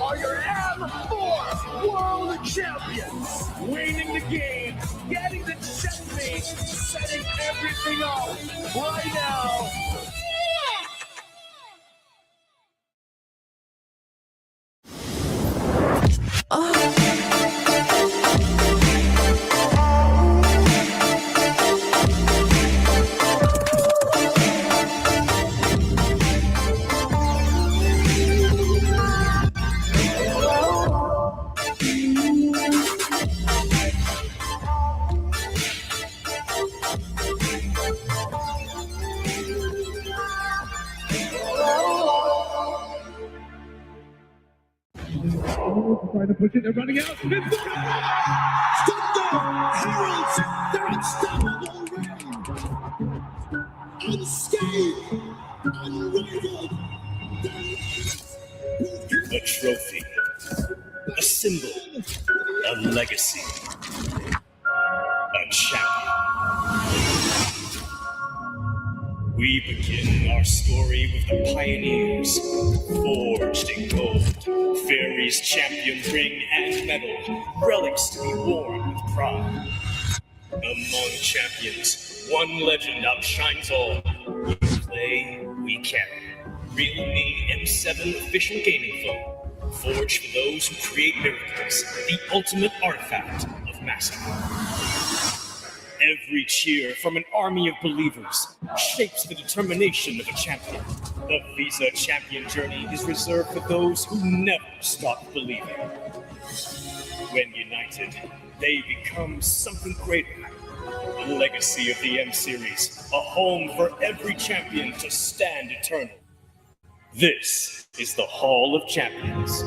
Are your M4 World Champions, winning the game, getting the checkmate, setting everything up right now. Trying to push it, they're running out. Thunder heralds their unstoppable reign. Unscathed, unrivaled. A trophy, a symbol, a legacy, a champion. We begin our story with the pioneers, forged in gold, Fairies champion ring and medal, relics to be worn with pride. Among champions, one legend outshines all. We play, we carry. Realme M7 official gaming phone, forged for those who create miracles, the ultimate artifact of mastery. Every cheer from an army of believers shapes the determination of a champion. The Visa Champion journey is reserved for those who never stop believing. When united, they become something greater. The legacy of the M-Series, a home for every champion to stand eternal. This is the Hall of Champions.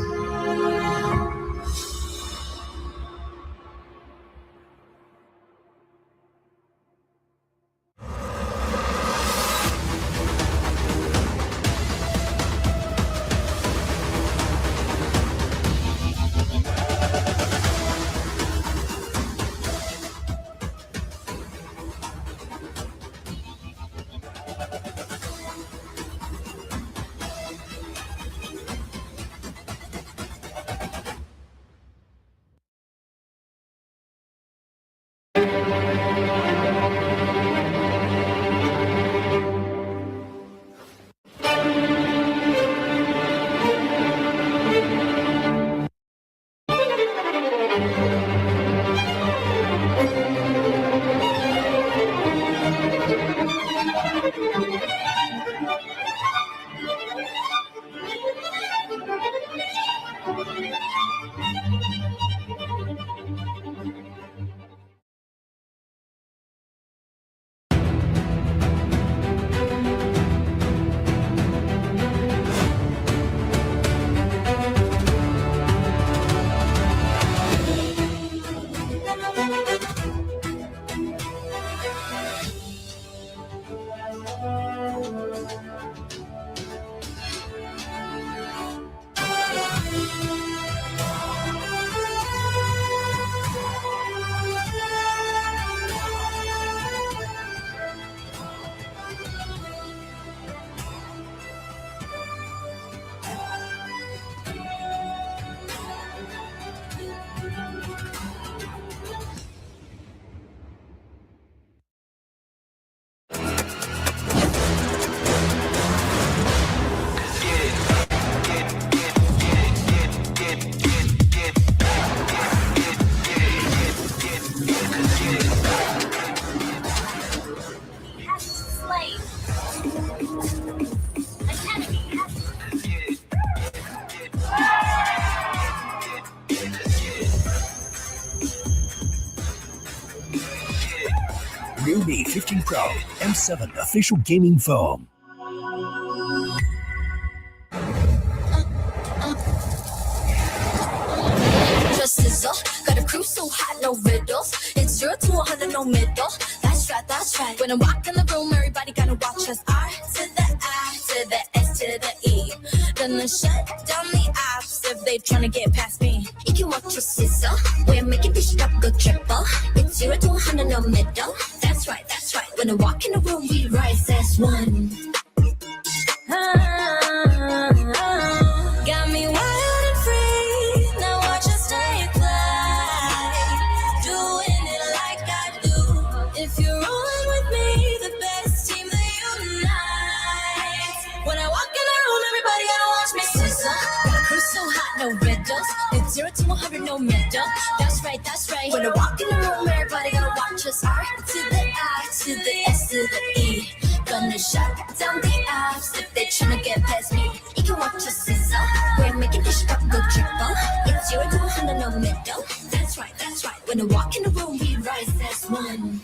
Realme 15 Pro M7 official gaming phone. Just sizzle, got a crew so hot, no riddles. It's 0 to 100, no middle. That's right, that's right. When I walk in the room, everybody everybody gonna watch us. R to the I to the S to the E. Gonna shut down the apps if they tryna get past me. You can watch us sizzle. We're making this shit up go triple. It's 0 to 100, no middle. That's right, that's right. When I walk in the room, we rise as one. Got me wild and free. Now watch us stay fly. Doing it like I do. If you're rolling with me, the best team that unite. When I walk in the room, everybody gotta watch me sizzle. Got a crew so hot, no riddles. It's 0 to 100, no middle. That's right, that's right. When I walk in the room, everybody gotta watch us. R to the I to the S to the E. Gonna shut down the apps if they tryna get past me. You can watch us sizzle. We're making this shit up go triple. It's 0 to 100, no middle. That's right, that's right. When I walk in the room, we rise as one.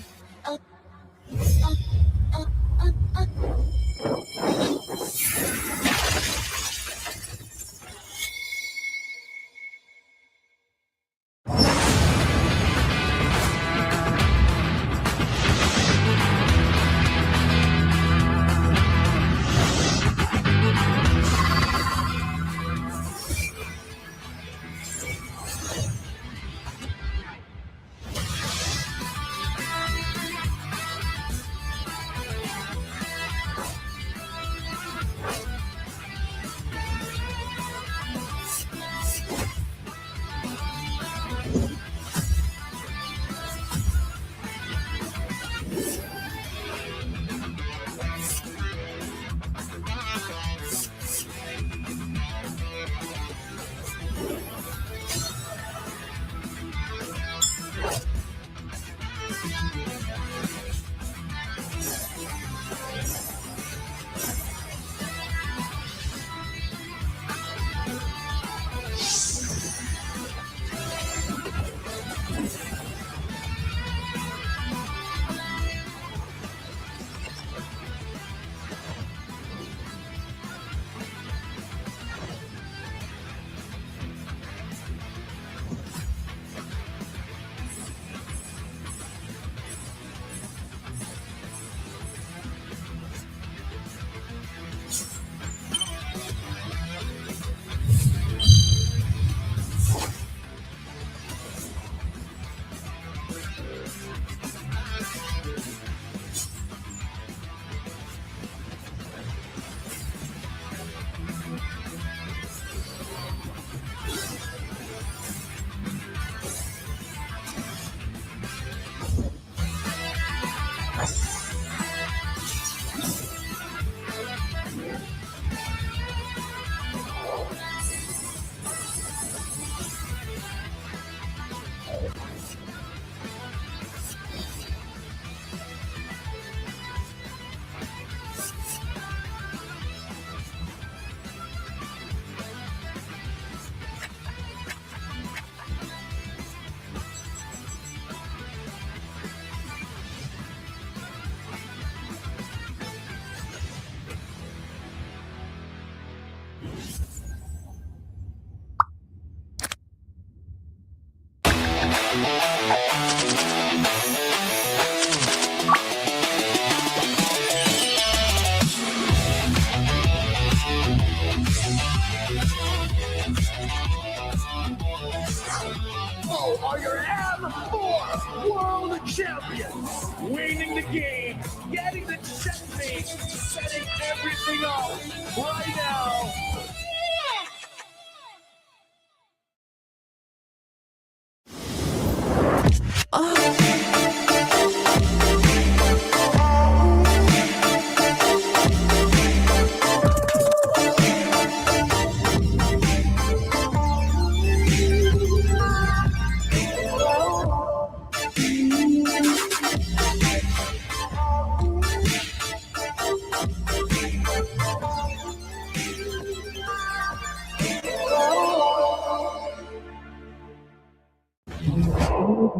Are your M4 World Champions, winning the game, getting the checkmate, setting everything up right now.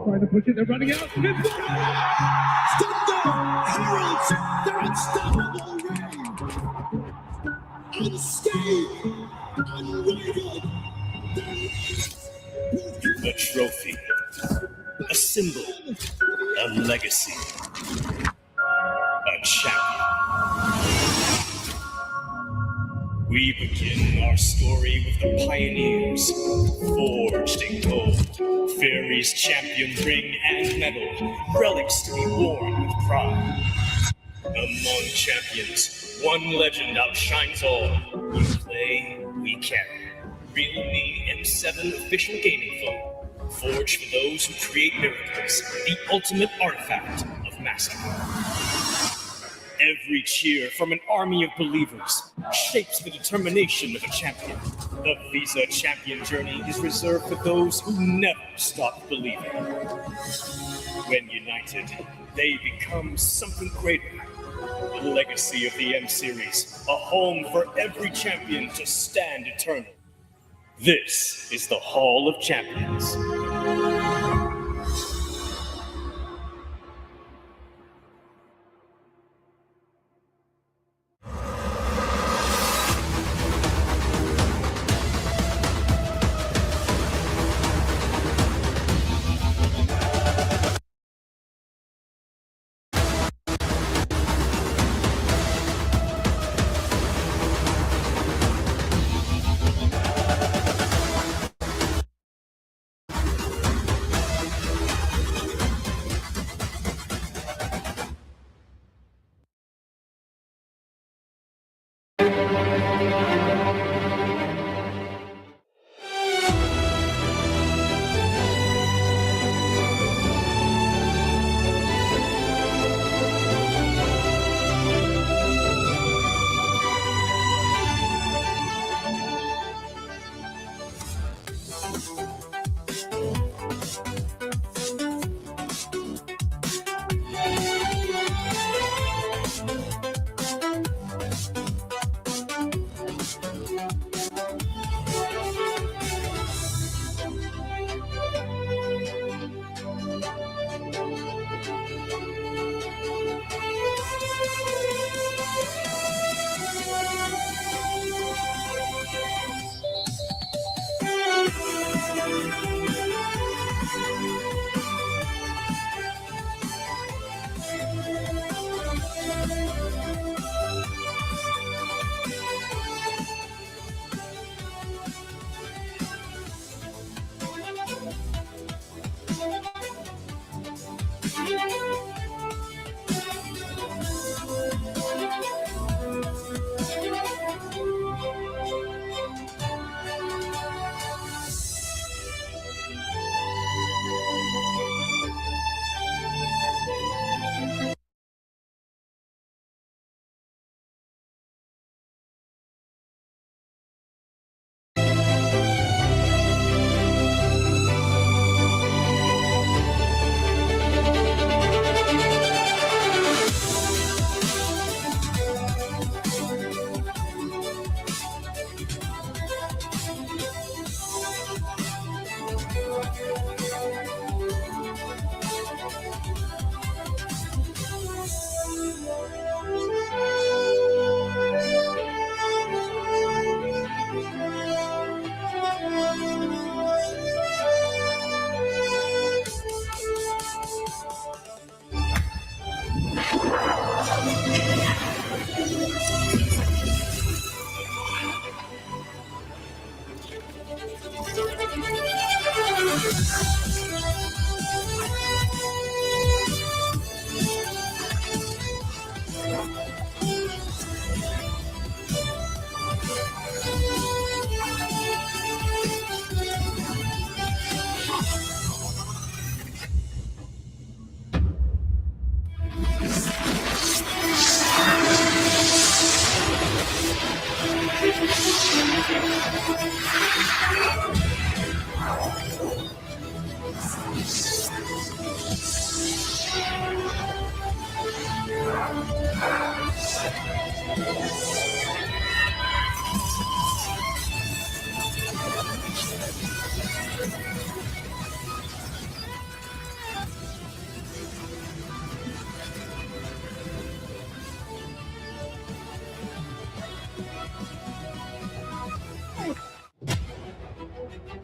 Trying to push it, they're running out. Thunder heralds their unstoppable reign. Unscathed, unrivaled. A trophy, a symbol, a legacy, a champion. We begin our story with the pioneers, forged in gold, Fairies champion ring and medal, relics to be worn with pride. Among champions, one legend outshines all. We play, we carry. Realme M7 official gaming phone, forged for those who create miracles, the ultimate artifact of mastery. Every cheer from an army of believers shapes the determination of a champion. The Visa champion journey is reserved for those who never stop believing. When united, they become something greater. The legacy of the M Series, a home for every champion to stand eternal. This is the Hall of Champions.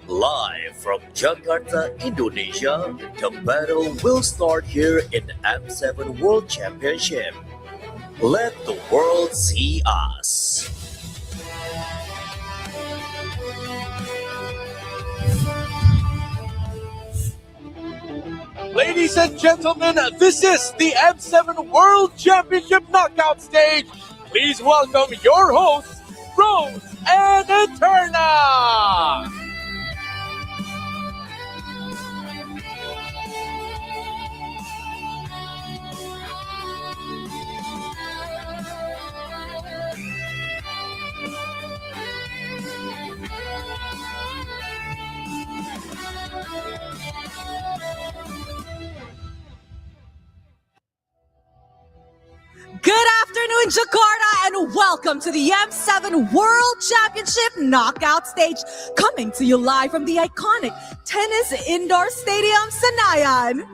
Live from Jakarta, Indonesia, the battle will start here in the M7 World Championship. Let the world see us. Ladies and gentlemen, this is the M7 World Championship Knockout Stage. Please welcome your hosts, Rose and Eterna. Good afternoon, Jakarta, and welcome to the M7 World Championship Knockout Stage, coming to you live from the iconic Tennis Indoor Stadium, Senayan.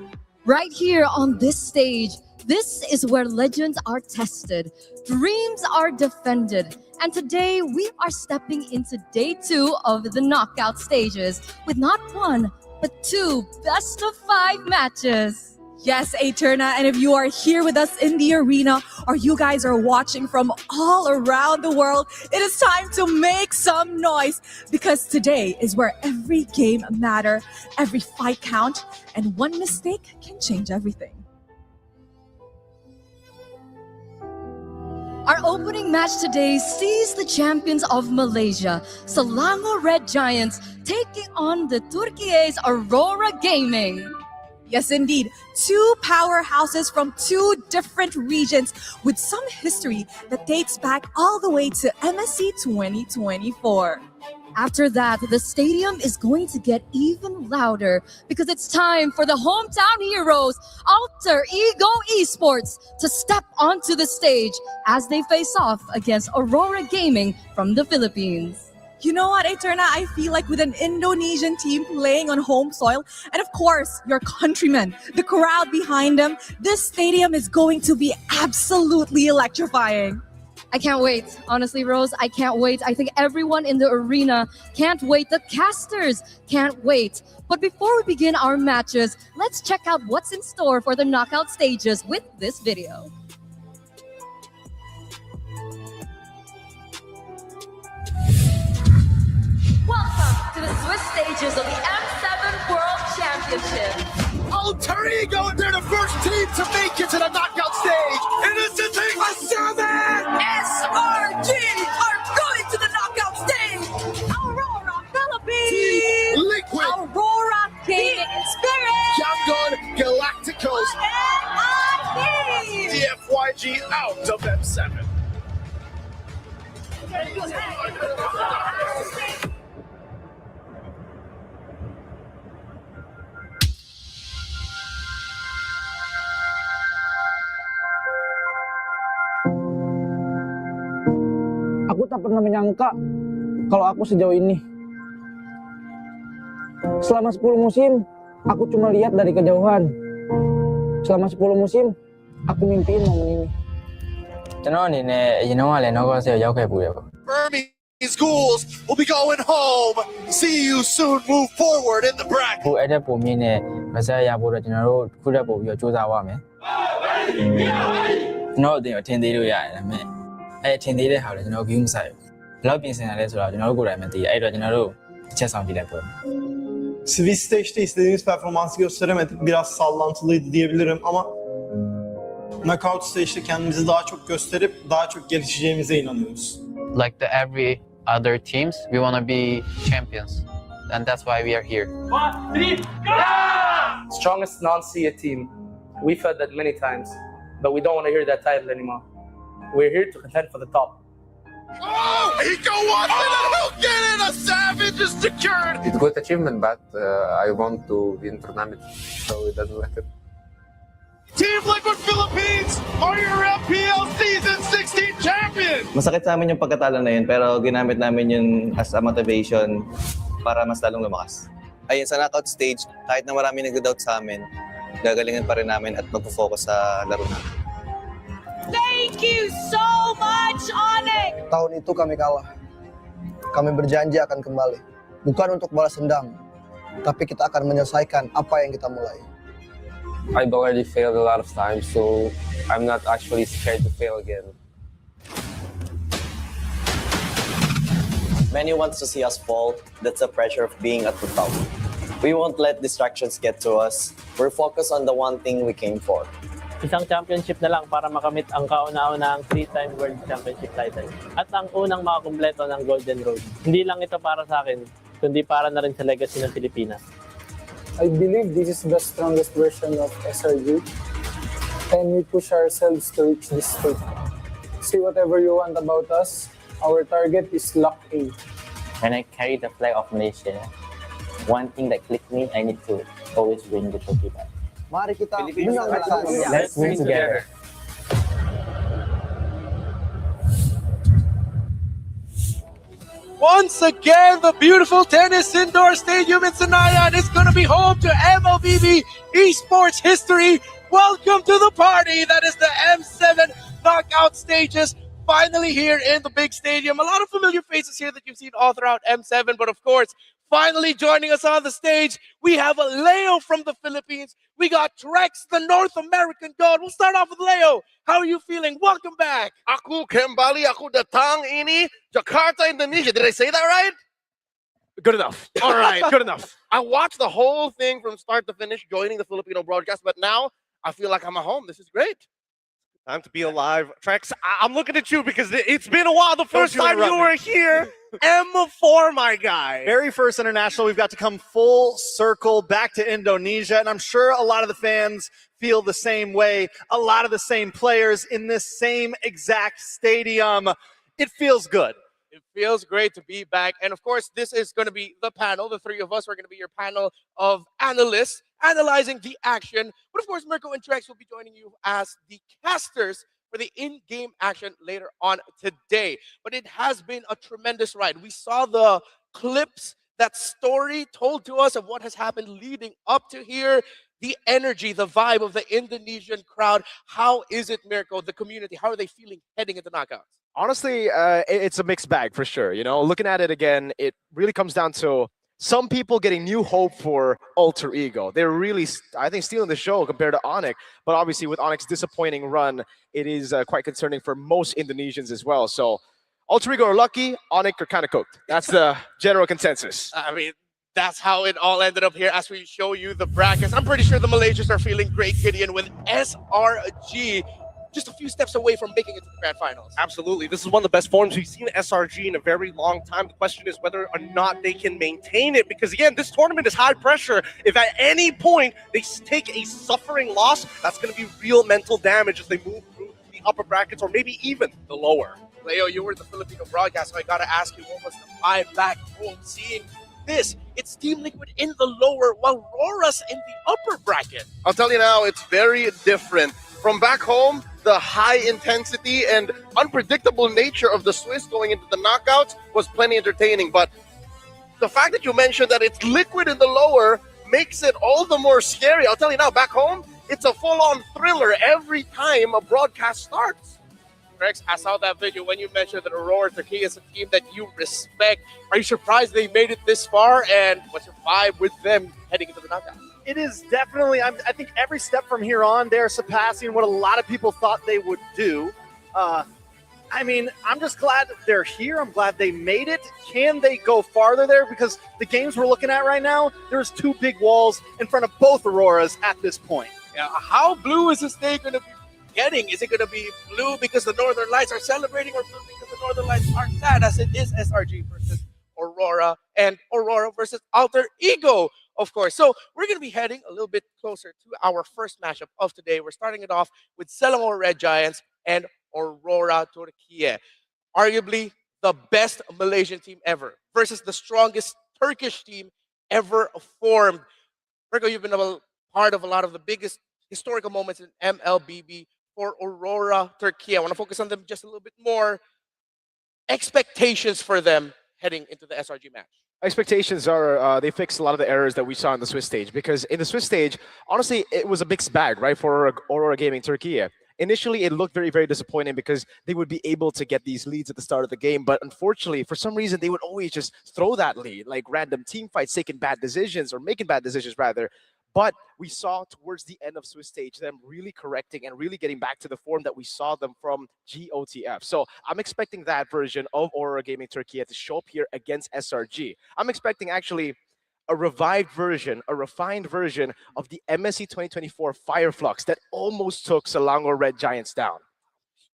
Right here on this stage, this is where legends are tested, dreams are defended, and today we are stepping into day 2 of the knockout stages with not one, but 2 best-of-5 matches. Yes, Eterna, and if you are here with us in the arena or you guys are watching from all around the world, it is time to make some noise because today is where every game matters, every fight count, and one mistake can change everything. Our opening match today sees the champions of Malaysia, Selangor Red Giants, taking on the Turkey's Aurora Gaming. Yes, indeed. 2 powerhouses from 2 different regions with some history that dates back all the way to MSC 2024. After that, the stadium is going to get even louder because it's time for the hometown heroes, Alter Ego Esports, to step onto the stage as they face off against Aurora Gaming from the Philippines. You know what, Eterna? I feel like with an Indonesian team playing on home soil, and of course, your countrymen, the crowd behind them, this stadium is going to be absolutely electrifying. I can't wait. Honestly, Rose, I can't wait. I think everyone in the arena can't wait. The casters can't wait. But before we begin our matches, let's check out what's in store for the knockout stages with this video. Welcome to the Swiss stages of the M7 World Championship. Alter Ego, they're the first team to make it to the knockout stage. And it's a thing for 7! SRG are going to the knockout stage. Aurora Philippines. Team Liquid. Aurora Gaming Spirit. Yangon Galacticos. NIP. DFYG out of M7. Aku tak pernah menyangka kalau aku sejauh ini. Selama 10 musim, aku cuma lihat dari kejauhan. Selama 10 musim, aku mimpiin momen ini. Burmese Ghouls will be going home. See you soon. Move forward in the bracket. Swiss Stage'de istediğimiz performansı gösteremedik. Biraz sallantılıydı diyebilirim ama Knockout Stage'de kendimizi daha çok gösterip daha çok gelişeceğimize inanıyoruz. Like every other teams, we want to be champions, and that's why we are here. 1, 3, go! Strongest non-CA team. We felt that many times, but we don't want to hear that title anymore. We're here to contend for the top. Oh, Ego wants it and he'll get it. A savage is secured. It's a good achievement, but I want to win tournament, so it doesn't matter. Team Liquid Philippines are your FPL Season 16 champions. Masakit sa amin yung pagkatalo na yun, pero ginamit namin yun as a motivation para mas lalong lumakas. Ayun, sa knockout stage, kahit na marami nag-doubt sa amin, gagalingan pa rin namin at magpo-focus sa laro namin. Thank you so much, Onyx! Tahun itu kami kalah. Kami berjanji akan kembali. Bukan untuk balas dendam, tapi kita akan menyelesaikan apa yang kita mulai. I've already failed a lot of times, so I'm not actually scared to fail again. Many wants to see us fall. That's the pressure of being at the top. We won't let distractions get to us. We're focused on the one thing we came for. Isang championship na lang para makamit ang kauna-unahang 3-time World Championship title at ang unang makakumpleto ng Golden Road. Hindi lang ito para sa akin, kundi para na rin sa legacy ng Pilipinas. I believe this is the strongest version of SRG, and we push ourselves to reach this state. Say whatever you want about us, our target is Lock A. When I carry the flag of Malaysia, one thing that clicked me, I need to always bring the trophy back. Mari kita Let's win together. Once again, the beautiful tennis indoor stadium in Sanayan is going to be home to MLBB esports history. Welcome to the party. That is the M7 knockout stages. Finally here in the big stadium. A lot of familiar faces here that you've seen all throughout M7, but of course, finally joining us on the stage, we have a Leo from the Philippines. We got Trex, the North American God. We'll start off with Leo. How are you feeling? Welcome back. Aku kembali, aku datang ini Jakarta, Indonesia. Did I say that right? Good enough. All right, good enough. I watched the whole thing from start to finish, joining the Filipino broadcast, but now I feel like I'm at home. This is great. Time to be alive. Trex, I'm looking at you because it's been a while. The first time you were here, M4, my guy. Very first international. We've got to come full circle back to Indonesia, and I'm sure a lot of the fans feel the same way. A lot of the same players in this same exact stadium. It feels good. It feels great to be back. And of course, this is going to be the panel. The three of us are going to be your panel of analysts analyzing the action. But of course, Mirko and Trex will be joining you as the casters for the in-game action later on today. But it has been a tremendous ride. We saw the clips, that story told to us of what has happened leading up to here. The energy, the vibe of the Indonesian crowd. How is it, Mirko, the community? How are they feeling heading into knockouts? Honestly, it's a mixed bag for sure. You know, looking at it again, it really comes down to some people getting new hope for Alter Ego. They're really, I think, stealing the show compared to Onyx. But obviously, with Onyx's disappointing run, it is quite concerning for most Indonesians as well. So, Alter Ego are lucky, Onyx are kind of cooked. That's the general consensus. I mean, that's how it all ended up here as we show you the brackets. I'm pretty sure the Malaysians are feeling great, Gideon, with SRG just a few steps away from making it to the grand finals. Absolutely. This is one of the best forms we've seen SRG in a very long time. The question is whether or not they can maintain it, because again, this tournament is high pressure. If at any point they take a suffering loss, that's going to be real mental damage as they move through the upper brackets or maybe even the lower. Leo, you were the Filipino broadcast, so I got to ask you, what was the vibe back home seeing this? It's Team Liquid in the lower, while Rora's in the upper bracket. I'll tell you now, it's very different. From back home, the high intensity and unpredictable nature of the Swiss going into the knockouts was plenty entertaining. But the fact that you mentioned that it's Liquid in the lower makes it all the more scary. I'll tell you now, back home, it's a full-on thriller every time a broadcast starts. Rex, I saw that video when you mentioned that Aurora Turkey is a team that you respect. Are you surprised they made it this far? And what's your vibe with them heading into the knockout? It is definitely, I think every step from here on, they're surpassing what a lot of people thought they would do. I mean, I'm just glad that they're here. I'm glad they made it. Can they go farther there? Because the games we're looking at right now, there's two big walls in front of both Auroras at this point. Yeah, how blue is this day going to be getting? Is it going to be blue because the Northern Lights are celebrating, or blue because the Northern Lights are sad, as it is SRG versus Aurora and Aurora versus Alter Ego, of course. So we're going to be heading a little bit closer to our first matchup of today. We're starting it off with Selangor Red Giants and Aurora Turkiye. Arguably the best Malaysian team ever versus the strongest Turkish team ever formed. Mirko, you've been a part of a lot of the biggest historical moments in MLBB for Aurora Turkiye. I want to focus on them just a little bit more. Expectations for them heading into the SRG match. Expectations are they fixed a lot of the errors that we saw in the Swiss stage, because in the Swiss stage, honestly, it was a mixed bag, right, for Aurora Gaming Turkey. Initially, it looked very, very disappointing because they would be able to get these leads at the start of the game, but unfortunately, for some reason, they would always just throw that lead, like random team fights, taking bad decisions, or making bad decisions, rather. But we saw towards the end of Swiss stage them really correcting and really getting back to the form that we saw them from GOTF. So I'm expecting that version of Aurora Gaming Turkey to show up here against SRG. I'm expecting actually a revived version, a refined version of the MSC 2024 Fireflux that almost took Selangor Red Giants down.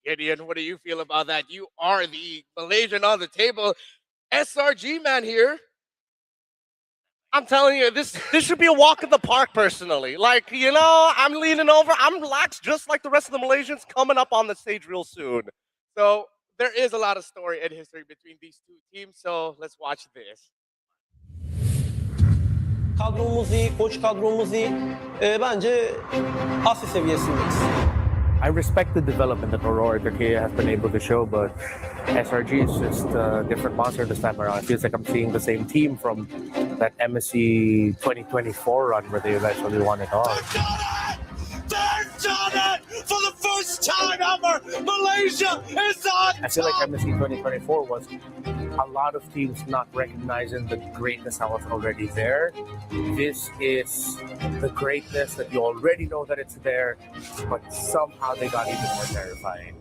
Gideon, what do you feel about that? You are the Malaysian on the table. SRG man here. I'm telling you, this should be a walk in the park, personally. Like, you know, I'm leaning over. I'm relaxed just like the rest of the Malaysians coming up on the stage real soon. So there is a lot of story and history between these two teams. So let's watch this. Kadromuz iyi, koç kadromuz iyi. Bence Asya seviyesindeyiz. I respect the development that Aurora Turkey has been able to show, but SRG is just a different monster this time around. It feels like I'm seeing the same team from that MSC 2024 run where they eventually won it all. They've done it for the first time ever. Malaysia is on I feel like MSC 2024 was a lot of teams not recognizing the greatness that was already there. This is the greatness that you already know that it's there, but somehow they got even more terrifying.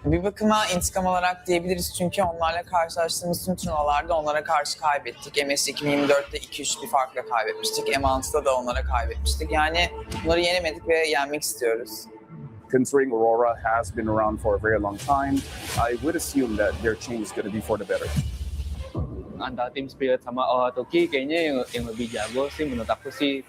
Bir bakıma intikam olarak diyebiliriz çünkü onlarla karşılaştığımız tüm turnuvalarda onlara karşı kaybettik. MS 2024'te 2-3 bir farkla kaybetmiştik. M6'da da onlara kaybetmiştik. Yani bunları yenemedik ve yenmek istiyoruz. Considering Aurora has been around for a very long time, I would assume that their change is going to be for the better. Antara Team Spirit sama Aurora Turkey kayaknya yang lebih jago sih menurut aku sih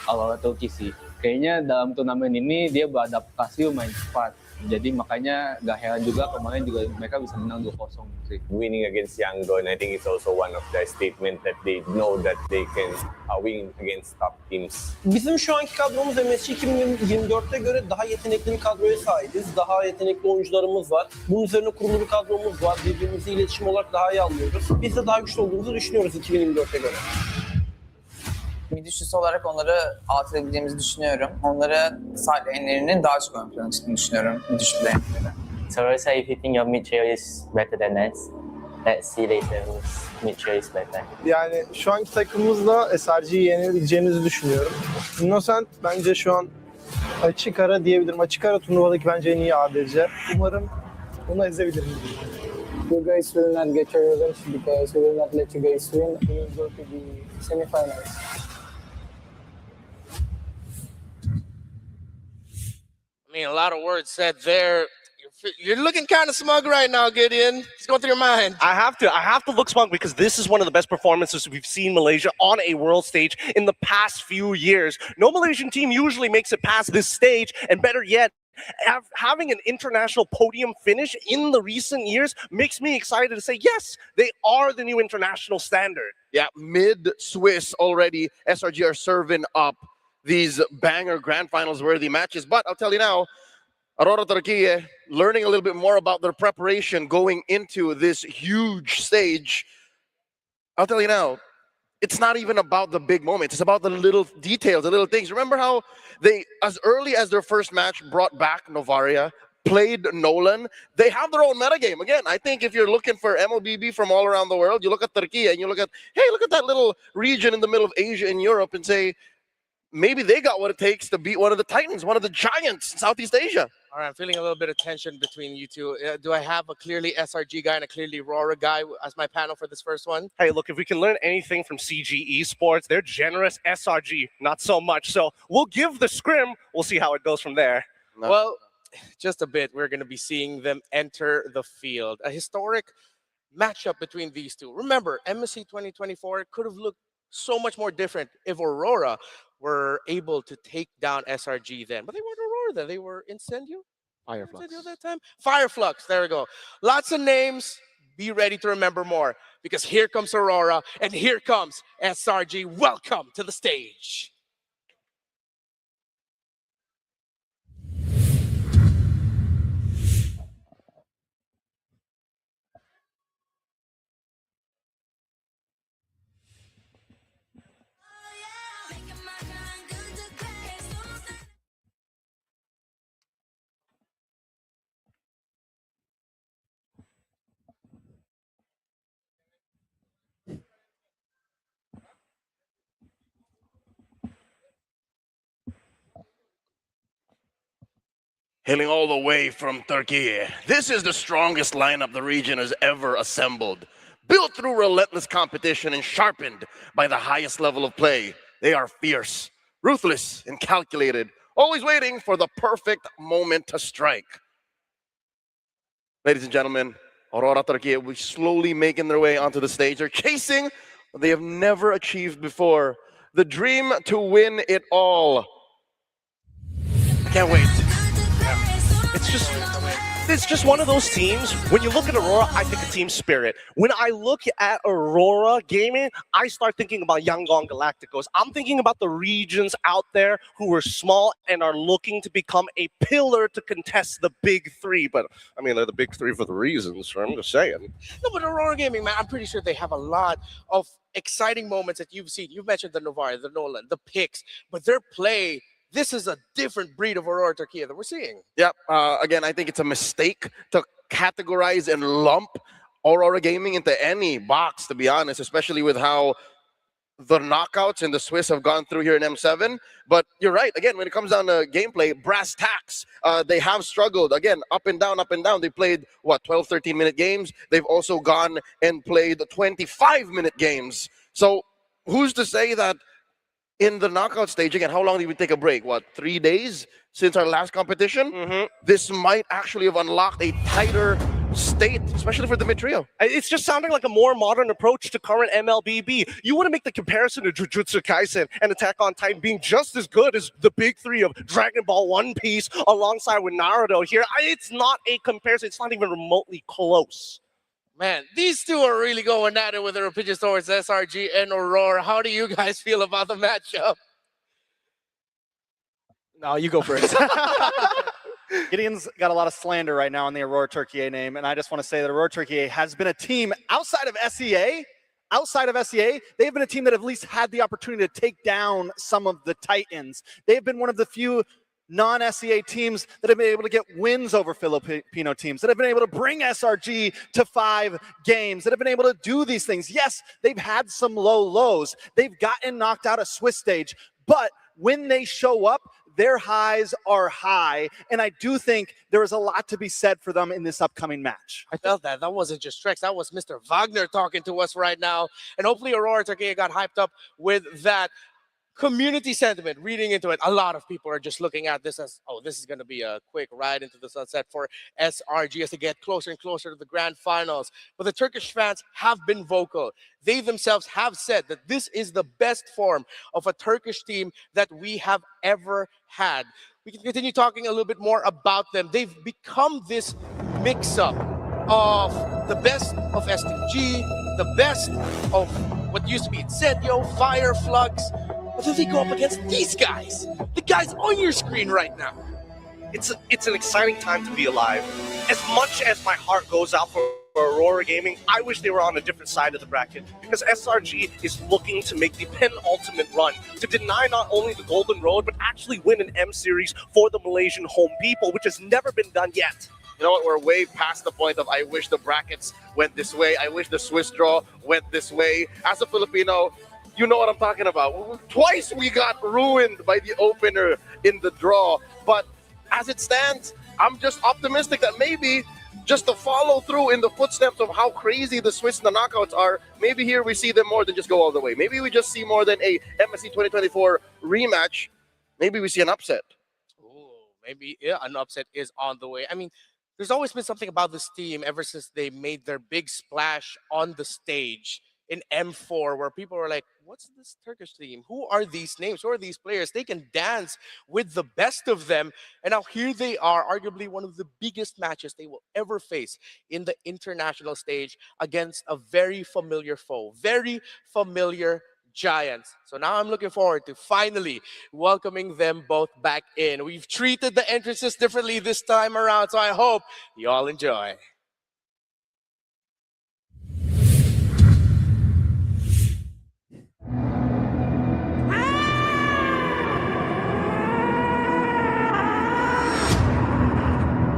Aurora Turkey sih. Kayaknya dalam turnamen ini dia beradaptasi main cepat. Jadi makanya gak heran juga kemarin juga mereka bisa menang 2-0 sih. Winning against Yangon, I think it's also one of the statement that they know that they can win against top teams. Bizim şu anki kadromuz MSC 2024'te göre daha yetenekli bir kadroya sahibiz. Daha yetenekli oyuncularımız var. Bunun üzerine kurulu bir kadromuz var. Birbirimizi iletişim olarak daha iyi anlıyoruz. Biz de daha güçlü olduğumuzu düşünüyoruz 2024'te göre. Bir düşüsü olarak onları alt edebileceğimizi düşünüyorum. Onlara side lane'lerinin daha çok ön plana çıktığını düşünüyorum. Düşük lane'leri. So Rosa, if you think your mid tier is better than us, let's see later whose mid tier is better. Yani şu anki takımımızla SRG'yi yenebileceğimizi düşünüyorum. Innocent bence şu an açık ara diyebilirim. Açık ara turnuvadaki bence en iyi ADC. Umarım onu ezebilirim. You guys will not get your revenge because we will not let you guys win. We will go to the semifinals. I mean, a lot of words said there. You're looking kind of smug right now, Gideon. It's going through your mind. I have to look smug because this is one of the best performances we've seen Malaysia on a world stage in the past few years. No Malaysian team usually makes it past this stage, and better yet, having an international podium finish in the recent years makes me excited to say, yes, they are the new international standard. Yeah, mid-Swiss already, SRG are serving up these banger grand finals worthy matches. But I'll tell you now, Aurora Turkey, learning a little bit more about their preparation going into this huge stage. I'll tell you now, it's not even about the big moments. It's about the little details, the little things. Remember how they, as early as their first match, brought back Novaria, played Nolan. They have their own metagame. Again, I think if you're looking for MLBB from all around the world, you look at Turkey and you look at, hey, look at that little region in the middle of Asia and Europe and say, maybe they got what it takes to beat one of the titans, one of the giants in Southeast Asia. All right, I'm feeling a little bit of tension between you two. Do I have a clearly SRG guy and a clearly Aurora guy as my panel for this first one? Hey, look, if we can learn anything from CG Esports, they're generous. SRG, not so much. So we'll give the scrim. We'll see how it goes from there. Well, just a bit. We're going to be seeing them enter the field. A historic matchup between these two. Remember, MSC 2024 could have looked so much more different if Aurora were able to take down SRG then. But they weren't Aurora then. They were Incendio? Fireflux. Incendio that time? Fireflux. There we go. Lots of names. Be ready to remember more. Because here comes Aurora and here comes SRG. Welcome to the stage. Hailing all the way from Turkey, this is the strongest lineup the region has ever assembled. Built through relentless competition and sharpened by the highest level of play, they are fierce, ruthless, and calculated, always waiting for the perfect moment to strike. Ladies and gentlemen, Aurora Turquía will be slowly making their way onto the stage. They're chasing what they have never achieved before. The dream to win it all. I can't wait. It's just one of those teams. When you look at Aurora, I think of team spirit. When I look at Aurora Gaming, I start thinking about Yangon Galacticos. I'm thinking about the regions out there who are small and are looking to become a pillar to contest the big three. But, I mean, they're the big three for the reasons, so I'm just saying. No, but Aurora Gaming, man, I'm pretty sure they have a lot of exciting moments that you've seen. You've mentioned the Navarre, the Nolan, the picks, but their play, this is a different breed of Aurora Turquía that we're seeing. Yep. Again, I think it's a mistake to categorize and lump Aurora Gaming into any box, to be honest, especially with how the knockouts and the Swiss have gone through here in M7. But you're right. Again, when it comes down to gameplay, brass tacks, they have struggled. Again, up and down, up and down. They played, 12, 13-minute games. They've also gone and played 25-minute games. So who's to say that in the knockout stage, again, how long did we take a break? 3 days since our last competition? This might actually have unlocked a tighter state, especially for Dimitrio. It's just sounding like a more modern approach to current MLBB. You want to make the comparison to Jujutsu Kaisen and Attack on Titan being just as good as the big three of Dragon Ball One Piece alongside with Naruto here. It's not a comparison. It's not even remotely close. Man, these two are really going at it with their opinions towards SRG and Aurora. How do you guys feel about the matchup? No, you go first. Gideon's got a lot of slander right now on the Aurora Turquía name, and I just want to say that Aurora Turquía has been a team outside of SEA. They've been a team that have at least had the opportunity to take down some of the Titans. They've been one of the few non-SEA teams that have been able to get wins over Filipino teams, that have been able to bring SRG to 5 games, that have been able to do these things. Yes, they've had some low lows. They've gotten knocked out of Swiss stage, but when they show up, their highs are high, and I do think there is a lot to be said for them in this upcoming match. I felt that. That wasn't just Trex. That was Mr. Wagner talking to us right now, and hopefully Aurora Turquía got hyped up with that community sentiment, reading into it. A lot of people are just looking at this as, oh, this is going to be a quick ride into the sunset for SRG as they get closer and closer to the grand finals. But the Turkish fans have been vocal. They themselves have said that this is the best form of a Turkish team that we have ever had. We can continue talking a little bit more about them. They've become this mix-up of the best of STG, the best of what used to be Incendio, Fireflux. But then they go up against these guys, the guys on your screen right now. It's an exciting time to be alive. As much as my heart goes out for Aurora Gaming, I wish they were on a different side of the bracket, because SRG is looking to make the penultimate run to deny not only the Golden Road, but actually win an M Series for the Malaysian home people, which has never been done yet. You know what? We're way past the point of I wish the brackets went this way. I wish the Swiss draw went this way. As a Filipino, you know what I'm talking about. Twice we got ruined by the opener in the draw. But as it stands, I'm just optimistic that maybe just to follow through in the footsteps of how crazy the Swiss and the knockouts are, maybe here we see them more than just go all the way. Maybe we just see more than a MSC 2024 rematch. Maybe we see an upset. Ooh, maybe an upset is on the way. I mean, there's always been something about this team ever since they made their big splash on the stage in M4, where people are like, what's this Turkish team? Who are these names? Who are these players? They can dance with the best of them. And now here they are, arguably one of the biggest matches they will ever face in the international stage against a very familiar foe, very familiar giants. So now I'm looking forward to finally welcoming them both back in. We've treated the entrances differently this time around, so I hope you all enjoy.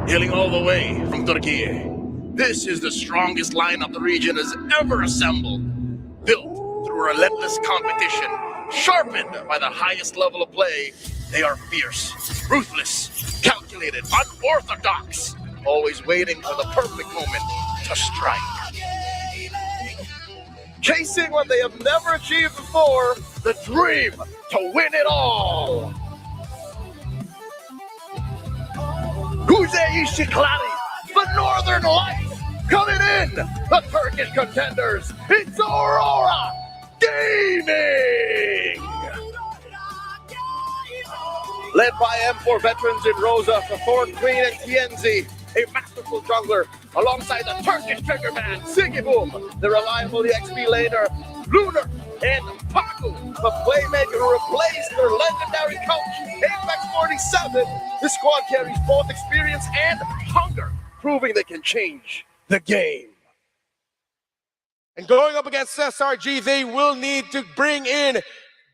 Hailing all the way from Turkey, this is the strongest lineup the region has ever assembled. Built through relentless competition, sharpened by the highest level of play, they are fierce, ruthless, calculated, unorthodox, always waiting for the perfect moment to strike. chasing what they have never achieved before, the dream to win it all. Kuzey Istiklali, the Northern Lights, coming in, the Turkish contenders, it's Aurora Gaming! Led by M4 veterans in Rosa, the Thorn Queen and Tienzi, a masterful jungler, alongside the Turkish trigger man, Sigiboom, the reliable EXP laner, Lunar, and Paku, the playmaker who replaced their legendary coach, Apex 47. This squad carries both experience and hunger, proving they can change the game. And going up against SRG, they will need to bring in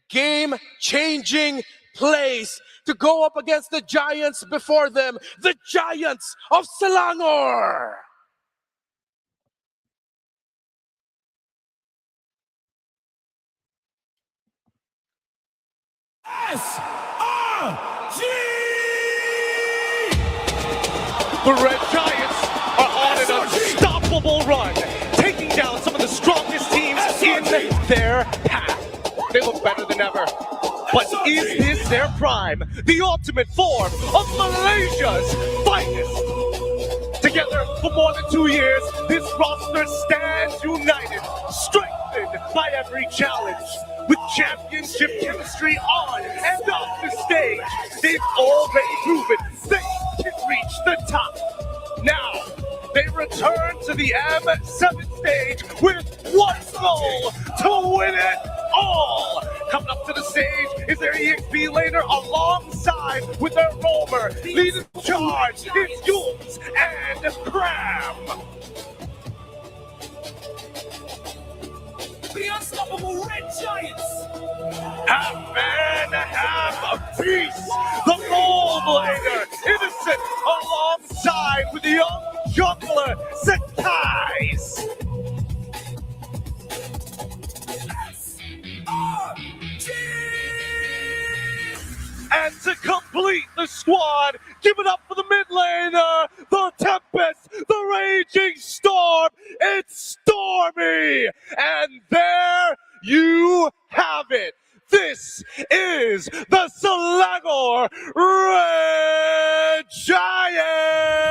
game-changing plays to go up against the giants before them, the Giants of Selangor. SRG! The Red Giants are on an unstoppable run, taking down some of the strongest teams in their path. They look better than ever. But is this their prime? The ultimate form of Malaysia's finest. Together for more than 2 years, this roster stands united, strengthened by every challenge. With championship chemistry on and off the stage, they've already proven they can reach the top. Now, they return to the M7 stage with one goal: to win it all. Coming up to the stage is their EXP laner alongside with their roamer. Leading the charge is Yules and Cram. The unstoppable Red Giants! Half man, half beast. The gold blader, Innocent, alongside with the young jungler, Sekais. And to complete the squad, give it up for the mid laner, the Tempest, the Raging Storm, it's Stormy! And there you have it. This is the Selangor Red Giants!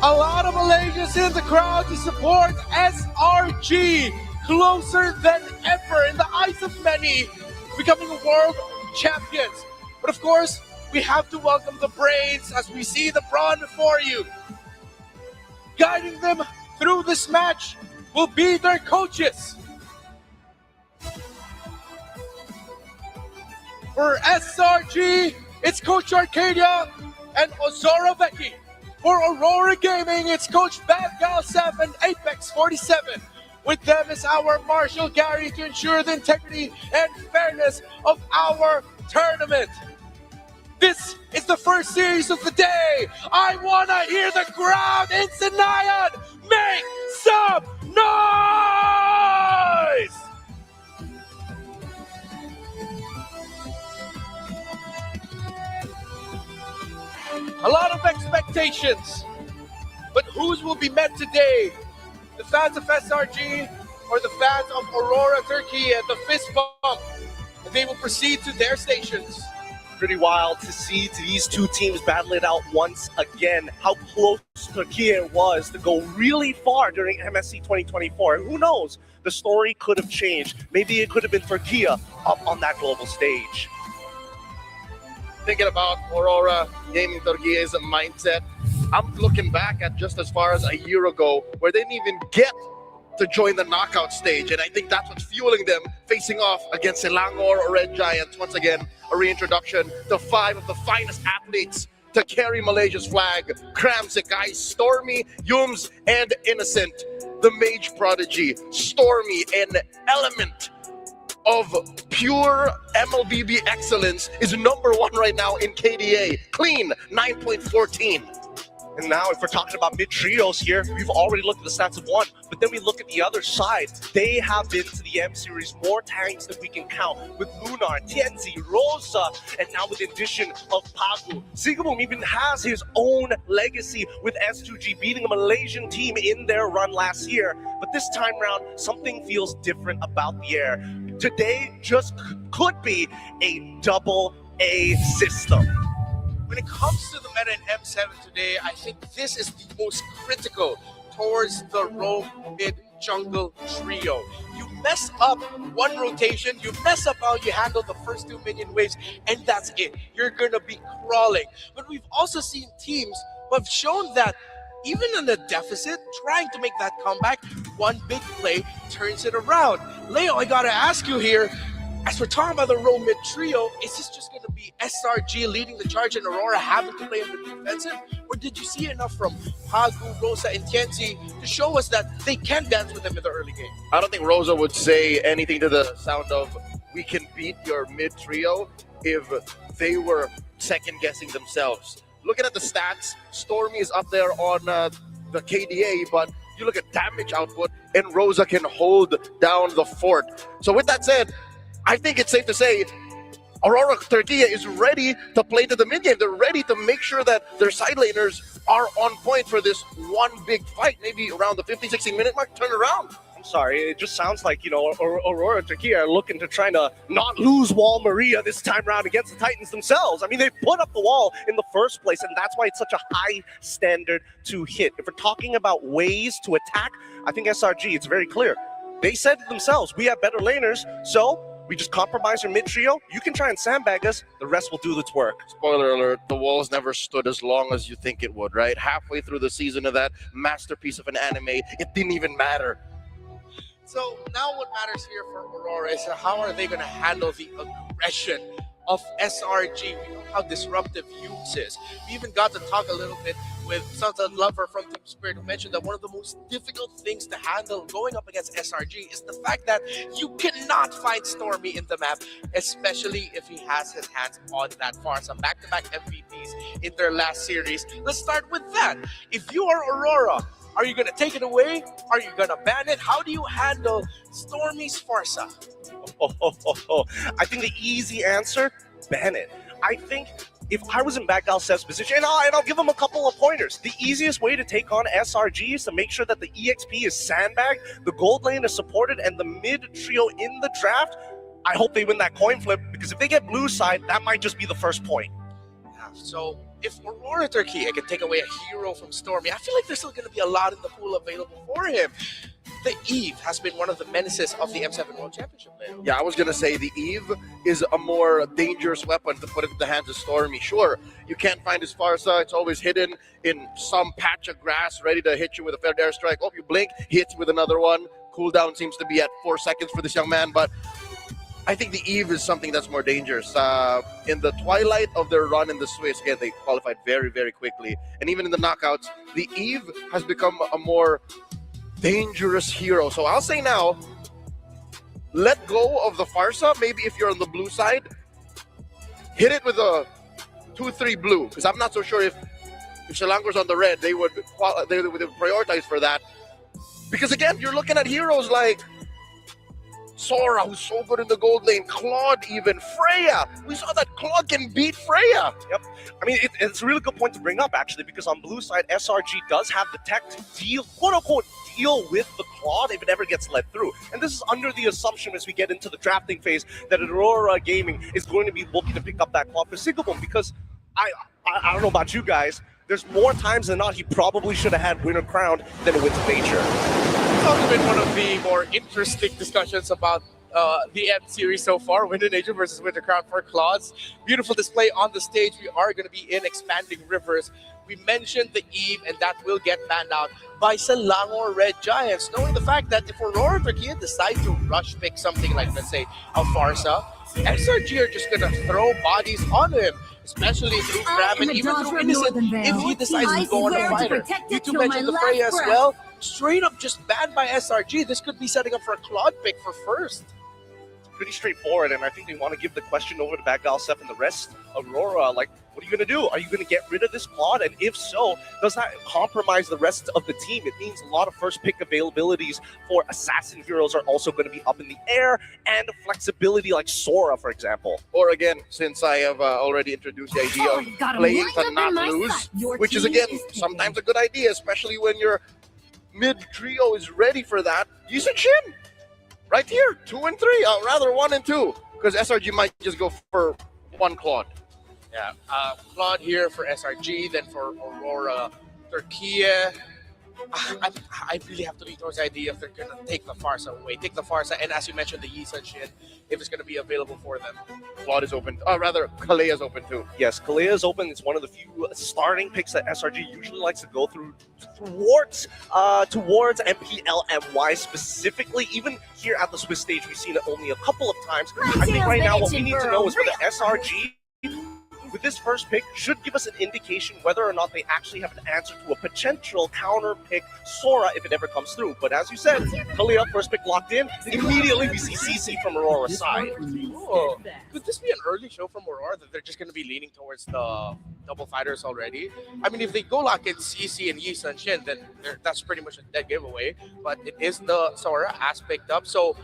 A lot of Malaysians in the crowd to support SRG. Closer than ever in the eyes of many, becoming world champions. But of course, we have to welcome the Brains as we see the Brawn before you. Guiding them through this match will be their coaches. For SRG, it's Coach Arcadia and Ozora Becky. For Aurora Gaming, it's Coach Bad Gal 7, Apex 47. With them is our Marshall Gary to ensure the integrity and fairness of our tournament. This is the first series of the day. I want to hear the crowd in Senayan make some noise! A lot of expectations, but whose will be met today? The fans of SRG or the fans of Aurora Turkey at the fist bump? And they will proceed to their stations. Pretty wild to see these two teams battle it out once again. How close Turkey was to go really far during MSC 2024. And who knows? The story could have changed. Maybe it could have been Turkey up on that global stage. Thinking about Aurora Gaming Turkey's mindset, I'm looking back at just as far as a year ago where they didn't even get to join the knockout stage. And I think that's what's fueling them facing off against Selangor or Red Giants. Once again, a reintroduction to 5 of the finest athletes to carry Malaysia's flag. Cram, Sekais, Stormy, Yums, and Innocent. The Mage Prodigy. Stormy, an element of pure MLBB excellence, is #1 right now in KDA. Clean, 9.14. And now, if we're talking about mid-trios here, we've already looked at the stats of one, but then we look at the other side. They have been to the M Series more times than we can count, with Lunar, Tienzi, Rosa, and now with the addition of Pagu. Sigabum even has his own legacy with S2G, beating a Malaysian team in their run last year. But this time round, something feels different about the air. Today just could be a double A system. When it comes to the meta in M7 today, I think this is the most critical towards the roam mid jungle trio. You mess up one rotation, you mess up how you handle the first 2 minion waves, and that's it. You're gonna be crawling. But we've also seen teams who have shown that even in a deficit, trying to make that comeback, one big play turns it around. Leo, I gotta ask you here, as we're talking about the roam mid trio, is this just going to be SRG leading the charge and Aurora having to play on the defensive? Or did you see enough from Pagu, Rosa, and Tienzi to show us that they can dance with them in the early game? I don't think Rosa would say anything to the sound of, we can beat your mid trio, if they were second guessing themselves. Looking at the stats, Stormy is up there on the KDA, but you look at damage output, and Rosa can hold down the fort. So with that said, I think it's safe to say Aurora Turkey is ready to play to the mid game. They're ready to make sure that their side laners are on point for this one big fight, maybe around the 15-16 minute mark, turn around. I'm sorry, it just sounds like, Aurora Turkey are looking to try to not lose Wall Maria this time around against the Titans themselves. I mean, they put up the wall in the first place, and that's why it's such a high standard to hit. If we're talking about ways to attack, I think SRG, it's very clear. They said it themselves, we have better laners, so we just compromise your mid-trio. You can try and sandbag us. The rest will do its work. Spoiler alert, the walls never stood as long as you think it would, right? Halfway through the season of that masterpiece of an anime, it didn't even matter. So now what matters here for Aurora is how are they going to handle the aggression of SRG? We know how disruptive Yumes is. We even got to talk a little bit with Santa Lover from Team Spirit, who mentioned that one of the most difficult things to handle going up against SRG is the fact that you cannot find Stormy in the map, especially if he has his hands on that far. Some back-to-back MVPs in their last series. Let's start with that. If you are Aurora, are you going to take it away? Are you going to ban it? How do you handle Stormy's Farsa? I think the easy answer, ban it. I think if I was in Bagdal Seth's position, and I'll give him a couple of pointers. The easiest way to take on SRG is to make sure that the EXP is sandbagged, the gold lane is supported, and the mid trio in the draft, I hope they win that coin flip, because if they get blue side, that might just be the first point. Yeah, so if Aurora Turkey can take away a hero from Stormy, I feel like there's still going to be a lot in the pool available for him. The Eve has been one of the menaces of the M7 World Championship. Yeah, I was going to say the Eve is a more dangerous weapon to put into the hands of Stormy. Sure, you can't find his Farsa. It's always hidden in some patch of grass, ready to hit you with a fair airstrike. Oh, you blink, he hits with another one. Cooldown seems to be at 4 seconds for this young man, but I think the Eve is something that's more dangerous. In the twilight of their run in the Swiss, again, they qualified very, very quickly. And even in the knockouts, the Eve has become a more dangerous hero. So I'll say now, let go of the Farsa. Maybe if you're on the blue side, hit it with a 2-3 blue. Because I'm not so sure if Selangor's on the red, they would prioritize for that. Because again, you're looking at heroes like Sora, who's so good in the gold lane, Claude even, Freya. We saw that Claude can beat Freya. Yep. I mean, it's a really good point to bring up, actually, because on blue side, SRG does have the tech to deal, quote-unquote, deal with the Claude if it ever gets let through. And this is under the assumption as we get into the drafting phase that Aurora Gaming is going to be looking to pick up that Claude for Sigabum, because I don't know about you guys, there's more times than not he probably should have had Winter Crowned than a Winter Nature. It's also been one of the more interesting discussions about the M series so far. Winter Nature versus Winter Crown for Claudes. Beautiful display on the stage. We are going to be in Expanding Rivers. We mentioned the Eve, and that will get banned out by Selangor Red Giants, knowing the fact that if Aurora Turkey decide to rush pick something like, let's say, Alfarsa, SRG are just going to throw bodies on him, especially through Grab and even through Innocent if he decides to go on a fighter. You two mentioned the Freya as well. Straight up just banned by SRG. This could be setting up for a Claude pick for first. Pretty straightforward, and I think they want to give the question over to Bagdal Seth and the rest. Aurora, like, What are you going to do? Are you going to get rid of this Claude? And if so, does that compromise the rest of the team? It means a lot of first pick availabilities for assassin heroes are also going to be up in the air, and flexibility like Sora, for example. Or again, since I have already introduced the idea of playing to not lose, which is again sometimes a good idea, especially when your mid trio is ready for that. Yi Sun-shin, right here, 2 and 3, rather 1 and 2, because SRG might just go for one Claude. Yeah, Claude here for SRG, then for Aurora, Turkiye. I really have to lean towards the idea if they're going to take the Farsa away. Take the Farsa, and as you mentioned, the Yi Sun-shin, if it's going to be available for them. Claude is open. Rather, Kalea is open too. Yes, Kalea is open. It's one of the few starting picks that SRG usually likes to go towards MPLMY specifically. Even here at the Swiss stage, we've seen it only a couple of times. I think right now what we need to know is whether SRG, with this first pick, should give us an indication whether or not they actually have an answer to a potential counter pick Sora if it ever comes through. But as you said, Kalea, first pick locked in. Immediately we see CC from Aurora's side. Oh, could this be an early show from Aurora that they're just going to be leaning towards the double fighters already? I mean, if they go lock in CC and Yi Sun-shin, then that's pretty much a dead giveaway. But it is the Sora as picked up, so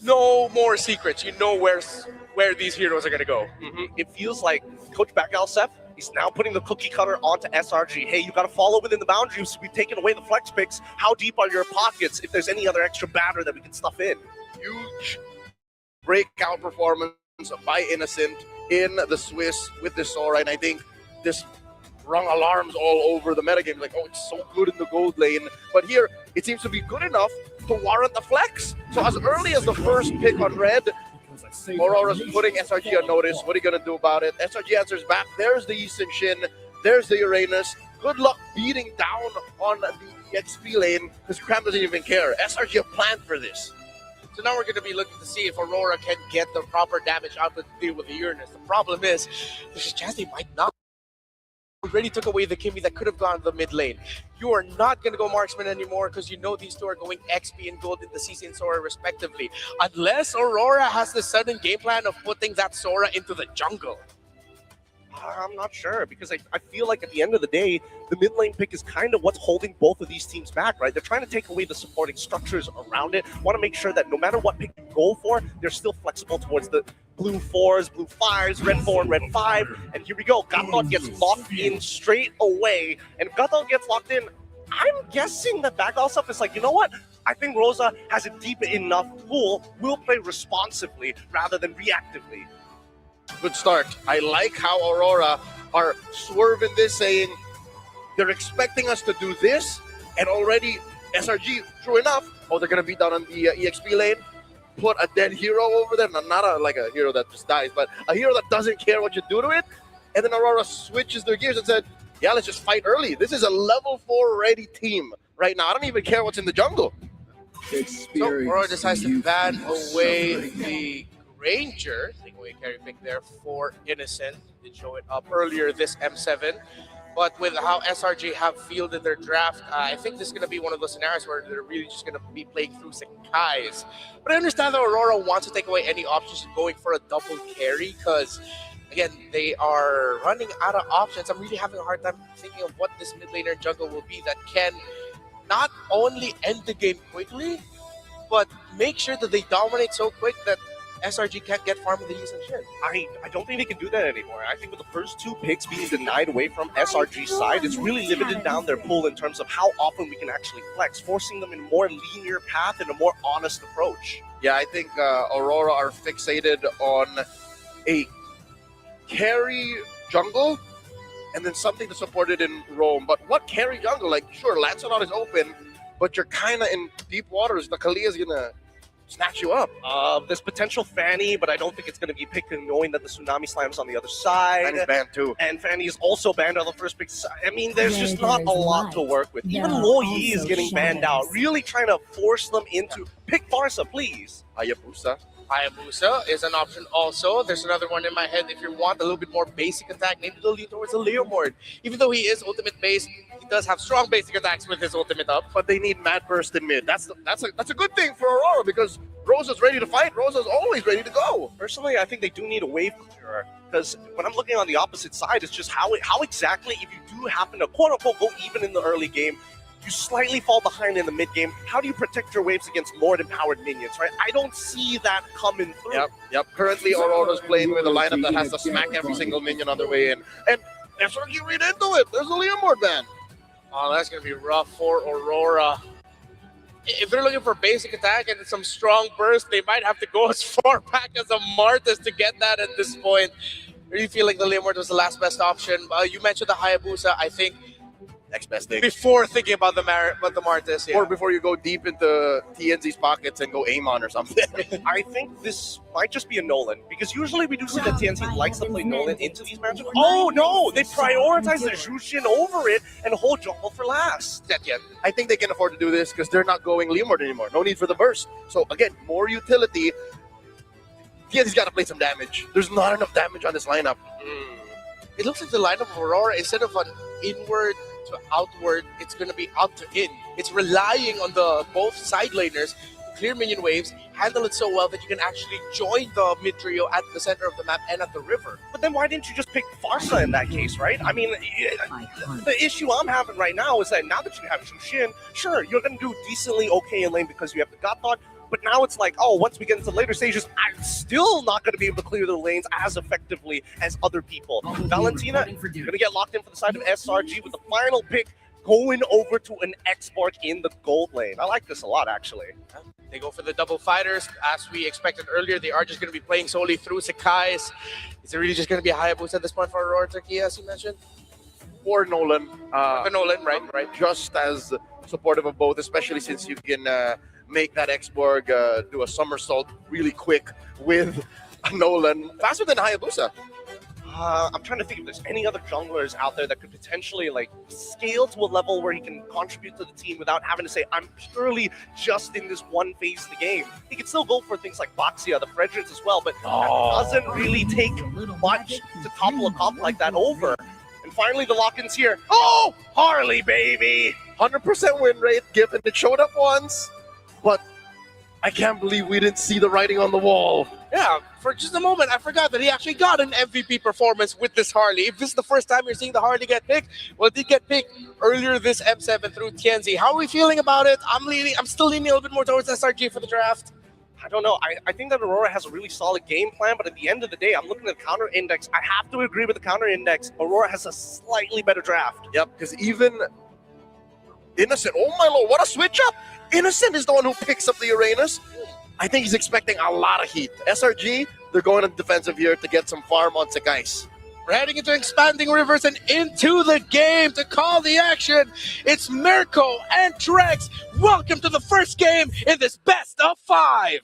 no more secrets. You know where these heroes are going to go. It feels like Coach Bakalsef, he's now putting the cookie cutter onto SRG. Hey, you got to follow within the boundaries. We've taken away the flex picks. How deep are your pockets if there's any other extra batter that we can stuff in? Huge breakout performance by Innocent in the Swiss with the Sora, and I think this rung alarms all over the metagame. Like, oh, it's so good in the gold lane. But here, it seems to be good enough to warrant the flex. So as early as the first pick on red, Aurora's putting SRG on notice. What are you going to do about it? SRG answers back. There's the Yi Sun-shin. There's the Uranus. Good luck beating down on the EXP lane because Cram doesn't even care. SRG have planned for this. So now we're going to be looking to see if Aurora can get the proper damage out to deal with the Uranus. The problem is, there's a chance they might not. Already took away the Kimmy that could have gone to the mid lane. You are not going to go marksman anymore because you know these two are going XP and gold in the CC and Sora respectively. Unless Aurora has the sudden game plan of putting that Sora into the jungle. I'm not sure because I feel like at the end of the day, the mid lane pick is kind of what's holding both of these teams back, right? They're trying to take away the supporting structures around it. Want to make sure that no matter what pick you go for, they're still flexible towards the blue 4s, blue 5s, red 4 and red 5. And here we go. Gatot gets locked in straight away. And if Gatot gets locked in, I'm guessing that Bakalsef is like, you know what? I think Rosa has a deep enough pool. We'll play responsively rather than reactively. Good start. I like how Aurora are swerving this, saying they're expecting us to do this, and already SRG, true enough, they're going to beat down on the EXP lane, put a dead hero over there, not like a hero that just dies, but a hero that doesn't care what you do to it, and then Aurora switches their gears and said, yeah, let's just fight early. This is a level 4 ready team right now. I don't even care what's in the jungle. So Aurora decides to ban away the Ranger, taking away carry pick there for Innocent. Did show it up earlier this M7. But with how SRG have fielded their draft, I think this is going to be one of those scenarios where they're really just going to be playing through Sekais. But I understand that Aurora wants to take away any options of going for a double carry because, again, they are running out of options. I'm really having a hard time thinking of what this mid laner jungle will be that can not only end the game quickly, but make sure that they dominate so quick that SRG can't get farm with the Yi Sun-shin. I don't think they can do that anymore. I think with the first 2 picks being denied away from SRG's side, it's really limited down their pool in terms of how often we can actually flex, forcing them in a more linear path and a more honest approach. Yeah, I think Aurora are fixated on a carry jungle and then something to support it in roam. But what carry jungle? Like, sure, Lancelot is open, but you're kind of in deep waters. The Kalea is going to snatch you up. There's potential Fanny, but I don't think it's going to be picked knowing that the Tsunami Slam's on the other side. Fanny's banned too. And Fanny is also banned on the first pick. I mean, there's just not a lot to work with. Even Lo Yi is getting banned out, really trying to force them into pick Farsa, please. Hayabusa. Hayabusa is an option also. There's another one in my head if you want a little bit more basic attack, maybe they'll lean towards a Leomord. Even though he is ultimate based, he does have strong basic attacks with his ultimate up. But they need Mad Burst in mid. That's a good thing for Aurora because Rosa's ready to fight. Rosa's always ready to go. Personally, I think they do need a wave clearer. because when I'm looking on the opposite side, it's just how exactly, if you do happen to quote-unquote go even in the early game, you slightly fall behind in the mid game, how do you protect your waves against Lord-empowered minions, right? I don't see that coming through. Yep. Currently, Aurora's playing with a lineup that has to smack every single minion on their way in. And SRG read into it. There's a Leomord ban. Oh, that's going to be rough for Aurora. If they're looking for basic attack and some strong burst, they might have to go as far back as a Martis to get that at this point. Or you feel like the Leomord was the last best option? You mentioned the Hayabusa, I think. Next best thing. Before thinking about the Martis, yeah. Or before you go deep into TNZ's pockets and go aim on or something. I think this might just be a Nolan, because usually we do see that TNZ likes to play Nolan into these matches. Oh no, they prioritize the Jushin over it and hold jungle for last. I think they can afford to do this because they're not going Leomord anymore. No need for the burst. So again, more utility. TNZ's got to play some damage. There's not enough damage on this lineup. It looks like the lineup of Aurora, instead of an inward to outward, it's going to be out to in. It's relying on the both side laners to clear minion waves, handle it so well that you can actually join the mid trio at the center of the map and at the river. But then why didn't you just pick Farsa in that case, right? I mean, the issue I'm having right now is that now that you have Jushin, sure, you're going to do decently okay in lane because you have the God Thought, but now it's like, oh, once we get into later stages, I'm still not going to be able to clear the lanes as effectively as other people. Valentina going to get locked in for the side of SRG with the final pick going over to an X-Borg in the gold lane. I like this a lot, actually. They go for the double fighters. As we expected earlier, they are just going to be playing solely through Sakai's. Is it really just going to be a Hayabusa at this point for Aurora Turkey, as you mentioned? Or Nolan. Nolan, right. Just as supportive of both, especially since you can make that X-Borg do a somersault really quick with Nolan. Faster than Hayabusa. I'm trying to think if there's any other junglers out there that could potentially like scale to a level where he can contribute to the team without having to say, I'm purely just in this one phase of the game. He can still go for things like Boxia, the Fredericks as well, but that doesn't really take much to topple a comp like that over. And finally, the lock-in's here. Oh, Harley, baby! 100% win rate given. It showed up once, but I can't believe we didn't see the writing on the wall. Yeah, for just a moment, I forgot that he actually got an MVP performance with this Harley. If this is the first time you're seeing the Harley get picked, well, it did get picked earlier this M7 through TNZ. How are we feeling about it? I'm still leaning a little bit more towards SRG for the draft. I don't know. I think that Aurora has a really solid game plan, but at the end of the day, I'm looking at the counter index. I have to agree with the counter index. Aurora has a slightly better draft. Yep, because even Innocent, oh my lord, what a switch up! Innocent is the one who picks up the Uranus. I think he's expecting a lot of heat. SRG, they're going on defensive here to get some farm on Sakai's. We're heading into expanding rivers and into the game to call the action. It's Mirko and Drex. Welcome to the first game in this best of 5.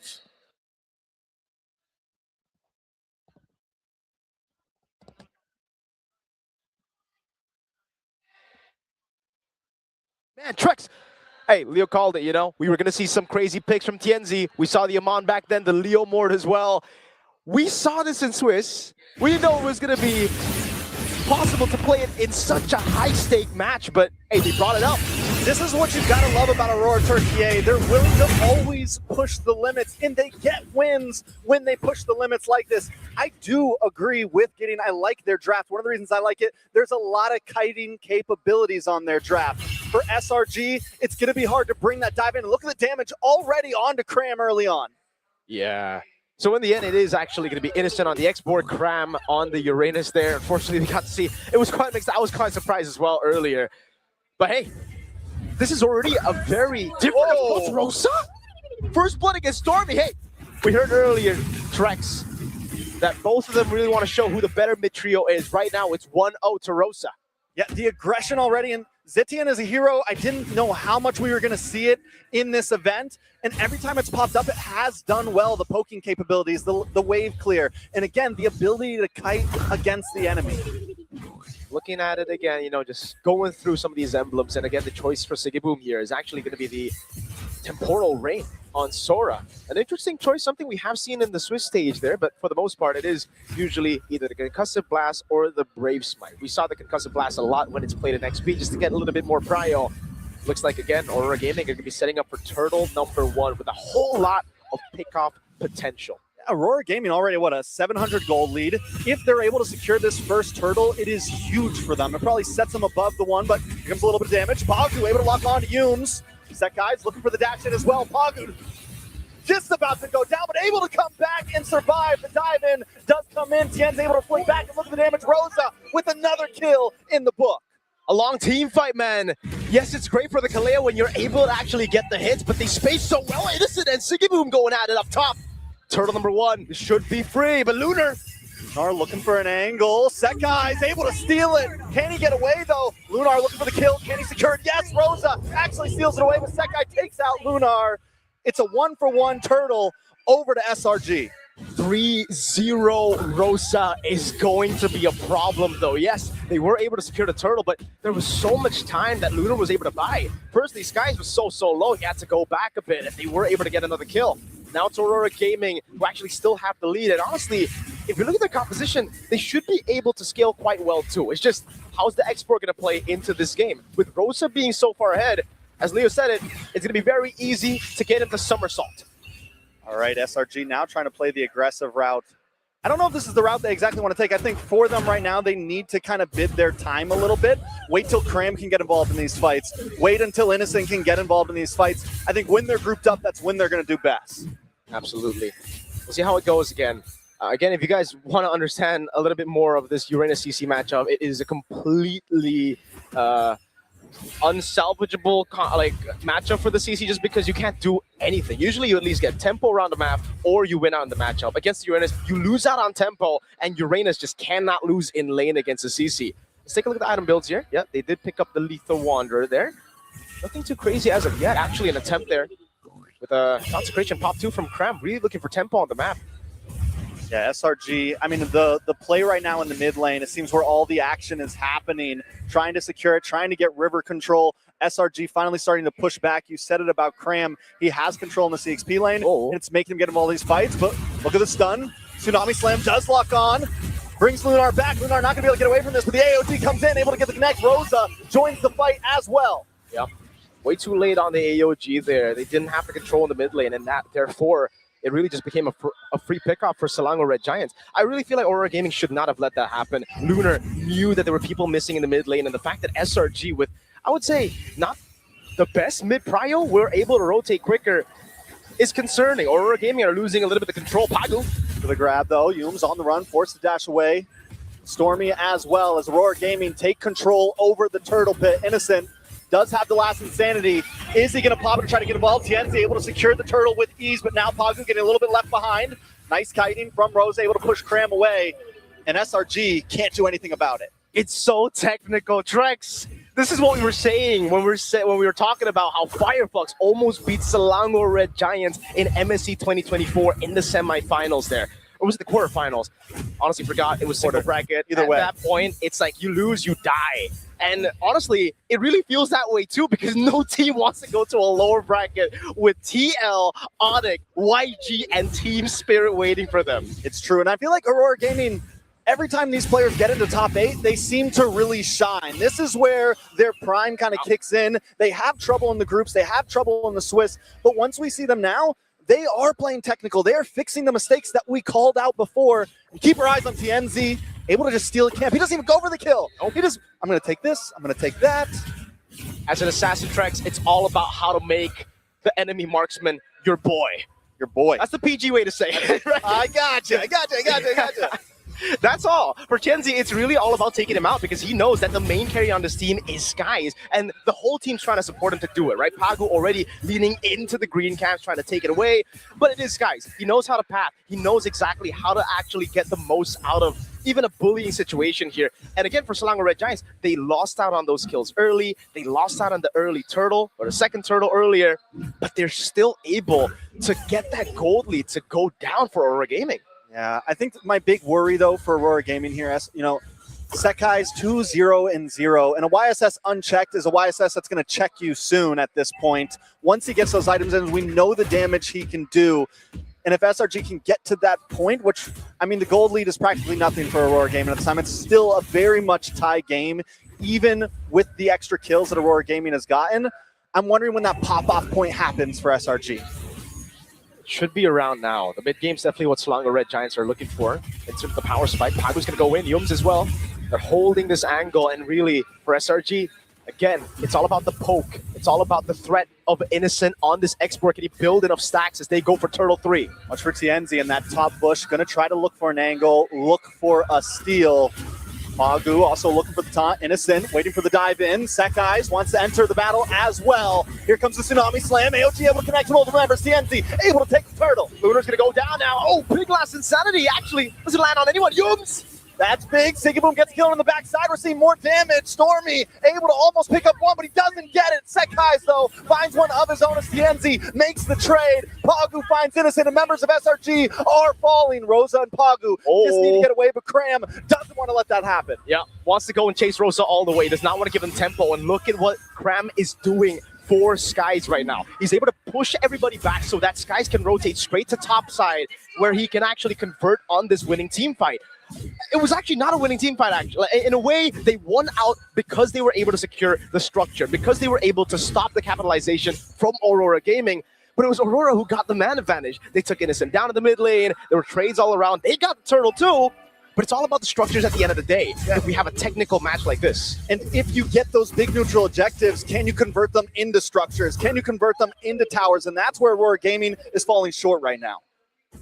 Man, Trex. Hey, Leo called it, you know. We were going to see some crazy picks from TNZ. We saw the Amon back then, the Leomord as well. We saw this in Swiss. We didn't know it was going to be possible to play it in such a high-stake match, but hey, they brought it up. This is what you've got to love about Aurora Turkey. They're willing to always push the limits, and they get wins when they push the limits like this. I do agree with Gideon. I like their draft. One of the reasons I like it, there's a lot of kiting capabilities on their draft. For SRG, it's going to be hard to bring that dive in. Look at the damage already onto Cram early on. Yeah. So in the end, it is actually going to be Innocent on the X-Borg, Cram on the Uranus there. Unfortunately, we got to see. It was quite mixed. I was quite surprised as well earlier. But hey, this is already a very different approach. Rosa? First blood against Stormy. Hey, we heard earlier, Trex, that both of them really want to show who the better mid trio is. Right now, it's 1-0 to Rosa. Yeah, the aggression already. And Zetian is a hero. I didn't know how much we were going to see it in this event. And every time it's popped up, it has done well. The poking capabilities, the wave clear. And again, the ability to kite against the enemy. Looking at it again, you know, just going through some of these emblems. And again, the choice for Sigiboom here is actually going to be the Temporal Rain on Sora. An interesting choice, something we have seen in the Swiss stage there, but for the most part, it is usually either the Concussive Blast or the Brave Smite. We saw the Concussive Blast a lot when it's played in XP just to get a little bit more prio. Looks like, again, Aurora Gaming are going to be setting up for Turtle #1 with a whole lot of pick-off potential. Aurora Gaming already, what, a 700 gold lead. If they're able to secure this first turtle, it is huge for them. It probably sets them above the one, but here comes a little bit of damage. Pagu able to lock on to Yumes. Set guys looking for the dash in as well. Pagu just about to go down, but able to come back and survive. The dive in does come in. Tien's able to flick back and look at the damage. Rosa with another kill in the book. A long team fight, man. Yes, it's great for the Kaleo when you're able to actually get the hits, but they space so well. Innocent and Sigiboom going at it up top. Turtle number 1 should be free, but Lunar looking for an angle. Sekai is able to steal it. Can he get away though? Lunar looking for the kill. Can he secure it? Yes, Rosa actually steals it away, but Sekai takes out Lunar. It's a 1-for-1 turtle over to SRG. 3-0 Rosa is going to be a problem though. Yes, they were able to secure the turtle, but there was so much time that Lunar was able to buy. First, these guys were so low, he had to go back a bit, and they were able to get another kill. Now it's Aurora Gaming who actually still have the lead, and honestly, if you look at their composition, they should be able to scale quite well too. It's just, how's the export going to play into this game? With Rosa being so far ahead, as Leo said it's going to be very easy to get into somersault. All right, SRG now trying to play the aggressive route. I don't know if this is the route they exactly want to take. I think for them right now, they need to kind of bid their time a little bit. Wait till Cram can get involved in these fights. Wait until Innocent can get involved in these fights. I think when they're grouped up, that's when they're going to do best. Absolutely. We'll see how it goes again. Again, if you guys want to understand a little bit more of this Uranus CC matchup, it is a completely unsalvageable matchup for the CC just because you can't do anything. Usually you at least get tempo around the map or you win out in the matchup. Against Uranus, you lose out on tempo and Uranus just cannot lose in lane against the CC. Let's take a look at the item builds here. Yeah, they did pick up the Lethal Wanderer there. Nothing too crazy as of yet. Actually an attempt there with a Consecration pop 2 from Cram. Really looking for tempo on the map. Yeah, SRG, I mean, the play right now in the mid lane, it seems where all the action is happening, trying to secure it, trying to get river control. SRG finally starting to push back. You said it about Cram. He has control in the CXP lane. And it's making him get involved in these fights, but look at the stun. Tsunami Slam does lock on. Brings Lunar back. Lunar not going to be able to get away from this, but the AOT comes in, able to get the connect. Rosa joins the fight as well. Yep. Way too late on the AOG there. They didn't have the control in the mid lane, and that, therefore, it really just became a free pickup for Selangor Red Giants. I really feel like Aurora Gaming should not have let that happen. Lunar knew that there were people missing in the mid lane, and the fact that SRG, with, I would say, not the best mid-prio, were able to rotate quicker is concerning. Aurora Gaming are losing a little bit of control. Pagu for the grab, though. Yumes on the run, forced to dash away. Stormy as well as Aurora Gaming take control over the Turtle Pit. Innocent does have the last Insanity. Is he going to pop it and try to get involved? Tienzi able to secure the turtle with ease, but now Pagu getting a little bit left behind. Nice kiting from Rose, able to push Cram away, and SRG can't do anything about it. It's so technical, Trex. This is what we were saying when we were talking about how Firefox almost beat Selangor Red Giants in MSC 2024 in the semifinals there. Or was it the quarterfinals? Honestly, forgot. It was single bracket. Either way. At that point, it's like you lose, you die. And honestly, it really feels that way too because no team wants to go to a lower bracket with TL, Onyx, YG, and Team Spirit waiting for them. It's true, and I feel like Aurora Gaming, every time these players get into top 8, they seem to really shine. This is where their prime kind of kicks in. They have trouble in the groups, they have trouble in the Swiss, but once we see them now, they are playing technical. They are fixing the mistakes that we called out before. And keep our eyes on TNZ, able to just steal a camp. He doesn't even go for the kill. He just, I'm going to take this, I'm going to take that. As an assassin, Trex, it's all about how to make the enemy marksman your boy. Your boy. That's the PG way to say it. Right? I got you. That's all. For Chenzi, it's really all about taking him out because he knows that the main carry on this team is Skies, and the whole team's trying to support him to do it, right? Pagu already leaning into the green camps, trying to take it away, but it is Skies. He knows how to path. He knows exactly how to actually get the most out of even a bullying situation here. And again, for Selangor Red Giants, they lost out on those kills early. They lost out on the early turtle, or the second turtle earlier, but they're still able to get that gold lead to go down for Aurora Gaming. Yeah, I think my big worry, though, for Aurora Gaming here, you know, Sekai's 2-0-0, and a YSS unchecked is a YSS that's going to check you soon at this point. Once he gets those items in, we know the damage he can do. And if SRG can get to that point, which, I mean, the gold lead is practically nothing for Aurora Gaming at the time. It's still a very much tie game, even with the extra kills that Aurora Gaming has gotten. I'm wondering when that pop-off point happens for SRG. should be around now. The mid game's definitely what Selangor Red Giants are looking for. Insert the power spike. Pagu's going to go in. Yums as well. They're holding this angle, and really, for SRG, again, it's all about the poke. It's all about the threat of Innocent on this export. Can he build enough stacks as they go for Turtle 3? Watch for Tienzi in that top bush. Going to try to look for an angle, look for a steal. Pagu also looking for the taunt. Innocent waiting for the dive in. Sekais wants to enter the battle as well. Here comes the Tsunami Slam. AOG able to connect to multiple members. Tienzi able to take the turtle. Lunar's going to go down now. Oh, big last Insanity. Actually, doesn't land on anyone. Yums! That's big. Sigiboom gets killed on the backside. We're seeing more damage. Stormy able to almost pick up one, but he doesn't get it. Sekais, though, finds one of his own as Tienzi makes the trade. Pagu finds Innocent, and members of SRG are falling. Rosa and Pagu just need to get away, but Cram doesn't want to let that happen. Yeah, wants to go and chase Rosa all the way. Does not want to give him tempo, and look at what Cram is doing for Skies right now. He's able to push everybody back so that Skies can rotate straight to top side, where he can actually convert on this winning team fight. It was actually not a winning team fight, actually. In a way, they won out because they were able to secure the structure, because they were able to stop the capitalization from Aurora Gaming. But it was Aurora who got the man advantage. They took Innocent down to the mid lane. There were trades all around. They got the turtle too. But it's all about the structures at the end of the day if we have a technical match like this. And if you get those big neutral objectives, can you convert them into structures? Can you convert them into towers? And that's where Aurora Gaming is falling short right now.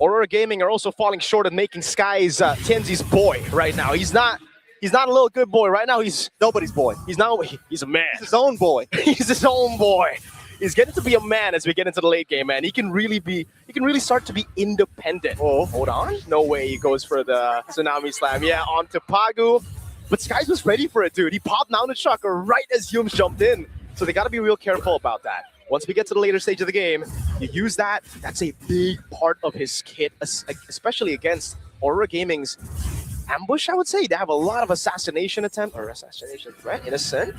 Aurora Gaming are also falling short of making Skies Tienzi's boy right now. He's not a little good boy right now. He's nobody's boy. He's a man. He's his own boy. He's his own boy. He's getting to be a man as we get into the late game, man. He can really start to be independent. Oh, hold on. No way he goes for the Tsunami Slam. Yeah, onto Pagu. But Skies was ready for it, dude. He popped Mountain Chakra right as Yums jumped in. So they got to be real careful about that. Once we get to the later stage of the game, you use that. That's a big part of his kit, especially against Aurora Gaming's ambush, I would say. They have a lot of assassination threat. Innocent.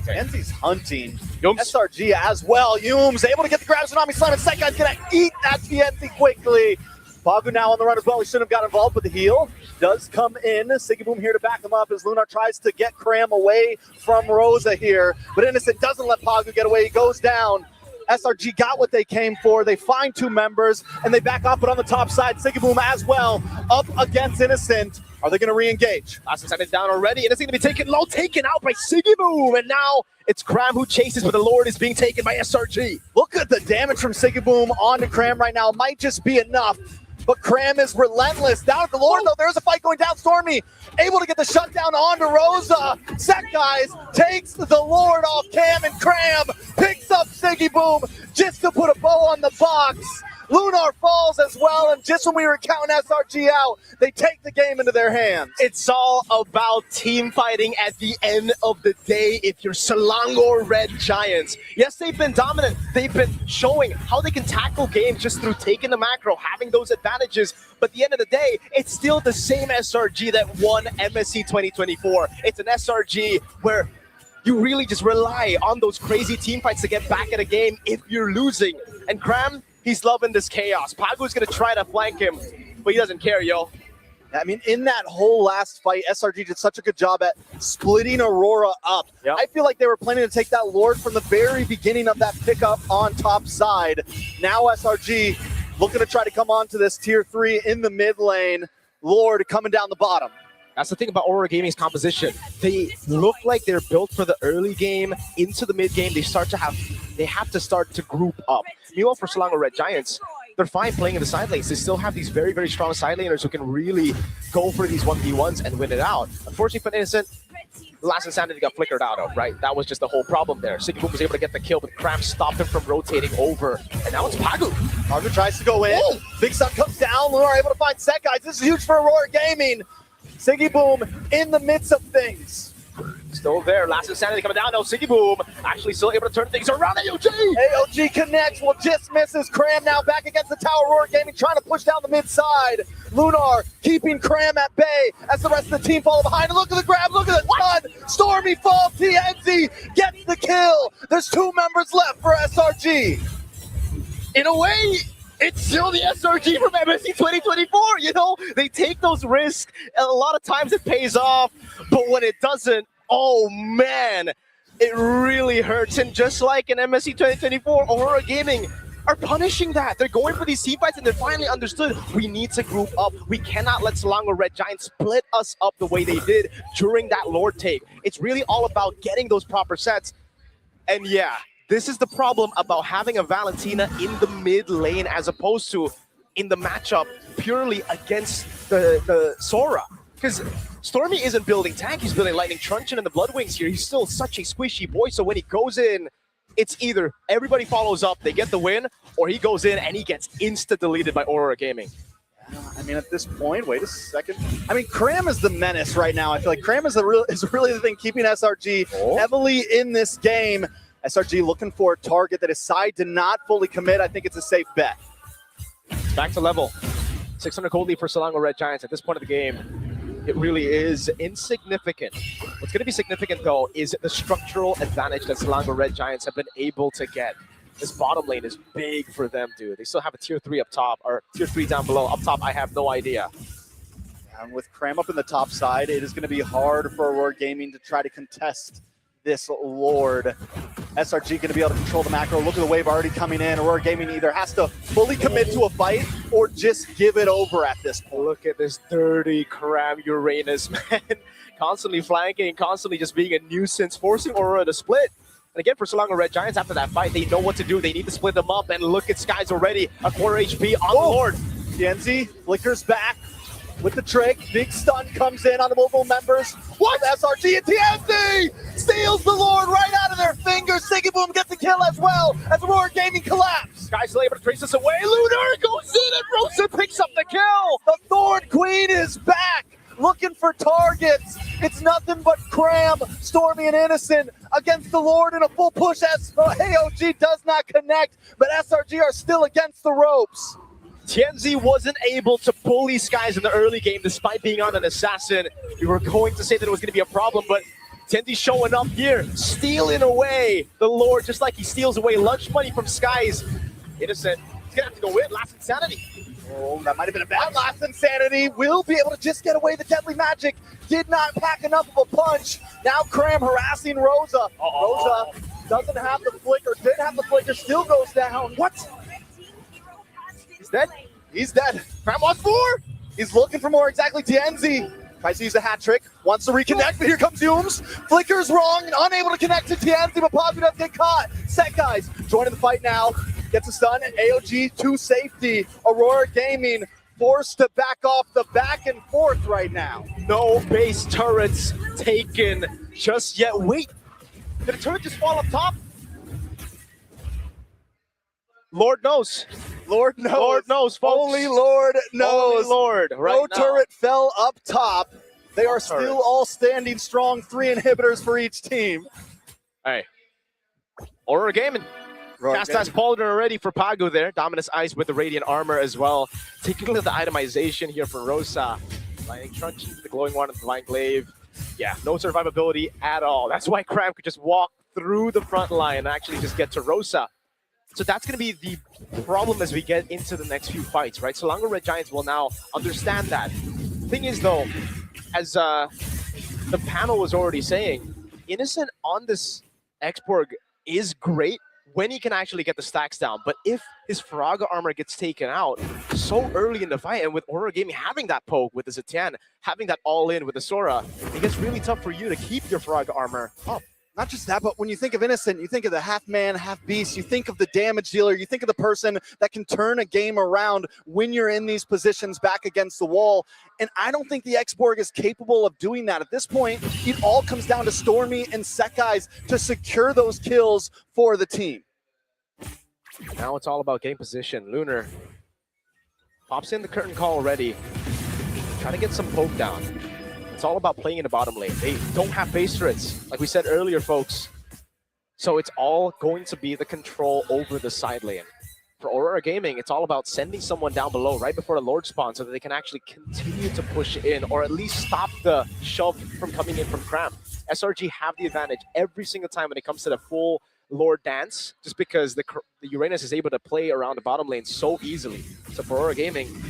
Tienzi's hunting. SRG as well. Yums able to get the grab. Tsunami Slam, and Sekai's going to eat that Tienzi quickly. Pagu now on the run as well. He shouldn't have got involved with the heal. Does come in. Sigiboom here to back him up as Lunar tries to get Cram away from Rosa here. But Innocent doesn't let Pagu get away. He goes down. SRG got what they came for. They find two members, and they back off, but on the top side, Sigiboom as well, up against Innocent. Are they going to re-engage? Last Inside is down already. Innocent going to be taken out by Sigiboom, and now it's Cram who chases, but the Lord is being taken by SRG. Look at the damage from Sigiboom onto Cram right now. Might just be enough. But Cram is relentless. Down at the Lord, though, there's a fight going down. Stormy able to get the shutdown onto Rosa. Sekais takes the Lord off Cam, and Cram picks up Sigiboom just to put a bow on the box. Lunar falls as well, and just when we were counting SRG out, they take the game into their hands. It's all about team fighting at the end of the day if you're Selangor Red Giants. Yes, they've been dominant. They've been showing how they can tackle games just through taking the macro, having those advantages. But at the end of the day, it's still the same SRG that won MSC 2024. It's an SRG where you really just rely on those crazy team fights to get back at a game if you're losing. And Cram, he's loving this chaos. Pagu's going to try to flank him, but he doesn't care, yo. I mean, in that whole last fight, SRG did such a good job at splitting Aurora up. Yep. I feel like they were planning to take that Lord from the very beginning of that pickup on top side. Now SRG looking to try to come on to this tier 3 in the mid lane. Lord coming down the bottom. That's the thing about Aurora Gaming's composition. They look like they're built for the early game. Into the mid game, they have to start to group up. Meanwhile, for Selangor Red Giants, they're fine playing in the side lanes. They still have these very, very strong side laners who can really go for these 1v1s and win it out. Unfortunately for Innocent, the last Insanity got flickered out of, right? That was just the whole problem there. Sigiboom was able to get the kill, but Cram stopped him from rotating over. And now it's Pagu. Pagu tries to go in. Whoa. Big Sun comes down. Lunar able to find Sekais. This is huge for Aurora Gaming. Sigiboom in the midst of things. Still there. Last Insanity coming down. No, Sigiboom actually still able to turn things around. AOG! AOG connects. Well, just misses. Cram now back against the tower. Aurora Gaming trying to push down the mid side. Lunar keeping Cram at bay as the rest of the team follow behind. And look at the grab. Look at the stun. Stormy falls. TNZ gets the kill. There's 2 members left for SRG. In a way, it's still the SRG from MSC 2024, you know? They take those risks, and a lot of times it pays off, but when it doesn't, oh man, it really hurts. And just like in MSC 2024, Aurora Gaming are punishing that. They're going for these team fights and they're finally understood we need to group up. We cannot let Selangor Red Giants split us up the way they did during that Lord take. It's really all about getting those proper sets. And yeah, this is the problem about having a Valentina in the mid lane as opposed to in the matchup purely against the Sora. Because Stormy isn't building tank, he's building Lightning Truncheon and the Bloodwings here. He's still such a squishy boy, so when he goes in, it's either everybody follows up, they get the win, or he goes in and he gets insta-deleted by Aurora Gaming. I mean, at this point, wait a second. I mean, Cram is the menace right now. I feel like Cram is really the thing keeping SRG heavily in this game. SRG looking for a target that his side did not fully commit. I think it's a safe bet. Back to level. 600 gold lead for Selangor Red Giants at this point of the game. It really is insignificant. What's going to be significant, though, is the structural advantage that Selangor Red Giants have been able to get. This bottom lane is big for them, dude. They still have a tier 3 up top, or tier 3 down below. Up top, I have no idea. And with Cram up in the top side, it is going to be hard for Aurora Gaming to try to contest this Lord. SRG going to be able to control the macro. Look at the wave already coming in. Aurora Gaming either has to fully commit to a fight or just give it over at this point. Look at this dirty Cram Uranus, man. Constantly flanking, constantly just being a nuisance, forcing Aurora to split. And again, for Selangor Red Giants, after that fight, they know what to do. They need to split them up. And look at Skies already, a quarter HP on the Lord. TNZ flickers back with the trick. Big stun comes in on the mobile members. What? SRG and TNZ steals the Lord right out of their fingers. Siggy Boom gets the kill as well as Aurora Gaming collapse. Skies able to trace this away. Lunar goes in and Rosa picks up the kill. The Thorn Queen is back, looking for targets. It's nothing but Cram, Stormy, and Innocent against the Lord in a full push as AOG does not connect, but SRG are still against the ropes. TNZ wasn't able to bully Skies in the early game despite being on an assassin. We were going to say that it was going to be a problem, but TNZ showing up here, stealing away the Lord just like he steals away lunch money from Skies. Innocent, he's going to have to go in, last insanity. Oh, that might have been a bad last insanity. Will be able to just get away the deadly magic. Did not pack enough of a punch. Now Cram harassing Rosa. Rosa doesn't have the flicker, did have the flicker, still goes down. What? He's dead. He's dead. Cram wants more. He's looking for more. Exactly. TNZ tries to use a hat trick. Wants to reconnect, but here comes Dooms. Flicker's wrong and unable to connect to TNZ, but Pazzi doesn't get caught. Set guys joining the fight now. Gets a stun. AOG to safety. Aurora Gaming forced to back off the back and forth right now. No base turrets taken just yet. Wait, did the turret just fall up top? Lord knows. Lord knows. Lord knows, folks. Only Lord knows. Only Lord. Right no now. turret fell up top. They are still all standing strong. 3 inhibitors for each team. Hey, Aurora Gaming. Cast has Pauldron already for Pago there. Dominus Ice with the Radiant Armor as well. Taking a look at the itemization here for Rosa. Lightning Truncheon, the Glowing One, and the Divine Glaive. Yeah, no survivability at all. That's why Cram could just walk through the front line and actually just get to Rosa. So that's going to be the problem as we get into the next few fights, right? Selangor Red Giants will now understand that. Thing is, though, as the panel was already saying, Innocent on this Exborg is great when he can actually get the stacks down. But if his Faraga armor gets taken out so early in the fight, and with Aurora Gaming having that poke with the Zetian, having that all-in with the Sora, it gets really tough for you to keep your Faraga armor up. Not just that, but when you think of Innocent, you think of the half-man, half-beast, you think of the damage dealer, you think of the person that can turn a game around when you're in these positions back against the wall. And I don't think the Exborg is capable of doing that. At this point, it all comes down to Stormy and Sekai's to secure those kills for the team. Now it's all about game position. Lunar pops in the curtain call already. Trying to get some poke down. It's all about playing in the bottom lane. They don't have base turrets, like we said earlier, folks. So it's all going to be the control over the side lane. For Aurora Gaming, it's all about sending someone down below right before the Lord spawn so that they can actually continue to push in or at least stop the shove from coming in from Cram. SRG have the advantage every single time when it comes to the full Lord dance, just because the Uranus is able to play around the bottom lane so easily. So for Aurora Gaming,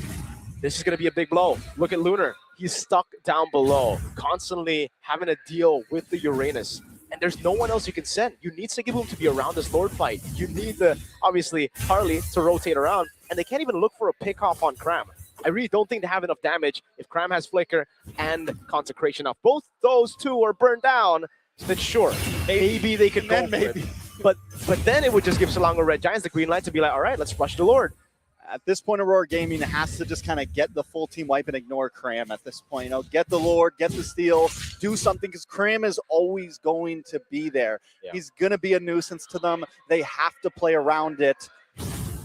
this is going to be a big blow. Look at Lunar. He's stuck down below, constantly having to deal with the Uranus. and there's no one else you can send. You need Sigiboom to be around this Lord fight. You need obviously Harley to rotate around, and they can't even look for a pick off on Cram. I really don't think they have enough damage if Cram has Flicker and Consecration. Now, both those two are burned down, then sure, maybe they could go for it. But then it would just give Selangor Red Giants the green light to be like, all right, let's rush the Lord. At this point, Aurora Gaming has to just kind of get the full team wipe and ignore Cram at this point. You know, get the Lord, get the steal, do something, because Cram is always going to be there. Yeah. He's going to be a nuisance to them. They have to play around it.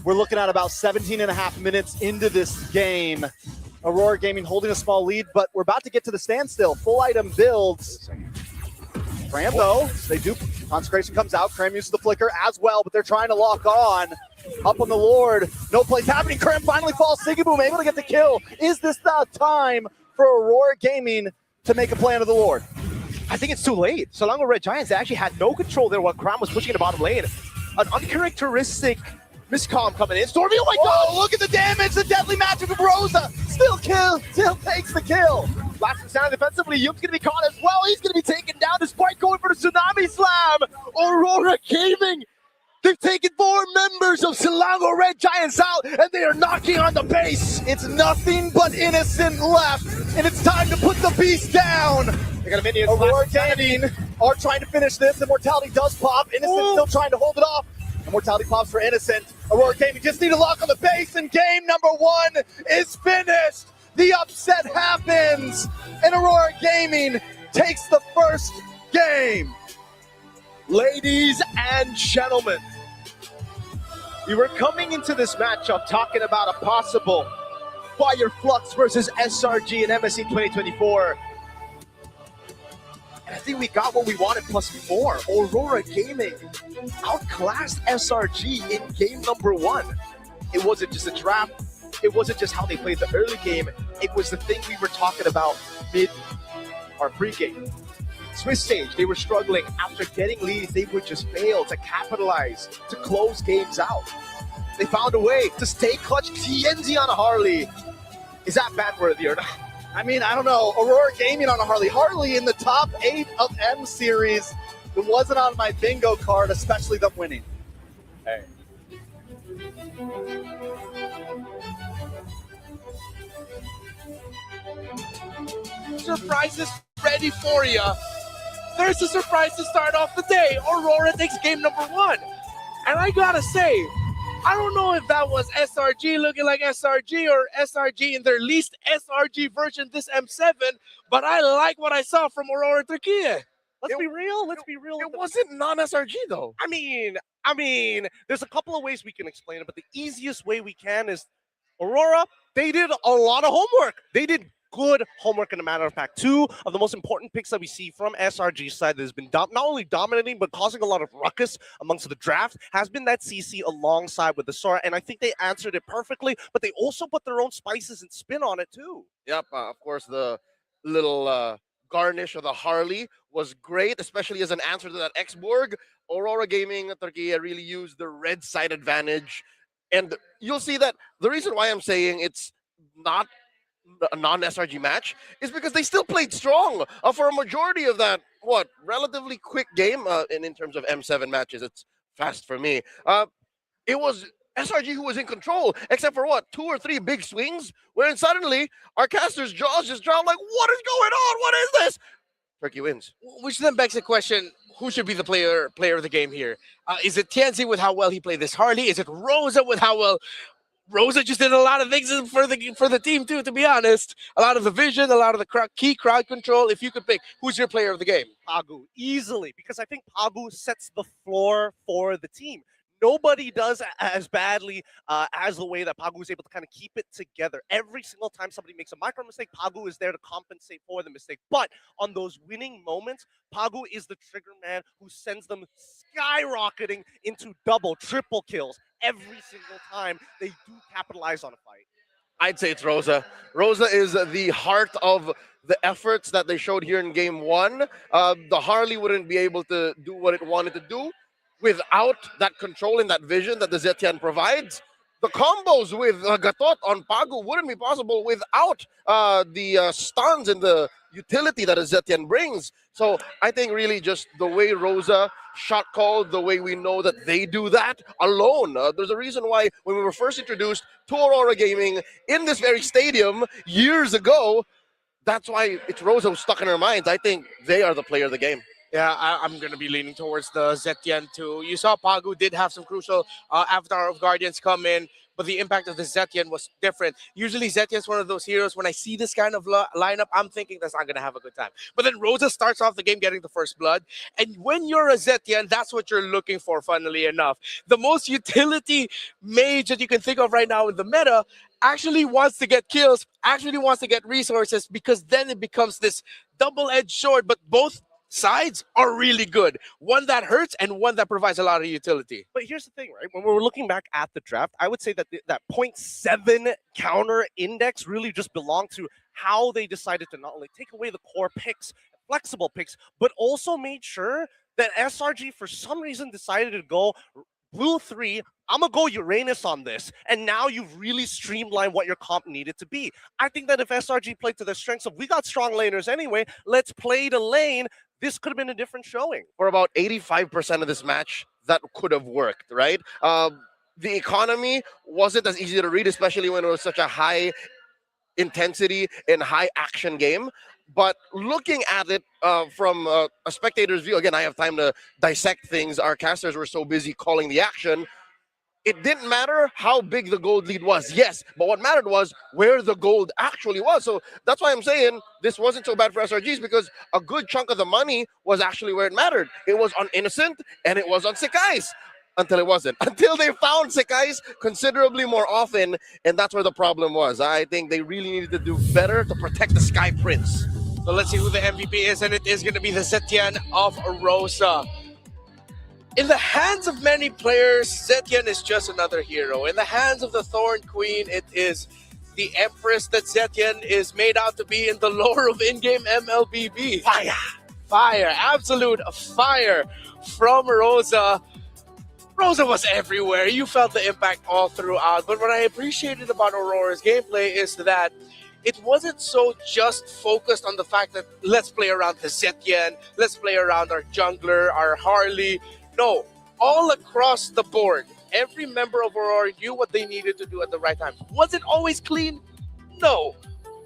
We're looking at about 17 and a half minutes into this game. Aurora Gaming holding a small lead, but we're about to get to the standstill. Full item builds. Cram, though, they do. Consecration comes out. Cram uses the flicker as well, but they're trying to lock on. Up on the Lord. No plays happening. Cram finally falls. Sigiboom able to get the kill. Is this the time for Aurora Gaming to make a play under the Lord? I think it's too late. Selangor Red Giants actually had no control there while Cram was pushing in the bottom lane. An uncharacteristic miscomm coming in. Stormy, oh my god! Look at the damage! The deadly magic of Rosa! Still takes the kill! Blasting sound defensively. Youp's gonna be caught as well. He's gonna be taken down despite going for the Tsunami Slam! Aurora Gaming! They've taken 4 members of Selangor Red Giants out, and they are knocking on the base. It's nothing but Innocent left, and it's time to put the beast down. They got a minion. Aurora Gaming are trying to finish this. Immortality does pop. Innocent still trying to hold it off. Immortality pops for Innocent. Aurora Gaming just need to lock on the base, and game number 1 is finished. The upset happens, and Aurora Gaming takes the first game. Ladies and gentlemen, we were coming into this matchup talking about a possible Fire Flux versus SRG in MSC 2024. And I think we got what we wanted plus more. Aurora Gaming outclassed SRG in game number 1. It wasn't just a draft. It wasn't just how they played the early game. It was the thing we were talking about mid or pre-game. Swiss stage, they were struggling. After getting leads, they would just fail to capitalize, to close games out. They found a way to stay clutch. TNZ on a Harley. Is that ban-worthy or not? I mean, I don't know. Aurora Gaming on a Harley. Harley in the top 8 of M Series. It wasn't on my bingo card, especially them winning. Hey. Surprises ready for you. There's a surprise to start off the day. Aurora takes game number 1. And I gotta say, I don't know if that was SRG looking like SRG or SRG in their least SRG version this M7, but I like what I saw from Aurora Turkey. Let's be real. It wasn't non-SRG though. I mean, there's a couple of ways we can explain it, but the easiest way we can is Aurora, they did a lot of homework. They did good homework in a matter of fact. 2 of the most important picks that we see from SRG's side that has been not only dominating but causing a lot of ruckus amongst the draft has been that CC alongside with the Sora, and I think they answered it perfectly, but they also put their own spices and spin on it too. Yep, of course, the little garnish of the Harley was great, especially as an answer to that X-Borg. Aurora Gaming Turkey really used the red side advantage, and you'll see that the reason why I'm saying it's not a non-SRG match is because they still played strong for a majority of that relatively quick game in terms of M7 matches. It's fast for me. It was SRG who was in control, except for 2 or 3 big swings, wherein suddenly our caster's jaws just dropped like, what is going on? What is this? Turkey wins. Which then begs the question, who should be the player of the game here? Is it Tianzi with how well he played this Harley? Is it Rosa with how well Rosa just did a lot of things for the team too, to be honest. A lot of the vision, a lot of the key crowd control. If you could pick, who's your player of the game? Pagu, easily, because I think Pagu sets the floor for the team. Nobody does as badly as the way that Pagu is able to kind of keep it together. Every single time somebody makes a micro mistake, Pagu is there to compensate for the mistake. But on those winning moments, Pagu is the trigger man who sends them skyrocketing into double, triple kills. Every single time they do capitalize on a fight. I'd say it's Rosa. Rosa is the heart of the efforts that they showed here in game 1. The Harley wouldn't be able to do what it wanted to do without that control and that vision that the Zetian provides. the combos with Gatot on Pagu wouldn't be possible without the stuns and the utility that a Zetian brings. So I think really just the way Rosa shot called, the way we know that they do that alone. There's a reason why when we were first introduced to Aurora Gaming in this very stadium years ago, that's why it's Rosa who's stuck in our minds. I think they are the player of the game. Yeah, I'm going to be leaning towards the Zetian too. You saw Pagu did have some crucial Avatar of Guardians come in, but the impact of the Zetian was different. Usually Zetian's one of those heroes, when I see this kind of lineup, I'm thinking that's not going to have a good time. But then Rosa starts off the game getting the first blood. And when you're a Zetian, that's what you're looking for, funnily enough. The most utility mage that you can think of right now in the meta actually wants to get kills, actually wants to get resources, because then it becomes this double-edged sword, but both sides are really good. One that hurts and one that provides a lot of utility. But here's the thing, right? When we're looking back at the draft, I would say that that 0.7 counter index really just belonged to how they decided to not only take away the core picks, flexible picks, but also made sure that SRG for some reason decided to go blue 3, I'm going to go Uranus on this. And now you've really streamlined what your comp needed to be. I think that if SRG played to their strengths of, we got strong laners anyway, let's play the lane, this could have been a different showing. For about 85% of this match, that could have worked, right? The economy wasn't as easy to read, especially when it was such a high intensity and high action game. But looking at it from a spectator's view, again, I have time to dissect things. Our casters were so busy calling the action. It didn't matter how big the gold lead was, yes, but what mattered was where the gold actually was. So that's why I'm saying this wasn't so bad for SRGs, because a good chunk of the money was actually where it mattered. It was on Innocent and it was on Sekais. Until it wasn't. Until they found Sekais considerably more often, and that's where the problem was. I think they really needed to do better to protect the Sky Prince. So let's see who the MVP is, and it is going to be the Zetian of Rosa. In the hands of many players, Zetian is just another hero. In the hands of the Thorn Queen, it is the Empress that Zetian is made out to be in the lore of in-game MLBB. Fire! Fire! Absolute fire from Rosa. Rosa was everywhere. You felt the impact all throughout. But what I appreciated about Aurora's gameplay is that it wasn't so just focused on the fact that let's play around the Zetian, let's play around our jungler, our Harley. No, all across the board, every member of Aurora knew what they needed to do at the right time. Was it always clean? No.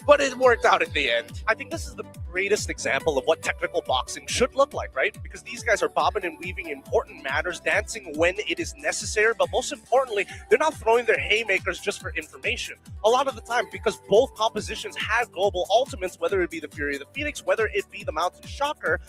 But it worked out in the end. I think this is the greatest example of what technical boxing should look like, right? Because these guys are bobbing and weaving important matters, dancing when it is necessary, but most importantly, they're not throwing their haymakers just for information. A lot of the time, because both compositions had global ultimates, whether it be the Fury of the Phoenix, whether it be the Mountain Shocker,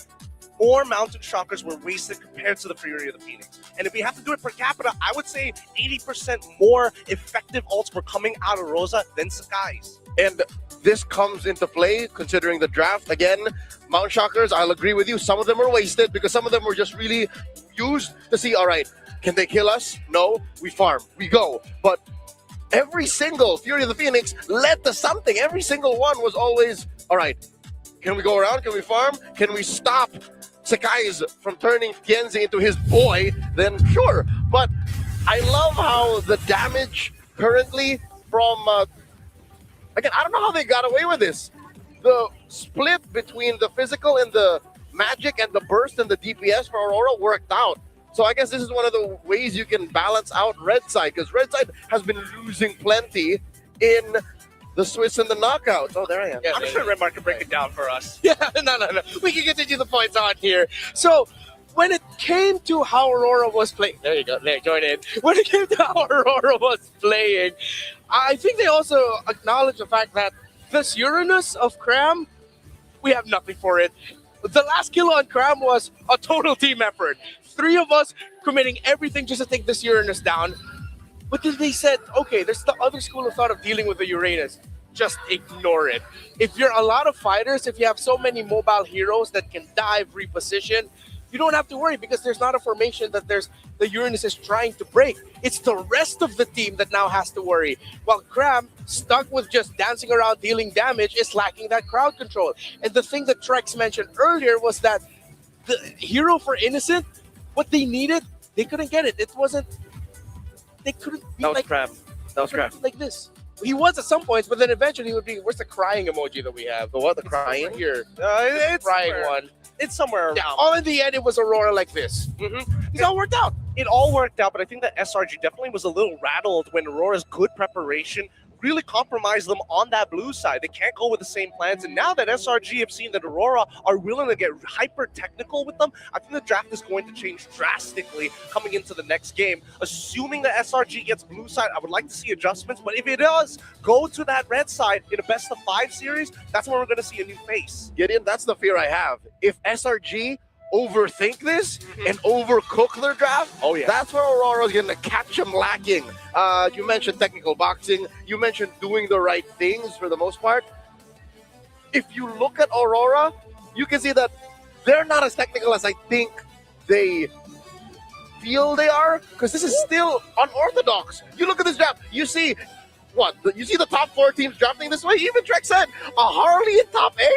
more Mountain Shockers were wasted compared to the Fury of the Phoenix. And if we have to do it per capita, I would say 80% more effective ults were coming out of Rosa than Sekai's. And this comes into play considering the draft. Again, Mount Shockers, I'll agree with you. Some of them are wasted because some of them were just really used to see, all right, can they kill us? No, we farm, we go. But every single Fury of the Phoenix led to something. Every single one was always, all right, can we go around? Can we farm? Can we stop Sekai's from turning Tienzi into his boy? Then sure. But I love how the damage currently from... Again, I don't know how they got away with this. The split between the physical and the magic and the burst and the DPS for Aurora worked out. So I guess this is one of the ways you can balance out Red Side, because Red Side has been losing plenty in the Swiss and the knockouts. Oh, there I am. Yeah, I'm sure Redmark can break it down for us. Yeah, no. We can continue the points on here. So, when it came to how Aurora was playing, there you go, there, join in. When it came to how Aurora was playing, I think they also acknowledged the fact that this Uranus of Cram, we have nothing for it. The last kill on Cram was a total team effort. 3 of us committing everything just to take this Uranus down. But then they said, okay, there's the other school of thought of dealing with the Uranus. Just ignore it. If you're a lot of fighters, if you have so many mobile heroes that can dive, reposition, you don't have to worry because there's not a formation that the Uranus is trying to break. It's the rest of the team that now has to worry. While Cram, stuck with just dancing around dealing damage, is lacking that crowd control. And the thing that Trex mentioned earlier was that the hero for Innocent, what they needed, they couldn't get it. It wasn't... They couldn't... That was Cram. That was crap. Like this. He was at some points, but then eventually he would be. Where's the crying emoji that we have? The what? The It's crying? over here. It's crying somewhere- one. It's somewhere around. Yeah. All in the end, it was Aurora like this. It's all worked out. It all worked out, but I think that SRG definitely was a little rattled when Aurora's good preparation really compromised them on that blue side. They can't go with the same plans, and now that SRG have seen that Aurora are willing to get hyper technical with them, I think the draft is going to change drastically coming into the next game. Assuming that SRG gets blue side, I would like to see adjustments, but if it does go to that red side in a best of 5 series, that's when we're going to see a new face. Gideon, that's the fear I have. If SRG overthink this and overcook their draft, that's where Aurora's going to catch them lacking. You mentioned technical boxing. You mentioned doing the right things for the most part. If you look at Aurora, you can see that they're not as technical as I think they feel they are, because this is still unorthodox. You look at this draft, you see what? You see the top 4 teams drafting this way? Even Trek said a Harley in top 8?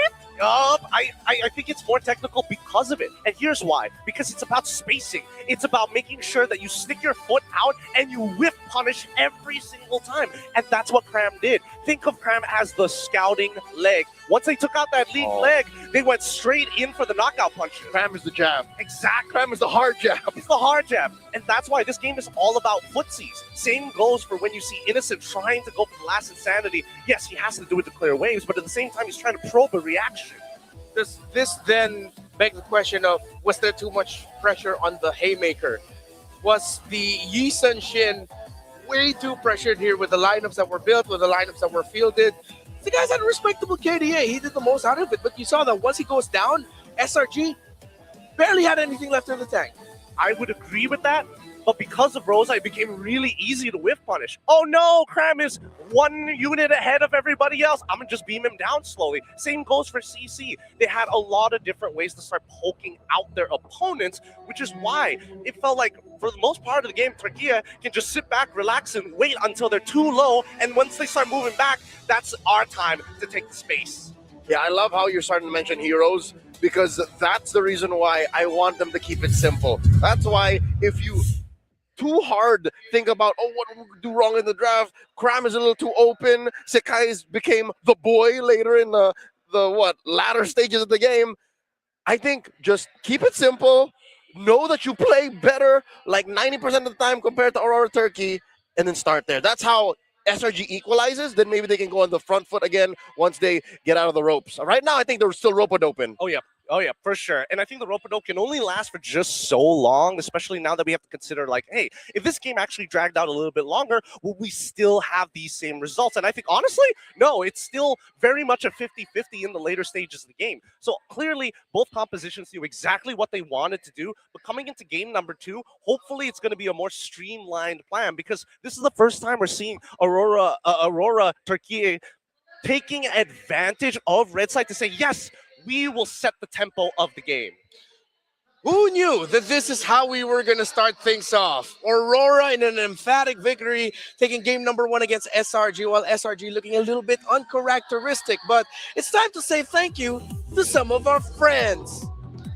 I think it's more technical because of it. And here's why. Because it's about spacing. It's about making sure that you stick your foot out and you whiff punish every single time. And that's what Cram did. Think of Cram as the scouting leg. Once they took out that lead leg, they went straight in for the knockout punches. Cram is the jab. Exactly. Cram is the hard jab. It's the hard jab. And that's why this game is all about footsies. Same goes for when you see Innocent trying to go for the last insanity. Yes, he has to do it to clear waves, but at the same time, he's trying to probe a reaction. Does this then beg the question of, was there too much pressure on the Haymaker? Was the Yi Sun Shin way too pressured here with the lineups that were built, with the lineups that were fielded? The guy's had a respectable KDA. He did the most out of it, but you saw that once he goes down, SRG barely had anything left in the tank. I would agree with that, but because of Rosa, it became really easy to whiff punish. Oh no, Cram is 1 unit ahead of everybody else. I'm gonna just beam him down slowly. Same goes for CC. They had a lot of different ways to start poking out their opponents, which is why it felt like for the most part of the game, Turquía can just sit back, relax, and wait until they're too low. And once they start moving back, that's our time to take the space. Yeah, I love how you're starting to mention heroes, because that's the reason why I want them to keep it simple. That's why if you too hard think about, what did we do wrong in the draft? Cram is a little too open. Sekai became the boy later in the latter stages of the game. I think just keep it simple. Know that you play better like 90% of the time compared to Aurora Turkey, and then start there. That's how SRG equalizes. Then maybe they can go on the front foot again once they get out of the ropes. Right now, I think they're still rope open. Oh yeah, for sure. And I think the rope-a-dope can only last for just so long, especially now that we have to consider, like, hey, if this game actually dragged out a little bit longer, will we still have these same results? And I think, honestly, no, it's still very much a 50-50 in the later stages of the game. So clearly, both compositions knew exactly what they wanted to do, but coming into game number 2, hopefully it's going to be a more streamlined plan, because this is the first time we're seeing Aurora Turquía taking advantage of Red Side to say, yes, we will set the tempo of the game. Who knew that this is how we were going to start things off? Aurora in an emphatic victory, taking game number 1 against SRG, while SRG looking a little bit uncharacteristic. But it's time to say thank you to some of our friends.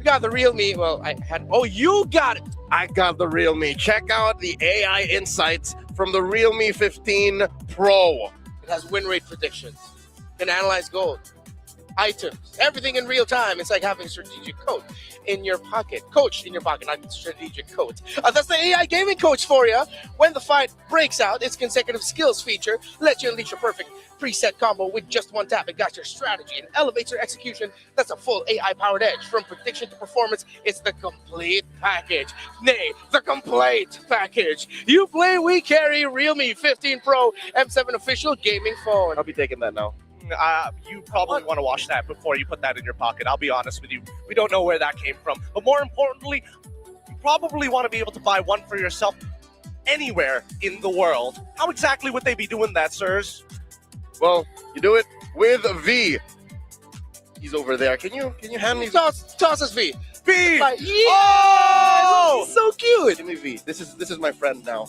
We got the real me. Well, you got it. I got the real me. Check out the AI insights from the Realme 15 Pro. It has win rate predictions. Can analyze gold, items, everything in real time. It's like having strategic coach in your pocket. Coach in your pocket, not strategic coach. That's the AI gaming coach for you. When the fight breaks out, its consecutive skills feature lets you unleash a perfect preset combo with just one tap. It got your strategy and elevates your execution. That's a full AI-powered edge. From prediction to performance, it's the complete package. Nay, the complete package. You play, we carry. Realme 15 Pro M7 official gaming phone. I'll be taking that now. You probably want to wash that before you put that in your pocket. I'll be honest with you. We don't know where that came from. But more importantly, you probably want to be able to buy one for yourself anywhere in the world. How exactly would they be doing that, sirs? Well, you do it with V. He's over there. Can you hand me toss us V? V! Yeah! Oh! He's so cute. Give me V. This is my friend now.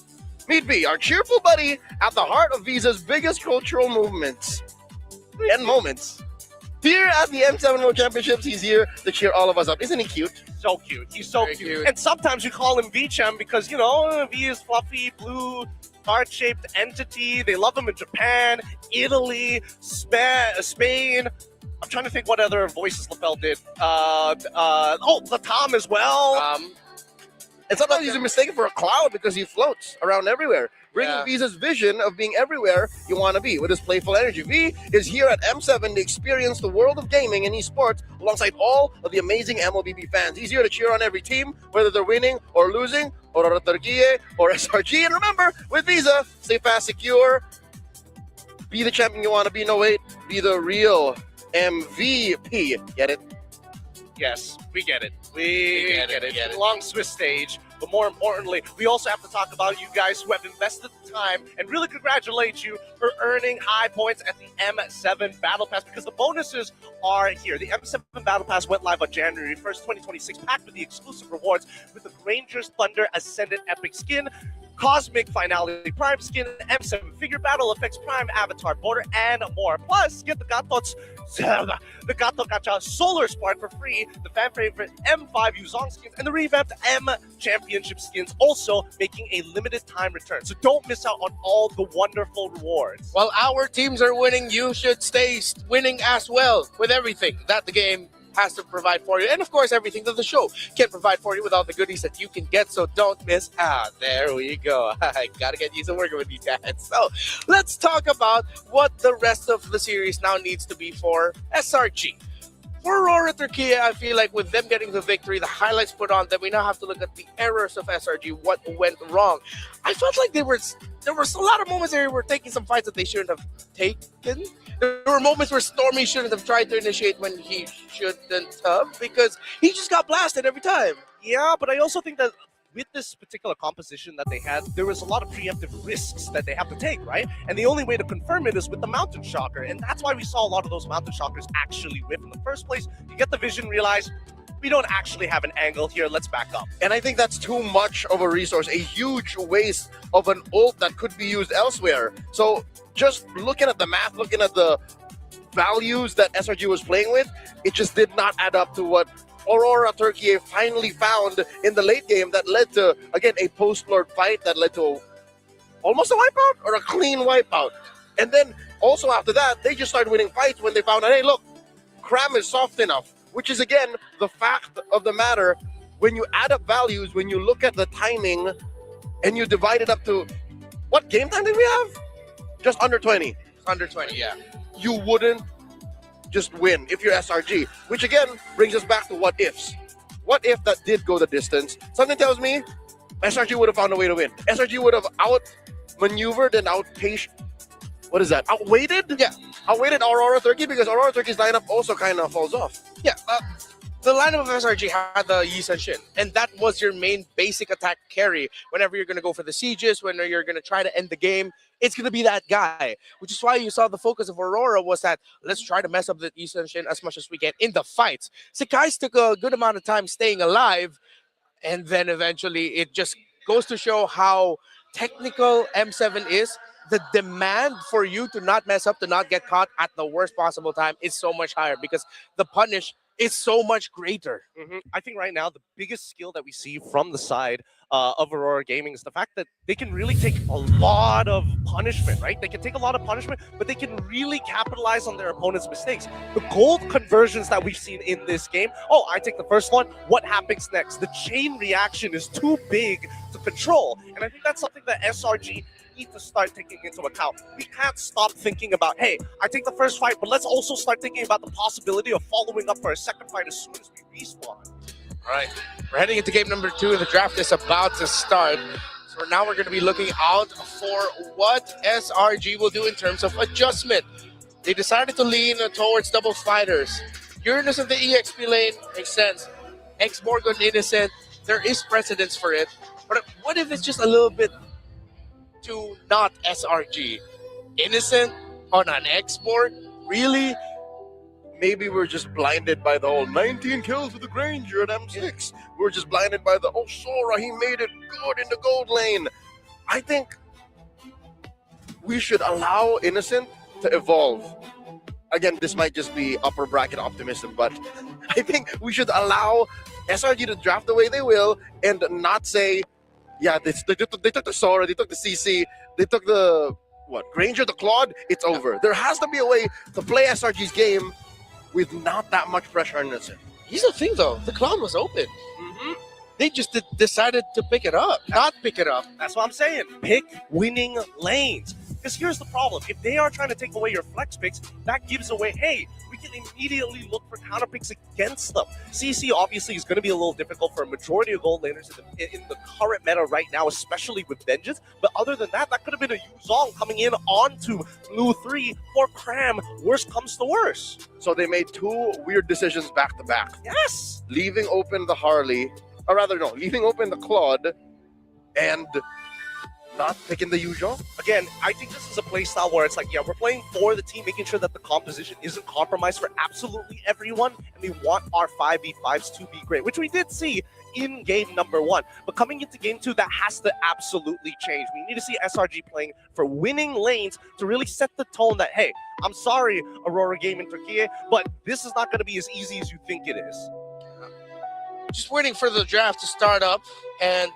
Meet V, our cheerful buddy at the heart of Visa's biggest cultural movements and moments. Here at the M7 World Championships, he's here to cheer all of us up. Isn't he cute? So cute. He's so cute. And sometimes you call him V-Champ because, you know, V is fluffy, blue, heart-shaped entity. They love him in Japan, Italy, Spain. I'm trying to think what other voices LaFell did. Latam as well. And sometimes he's mistaken for a cloud because he floats around everywhere, bringing V's vision of being everywhere you want to be with his playful energy. V is here at M7 to experience the world of gaming and esports alongside all of the amazing MLBB fans. He's here to cheer on every team, whether they're winning or losing, Aurora Turquie or SRG. And remember, with Visa, stay fast, secure, be the champion you want to be. No, wait, be the real MVP. Get it? Yes, we get it. We get it. It's a long Swiss stage. But more importantly, we also have to talk about you guys who have invested the time and really congratulate you for earning high points at the M7 Battle Pass because the bonuses are here. The M7 Battle Pass went live on January 1st, 2026, packed with the exclusive rewards with the Rangers Thunder Ascendant Epic Skin, Cosmic Finality Prime Skin, M7 Figure Battle Effects Prime Avatar Border, and more. Plus, get the Gato Gacha Solar Spark for free, the fan favorite M5 Yuzong skins, and the revamped M Championship skins, also making a limited time return. So don't miss out on all the wonderful rewards. While our teams are winning, you should stay winning as well with everything that the game has to provide for you. And of course, everything that the show can provide for you without the goodies that you can get. So don't miss out. There we go. I gotta get used to working with these guys. So let's talk about what the rest of the series now needs to be for SRG. For Aurora Turquie, I feel like with them getting the victory, the highlights put on, that we now have to look at the errors of SRG, what went wrong. I felt like there was a lot of moments where they were taking some fights that they shouldn't have taken. There were moments where Stormy shouldn't have tried to initiate when he shouldn't have, because he just got blasted every time. Yeah, but I also think that with this particular composition that they had, there was a lot of preemptive risks that they have to take, right? And the only way to confirm it is with the Mountain Shocker. And that's why we saw a lot of those Mountain Shockers actually whiff in the first place. You get the vision, realize we don't actually have an angle here, let's back up. And I think that's too much of a resource, a huge waste of an ult that could be used elsewhere. So just looking at the math, looking at the values that SRG was playing with, it just did not add up to what Aurora Turquie finally found in the late game that led to, again, a post-Lord fight that led to almost a wipeout or a clean wipeout. And then also after that, they just started winning fights when they found out, hey, look, Cram is soft enough, which is, again, the fact of the matter. When you add up values, when you look at the timing and you divide it up to, what game time did we have? Just under 20. Under 20, yeah. You wouldn't just win if you're SRG, which again brings us back to what ifs. What if that did go the distance? Something tells me SRG would have found a way to win. SRG would have outmaneuvered and outpaced. What is that? Outweighted? Yeah. Outweighted Aurora Turquie because Aurora Turquie's lineup also kind of falls off. Yeah. The lineup of SRG had the Yi Sun Shin, and that was your main basic attack carry. Whenever you're going to go for the sieges, when you're going to try to end the game, it's going to be that guy, which is why you saw the focus of Aurora was that let's try to mess up the Yi Sun Shin as much as we can in the fights. Sekai's took a good amount of time staying alive, and then eventually it just goes to show how technical M7 is. The demand for you to not mess up, to not get caught at the worst possible time is so much higher because the punish is so much greater. I think right now the biggest skill that we see from the side of Aurora Gaming is the fact that they can really take a lot of punishment, right? They can take a lot of punishment, but they can really capitalize on their opponent's mistakes. The gold conversions that we've seen in this game, oh, I take the first one, what happens next? The chain reaction is too big to control. And I think that's something that SRG need to start taking into account. We can't stop thinking about, hey, I take the first fight, but let's also start thinking about the possibility of following up for a second fight as soon as we respawn. All right, we're heading into game number 2. The draft is about to start. So now we're going to be looking out for what SRG will do in terms of adjustment. They decided to lean towards double fighters. Uranus of the EXP lane makes sense. X-Borg on Innocent, there is precedence for it. But what if it's just a little bit too not SRG? Innocent on an X-Borg? Really? Maybe we're just blinded by the whole 19 kills with the Granger at M6. We're just blinded by the, oh, Sora, he made it good in the gold lane. I think we should allow Innocent to evolve. again, this might just be upper bracket optimism, but I think we should allow SRG to draft the way they will and not say, yeah, they took the Sora, they took the CC, they took the Granger, the Claude, it's over. There has to be a way to play SRG's game with not that much pressure on it. Here's the thing, though. The Claude was open. They just decided to pick it up, not pick it up. That's what I'm saying. Pick winning lanes. Because here's the problem. If they are trying to take away your flex picks, that gives away, hey, we can immediately look for counter picks against them. CC obviously is going to be a little difficult for a majority of gold laners in the current meta right now, especially with Vengeance. But other than that, that could have been a Yuzong coming in onto Blue 3 for Cram. Worst comes to worst. So they made two weird decisions back to back. Yes! Leaving open the Harley, or rather, no, leaving open the Claude and not picking the Yuzong. Again, I think this is a play style where it's like, yeah, we're playing for the team, making sure that the composition isn't compromised for absolutely everyone, and we want our 5v5s to be great, which we did see in game number 1. But coming into game 2, that has to absolutely change. We need to see SRG playing for winning lanes to really set the tone that, hey, I'm sorry, Aurora Gaming Turkey, but this is not going to be as easy as you think it is. Just waiting for the draft to start up, and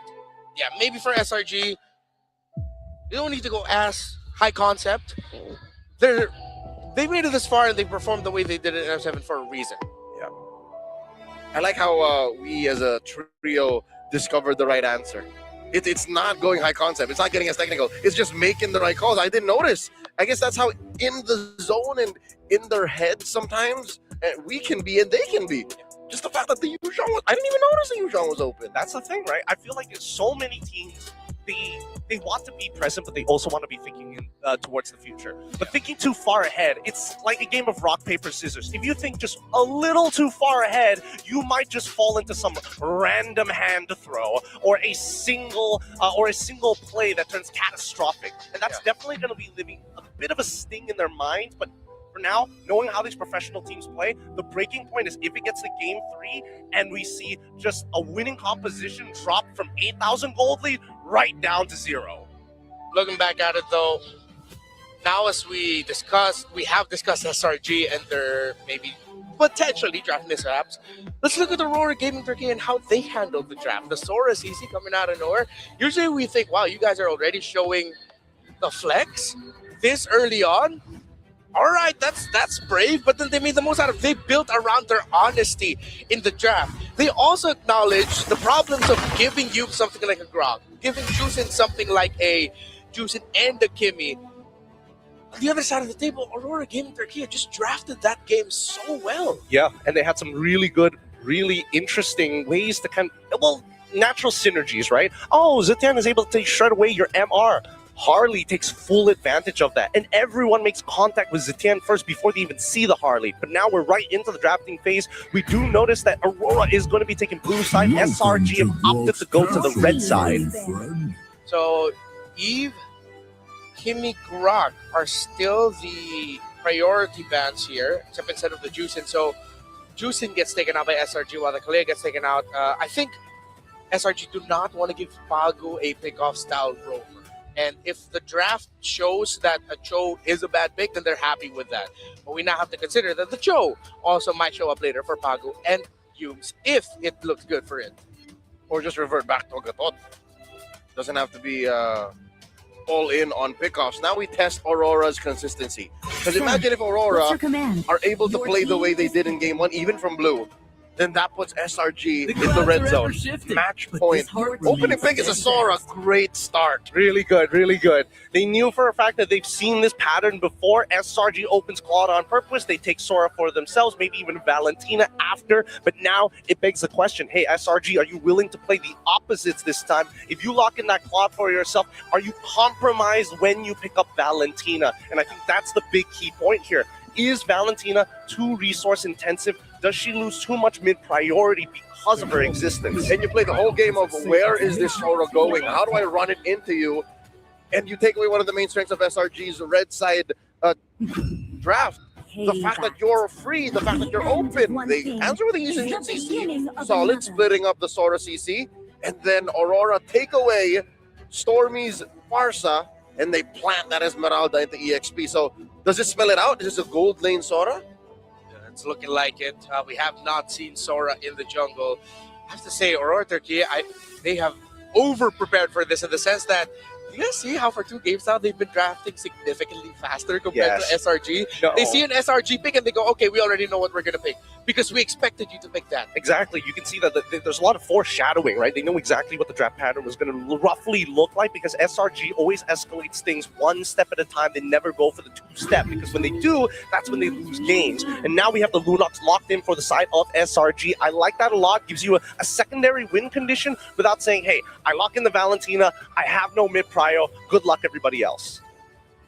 yeah, maybe for SRG, you don't need to go as high concept. They made it this far and they performed the way they did it in M7 for a reason. Yeah. I like how we as a trio discovered the right answer. It's not going high concept. It's not getting us technical. It's just making the right calls. I didn't notice. I guess that's how in the zone and in their heads sometimes we can be and they can be. Just the fact that the Yuzong was, I didn't even notice the Yuzong was open. That's the thing, right? I feel like it's so many teams, they want to be present, but they also want to be thinking towards the future. But thinking too far ahead, it's like a game of rock, paper, scissors. If you think just a little too far ahead, you might just fall into some random hand throw or a single play that turns catastrophic. And that's definitely going to be leaving a bit of a sting in their mind. But for now, knowing how these professional teams play, the breaking point is if it gets to game 3 and we see just a winning composition drop from 8,000 gold lead right down to 0. Looking back at it though, now as we have discussed SRG and their maybe potentially draft mishaps. Let's look at Aurora Gaming Turkey and how they handled the draft. The Sora CC coming out of nowhere. Usually we think, wow, you guys are already showing the flex this early on. All right, that's brave, but then they made the most out of it. They built around their honesty in the draft. They also acknowledged the problems of giving you something like a Grog, giving Juicin something like a Juicin and a Kimmy. On the other side of the table, Aurora Gaming Turkey just drafted that game so well. Yeah, and they had some really good, really interesting ways to natural synergies, right? Oh, Zetian is able to shred away your MR. Harley takes full advantage of that, and everyone makes contact with Zetian first before they even see the Harley. But now we're right into the drafting phase. We do notice that Aurora is going to be taking blue side. SRG have opted to go to the red side. So Eve, Kimmy, Grog are still the priority bans here, except instead of the Juicin. So Juicin gets taken out by SRG while the Kalea gets taken out. I think SRG do not want to give Pagu a pick-off style rover. And if the draft shows that a Cho is a bad pick, then they're happy with that. But we now have to consider that the Cho also might show up later for Pagu and Yumes if it looks good for it. Or just revert back to Gatot. Doesn't have to be all in on pickoffs. Now we test Aurora's consistency. Because imagine if Aurora are able to play the way they did in game 1, even from blue. Then that puts SRG in the red zone. Match point. Opening pick is a Sora. Great start. Really good, really good. They knew for a fact that they've seen this pattern before. SRG opens Claude on purpose. They take Sora for themselves, maybe even Valentina after. But now it begs the question, hey, SRG, are you willing to play the opposites this time? If you lock in that Claude for yourself, are you compromised when you pick up Valentina? And I think that's the big key point here. Is Valentina too resource intensive? Does she lose too much mid-priority because of her existence? And you play the whole game of where is this Sora going? How do I run it into you? And you take away one of the main strengths of SRG's red side draft. The fact that you're free, the fact that you're open. They answer with the Yushin CC. Solid, splitting up the Sora CC. And then Aurora take away Stormy's Farsa and they plant that Esmeralda into EXP. So does it spell it out? Is this a gold lane Sora? It's looking like it. We have not seen Sora in the jungle. I have to say, Aurora Turkey, they have over-prepared for this in the sense that, do you guys see how for 2 games now they've been drafting significantly faster compared to SRG? No. They see an SRG pick and they go, okay, we already know what we're going to pick because we expected you to pick that. Exactly. You can see that there's a lot of foreshadowing, right? They know exactly what the draft pattern was going to roughly look like because SRG always escalates things 1 step at a time. They never go for the 2-step because when they do, that's when they lose games. And now we have the Lunox locked in for the side of SRG. I like that a lot. Gives you a secondary win condition without saying, hey, I lock in the Valentina. I have no mid-prio. Good luck, everybody else.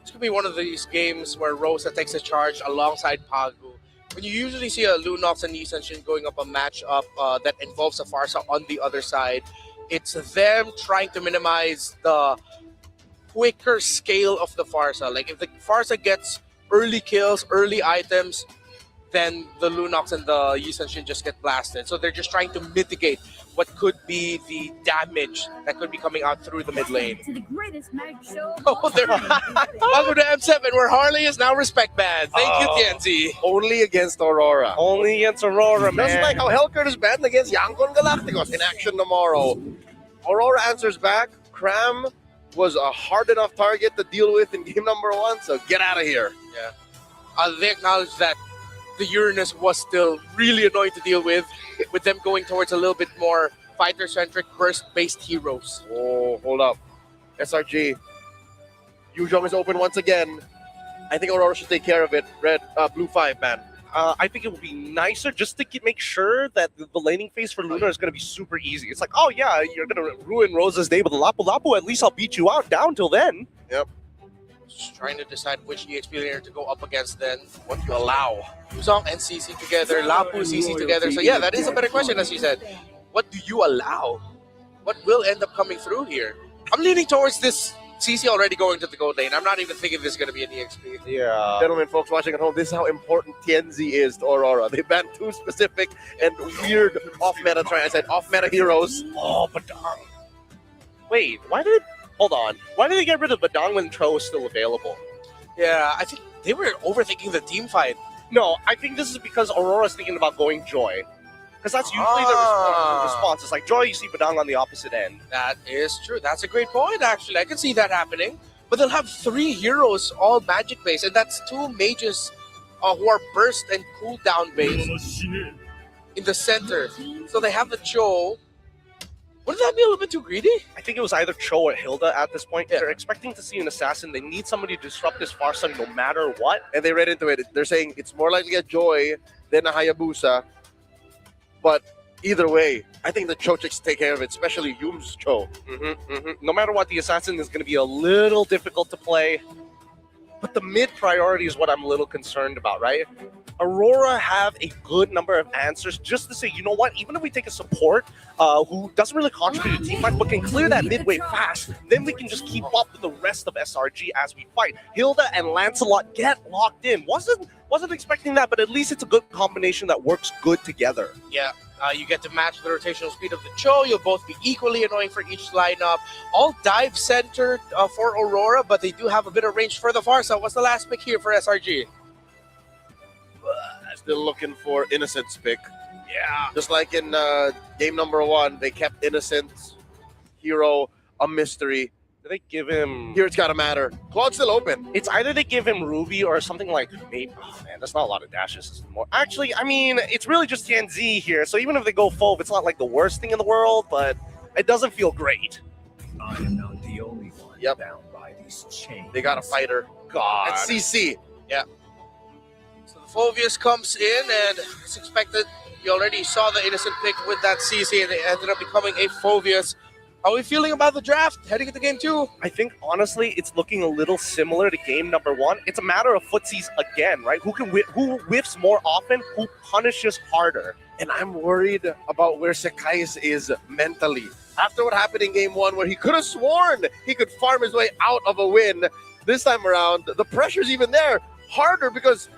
This could be one of these games where Rosa takes a charge alongside Pagu. When you usually see a Lunox and Yi Sun-shin going up a matchup that involves a Pharsa on the other side, it's them trying to minimize the quicker scale of the Pharsa. Like if the Pharsa gets early kills, early items, then the Lunox and the Yi Sun-shin just get blasted. So they're just trying to mitigate what could be the damage that could be coming out through the mid lane. To the greatest mag show. Oh, welcome to M7, where Harley is now respect banned. Thank you, Tianzi. Only against Aurora. Only against Aurora, man. Just like how Hellcurt is banned against Yankon Galacticos in action tomorrow. Aurora answers back. Cram was a hard enough target to deal with in game number 1, so get out of here. Yeah. They acknowledge that the Uranus was still really annoying to deal with them going towards a little bit more fighter-centric, burst-based heroes. Oh, hold up. SRG. Yuzhong is open once again. I think Aurora should take care of it. Blue 5, man. I think it would be nicer just to make sure that the laning phase for Luna is going to be super easy. It's like, oh yeah, you're going to ruin Rosa's day with the Lapu Lapu. At least I'll beat you out down till then. Yep. Just trying to decide which EXP laner to go up against then. What do you allow? Yuzhong and CC together, Lapu, CC together. So yeah, that is a better question, as you said. What do you allow? What will end up coming through here? I'm leaning towards this CC already going to the gold lane. I'm not even thinking this is going to be an EXP. Yeah. Gentlemen, folks watching at home, this is how important Tianzi is to Aurora. They banned 2 specific and weird off-meta, off-meta heroes. Oh, Badang. Wait, why did... Hold on. Why did they get rid of Badang when Tro is still available? Yeah, I think they were overthinking the team fight. No, I think this is because Aurora's thinking about going Joy. Because that's usually the response. It's like Joy, you see Badang on the opposite end. That is true. That's a great point, actually. I can see that happening. But they'll have 3 heroes, all magic-based, and that's 2 mages who are burst and cooldown-based in the center. So they have the Cho. Wouldn't that be a little bit too greedy? I think it was either Cho or Hilda at this point. Yeah. They're expecting to see an assassin. They need somebody to disrupt this Pharsa no matter what. And they read into it. They're saying it's more likely a Joy than a Hayabusa. But either way, I think the Cho chicks take care of it, especially Yum's Cho. No matter what, the assassin is going to be a little difficult to play. But the mid priority is what I'm a little concerned about, right? Aurora have a good number of answers just to say, you know what, even if we take a support who doesn't really contribute to team fight but can clear that midway fast, then we can just keep up with the rest of SRG as we fight. Hilda and Lancelot get locked in. Wasn't expecting that, but at least it's a good combination that works good together. Yeah. You get to match the rotational speed of the Cho. You'll both be equally annoying for each lineup. All dive-centered for Aurora, but they do have a bit of range for the Pharsa. What's the last pick here for SRG? Still looking for Innocent's pick. Yeah. Just like in game number 1, they kept Innocent's hero a mystery. Do they give him... Here it's got to matter. Claude's still open. It's either they give him Ruby or something like... Maybe, oh man, that's not a lot of dashes anymore. Actually, I mean, it's really just Tianzi here, so even if they go Fove, it's not like the worst thing in the world, but it doesn't feel great. I am not the only one bound by these chains. They got a fighter. God. It's CC. Yeah. So the Phoveus comes in, and it's expected. You already saw the Innocent pick with that CC, and they ended up becoming a Phoveus. How are we feeling about the draft heading into game 2? I think, honestly, it's looking a little similar to game number 1. It's a matter of footsies again, right? Who whiffs more often, who punishes harder. And I'm worried about where Sekais is mentally. After what happened in game 1, where he could have sworn he could farm his way out of a win, this time around, the pressure's even there. Harder because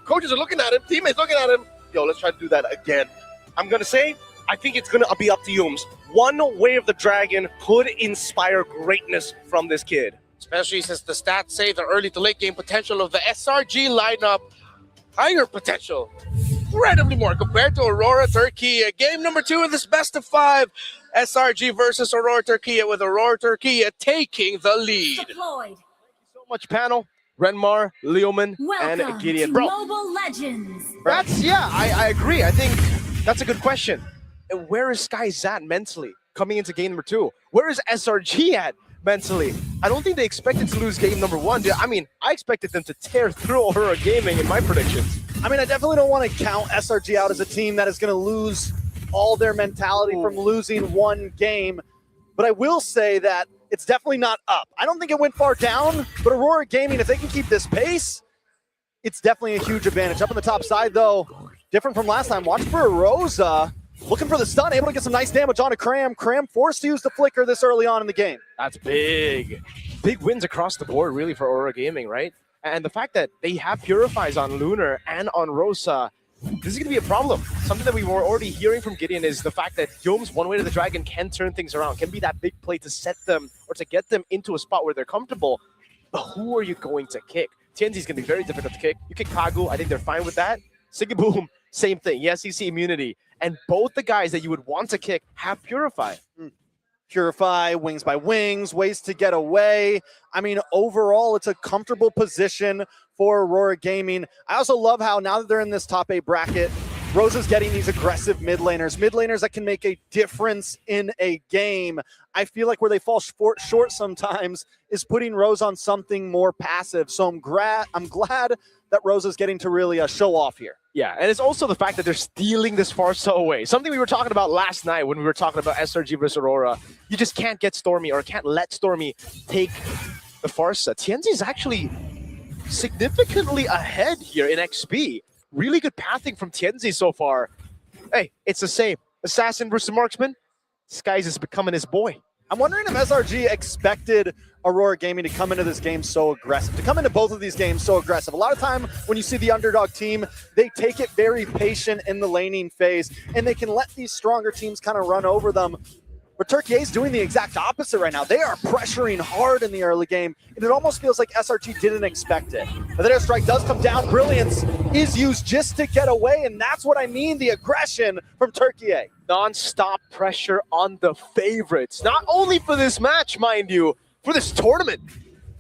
coaches are looking at him, teammates looking at him. Yo, let's try to do that again. I'm going to say, I think it's going to be up to Yums. One way of the dragon could inspire greatness from this kid. especially since the stats say the early to late game potential of the SRG lineup higher potential, incredibly more compared to Aurora Turkey. Game number 2 in this best of 5, SRG versus Aurora Turkey, with Aurora Turkey taking the lead. Deployed. So much panel. Renmar, Leoman, and Welcome Gideon. to Bro, Mobile Legends. I agree. I think that's a good question. And where is Skies at mentally coming into game number 2? Where is SRG at mentally? I don't think they expected to lose game number 1. I mean, I expected them to tear through Aurora Gaming in my predictions. I mean, I definitely don't want to count SRG out as a team that is going to lose all their mentality from losing one game. But I will say that it's definitely not up. I don't think it went far down, but Aurora Gaming, if they can keep this pace, it's definitely a huge advantage. Up on the top side, though, different from last time. Watch for Rosa, looking for the stun, able to get some nice damage onto Cram. Cram forced to use the flicker this early on in the game. That's big. Big wins across the board, really, for Aurora Gaming, right? And the fact that they have Purifies on Lunar and on Rosa, this is going to be a problem. Something that we were already hearing from Gideon is the fact that Youm's One Way to the Dragon can turn things around, can be that big play to set them or to get them into a spot where they're comfortable. But who are you going to kick? Tianzi is going to be very difficult to kick. You kick Pagu, I think they're fine with that. Sigiboom, same thing. Yes, you see immunity. And both the guys that you would want to kick have Purify. Purify, Wings by Wings, ways to get away. I mean, overall, it's a comfortable position for Aurora Gaming. I also love how now that they're in this top 8 bracket, Rosa's getting these aggressive mid laners that can make a difference in a game. I feel like where they fall short sometimes is putting Rose on something more passive. So I'm glad that Rosa's getting to really show off here. Yeah, and it's also the fact that they're stealing this Pharsa away. Something we were talking about last night when we were talking about SRG versus Aurora. You just can't get Stormy or can't let Stormy take the Pharsa. Tianzi is actually significantly ahead here in XP. Really good pathing from Tianzi so far. Hey, it's the same. Assassin versus Marksman. Skies is becoming his boy. I'm wondering if SRG expected Aurora Gaming to come into this game so aggressive, to come into both of these games so aggressive. A lot of time when you see the underdog team, they take it very patient in the laning phase, and they can let these stronger teams kind of run over them. But Turkey is doing the exact opposite right now. They are pressuring hard in the early game, and it almost feels like SRG didn't expect it. But the airstrike does come down. Brilliance is used just to get away, and that's what I mean, the aggression from Turkey. Non-stop pressure on the favorites. Not only for this match, mind you, for this tournament.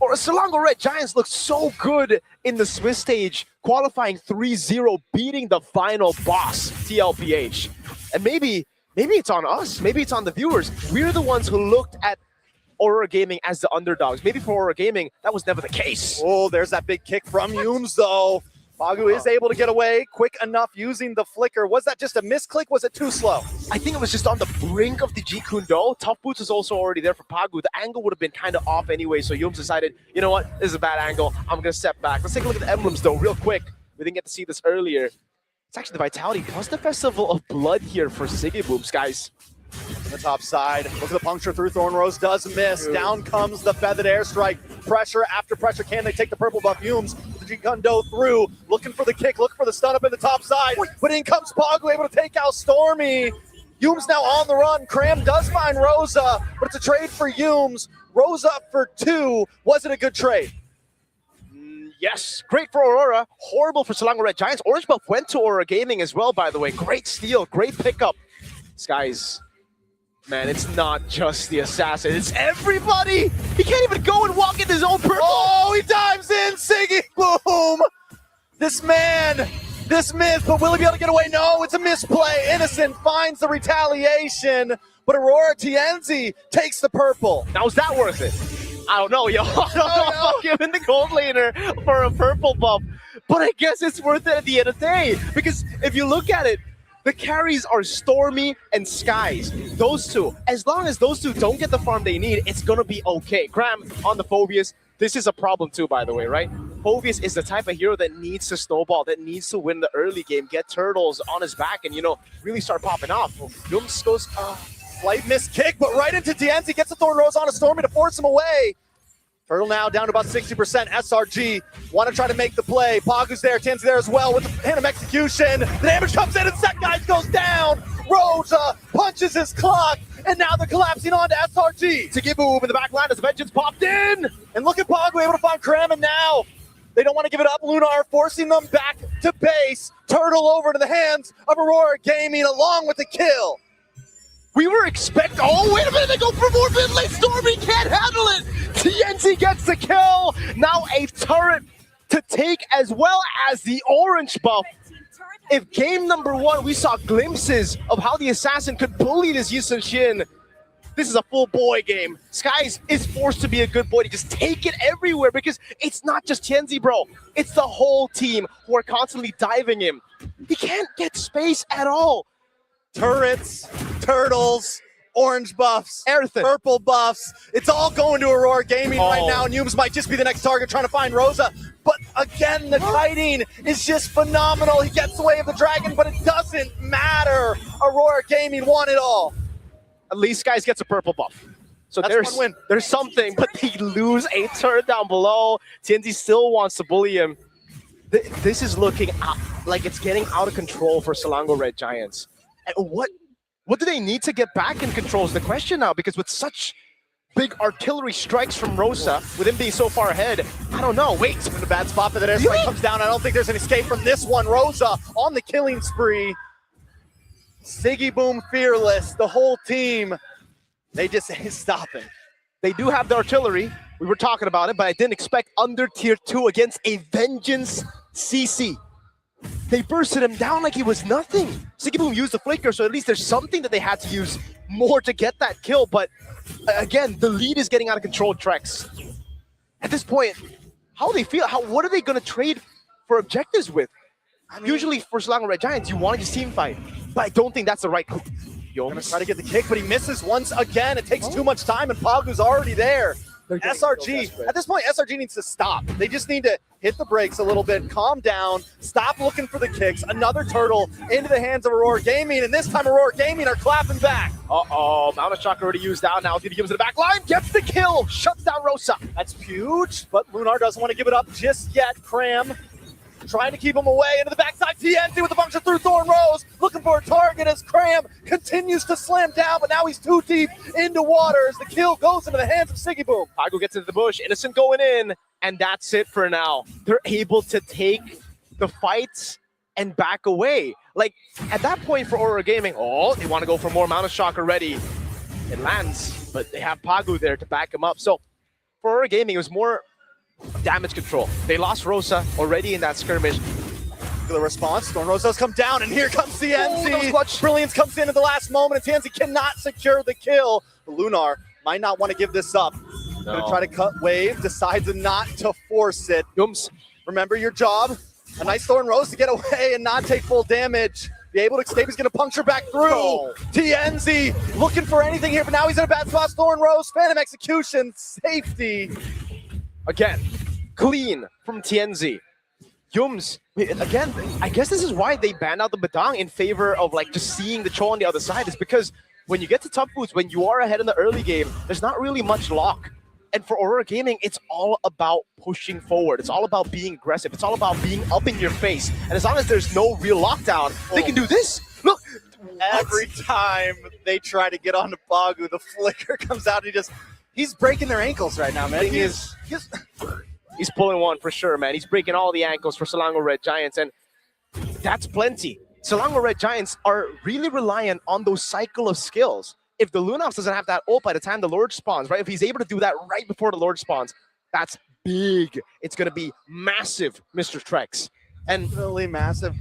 Or Selangor Red Giants looked so good in the Swiss stage, qualifying 3-0, beating the final boss, TLPH. And maybe it's on us. Maybe it's on the viewers. We're the ones who looked at Aurora Gaming as the underdogs. Maybe for Aurora Gaming, that was never the case. Oh, there's that big kick from Youms, though. Pagu is able to get away quick enough using the flicker. Was that just a misclick? Was it too slow? I think it was just on the brink of the Jeet Kune Do. Tough Boots is also already there for Pagu. The angle would have been kind of off anyway, so Youms decided, you know what, this is a bad angle. I'm going to step back. Let's take a look at the emblems, though, real quick. We didn't get to see this earlier. It's actually the Vitality plus the Festival of Blood here for Sigibooms, guys. On the top side, look at the puncture through. Thorn Rose does miss. Down comes the feathered airstrike. Pressure after pressure. Can they take the purple buff? Youms, the Jeet Kune Do through, looking for the kick, looking for the stun up in the top side. But in comes Pagu, able to take out Stormy. Youms now on the run. Cram does find Rosa, but it's a trade for Youms. Rosa for 2. Was it a good trade? Yes, great for Aurora. Horrible for Selangor Red Giants. Orange Buff went to Aurora Gaming as well, by the way. Great steal, great pickup. Skies, man, it's not just the assassin, it's everybody! He can't even go and walk in his own purple! Oh, he dives in, Siggy Boom! This man, this myth, but will he be able to get away? No, it's a misplay. Innocent finds the retaliation, but Aurora Tianzi takes the purple. Now, is that worth it? I don't know, yo. I don't know if I'll give him the gold laner for a purple buff, but I guess it's worth it at the end of the day, because if you look at it, the carries are Stormy and Skies. Those two. As long as those two don't get the farm they need, it's going to be okay. Cram on the Phobius. This is a problem too, by the way, right? Phobius is the type of hero that needs to snowball, that needs to win the early game, get turtles on his back, and, you know, really start popping off. Youms goes, slight miss kick, but right into Tianzi. Gets the Thorn Rose on a Stormy to force him away. Turtle now down to about 60%. SRG want to try to make the play. Pagu's there, Tianzi there as well with the Phantom Execution. The damage comes in and Set Guys goes down. Rosa punches his clock, and now they're collapsing onto SRG. Sigiboom in the back line as Vengeance popped in. And look at Pagu able to find Cram, and now they don't want to give it up. Lunar forcing them back to base. Turtle over to the hands of Aurora Gaming along with the kill. We were expecting. Oh, wait a minute! They go for more mid lane. Stormy can't handle it. TNZ gets the kill. Now a turret to take as well as the orange buff. If game number 1 we saw glimpses of how the assassin could bully this Yusuf Shin, this is a full boy game. Skies is forced to be a good boy to just take it everywhere because it's not just Tienzi, bro. It's the whole team who are constantly diving him. He can't get space at all. Turrets, turtles, orange buffs, purple buffs. It's all going to Aurora Gaming right now. Newms might just be the next target trying to find Rosa. But again, the kiting is just phenomenal. He gets away with the dragon, but it doesn't matter. Aurora Gaming won it all. At least Skies gets a purple buff. So there's something, but they lose a turret down below. TNT still wants to bully him. This is looking like it's getting out of control for Selangor Red Giants. And what do they need to get back in control is the question now, because with such big artillery strikes from Rosa, with him being so far ahead, I don't know. Wait, in a bad spot, but the airstrike comes down. I don't think there's an escape from this one. Rosa on the killing spree. Sigiboom fearless, the whole team, they just ain't stopping. They do have the artillery. We were talking about it, but I didn't expect under tier 2 against a Vengeance CC. They bursted him down like he was nothing. Sigiboom used the flicker, so at least there's something that they had to use more to get that kill. But again, the lead is getting out of control, Trex. At this point, how do they feel? What are they going to trade for objectives with? Usually for Selangor Red Giants, you want to just team fight. But I don't think that's the right call. Gonna try to get the kick, but he misses once again. It takes too much time, and Pagu's already there. SRG, at this point, SRG needs to stop. They just need to hit the brakes a little bit, calm down, stop looking for the kicks. Another turtle into the hands of Aurora Gaming, and this time Aurora Gaming are clapping back. Uh-oh, Mount of Shock already used out. Now he's gonna give it to the back line, gets the kill, shuts down Rosa. That's huge, but Lunar doesn't want to give it up just yet. Cram trying to keep him away into the backside. TNT with a bunch of through Thorn Rose, looking for a target as Cram continues to slam down, but now he's too deep into water as the kill goes into the hands of Sigiboom. Pagu gets into the bush, Innocent going in, and that's it for now. They're able to take the fights and back away. Like, at that point for Aurora Gaming, they want to go for more Mount of Shock already. It lands, but they have Pagu there to back him up. So for Aurora Gaming, it was more damage control. They lost Rosa already in that skirmish. The response, Thorn Rose does come down, and here comes TNZ. Brilliance comes in at the last moment, and TNZ cannot secure the kill. But Lunar might not want to give this up. Gonna try to cut wave, decides not to force it. Remember your job. A nice Thorn Rose to get away and not take full damage. Be able to escape, he's gonna puncture back through. TNZ looking for anything here, but now he's in a bad spot. Thorn Rose, Phantom Execution, safety. Again, clean from TNZ. Yums, again, I guess this is why they banned out the Badang in favor of like just seeing the Cho on the other side, is because when you get to top boots, when you are ahead in the early game, there's not really much lock. And for Aurora Gaming, it's all about pushing forward. It's all about being aggressive. It's all about being up in your face. And as long as there's no real lockdown, they can do this. Look, every time they try to get onto Pagu, the flicker comes out and he's breaking their ankles right now, man. He's pulling one for sure, man. He's breaking all the ankles for Selangor Red Giants, and that's plenty. Selangor Red Giants are really reliant on those cycle of skills. If the Lunox doesn't have that ult by the time the Lord spawns, right? If he's able to do that right before the Lord spawns, that's big. It's going to be massive, Mr. Trex. And really massive.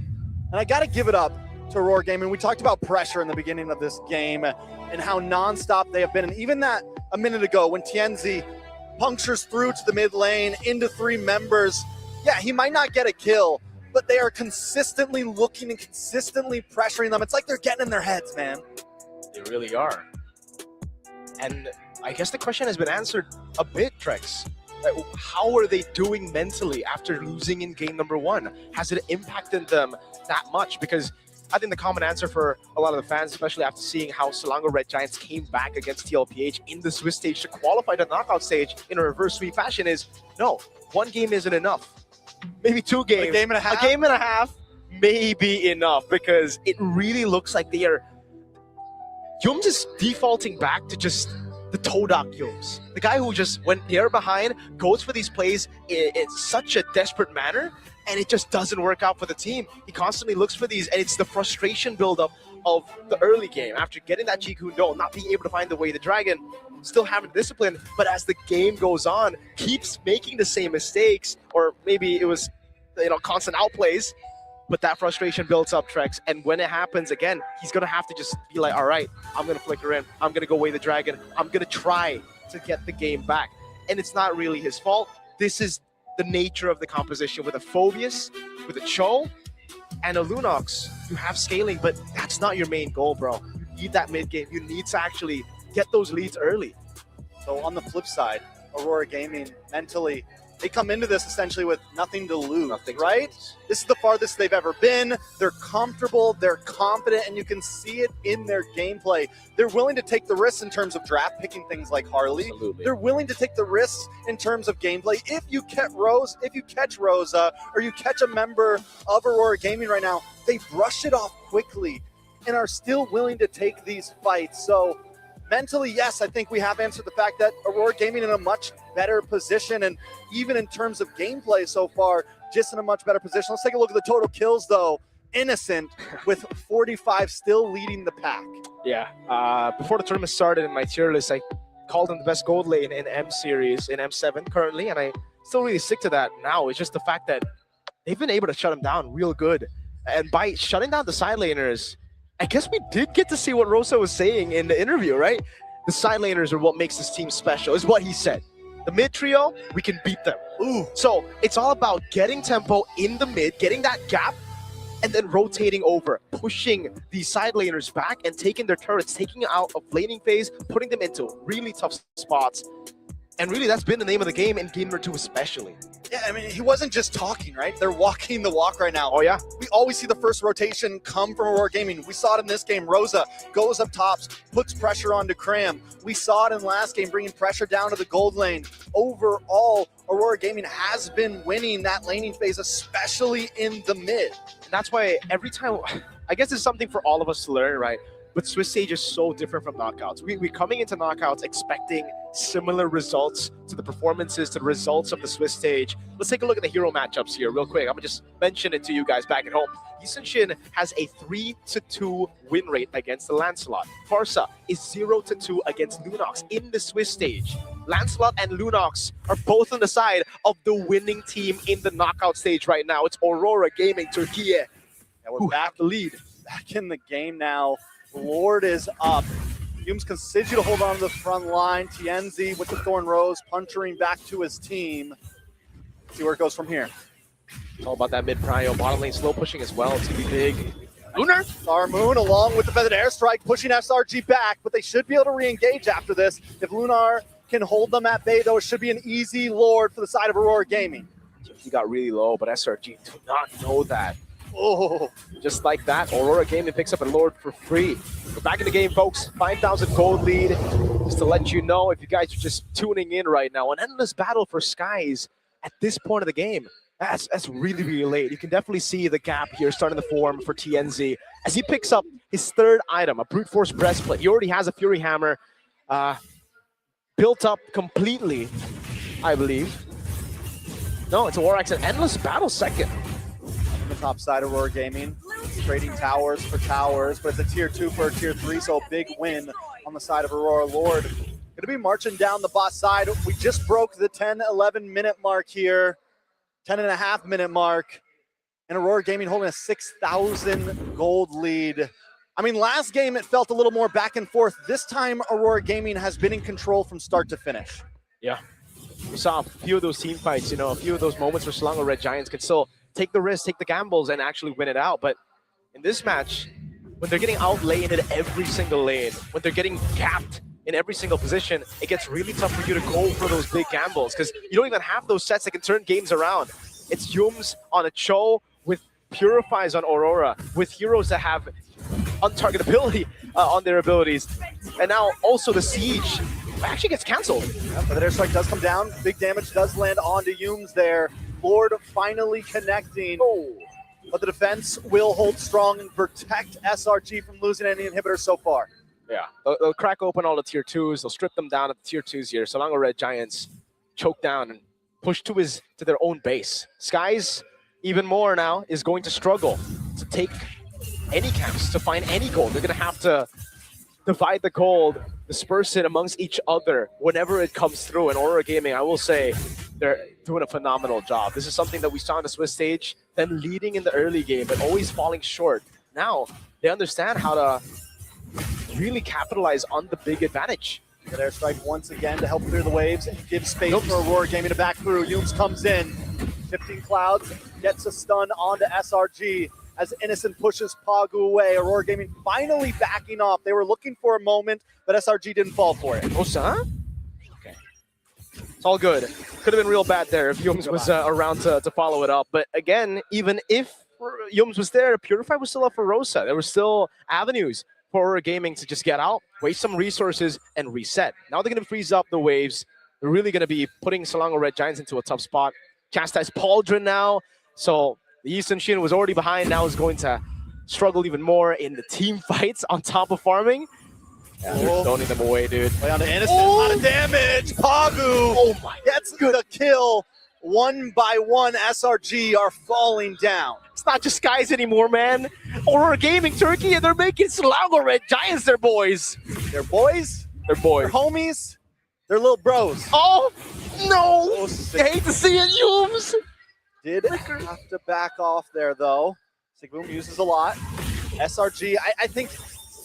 And I got to give it up to Aurora Gaming. We talked about pressure in the beginning of this game and how nonstop they have been. And even that a minute ago when Tienzi punctures through to the mid lane into 3 members, yeah, he might not get a kill, but they are consistently looking and consistently pressuring them. It's like they're getting in their heads, man. They really are. And I guess the question has been answered a bit, Trex. How are they doing mentally after losing in game number 1? Has it impacted them that much? Because I think the common answer for a lot of the fans, especially after seeing how Selangor Red Giants came back against TLPH in the Swiss stage to qualify to the knockout stage in a reverse sweep fashion is, no, 1 game isn't enough. Maybe 2 games. A game and a half? A game and a half may be enough, because it really looks like they are Yums is defaulting back to just the Todak Yums. The guy who just, when they're behind, goes for these plays in such a desperate manner, and it just doesn't work out for the team. He constantly looks for these, and it's the frustration buildup of the early game. After getting that Ji Kundo, not being able to find the way, the Dragon still having discipline, but as the game goes on, keeps making the same mistakes, or maybe it was, constant outplays, but that frustration builds up, Trex, and when it happens again, he's going to have to just be like, all right, I'm going to flicker in, I'm going to go away the Dragon, I'm going to try to get the game back. And it's not really his fault. This is the nature of the composition with a Phobius, with a Cho, and a Lunox. You have scaling, but that's not your main goal, bro. You need that mid game. You need to actually get those leads early. So on the flip side, Aurora Gaming mentally, they come into this essentially with nothing to lose, right? This is the farthest they've ever been. They're comfortable, they're confident, and you can see it in their gameplay. They're willing to take the risks in terms of draft picking things like Harley. Absolutely. They're willing to take the risks in terms of gameplay. If you catch Rosa, or you catch a member of Aurora Gaming right now, they brush it off quickly and are still willing to take these fights. So mentally, yes, I think we have answered the fact that Aurora Gaming in a much better position, and even in terms of gameplay so far, just in a much better position. Let's take a look at the total kills, though. Innocent with 45 still leading the pack. Yeah, before the tournament started in my tier list, I called them the best gold lane in M series, in M7 currently, and I still really stick to that now. It's just the fact that they've been able to shut them down real good. And by shutting down the side laners, I guess we did get to see what Rosa was saying in the interview, right? The side laners are what makes this team special, is what he said. The mid trio, we can beat them. Ooh. So it's all about getting tempo in the mid, getting that gap, and then rotating over, pushing these side laners back and taking their turrets, taking out of laning phase, putting them into really tough spots. And really, that's been the name of the game, in Game number 2 especially. Yeah, I mean, he wasn't just talking, right? They're walking the walk right now. Oh, yeah? We always see the first rotation come from Aurora Gaming. We saw it in this game. Rosa goes up tops, puts pressure onto Cram. We saw it in last game, bringing pressure down to the gold lane. Overall, Aurora Gaming has been winning that laning phase, especially in the mid. And that's why every time, I guess it's something for all of us to learn, right? But Swiss Stage is so different from knockouts. We're coming into knockouts expecting similar results to the performances, to the results of the Swiss Stage. Let's take a look at the hero matchups here real quick. I'm going to just mention it to you guys back at home. Yisun Shin has a 3-2 win rate against the Lancelot. Farsa is 0-2 against Lunox in the Swiss Stage. Lancelot and Lunox are both on the side of the winning team in the knockout stage right now. It's Aurora Gaming Turkey. And we're back the lead. Back in the game now. Lord is up. Yums continues to hold on to the front line. Tienzi with the Thorn Rose, puncturing back to his team. See where it goes from here. It's all about that mid prio. Bottom lane slow pushing as well. It's going to be big. Lunar! Star Moon along with the Feathered Airstrike, pushing SRG back, but they should be able to re-engage after this. If Lunar can hold them at bay, though, it should be an easy Lord for the side of Aurora Gaming. He got really low, but SRG do not know that. Oh, just like that, Aurora Gaming picks up a Lord for free. We're back in the game, folks. 5,000 gold lead. Just to let you know, if you guys are just tuning in right now, an endless battle for Skies at this point of the game. That's really, really late. You can definitely see the gap here starting to form for TNZ as he picks up his third item, a Brute Force Breastplate. He already has a Fury Hammer built up completely, I believe. No, it's a War Axe, an endless battle second. The top side of Aurora Gaming, trading towers for towers, but it's a tier 2 for a tier 3, so a big win on the side of Aurora. Lord going to be marching down the bot side. We just broke the 10-11 minute mark here, 10.5 minute mark, and Aurora Gaming holding a 6,000 gold lead. I mean, last game it felt a little more back and forth. This time Aurora Gaming has been in control from start to finish. Yeah, we saw a few of those team fights, you know, a few of those moments where Slung or Red Giants could still take the risk, take the gambles, and actually win it out. But in this match, when they're getting outlaned in every single lane, when they're getting capped in every single position, it gets really tough for you to go for those big gambles because you don't even have those sets that can turn games around. It's Yums on a Cho with Purifies on Aurora, with heroes that have untargetability on their abilities. And now also the Siege actually gets canceled. Yeah, but the airstrike does come down. Big damage does land onto Yums there. Lord finally connecting, but the defense will hold strong and protect SRG from losing any inhibitors so far. Yeah, they'll crack open all the tier 2s. They'll strip them down at the tier 2s here. Selangor Red Giants choke down and push to their own base. Skies, even more now, is going to struggle to take any camps, to find any gold. They're going to have to divide the gold, disperse it amongst each other whenever it comes through. And Aurora Gaming, I will say, they're doing a phenomenal job. This is something that we saw on the Swiss stage, them leading in the early game, but always falling short. Now, they understand how to really capitalize on the big advantage. Good airstrike once again to help clear the waves and give space for Aurora Gaming to back through. Yumes comes in, 15 Clouds, gets a stun onto SRG as Innocent pushes Pagu away. Aurora Gaming finally backing off. They were looking for a moment, but SRG didn't fall for it. Osa? Okay. It's all good. Could have been real bad there if Yumes was around to follow it up. But again, even if Yumes was there, Purify was still up for Rosa. There were still avenues for Aurora Gaming to just get out, waste some resources, and reset. Now they're going to freeze up the waves. They're really going to be putting Selangor Red Giants into a tough spot. Chastise Pauldron now. So the Eastern Shin was already behind, now is going to struggle even more in the team fights on top of farming. Yeah, they're stoning them away, dude. Play on the Innocent, a lot of damage. Pagu gets the kill. One by one, SRG are falling down. It's not just Skies anymore, man. Aurora Gaming Turkey, and they're making Selangor Red Giants their boys. They're boys? They're boys. They're homies? They're little bros. Oh, no! I hate to see it, Yumes. Did have to back off there, though. Sigboom uses a lot. SRG, I think,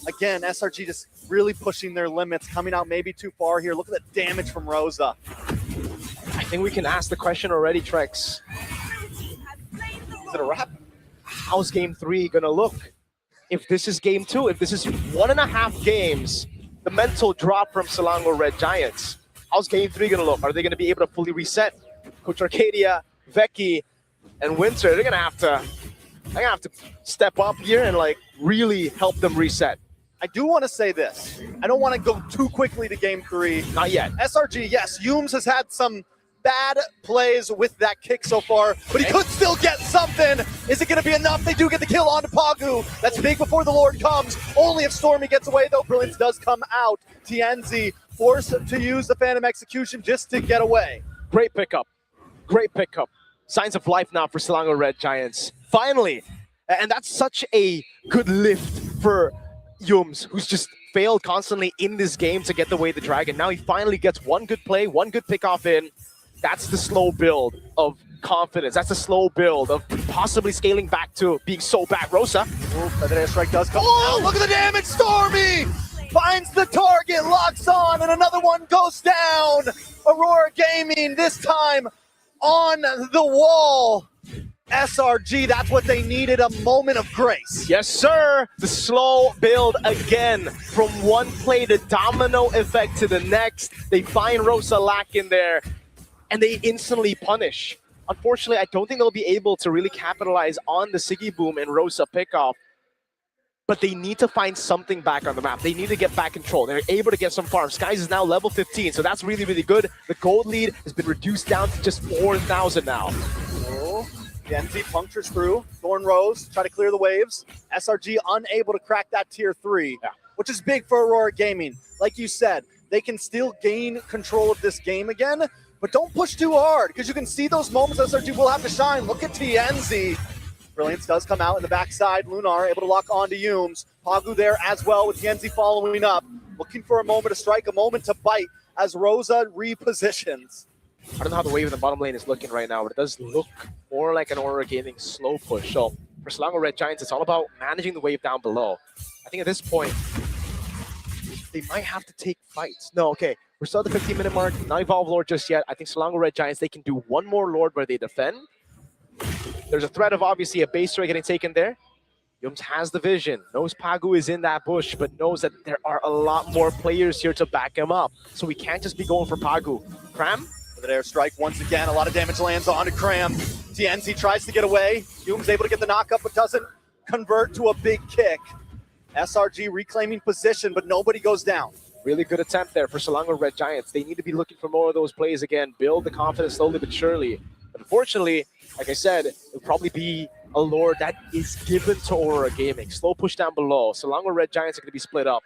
again, SRG just really pushing their limits, coming out maybe too far here. Look at the damage from Rosa. I think we can ask the question already, Trex. Is it a wrap? How's game 3 gonna look? If this is game 2, if this is 1.5 games, the mental drop from Selangor Red Giants, how's game 3 gonna look? Are they gonna be able to fully reset? Coach Arcadia, Veki, and Winter, they're gonna have to step up here and like really help them reset. I do want to say this. I don't want to go too quickly to game 3. Not yet. SRG, yes, Yumes has had some bad plays with that kick so far, but he could still get something. Is it going to be enough? They do get the kill onto Pagu. That's big before the Lord comes. Only if Stormy gets away, though. Brilliance does come out. Tianzi forced to use the Phantom Execution just to get away. Great pickup. Great pickup. Signs of life now for Selangor Red Giants. Finally. And that's such a good lift for Yumes, who's just failed constantly in this game to get away the dragon. Now he finally gets one good play, one good pickoff in. That's the slow build of confidence. That's the slow build of possibly scaling back to being so bad. Rosa. That airstrike does come. Oh, look at the damage. Stormy finds the target, locks on, and another one goes down. Aurora Gaming this time on the wall. SRG, that's what they needed, a moment of grace. Yes, sir. The slow build again. From one play, the domino effect to the next. They find Rosa Lack in there, and they instantly punish. Unfortunately, I don't think they'll be able to really capitalize on the Siggy Boom and Rosa pickoff, but they need to find something back on the map. They need to get back control. They're able to get some farms. Skies is now level 15, so that's really, really good. The gold lead has been reduced down to just 4,000 now. Genzi punctures through. Thorn Rose try to clear the waves. SRG unable to crack that tier 3, which is big for Aurora Gaming. Like you said, they can still gain control of this game again, but don't push too hard because you can see those moments SRG will have to shine. Look at Tianzi. Brilliance does come out in the backside. Lunar able to lock onto Yumes. Pagu there as well with Tianzi following up. Looking for a moment to strike, a moment to bite as Rosa repositions. I don't know how the wave in the bottom lane is looking right now, but it does look more like an Aurora Gaming slow push. So for Selangor Red Giants, it's all about managing the wave down below. I think at this point, they might have to take fights. No, okay. We're still at the 15-minute mark. Not Evolve Lord just yet. I think Selangor Red Giants, they can do one more Lord where they defend. There's a threat of obviously a base ray getting taken there. Yumes has the vision, knows Pagu is in that bush, but knows that there are a lot more players here to back him up. So we can't just be going for Pagu. Cram? With an airstrike once again, a lot of damage lands onto Cram. TNC tries to get away. Yumes able to get the knockup, but doesn't convert to a big kick. SRG reclaiming position, but nobody goes down. Really good attempt there for Selangor Red Giants. They need to be looking for more of those plays again, build the confidence slowly but surely. But unfortunately, like I said, it'll probably be a lore that is given to Aurora Gaming. Slow push down below. Selangor Red Giants are going to be split up.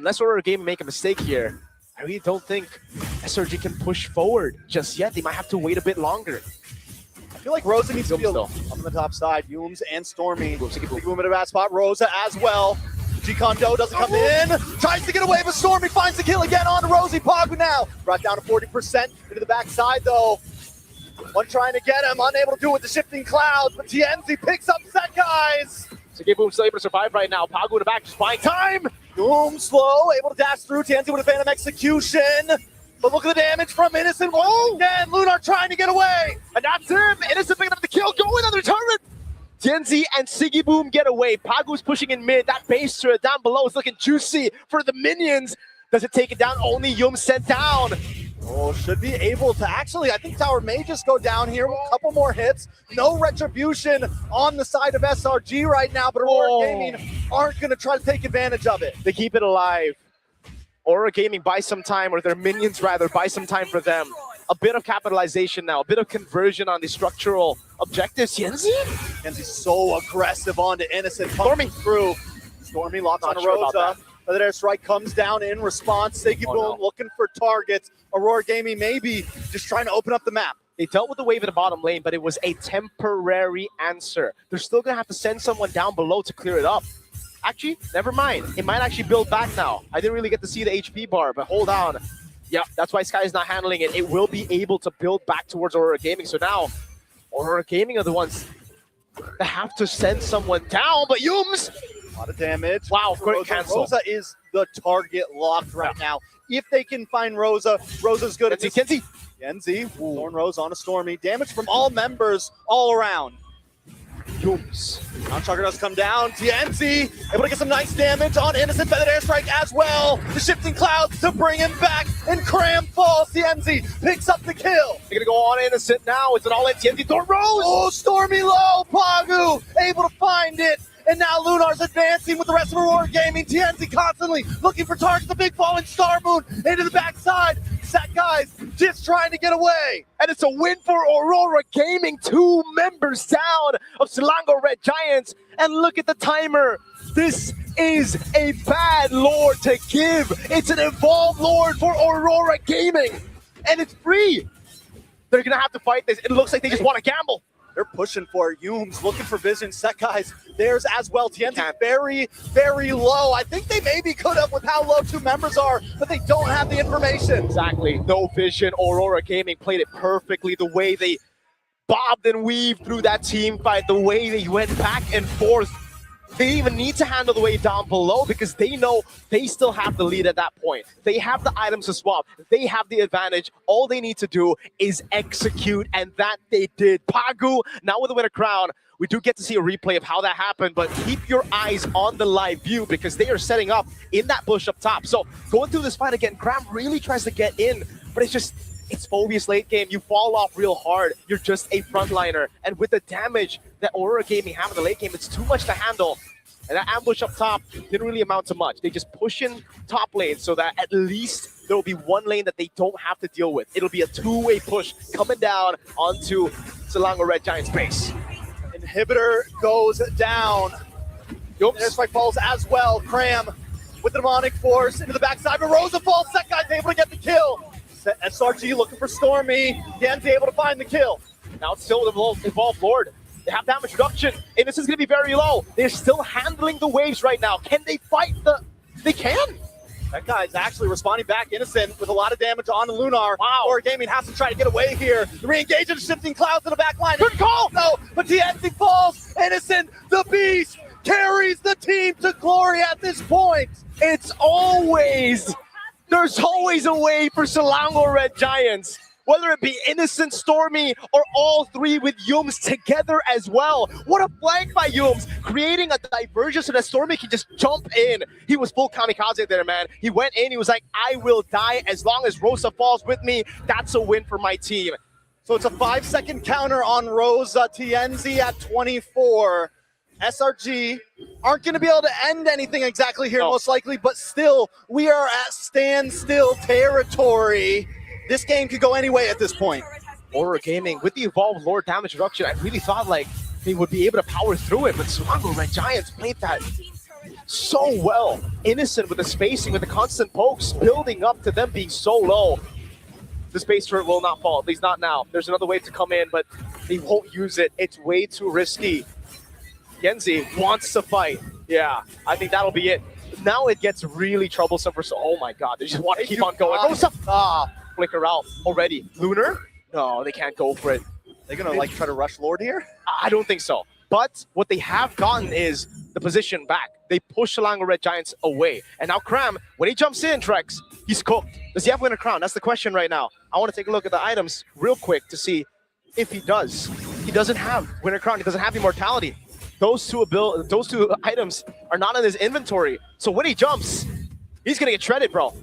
unless Aurora Gaming make a mistake here, I really don't think SRG can push forward just yet. They might have to wait a bit longer. I feel like Rosa needs to be up on the top side. Yums and Stormy. Boom at a bad spot. Rosa as well. G-Kondo doesn't come in. Tries to get away, but Stormy finds the kill again on to Rosie. Pagu now brought down to 40% into the backside though. One trying to get him, unable to do it with the shifting clouds, but TNZ picks up set, guys. Sigeboom still able to survive right now. Pagu in the back just buying time. Boom, slow, able to dash through. TNZ with a Phantom Execution. But look at the damage from Innocent once again. Lunar trying to get away. And that's him. Innocent picking up the kill, going on the turret. TNZ and Sigeboom get away. Pagu's pushing in mid. That base turret down below is looking juicy for the minions. Does it take it down? Only Yum sent down. Oh, should be able to. Actually, I think Tower may just go down here. A couple more hits. No retribution on the side of SRG right now, but Aurora Gaming aren't going to try to take advantage of it. They keep it alive. Aurora Gaming buy some time, or their minions rather, buy some time for them. A bit of capitalization now, a bit of conversion on the structural objectives. Yenzi's so aggressive onto Innocent. Stormy through. Stormy locks on Rosa. But their strike comes down in response. Sigeboom looking for targets. Aurora Gaming maybe just trying to open up the map. They dealt with the wave in the bottom lane, but it was a temporary answer. They're still going to have to send someone down below to clear it up. Actually, never mind. It might actually build back now. I didn't really get to see the HP bar, but hold on. Yeah, that's why Sky is not handling it. It will be able to build back towards Aurora Gaming. So now, Aurora Gaming are the ones that have to send someone down, but Yums! A lot of damage. Wow, great cancel. Rosa is the target locked right now. If they can find Rosa, Rosa's good. Yenzi, Thorn Rose on a Stormy. Damage from all members all around. Yums. Now Chugger does come down. TNZ able to get some nice damage on Innocent. Feathered Airstrike as well. The shifting clouds to bring him back. And Cram falls. TNZ picks up the kill. They're going to go on Innocent now. It's an all-in TNZ. Thorn Rose! Oh, Stormy low. Pagu able to find it. And now Lunar's advancing with the rest of Aurora Gaming. TNZ constantly looking for targets. The big falling Star Moon into the backside. Set guys just trying to get away. And it's a win for Aurora Gaming. 2 members down of Selangor Red Giants. And look at the timer. This is a bad lord to give. It's an evolved lord for Aurora Gaming. And it's free. They're going to have to fight this. It looks like they just want to gamble. They're pushing for it. Yums looking for vision. Set guys, there's as well. TNZ very, very low. I think they maybe could have with how low 2 members are, but they don't have the information. Exactly. No vision. Aurora Gaming played it perfectly. The way they bobbed and weaved through that team fight, the way they went back and forth. They didn't even need to handle the wave down below because they know they still have the lead at that point. They have the items to swap. They have the advantage. All they need to do is execute, and that they did. Pagu, now with the winner crown, we do get to see a replay of how that happened, but keep your eyes on the live view because they are setting up in that bush up top. So going through this fight again, Cram really tries to get in, but it's Phoveus late game. You fall off real hard. You're just a frontliner. And with the damage that Aurora Gaming have in the late game, it's too much to handle. And that ambush up top didn't really amount to much. They just push in top lane so that at least there will be one lane that they don't have to deal with. It'll be a 2-way push coming down onto Selangor Red Giants base. Inhibitor goes down. Airstrike falls as well. Cram with the demonic force into the backside. But Rosa falls. Set guy's able to get the kill. SRG looking for Stormy. Dan's able to find the kill. Now it's still the Evolved Lord. They have damage reduction, and this is going to be very low. They're still handling the waves right now. Can they fight They can. That guy's actually responding back. Innocent with a lot of damage on Lunar. Wow. Aurora Gaming has to try to get away here. Re-engage in shifting clouds in the back line. Good call! No, but TNZ falls. Innocent, the beast, carries the team to glory at this point. There's always a way for Selangor Red Giants. Whether it be Innocent, Stormy, or all 3 with Yums together as well. What a flank by Yums, creating a diversion so that Stormy can just jump in. He was full kamikaze there, man. He went in, he was like, I will die as long as Rosa falls with me. That's a win for my team. So it's a 5-second counter on Rosa. TNZ at 24. SRG aren't going to be able to end anything exactly here, most likely, but still, we are at standstill territory. This game could go any way at this point. Aurora Gaming, with the Evolved Lord damage reduction, I really thought like they would be able to power through it, but Selangor Red Giants played that so well. Innocent with the spacing, with the constant pokes, building up to them being so low. The space turret will not fall, at least not now. There's another wave to come in, but they won't use it. It's way too risky. Genzi wants to fight. Yeah, I think that'll be it. Now it gets really troublesome for oh my god, they just want to keep on going. Flicker out already. Lunar? No, they can't go for it. They're gonna like try to rush Lord here? I don't think so. But what they have gotten is the position back. They push Selangor Red Giants away. And now Cram, when he jumps in, Trex, he's cooked. Does he have Winter Crown? That's the question right now. I want to take a look at the items real quick to see if he does. He doesn't have Winter Crown. He doesn't have Immortality. Those two items are not in his inventory. So when he jumps, he's going to get shredded, bro.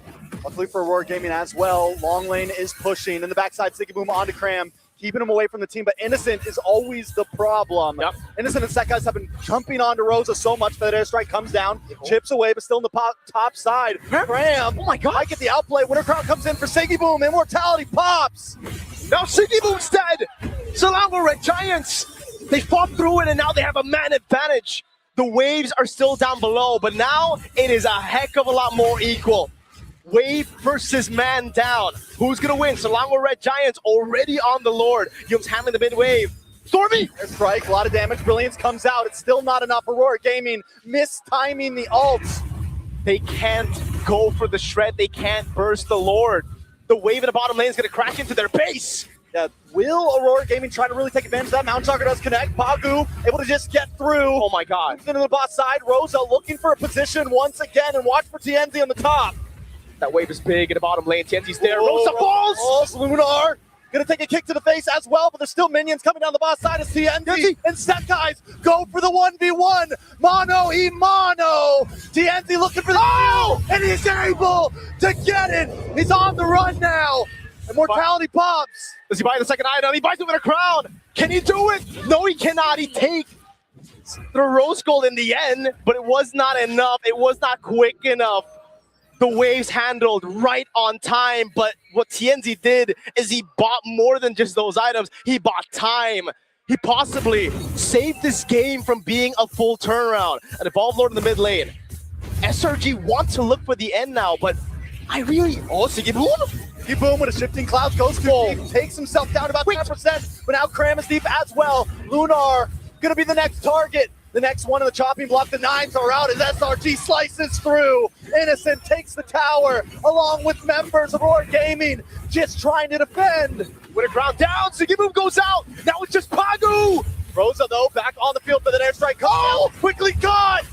Luckily for Aurora Gaming as well, Long Lane is pushing in the backside. Sticky Boom onto Cram, keeping him away from the team, but Innocent is always the problem. Yep. Innocent and Sekais have been jumping onto Rosa so much that airstrike comes down, chips away, but still in the top side. Cram, oh my god, I get the outplay. Winter Crown comes in for Siggy Boom, Immortality pops. Now Siggy Boom's dead. Selangor Red Giants, they fought through it and now they have a man advantage. The waves are still down below, but now it is a heck of a lot more equal. Wave versus man down. Who's going to win? Selangor Red Giants already on the Lord. Yum's handling the mid-wave. Stormy! Airstrike, a lot of damage. Brilliance comes out. It's still not enough. Aurora Gaming mistiming the ults. They can't go for the shred. They can't burst the Lord. The wave in the bottom lane is going to crash into their base. Yeah, will Aurora Gaming try to really take advantage of that? Mount Stalker does connect. Bagu able to just get through. Oh my god. Into the bot side. Rosa looking for a position once again, and watch for TNZ on the top. That wave is big in the bottom lane. TNT's there. Rosa falls! Lunar gonna take a kick to the face as well, but there's still minions coming down the bot side as TNZ and Sekais go for the 1v1. Mono e mono. TNZ looking for the kill, and he's able to get it. He's on the run now. Immortality pops. Does he buy the second item? He buys it with a crown. Can he do it? No, he cannot. He takes the rose gold in the end, but it was not enough. It was not quick enough. The waves handled right on time, but what TNZ did is he bought more than just those items. He bought time. He possibly saved this game from being a full turnaround. An Evolved Lord in the mid lane. SRG wants to look for the end now, but I really... Oh, Siggy Boom? Siggy Boom with a shifting clouds goes full. Takes himself down to about 10%, but now Cram is deep as well. Lunar gonna be the next target. The next one in the chopping block, the 9s are out as SRG slices through. Innocent takes the tower along with members of Aurora Gaming, just trying to defend. With a ground down, Siggy Boom goes out. Now it's just Pagu. Rosa, though, back on the field for the airstrike. Oh, quickly caught.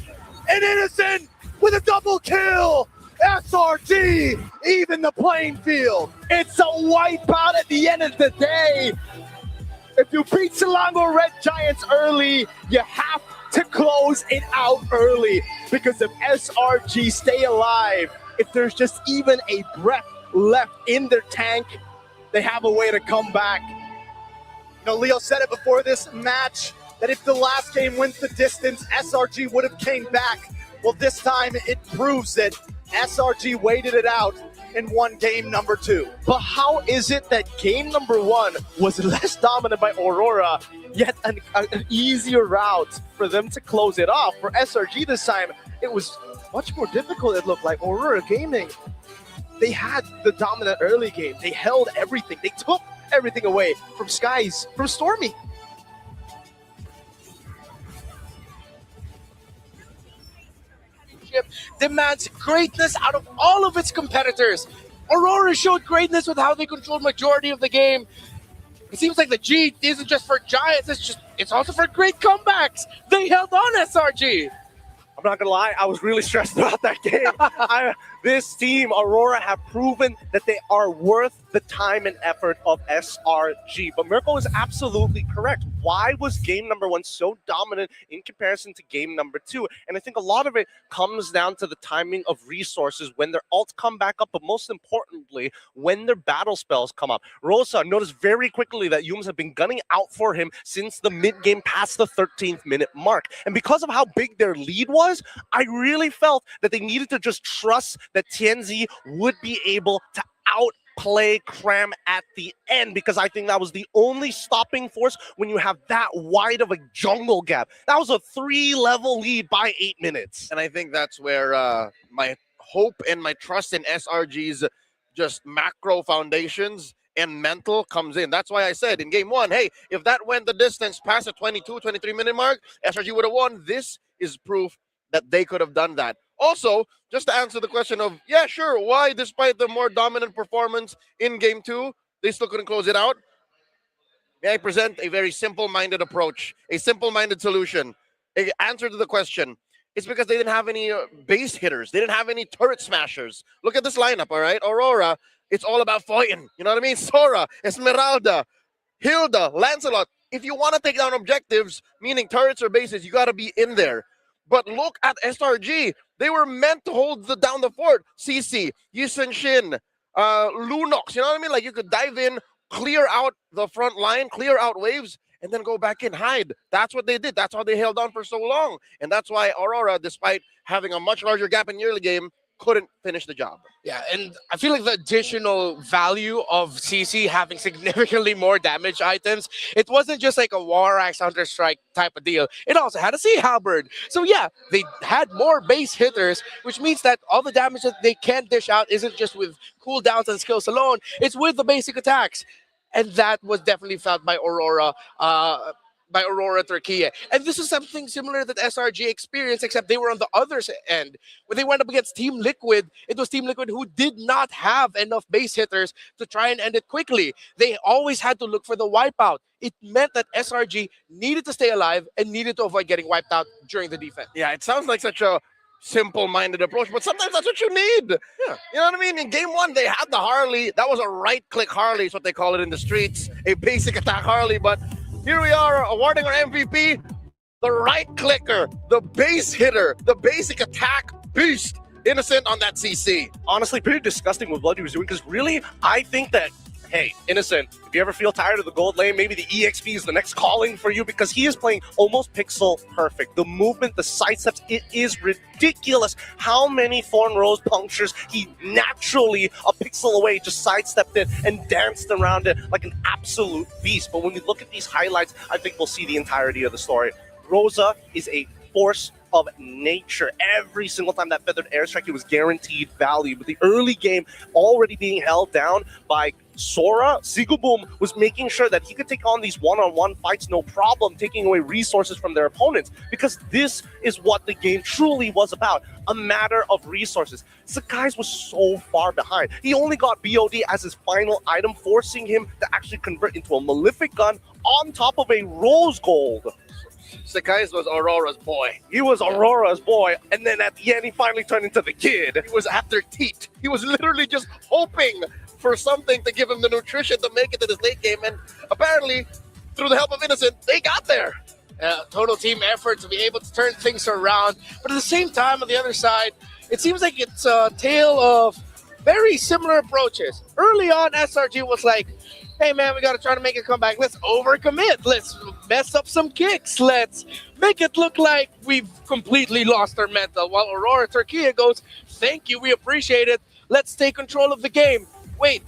And Innocent with a double kill. SRG, even the playing field. It's a wipeout at the end of the day. If you beat Selangor Red Giants early, you have to close it out early, because if SRG stay alive, if there's just even a breath left in their tank, they have a way to come back. You know, Leo said it before this match, that if the last game went the distance, SRG would have came back. Well, this time it proves it. SRG waited it out and won game number 2. But how is it that game number 1 was less dominant by Aurora, yet an easier route for them to close it off? For SRG this time, it was much more difficult, it looked like. Aurora Gaming, they had the dominant early game. They held everything. They took everything away from Skies, from Stormy. Demands greatness out of all of its competitors. Aurora showed greatness with how they controlled majority of the game. It seems like the G isn't just for Giants, it's also for great comebacks. They held on SRG. I'm not gonna lie, I was really stressed about that game. This team, Aurora, have proven that they are worth the time and effort of SRG. But Mirko is absolutely correct. Why was game number 1 so dominant in comparison to game number 2? And I think a lot of it comes down to the timing of resources when their ults come back up, but most importantly, when their battle spells come up. Rosa noticed very quickly that Yums have been gunning out for him since the mid-game past the 13th minute mark. And because of how big their lead was, I really felt that they needed to just trust that TNZ would be able to play cram at the end, because I think that was the only stopping force when you have that wide of a jungle gap. That was a 3-level lead by 8 minutes. And I think that's where my hope and my trust in SRG's just macro foundations and mental comes in. That's why I said in game one, hey, if that went the distance past the 22, 23-minute mark, SRG would have won. This is proof that they could have done that. Also, just to answer the question of, yeah, sure, why, despite the more dominant performance in game two, they still couldn't close it out? May I present a very simple-minded approach, a simple-minded solution, an answer to the question. It's because they didn't have any base hitters. They didn't have any turret smashers. Look at this lineup, all right? Aurora, it's all about Foyton. You know what I mean? Sora, Esmeralda, Hilda, Lancelot. If you want to take down objectives, meaning turrets or bases, you got to be in there. But look at SRG. They were meant to hold down the fort. CC, Yisun Shin, Lunox. You know what I mean? Like, you could dive in, clear out the front line, clear out waves, and then go back in, hide. That's what they did. That's how they held on for so long. And that's why Aurora, despite having a much larger gap in the early game, couldn't finish the job. Yeah, and I feel like the additional value of CC having significantly more damage items, it wasn't just like a War Axe Counter-Strike type of deal. It also had a Sea Halberd. So yeah, they had more base hitters, which means that all the damage that they can dish out isn't just with cooldowns and skills alone, it's with the basic attacks. And that was definitely felt by Aurora Turquía. And this is something similar that SRG experienced, except they were on the other end. When they went up against Team Liquid, it was Team Liquid who did not have enough base hitters to try and end it quickly. They always had to look for the wipeout. It meant that SRG needed to stay alive and needed to avoid getting wiped out during the defense. Yeah, it sounds like such a simple-minded approach, but sometimes that's what you need. Yeah. You know what I mean? In game one, they had the Harley. That was a right-click Harley, is what they call it in the streets, a basic attack Harley, but here we are awarding our MVP, the right clicker, the base hitter, the basic attack beast, Innocent on that CC. Honestly, pretty disgusting with what he was doing, because really, I think that, hey, Innocent, if you ever feel tired of the gold lane, maybe the EXP is the next calling for you, because he is playing almost pixel perfect. The movement, the sidesteps, it is ridiculous how many Thorn Rose punctures he naturally, a pixel away, just sidestepped it and danced around it like an absolute beast. But when we look at these highlights, I think we'll see the entirety of the story. Rosa is a force of nature. Every single time that feathered airstrike, it was guaranteed value. But the early game already being held down by Sora, Ziggleboom was making sure that he could take on these one-on-one fights no problem, taking away resources from their opponents, because this is what the game truly was about, a matter of resources. Sakai's was so far behind. He only got BOD as his final item, forcing him to actually convert into a Malefic gun on top of a Rose Gold. Sakai's was Aurora's boy. He was Aurora's boy, and then at the end, he finally turned into the kid. He was after Teat. He was literally just hoping for something to give him the nutrition to make it to this late game, and apparently, through the help of Innocent, they got there. Total team effort to be able to turn things around. But at the same time, on the other side, it seems like it's a tale of very similar approaches. Early on, SRG was like, hey man, we got to try to make a comeback. Let's overcommit. Let's mess up some kicks. Let's make it look like we've completely lost our mental. While Aurora Turquía goes, thank you, we appreciate it. Let's take control of the game. Wait,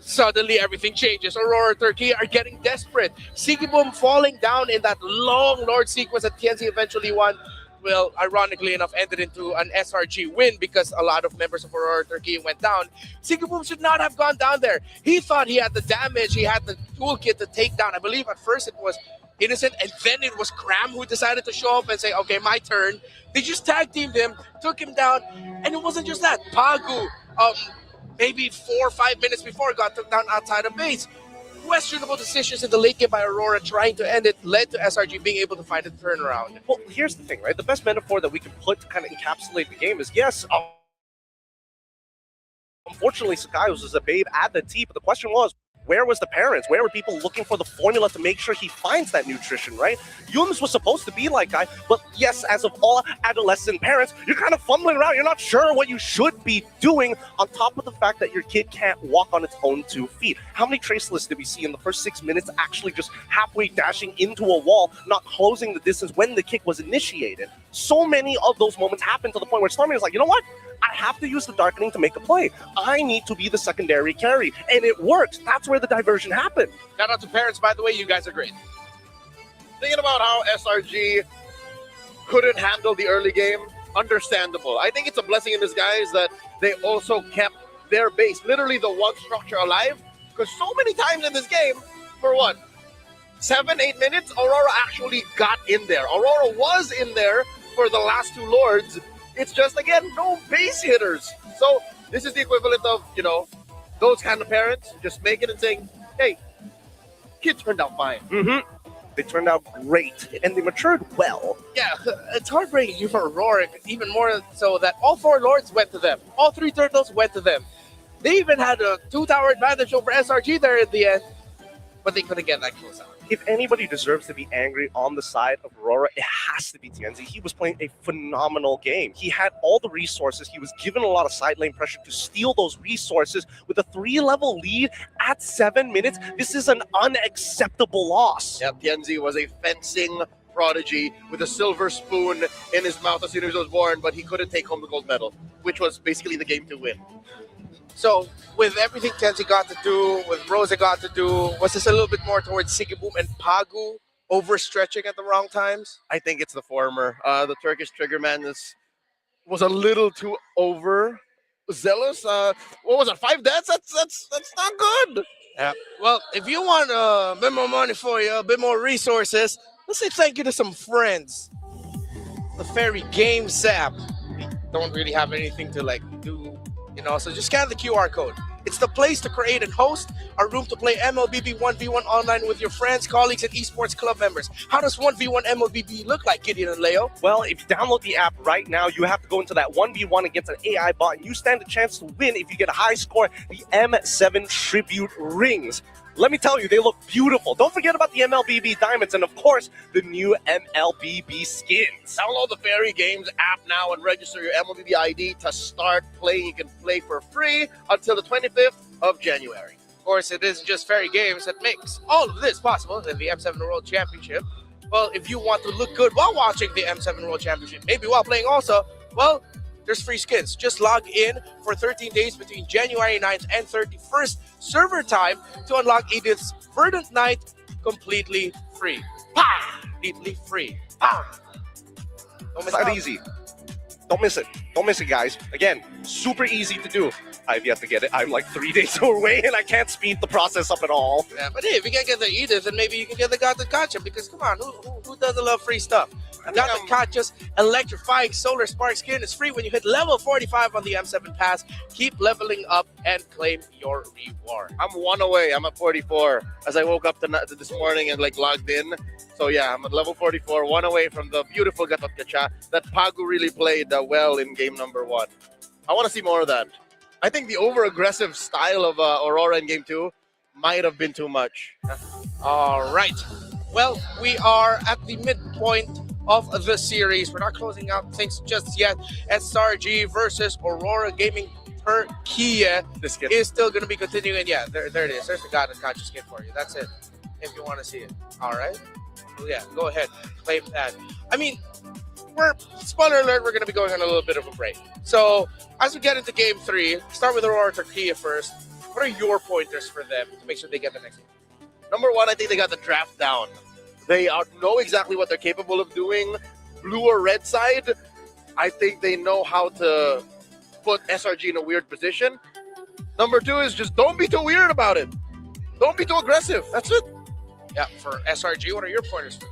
suddenly everything changes. Aurora Turquía are getting desperate. Ziggleboom falling down in that long Lord sequence that TNC eventually won. Well, ironically enough, ended into an SRG win because a lot of members of Aurora Turquía went down. Ziggleboom should not have gone down there. He thought he had the damage, he had the toolkit to take down. I believe at first it was Innocent, and then it was Cram who decided to show up and say, okay, my turn. They just tag teamed him, took him down, and it wasn't just that. Pagu, maybe 4 or 5 minutes before, got took down outside of base. Questionable decisions in the late game by Aurora trying to end it led to SRG being able to find a turnaround. Well, here's the thing, right? The best metaphor that we can put to kind of encapsulate the game is, yes, unfortunately, Sakai was a babe at the T, but the question was, where was the parents? Where were people looking for the formula to make sure he finds that nutrition, right? Yums was supposed to be like guy, but yes, as of all adolescent parents, you're kind of fumbling around. You're not sure what you should be doing, on top of the fact that your kid can't walk on its own 2 feet. How many Traceless did we see in the first 6 minutes actually just halfway dashing into a wall, not closing the distance when the kick was initiated? So many of those moments happened to the point where Stormy was like, you know what? I have to use the Darkening to make a play. I need to be the secondary carry, and it worked. That's where the diversion happened. Shout out to parents, by the way. You guys are great. Thinking about how SRG couldn't handle the early game, understandable. I think it's a blessing in disguise that they also kept their base, literally the one structure alive, because so many times in this game, for what, 7-8 minutes, Aurora actually got in there. Aurora was in there for the last two Lords. It's just, again, no base hitters. So this is the equivalent of, those kind of parents just making and saying, hey, kid turned out fine. Mm-hmm. They turned out great, and they matured well. Yeah, it's heartbreaking for Aurora, even more so that all 4 Lords went to them. All 3 Turtles went to them. They even had a 2-tower advantage over SRG there in the end, but they couldn't get that close out. If anybody deserves to be angry on the side of Aurora, it has to be Tianzi. He was playing a phenomenal game. He had all the resources. He was given a lot of side lane pressure to steal those resources with a 3-level lead at 7 minutes. This is an unacceptable loss. Yeah, Tianzi was a fencing prodigy with a silver spoon in his mouth as soon as he was born, but he couldn't take home the gold medal, which was basically the game to win. So, with everything Tianzi got to do, with Rosa got to do, was this a little bit more towards Sigiboom and Pagu overstretching at the wrong times? I think it's the former. The Turkish Trigger Man was a little too overzealous. What was it, 5 deaths? That's not good. Yeah. Well, if you want a bit more money for you, a bit more resources, let's say thank you to some friends. The Fairy Games app. We don't really have anything to do. So just scan the QR code. It's the place to create and host a room to play MLBB 1v1 online with your friends, colleagues, and esports club members. How does 1v1 MLBB look like, Gideon and Leo? Well, if you download the app right now, you have to go into that 1v1 against an AI bot, and you stand a chance to win if you get a high score, the M7 Tribute Rings. Let me tell you, they look beautiful. Don't forget about the MLBB Diamonds and, of course, the new MLBB skins. Download the Fairy Games app now and register your MLBB ID to start playing. You can play for free until the 25th of January. Of course, it isn't just Fairy Games that makes all of this possible in the M7 World Championship. Well, if you want to look good while watching the M7 World Championship, maybe while playing also, well, there's free skins. Just log in for 13 days between January 9th and 31st server time to unlock Edith's Verdant Knight completely free. Pa! Completely free. Pa! Don't miss it. Easy. Don't miss it. Don't miss it, guys. Again, super easy to do. I've yet to get it. I'm like 3 days away, and I can't speed the process up at all. Yeah, but hey, if you can't get the Edith, then maybe you can get the Gata Gotcha, because come on, who doesn't love free stuff? Gata Gotcha's electrifying Solar Spark skin is free when you hit level 45 on the M7 Pass. Keep leveling up and claim your reward. I'm 1 away. I'm at 44 as I woke up this morning and logged in. So yeah, I'm at level 44, 1 away from the beautiful Gatot Gacha that Pagu really played well in game number 1. I want to see more of that. I think the over-aggressive style of Aurora in game 2 might have been too much. All right. Well, we are at the midpoint of the series. We're not closing out things just yet. SRG versus Aurora Gaming Turkey is still going to be continuing. Yeah, there it is. There's the Gatot Gacha skin for you. That's it, if you want to see it. All right. Well, yeah, go ahead. Claim that. I mean, spoiler alert, we're going to be going on a little bit of a break. So, as we get into game 3, start with Aurora Turkey first. What are your pointers for them to make sure they get the next one? Number 1, I think they got the draft down. They know exactly what they're capable of doing. Blue or red side, I think they know how to put SRG in a weird position. Number 2 is just don't be too weird about it. Don't be too aggressive. That's it. Yeah, for SRG, what are your pointers for them?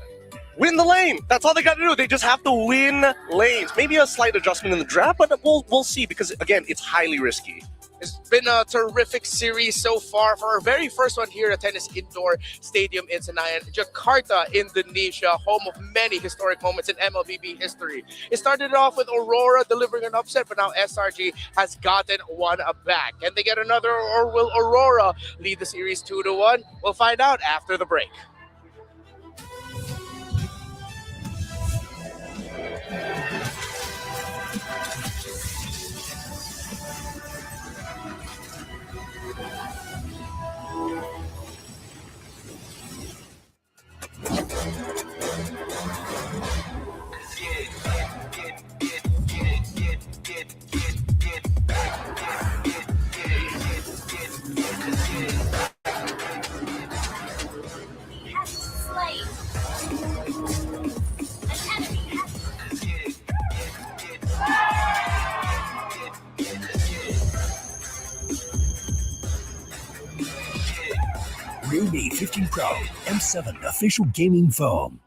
Win the lane. That's all they got to do. They just have to win lanes. Maybe a slight adjustment in the draft, but we'll see because, again, it's highly risky. It's been a terrific series so far for our very first one here at Tennis Indoor Stadium in Senayan, Jakarta, Indonesia, home of many historic moments in MLBB history. It started off with Aurora delivering an upset, but now SRG has gotten one back. Can they get another, or will Aurora lead the series 2-1? We'll find out after the break. Ruby 15 Pro M7 official gaming foam.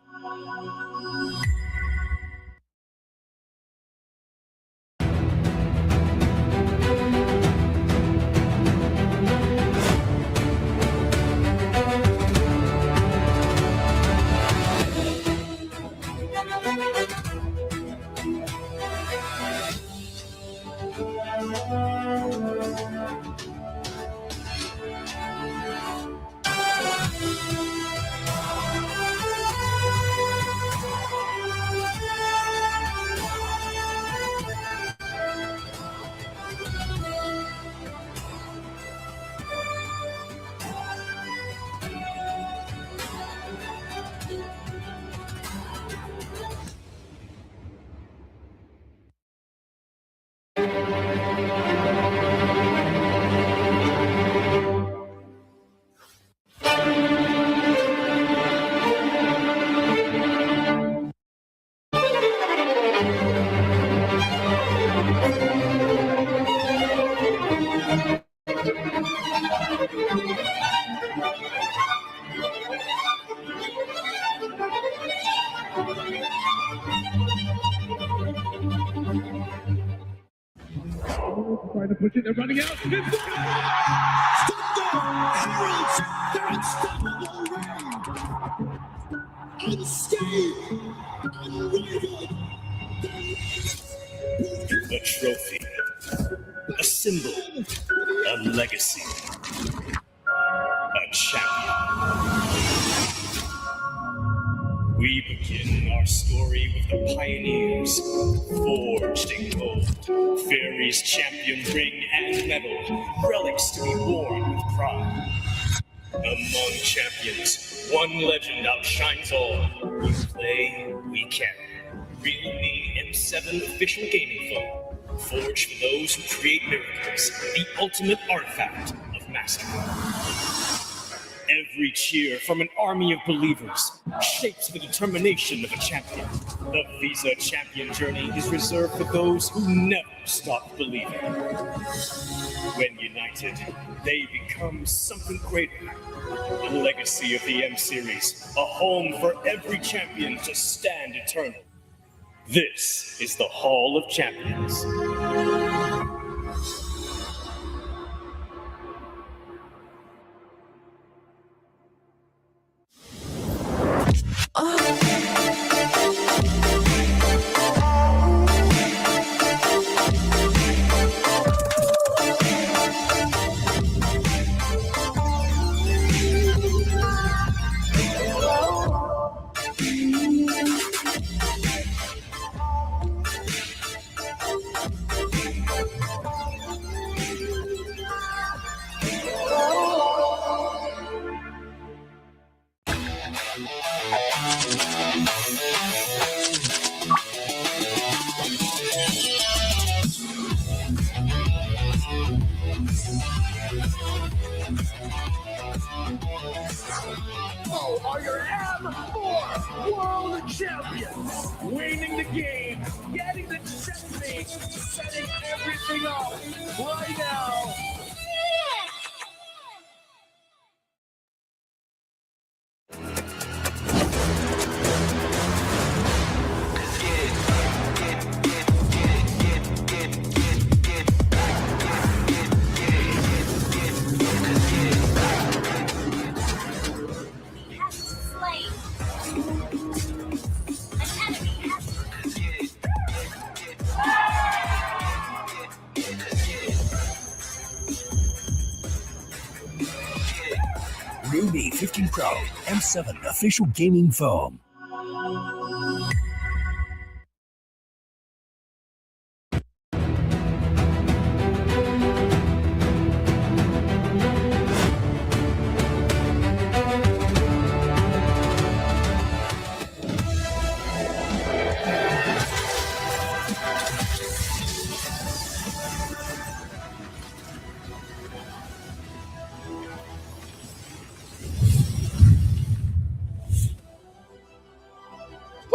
Trying to push it, they're running out. Heralds, their unstoppable reign. Unscathed, unrivaled. A trophy, a symbol, a legacy, a champion. We begin our story with the pioneers, forged in gold, Fairy's champion ring and medal, relics to be worn with pride. Among champions, one legend outshines all. We play, we carry. Realme M7 official gaming phone, forged for those who create miracles, the ultimate artifact of mastery. Every cheer from an army of believers shapes the determination of a champion. The Visa champion journey is reserved for those who never stop believing. When united, they become something greater. A legacy of the M Series, a home for every champion to stand eternal. This is the Hall of Champions. Are your M4 World Champions, winning the game, getting the trophy, setting everything up right now. Ruby 15 Pro M7 official gaming foam.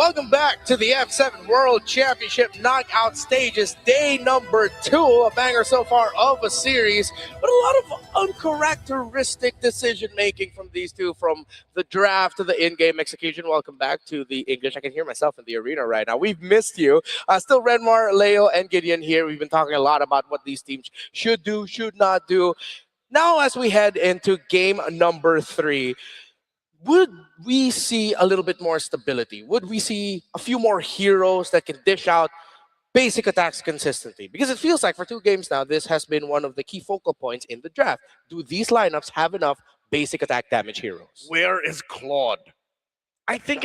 Welcome back to the M7 World Championship knockout stages, day number 2, a banger so far of a series, but a lot of uncharacteristic decision making from these two, from the draft to the in-game execution. Welcome back to the English. I can hear myself in the arena right now. We've missed you. Still Renmar, Leo, and Gideon here. We've been talking a lot about what these teams should do, should not do. Now, as we head into game number 3, would we see a little bit more stability? Would we see a few more heroes that can dish out basic attacks consistently? Because it feels like for 2 games now, this has been one of the key focal points in the draft. Do these lineups have enough basic attack damage heroes? Where is Claude? I think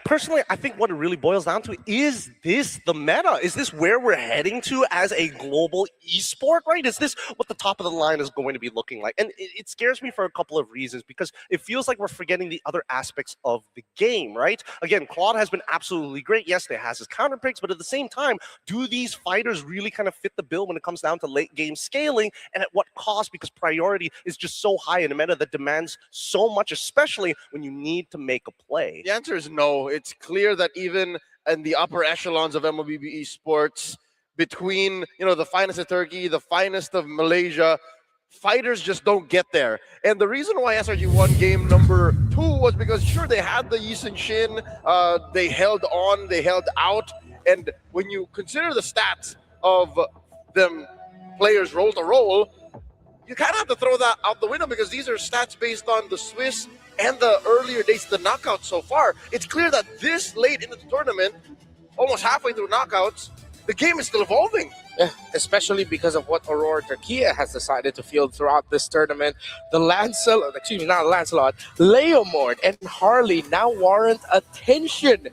personally, I think what it really boils down to is this the meta? Is this where we're heading to as a global esport, right? Is this what the top of the line is going to be looking like? And it scares me for a couple of reasons, because it feels like we're forgetting the other aspects of the game, right? Again, Claude has been absolutely great. Yes, they has his counter picks, but at the same time, do these fighters really kind of fit the bill when it comes down to late game scaling, and at what cost? Because priority is just so high in a meta that demands so much, especially when you need to make a play. The answer is no. It's clear that even in the upper echelons of MLBB esports, between the finest of Turkey, the finest of Malaysia, fighters just don't get there. And the reason why SRG won game number 2 was because sure, they had the Yi Sun-shin, they held on, they held out, and when you consider the stats of them players roll to roll, you kind of have to throw that out the window, because these are stats based on the Swiss and the earlier days of the knockouts so far. It's clear that this late into the tournament, almost halfway through knockouts, the game is still evolving. Yeah, especially because of what Aurora Turkey has decided to field throughout this tournament. The Lancelot, Leomord, and Harley now warrant attention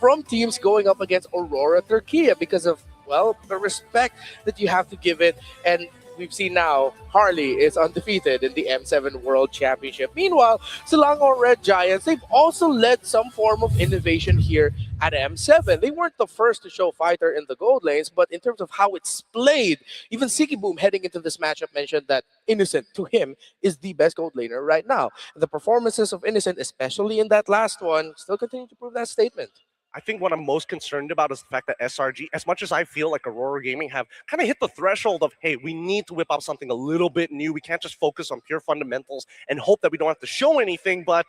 from teams going up against Aurora Turkey because of, well, the respect that you have to give it. And we've seen now Harley is undefeated in the M7 World Championship. Meanwhile, Selangor Red Giants, they've also led some form of innovation here at M7. They weren't the first to show fighter in the gold lanes, but in terms of how it's played, even Siki Boom heading into this matchup mentioned that Innocent, to him, is the best gold laner right now. The performances of Innocent, especially in that last one, still continue to prove that statement. I think what I'm most concerned about is the fact that SRG, as much as I feel like Aurora Gaming have kind of hit the threshold of, hey, we need to whip up something a little bit new. We can't just focus on pure fundamentals and hope that we don't have to show anything. But,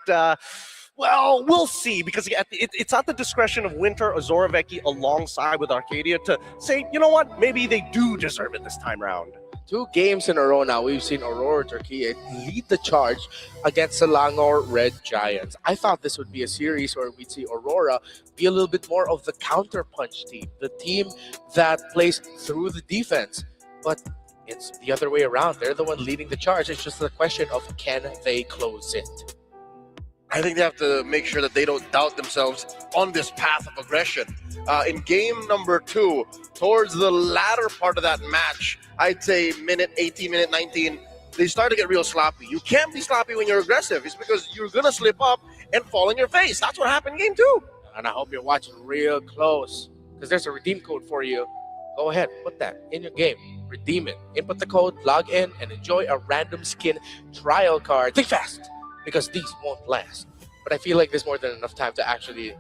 well, we'll see, because it's at the discretion of Winter, Azoroveki, alongside with Arcadia to say, you know what, maybe they do deserve it this time around. 2 games in a row now, we've seen Aurora Turkey lead the charge against Selangor Red Giants. I thought this would be a series where we'd see Aurora be a little bit more of the counter-punch team, the team that plays through the defense. But it's the other way around. They're the one leading the charge. It's just a question of, can they close it? I think they have to make sure that they don't doubt themselves on this path of aggression. In game number 2, towards the latter part of that match, I'd say minute 18, minute 19, they start to get real sloppy. You can't be sloppy when you're aggressive. It's because you're going to slip up and fall on your face. That's what happened in game 2. And I hope you're watching real close, because there's a redeem code for you. Go ahead, put that in your game. Redeem it. Input the code, log in, and enjoy a random skin trial card. Think fast, because these won't last. But I feel like there's more than enough time to actually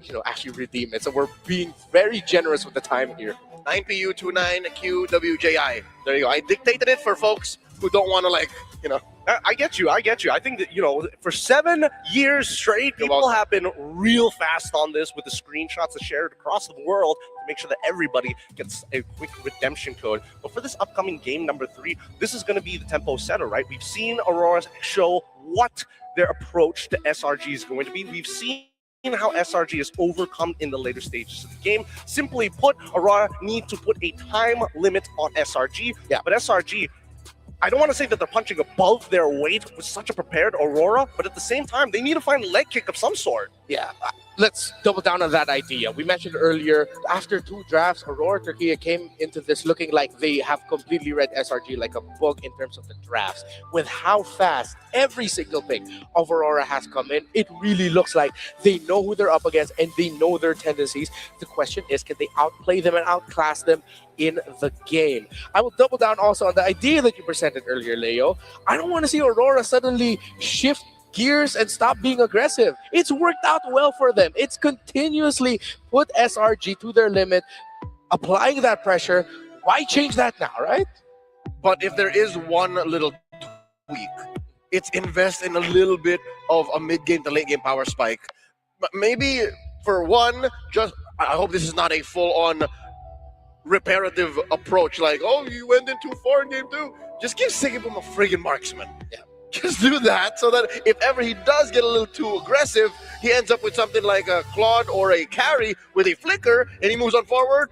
redeem it. So we're being very generous with the time here. 9PU29QWJI. There you go. I dictated it for folks who don't want to, I get you. I think that, for 7 years straight, people have been real fast on this with the screenshots that shared across the world to make sure that everybody gets a quick redemption code. But for this upcoming game number 3, this is going to be the tempo setter, right? We've seen Aurora show what their approach to SRG is going to be. We've seen how SRG is overcome in the later stages of the game. Simply put, Aurora need to put a time limit on SRG. Yeah, but SRG, I don't want to say that they're punching above their weight with such a prepared Aurora, but at the same time, they need to find leg kick of some sort. Yeah, let's double down on that idea. We mentioned earlier, after 2 drafts, Aurora Turkey came into this looking like they have completely read SRG like a book in terms of the drafts. With how fast every single pick of Aurora has come in, it really looks like they know who they're up against and they know their tendencies. The question is, can they outplay them and outclass them in the game? I will double down also on the idea that you presented earlier, Leo. I don't want to see Aurora suddenly shift gears and stop being aggressive. It's worked out well for them. It's continuously put SRG to their limit, applying that pressure. Why change that now, right? But if there is one little tweak, it's invest in a little bit of a mid-game to late-game power spike. But maybe for one, I hope this is not a full-on reparative approach. Like, oh, you went in too far in game 2. Just give Sigiboom a friggin' marksman. Yeah. Just do that so that if ever he does get a little too aggressive, he ends up with something like a Claude or a carry with a flicker, and he moves on forward,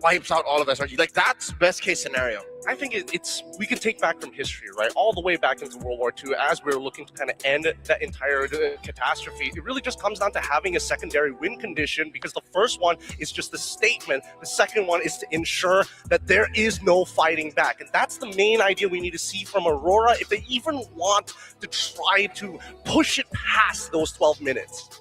wipes out all of SRG. Like, that's best case scenario. I think it's we can take back from history, right? All the way back into World War II, as we were looking to kind of end that entire catastrophe. It really just comes down to having a secondary win condition, because the first one is just a statement. The second one is to ensure that there is no fighting back. And that's the main idea we need to see from Aurora if they even want to try to push it past those 12 minutes.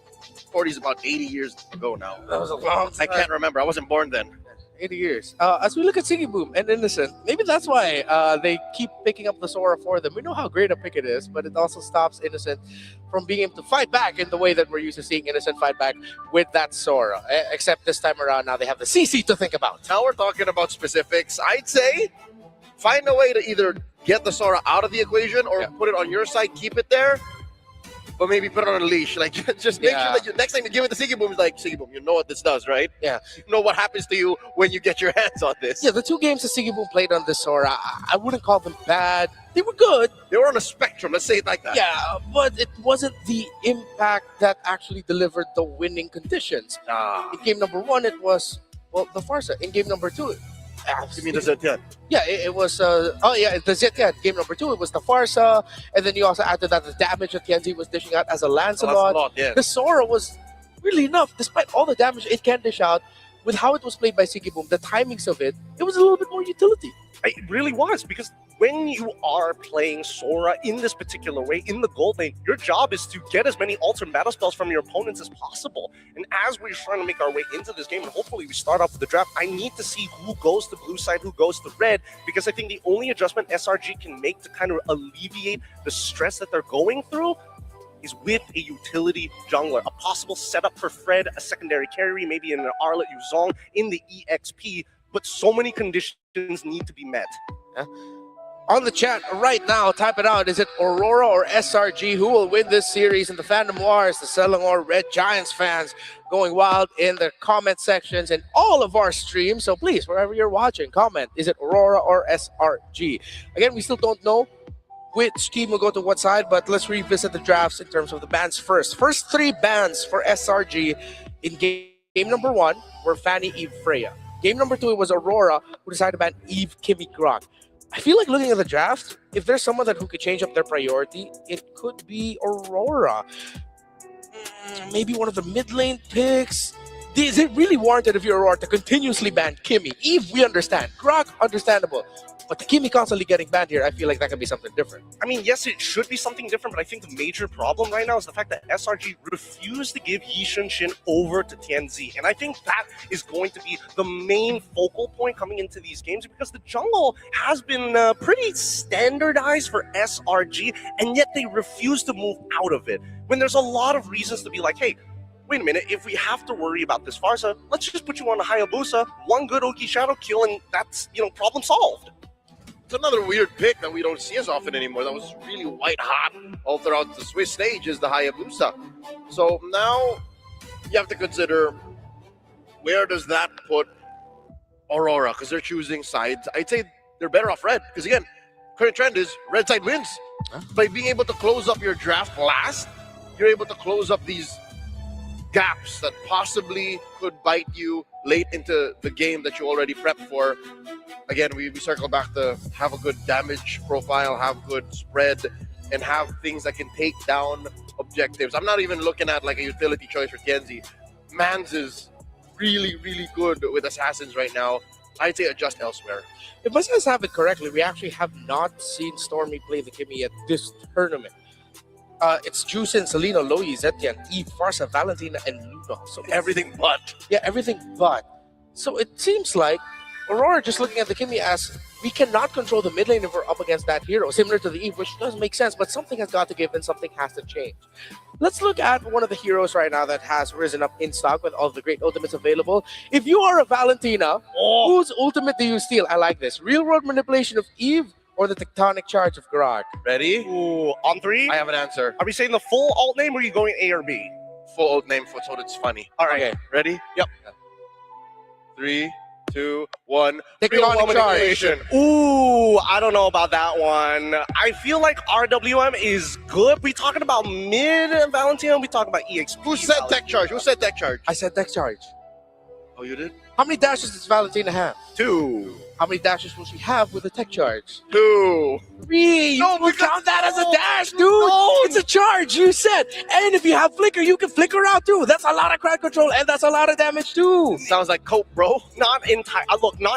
40 is about 80 years ago now. That was a long time. I can't remember. I wasn't born then. 80 years. As we look at Sigiboom and Innocent, maybe that's why they keep picking up the Sora for them. We know how great a pick it is, but it also stops Innocent from being able to fight back in the way that we're used to seeing Innocent fight back with that Sora. Except this time around, now they have the CC to think about. Now we're talking about specifics. I'd say find a way to either get the Sora out of the equation or put it on your side, keep it there, but maybe put it on a leash. Like, just make sure that next time you give it to Sigiboom, it's like, Sigiboom, you know what this does, right? Yeah. You know what happens to you when you get your hands on this. Yeah, the 2 games that Sigiboom played on this Sora, I wouldn't call them bad. They were good. They were on a spectrum, let's say it like that. Yeah, but it wasn't the impact that actually delivered the winning conditions. In game number 1, it was, well, the Farsa. In game number 2, you mean the Zetian? Yeah, it was, the Zetian. Game number 2, it was the Farsa. And then you also added that the damage that Tianzi was dishing out as a Lancelot. Yeah. The Sora was really enough, despite all the damage it can dish out, with how it was played by Sigiboom, the timings of it was a little bit more utility. It really was, because when you are playing Sora in this particular way, in the gold lane, your job is to get as many alternate battle spells from your opponents as possible. And as we're trying to make our way into this game, and hopefully we start off with the draft, I need to see who goes to blue side, who goes to red, because I think the only adjustment SRG can make to kind of alleviate the stress that they're going through is with a utility jungler, a possible setup for Fred, a secondary carry, maybe an Arlet Yuzong in the EXP, but so many conditions need to be met. On the chat right now, type it out. Is it Aurora or SRG? Who will win this series? In the Fandom Wars, the Selangor Red Giants fans going wild in the comment sections in all of our streams. So please, wherever you're watching, comment. Is it Aurora or SRG? Again, we still don't know which team will go to what side, but let's revisit the drafts in terms of the bans first. First 3 bans for SRG in game number 1 were Fanny, Eve, Freya. Game number 2, it was Aurora who decided to ban Eve, Kimmy, Grok. I feel like looking at the draft, if there's someone who could change up their priority, it could be Aurora. Maybe one of the mid lane picks. Is it really warranted if you're Aurora to continuously ban Kimmy? Eve, we understand. Grok, understandable. But the Kimmy constantly getting banned here, I feel like that could be something different. I mean, yes, it should be something different, but I think the major problem right now is the fact that SRG refused to give Yi Shin over to Tianzi. And I think that is going to be the main focal point coming into these games, because the jungle has been pretty standardized for SRG, and yet they refuse to move out of it. When there's a lot of reasons to be like, hey, wait a minute, if we have to worry about this Farsa, let's just put you on a Hayabusa, one good Oki Shadow kill, and that's, problem solved. It's another weird pick that we don't see as often anymore. That was really white hot all throughout the Swiss stage, is the Hayabusa. So now you have to consider, where does that put Aurora? Because they're choosing sides. I'd say they're better off red. Because again, current trend is red side wins. By being able to close up your draft last, you're able to close up these gaps that possibly could bite you late into the game that you already prepped for. Again, we circle back to have a good damage profile, have good spread, and have things that can take down objectives. I'm not even looking at like a utility choice for Tianzi. Mans is really, really good with assassins right now. I'd say adjust elsewhere. If my sense have it correctly, we actually have not seen Stormy play the Kimmy at this tournament. It's Juicin, Selena, Loi, Zetian, Eve, Farsa, Valentina, and Luna. So everything but. Yeah, everything but. So it seems like Aurora just looking at the Kimmy as we cannot control the mid lane if we're up against that hero, similar to the Eve, which does make sense, but something has got to give and something has to change. Let's look at one of the heroes right now that has risen up in stock with all the great ultimates available. If you are a Valentina, whose ultimate do you steal? I like this. Real world manipulation of Eve or the tectonic charge of Grog? Ready? Ooh, on 3? I have an answer. Are we saying the full alt name or are you going A or B? Full old name for so it's funny. All right. Okay, ready? Yep. 3, 2, 1. Tectonic charge. Ooh, I don't know about that one. I feel like RWM is good. We talking about mid Valentina, we talking about EXP. Who said tech charge? Who said tech charge? I said tech charge. Oh, you did? How many dashes does Valentina have? 2. How many dashes will she have with a tech charge? 2. 3. No, we count that as a dash, dude. No. It's a charge, you said. And if you have flicker, you can flicker out too. That's a lot of crowd control and that's a lot of damage too. Sounds like cope, bro. Not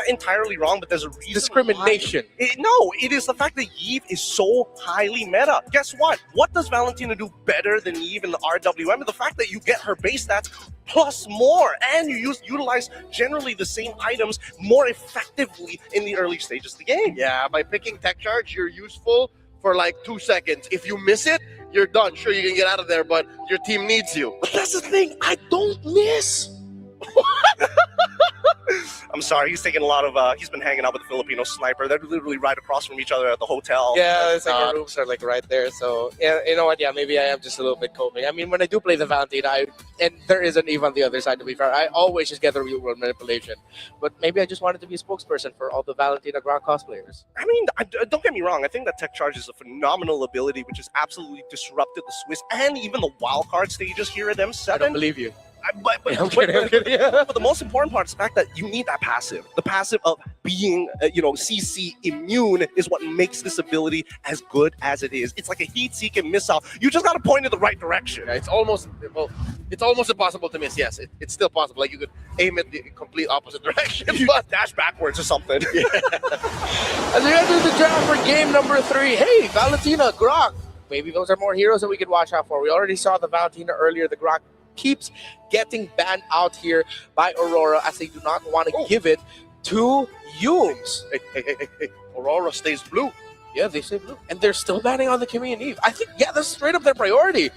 entirely wrong, but there's a reason. Discrimination. No, it is the fact that Eve is so highly meta. Guess what? What does Valentina do better than Eve in the RWM? The fact that you get her base stats plus more, and you utilize generally the same items more effectively in the early stages of the game. Yeah, by picking tech charge, you're useful for like 2 seconds. If you miss it, you're done. Sure, you can get out of there, but your team needs you. But that's the thing, I don't miss. I'm sorry, he's taking a lot of, he's been hanging out with the Filipino sniper. They're literally right across from each other at the hotel. Yeah, it's like our rooms are like right there. So, yeah, you know what? Yeah, maybe I am just a little bit coping. I mean, when I do play the Valentina, and there isn't even on the other side, to be fair, I always just get the real world manipulation. But maybe I just wanted to be a spokesperson for all the Valentina Grok cosplayers. I mean, don't get me wrong. I think that Tech Charge is a phenomenal ability, which has absolutely disrupted the Swiss and even the wildcard stages here at M7. I don't believe you. But the most important part is the fact that you need that passive. The passive of being, CC immune is what makes this ability as good as it is. It's like a heat-seeking missile. You just got to point in the right direction. Yeah, it's almost impossible to miss. Yes, it's still possible. Like you could aim it the complete opposite direction. You dash backwards or something. As we enter the draft for game number 3, hey, Valentina, Grok. Maybe those are more heroes that we could watch out for. We already saw the Valentina earlier. The Grok keeps getting banned out here by Aurora as they do not want to give it to Yumes. Hey. Aurora stays blue. Yeah, they stay blue. And they're still banning on the Kimmy and Eve. I think, yeah, that's straight up their priority.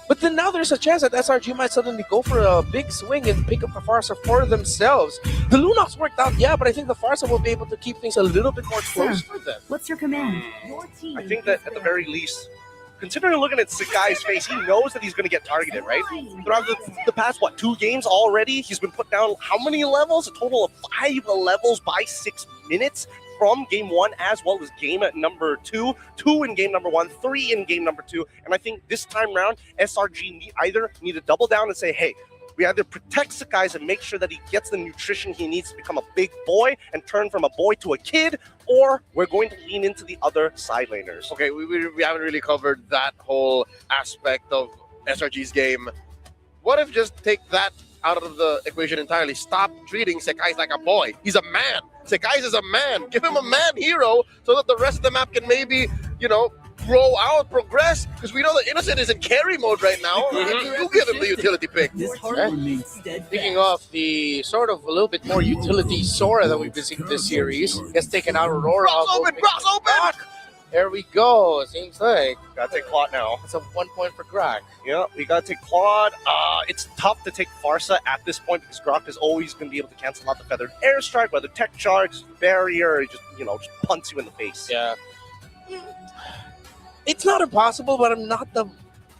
But then now there's a chance that SRG might suddenly go for a big swing and pick up the Farsa for themselves. The Lunox worked out, yeah, but I think the Farsa will be able to keep things a little bit more close for them. What's your command? Your team. I think that at the very least, considering looking at Sakai's face, he knows that he's going to get targeted, right? Throughout the past, 2 games already, he's been put down how many levels? A total of 5 levels by 6 minutes from game 1 as well as game number 2. 2 in game number 1, 3 in game number 2. And I think this time around, SRG either need to double down and say, hey, we either protect Sakai's and make sure that he gets the nutrition he needs to become a big boy and turn from a boy to a kid, or we're going to lean into the other side laners. Okay, we haven't really covered that whole aspect of SRG's game. What if just take that out of the equation entirely? Stop treating Sekais like a boy. He's a man. Sekais is a man. Give him a man hero so that the rest of the map can maybe, grow out, progress, because we know that Innocent is in carry mode right now. You give him the utility pick. Speaking of the sort of a little bit more utility Sora that we've been seeing this series, gets taken out Aurora. Cross open! There we go. Seems like. Gotta take Claude now. It's a 1 point for Grok. Yeah, we gotta take Claude. It's tough to take Farsa at this point because Grok is always gonna be able to cancel out the feathered airstrike, whether tech charge, barrier, just punts you in the face. Yeah. It's not impossible, but I'm not the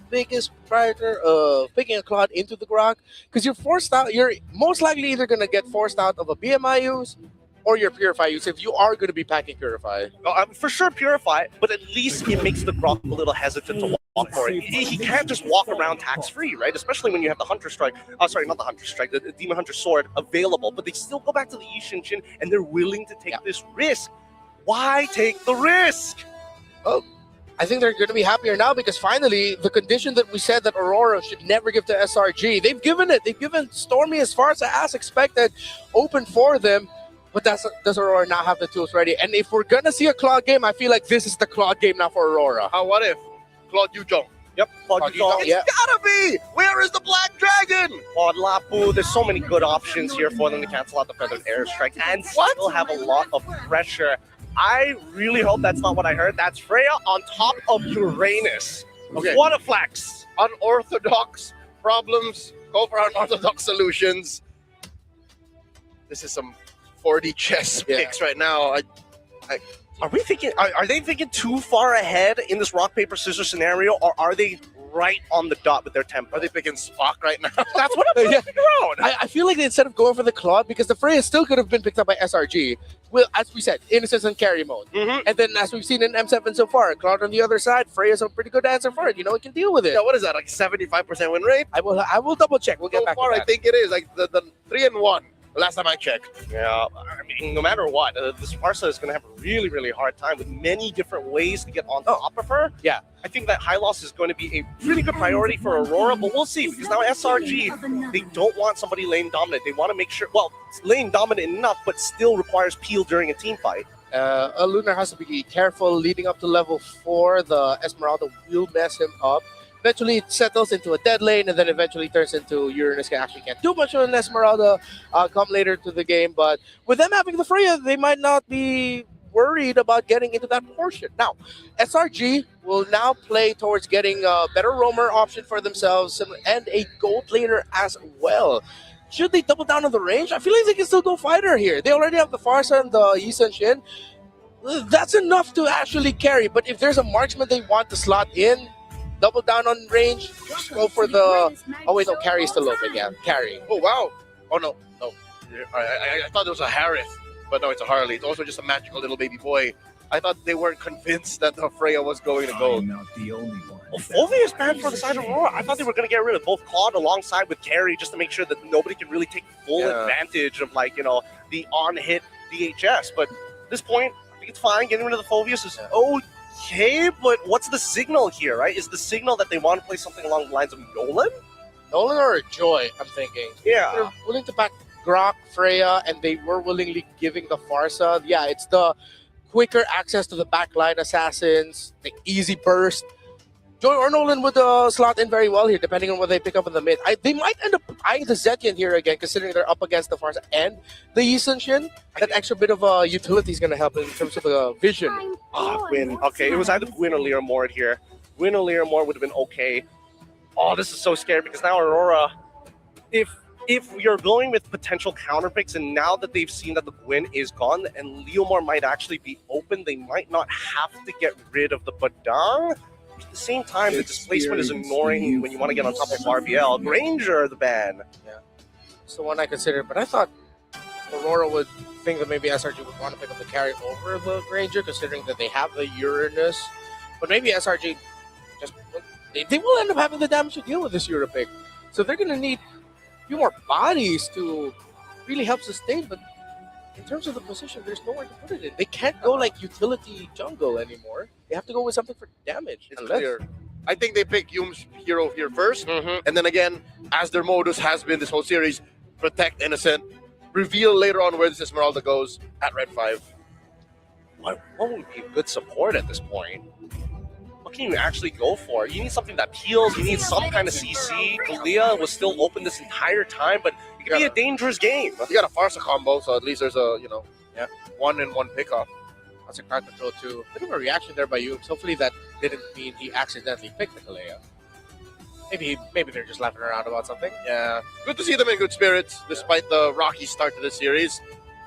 biggest proprietor of picking a Claude into the Grok because you're forced out. You're most likely either going to get forced out of a BMI use or your Purify use if you are going to be packing Purify. For sure Purify, but at least it makes the Grok a little hesitant to walk for it. He can't just walk around tax-free, right? Especially when you have the Hunter Strike. Oh, sorry, not the Hunter Strike, the Demon Hunter Sword available. But they still go back to the Yishin and they're willing to take this risk. Why take the risk? Oh, I think they're going to be happier now because finally the condition that we said that Aurora should never give to SRG, they've given it. They've given Stormy as far as expected, open for them. But does Aurora not have the tools ready? And if we're going to see a Claude game, I feel like this is the Claude game now for Aurora. What if Claude Yuzhong? Yep, Claude Yuzhong. It's gotta be! Where is the Black Dragon? Claude Lapu. There's so many good options here for them to cancel out the Feathered Airstrike and still have a lot of pressure. I really hope that's not what I heard. That's Freya on top of Uranus. Okay. What a flex. Unorthodox problems, go for unorthodox solutions. This is some 4D chess picks right now. Are we thinking? Are they thinking too far ahead in this rock paper scissors scenario, or are they right on the dot with their tempo? Are they picking Spock right now? That's what I'm trying to figure out. I feel like instead of going for the Claude, because the Freya still could have been picked up by SRG, well, as we said, Innocence and carry mode. And then as we've seen in M7 so far, Claude on the other side, Freya's a pretty good answer for it. You know, it can deal with it. Yeah, what is that, like 75% win rate? I will double check. We'll get So back far, to I that. think it is like the 3-1. The last time I checked. Yeah, I mean, no matter what, this Sparsa is going to have a really, really hard time with many different ways to get on top of her. Yeah. I think that high loss is going to be a really good priority for Aurora, but we'll see, because now SRG, they don't want somebody lane dominant. They want to make sure, well, it's lane dominant enough, but still requires peel during a team fight. Lunar has to be careful leading up to level 4. The Esmeralda will mess him up. Eventually, it settles into a dead lane, and then eventually turns into Uranus. Actually can't do much on Esmeralda come later to the game. But with them having the Freya, they might not be worried about getting into that portion. Now, SRG will now play towards getting a better roamer option for themselves and a gold laner as well. Should they double down on the range? I feel like they can still go fighter here. They already have the Farsa and the Yi Sun-shin. That's enough to actually carry. But if there's a marksman they want to slot in, double down on range, just go for the... Oh, wait, no, carry is still open. Yeah, carry. Oh, wow. Oh, no. I thought it was a Harith, but no, it's a Harley. It's also just a magical little baby boy. I thought they weren't convinced that the Freya was going to go. Not the only one. Well, Fulvia is banned for the side of Aurora. I thought they were going to get rid of both Claude alongside with Carry just to make sure that nobody can really take full advantage of, like, you know, the on-hit DHS. But at this point, I think it's fine. Getting rid of the Fulvius is okay, but what's the signal here, right? Is the signal that they want to play something along the lines of Nolan? Nolan or Joy, I'm thinking. Yeah. They're willing to back Grok, Freya, and they were willingly giving the Farsa. Yeah, it's the quicker access to the backline assassins, the easy burst. Joy or Nolan would slot in very well here, depending on what they pick up in the mid. They might end up eyeing the Zetian here again, considering they're up against the Farsa and the Yi Sun-shin. That extra bit of utility is going to help in terms of vision. Gwyn. Okay, it was either Gwyn or Lear Mord here. Gwyn or Lear Mord would have been okay. Oh, this is so scary because now Aurora, if you're going with potential counter picks, and now that they've seen that the Gwyn is gone and Leomore might actually be open, they might not have to get rid of the Badang. At the same time, the displacement is annoying when you want to get on top of RBL. Granger, the ban. Yeah, it's the one I considered, but I thought Aurora would think that maybe SRG would want to pick up the carry over the Granger, considering that they have the Uranus. But maybe SRG just they will end up having the damage to deal with this Euro pick. So they're going to need a few more bodies to really help sustain. But in terms of the position, there's nowhere to put it in. They can't go like utility jungle anymore. They have to go with something for damage. It's clear. I think they pick Yume's hero here first, and then again, as their modus has been this whole series, protect Innocent, reveal later on where this Esmeralda goes at Red 5. What would be good support at this point? What can you actually go for? You need something that peels, you need some kind of CC. Kalia was still open this entire time, but it could be a dangerous game. You got a Farsa combo, so at least there's a, 1-in-1 pickoff. That's a card control too. Bit of a reaction there by Yumes. Hopefully that didn't mean he accidentally picked the Kalea. Maybe they're just laughing around about something. Yeah. Good to see them in good spirits, despite the rocky start to the series.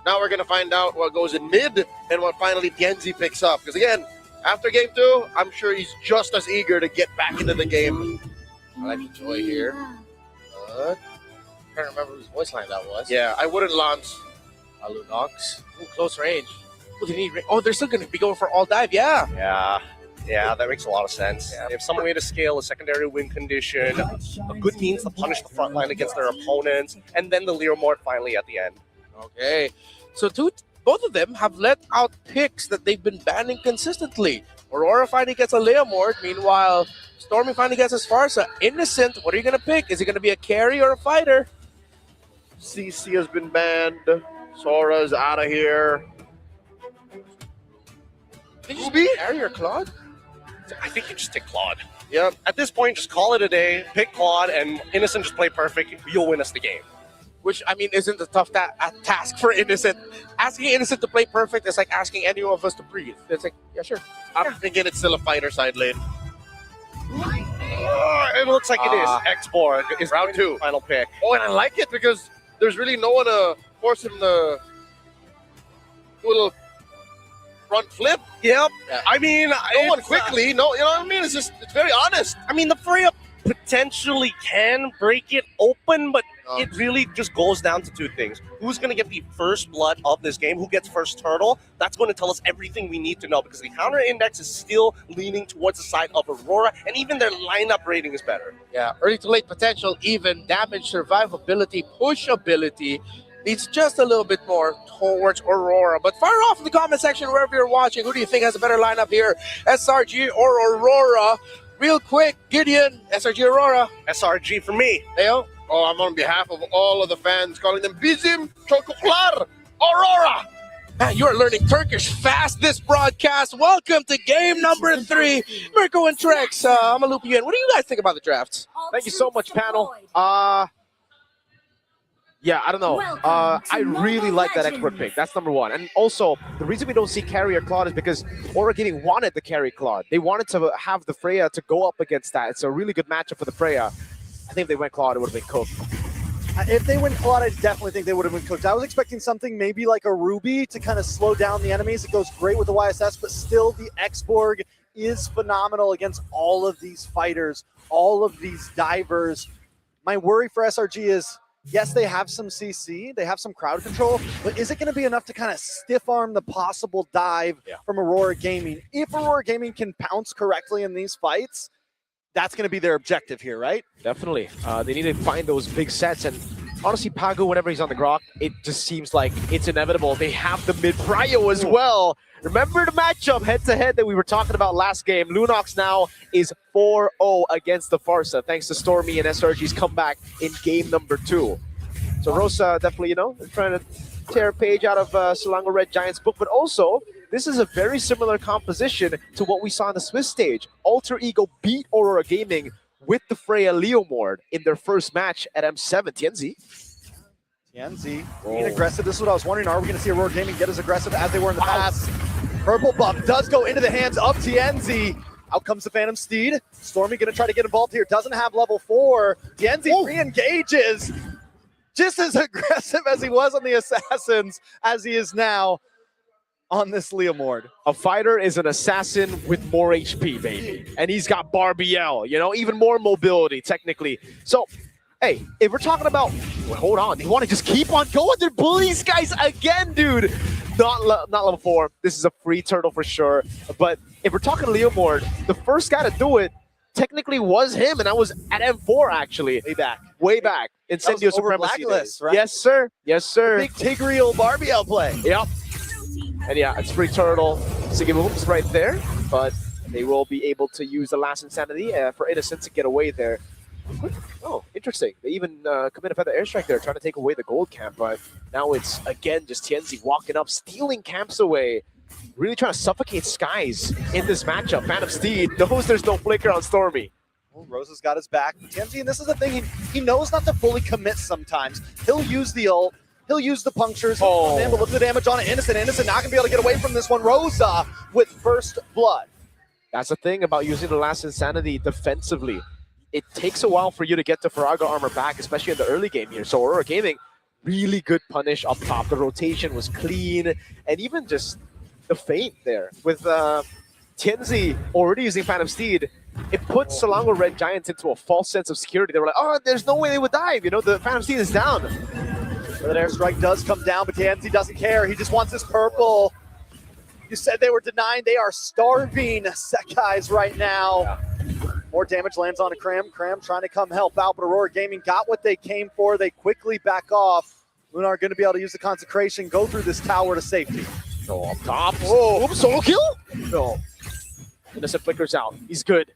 Now we're going to find out what goes in mid and what finally Tienzi picks up. Because again, after game 2, I'm sure he's just as eager to get back into the game. I like Joy here. But I can't remember whose voice line that was. Yeah, I wouldn't launch. Alunox. Ooh, close range. Ooh, they need oh, they're still going to be going for all dive. Yeah. Yeah, that makes a lot of sense. They have some way to scale a secondary win condition, a good means to punish the front line against their opponents, and then the Leomort finally at the end. Okay. So both of them have let out picks that they've been banning consistently. Aurora finally gets a Leomort. Meanwhile, Stormy finally gets his Farsa. Innocent, what are you going to pick? Is it going to be a carry or a fighter? CC has been banned. Sora's out of here. Did you be carry or Claude? I think you just take Claude. Yep. At this point, just call it a day. Pick Claude, and Innocent just play perfect. You'll win us the game. Which, I mean, isn't a tough task for Innocent. Asking Innocent to play perfect is like asking any of us to breathe. It's like, yeah, sure. I'm thinking it's still a fighter side lane. It looks like it is. X-Borg is round 2. Final pick. Oh, and I like it because there's really no one to force him to do a little front flip. Yep. Yeah. I mean, no one quickly. No, you know what I mean? It's very honest. I mean, the Freya potentially can break it open, but it really just goes down to 2 things. Who's going to get the first blood of this game? Who gets first turtle? That's going to tell us everything we need to know, because the counter index is still leaning towards the side of Aurora, and even their lineup rating is better. Yeah, early to late potential, even damage, survivability, pushability needs just a little bit more towards Aurora. But fire off in the comment section wherever you're watching. Who do you think has a better lineup here? SRG or Aurora? Real quick, Gideon, SRG Aurora. SRG for me. Leo? Oh, I'm on behalf of all of the fans calling them Bizim Çocuklar Aurora. Man, you are learning Turkish fast this broadcast. Welcome to game number 3. Mirko and Trex, I'm going to loop you in. What do you guys think about the draft? Thank you so much, panel. Yeah, I don't know. I really like that expert pick. That's number 1. And also, the reason we don't see Carrier Claude is because Aura Gaming wanted the carry Claude. They wanted to have the Freya to go up against that. It's a really good matchup for the Freya. I think if they went Claude, it would have been cooked. If they went Claude, I definitely think they would have been cooked. I was expecting something maybe like a Ruby to kind of slow down the enemies. It goes great with the YSS, but still the X-Borg is phenomenal against all of these fighters, all of these divers. My worry for SRG is, yes, they have some CC, they have some crowd control, but is it going to be enough to kind of stiff arm the possible dive from Aurora Gaming? If Aurora Gaming can pounce correctly in these fights, that's going to be their objective here, right? Definitely. They need to find those big sets. And honestly, Pago, whenever he's on the Grok, it just seems like it's inevitable. They have the mid-prio as well. Remember the matchup head-to-head that we were talking about last game. Lunox now is 4-0 against the Farsa, thanks to Stormy and SRG's comeback in game number 2. So Rosa definitely, trying to tear a page out of Selangor Red Giants' book, but also, this is a very similar composition to what we saw on the Swiss stage. Alter Ego beat Aurora Gaming with the Freya Leomord in their first match at M7. TNZ being aggressive. This is what I was wondering. Are we going to see Aurora Gaming get as aggressive as they were in the past? Purple buff does go into the hands of TNZ. Out comes the Phantom Steed. Stormy going to try to get involved here. Doesn't have level 4. TNZ re-engages. Just as aggressive as he was on the Assassins as he is now on this Leomord. A fighter is an assassin with more HP, baby. And he's got Barbiel, even more mobility, technically. So, hey, if we're talking about, hold on, they want to just keep on going. They're bullying these guys again, dude. Not level 4. This is a free turtle for sure. But if we're talking Leomord, the first guy to do it technically was him, and I was at M4 actually. Way back. Incendio Supremacy days. Right? Yes, sir. Yes, sir. Big Tigreal Barbiel play. Yep. And yeah, it's free turtle. Sigimum's right there, but they will be able to use the last Insanity for Innocent to get away there. Oh, interesting. They even commit a feather airstrike there, trying to take away the gold camp, but now it's, again, just Tienzi walking up, stealing camps away, really trying to suffocate Skies in this matchup. Phantom Steed knows there's no flicker on Stormy. Well, Rosa's got his back. Tienzi, and this is the thing, he knows not to fully commit sometimes. He'll use the ult, he'll use the punctures, but look at the damage on it. Innocent not gonna be able to get away from this one. Rosa with first blood. That's the thing about using the last Insanity defensively. It takes a while for you to get the Faraga armor back, especially in the early game here. So Aurora Gaming, really good punish up top. The rotation was clean, and even just the feint there with Tienzi already using Phantom Steed, it puts Selangor Red Giants into a false sense of security. They were like, oh, there's no way they would dive. The Phantom Steed is down. But an airstrike does come down, but Tienzi doesn't care. He just wants his purple. You said they were denying. They are starving Sekais right now. More damage lands on a Cram. Cram trying to come help out, but Aurora Gaming got what they came for. They quickly back off. Lunar going to be able to use the Consecration, go through this tower to safety. So up top. Oh, solo kill? No. Innocent flickers out. He's good.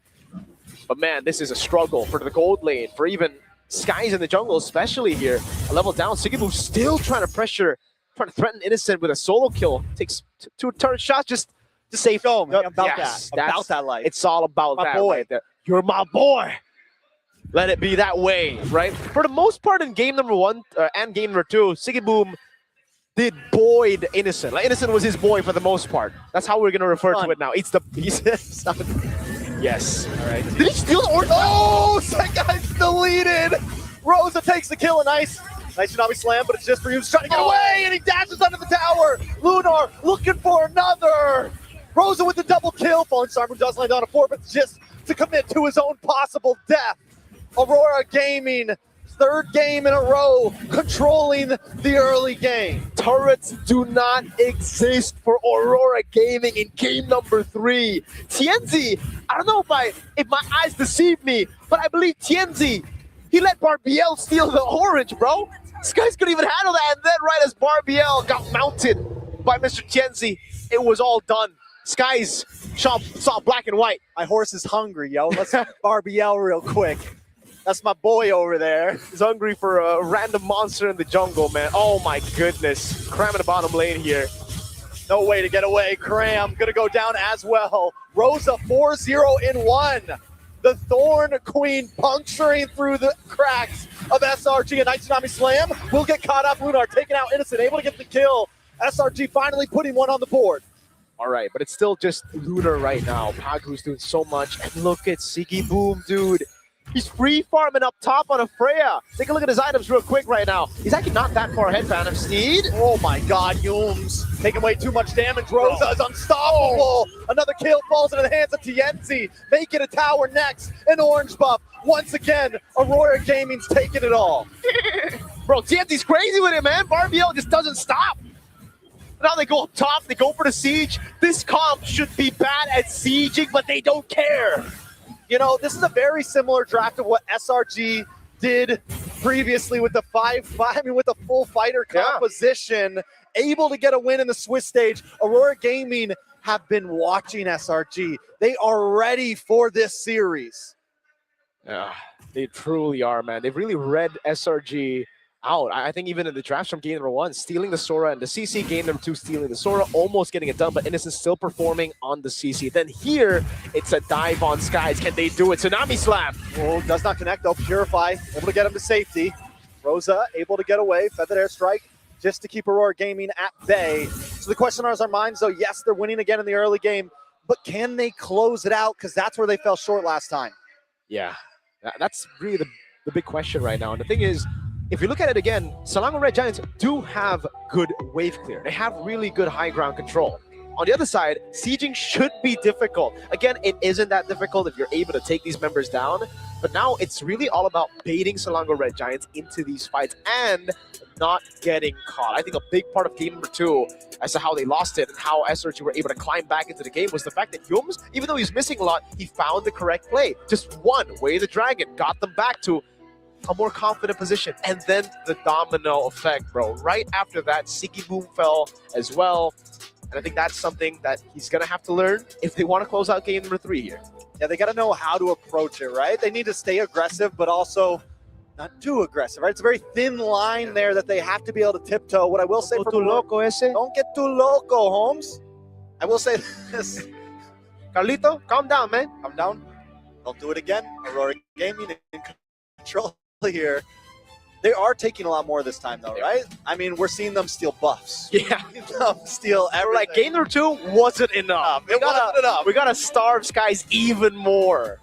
But man, this is a struggle for the gold lane, for even Skies in the jungle, especially here. A level down. Sigimu still trying to pressure, trying to threaten Innocent with a solo kill. Takes two turret shots, just Just safe home. About yes, that. About that life. It's all about My that boy. right there. You're my boy. Let it be that way, right? For the most part in game number 1 and game number 2, Siggy Boom did Boyd Innocent. Like, Innocent was his boy for the most part. That's how we're gonna refer to it now. It's the yes. All right. Did he steal the orb? Oh, that guy's deleted. Rosa takes the kill. A nice Tsunami Slam, but it's just for you. He's trying to get away, and he dashes under the tower. Lunar looking for another. Rosa with the double kill. Falling Star Moon does land on a 4, but just to commit to his own possible death. Aurora Gaming, 3rd game in a row, controlling the early game. Turrets do not exist for Aurora Gaming in game number 3. Tienzi, I don't know if my eyes deceive me, but I believe Tienzi, he let Barbiel steal the orange, bro. This guys couldn't even handle that, and then right as Barbiel got mounted by Mr. Tienzi, it was all done. Skies saw black and white. My horse is hungry, yo. Let's Barbiel real quick. That's my boy over there. He's hungry for a random monster in the jungle, man. Oh my goodness. Cram in the bottom lane here. No way to get away. Cram gonna go down as well. Rosa 4-0 in 1. The Thorn Queen puncturing through the cracks of SRG. A nice Tsunami Slam will get caught up. Lunar taking out Innocent, able to get the kill. SRG finally putting one on the board. All right, but it's still just Lunar right now. Pagu's doing so much. And look at Siggy Boom, dude. He's free farming up top on a Freya. Take a look at his items real quick right now. He's actually not that far ahead, Phantom Steed. Oh my god, Yums taking way too much damage. Rosa is unstoppable. Another kill falls into the hands of Tienzi. Making a tower next. An orange buff. Once again, Aurora Gaming's taking it all. Bro, Tienzi's crazy with it, man. Barbiel just doesn't stop. Now they go up top, they go for the siege. This comp should be bad at sieging, but they don't care. You know, this is a very similar draft of what SRG did previously with the with the full fighter composition, able to get a win in the Swiss stage. Aurora Gaming have been watching SRG. They are ready for this series. Yeah, they truly are, man. They've really read SRG out. I think even in the drafts from game number 1, stealing the Sora, and the CC game number 2, stealing the Sora, almost getting it done, but Innocent still performing on the CC. Then here, it's a dive on Skies. Can they do it? Tsunami Slam. Oh, does not connect though. Purify, able to get him to safety. Rosa able to get away. Feathered Airstrike just to keep Aurora Gaming at bay. So the question on our minds though, yes, they're winning again in the early game, but can they close it out? Because that's where they fell short last time. Yeah, that's really the big question right now. And the thing is, if you look at it again, Selangor Red Giants do have good wave clear. They have really good high ground control. On the other side, sieging should be difficult. Again, it isn't that difficult if you're able to take these members down, but now it's really all about baiting Selangor Red Giants into these fights and not getting caught. I think a big part of game number 2 as to how they lost it and how SRG were able to climb back into the game was the fact that Yums, even though he's missing a lot, he found the correct play. Just one, Way the Dragon, got them back to a more confident position, and then the domino effect, bro. Right after that, Siggy Boom fell as well, and I think that's something that he's gonna have to learn if they want to close out game number 3 here. Yeah, they got to know how to approach it, right? They need to stay aggressive, but also not too aggressive, right? It's a very thin line there that they have to be able to tiptoe. What I will say for don't get too loco, Holmes. I will say this. Carlito, calm down, man. Calm down. Don't do it again. Aurora Gaming in control here. They are taking a lot more this time though, right? I mean, we're seeing them steal buffs. Yeah. Steal everything. Like game number 2 wasn't enough. It wasn't enough. We gotta starve Skies even more.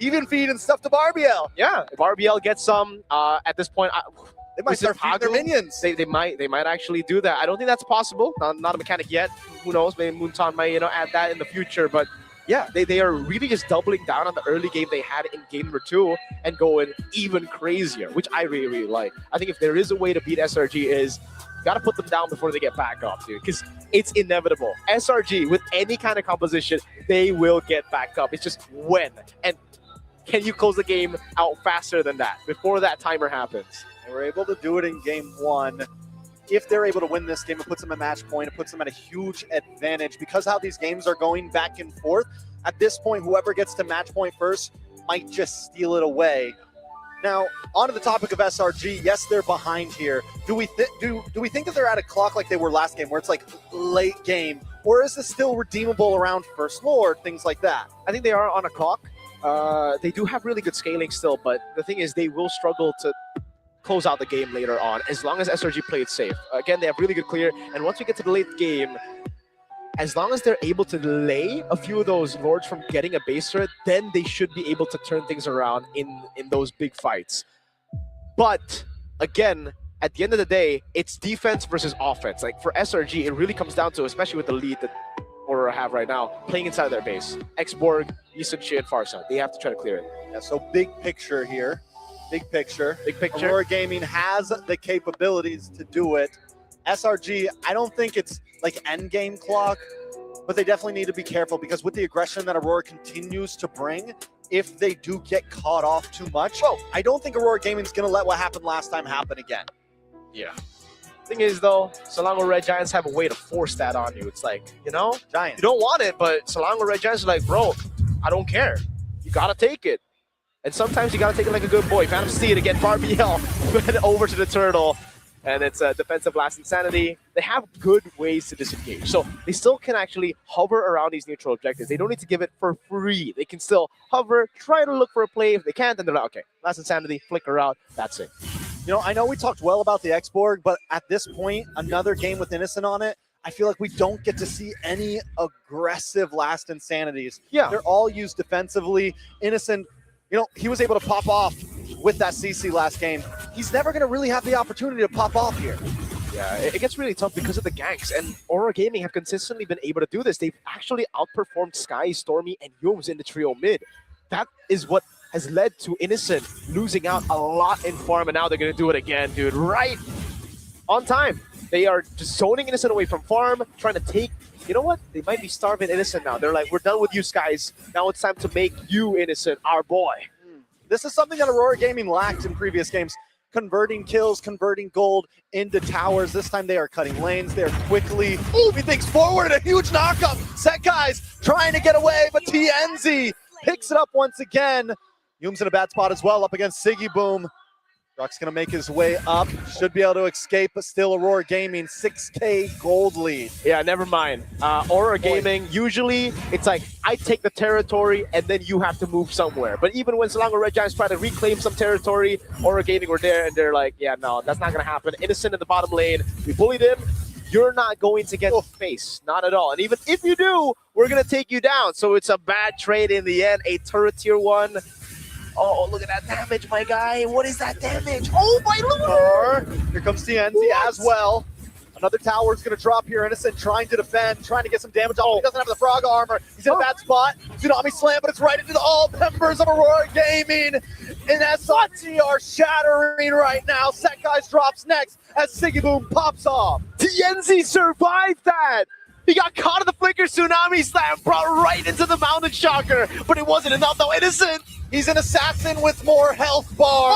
Even feeding stuff to Barbiel. Yeah, if Barbiel gets some at this point, they might start feeding their minions. They might actually do that. I don't think that's possible. Not a mechanic yet. Who knows? Maybe Moonton might add that in the future, but yeah, they are really just doubling down on the early game they had in game number 2 and going even crazier, which I really, really like. I think if there is a way to beat SRG is you got to put them down before they get back up, dude, because it's inevitable. SRG, with any kind of composition, they will get back up. It's just when. And can you close the game out faster than that before that timer happens? They were able to do it in game 1. If they're able to win this game, it puts them at match point. It puts them at a huge advantage because how these games are going back and forth. At this point, whoever gets to match point first might just steal it away. Now, onto the topic of SRG. Yes, they're behind here. Do we think that they're at a clock like they were last game, where it's like late game, Or is this still redeemable around First Lord, things like that? I think they are on a clock. They do have really good scaling still, but the thing is they will struggle to close out the game later on as long as SRG played safe. Again, they have really good clear, and once we get to the late game, as long as they're able to delay a few of those Lords from getting a base turret, then they should be able to turn things around in those big fights. But again, at the end of the day, it's defense versus offense. Like for SRG, it really comes down to, especially with the lead that Aurora have right now, playing inside of their base. Xborg, Yisun Shi, and Farsa. They have to try to clear it. Yeah, so big picture here. Big picture. Big picture. Aurora Gaming has the capabilities to do it. SRG, I don't think it's like end game clock, but they definitely need to be careful because with the aggression that Aurora continues to bring, if they do get caught off too much, I don't think Aurora Gaming's going to let what happened last time happen again. Yeah. Thing is, though, Selangor Red Giants have a way to force that on you. It's like, you know, Giants. You don't want it, but Selangor Red Giants are like, bro, I don't care. You got to take it. And sometimes you got to take it like a good boy. Phantom Steed again, Barbiel went over to the turtle. And it's a defensive last insanity. They have good ways to disengage. So they still can actually hover around these neutral objectives. They don't need to give it for free. They can still hover, try to look for a play. If they can't, then they're like, okay, last insanity, flicker out, that's it. You know, I know we talked well about the Xborg, but at this point, another game with Innocent on it, I feel like we don't get to see any aggressive last insanities. Yeah. They're all used defensively. Innocent, you know, he was able to pop off with that CC last game. He's never going to really have the opportunity to pop off here. Yeah, it gets really tough because of the ganks, and Aurora Gaming have consistently been able to do this. They've actually outperformed Sky, Stormy, and Yums in the trio mid. That is what has led to Innocent losing out a lot in farm, and now they're going to do it again, dude. Right on time. They are just zoning Innocent away from farm, trying to take... You know what? They might be starving Innocent now. They're like, we're done with you, Skies. Now it's time to make you Innocent, our boy. This is something that Aurora Gaming lacked in previous games. Converting kills, converting gold into towers. This time they are cutting lanes. They're quickly moving things forward. A huge knockup. Sekai's trying to get away, but TNZ picks it up once again. Yum's in a bad spot as well, up against Siggy Boom. Rock's going to make his way up. Should be able to escape, but still Aurora Gaming, 6K gold lead. Yeah, never mind. Aurora Gaming, usually it's like, I take the territory and then you have to move somewhere. But even when Selangor Red Giants try to reclaim some territory, Aurora Gaming were there and they're like, yeah, no, that's not going to happen. Innocent in the bottom lane. We bullied him. You're not going to get face. Not at all. And even if you do, we're going to take you down. So it's a bad trade in the end. A turret tier 1. Oh, look at that damage, my guy. What is that damage? Oh, my Lord! Here comes TNZ as well. Another tower is going to drop here. Innocent trying to defend, trying to get some damage off. He doesn't have the frog armor. He's in a bad spot. Tsunami slam, but it's right into all members of Aurora Gaming. And SRG are shattering right now. Sekai's drops next as Siggy Boom pops off. TNZ survived that! He got caught in the flicker tsunami slam, brought right into the mountain shocker, but it wasn't enough though. Innocent! He's an assassin with more health bar.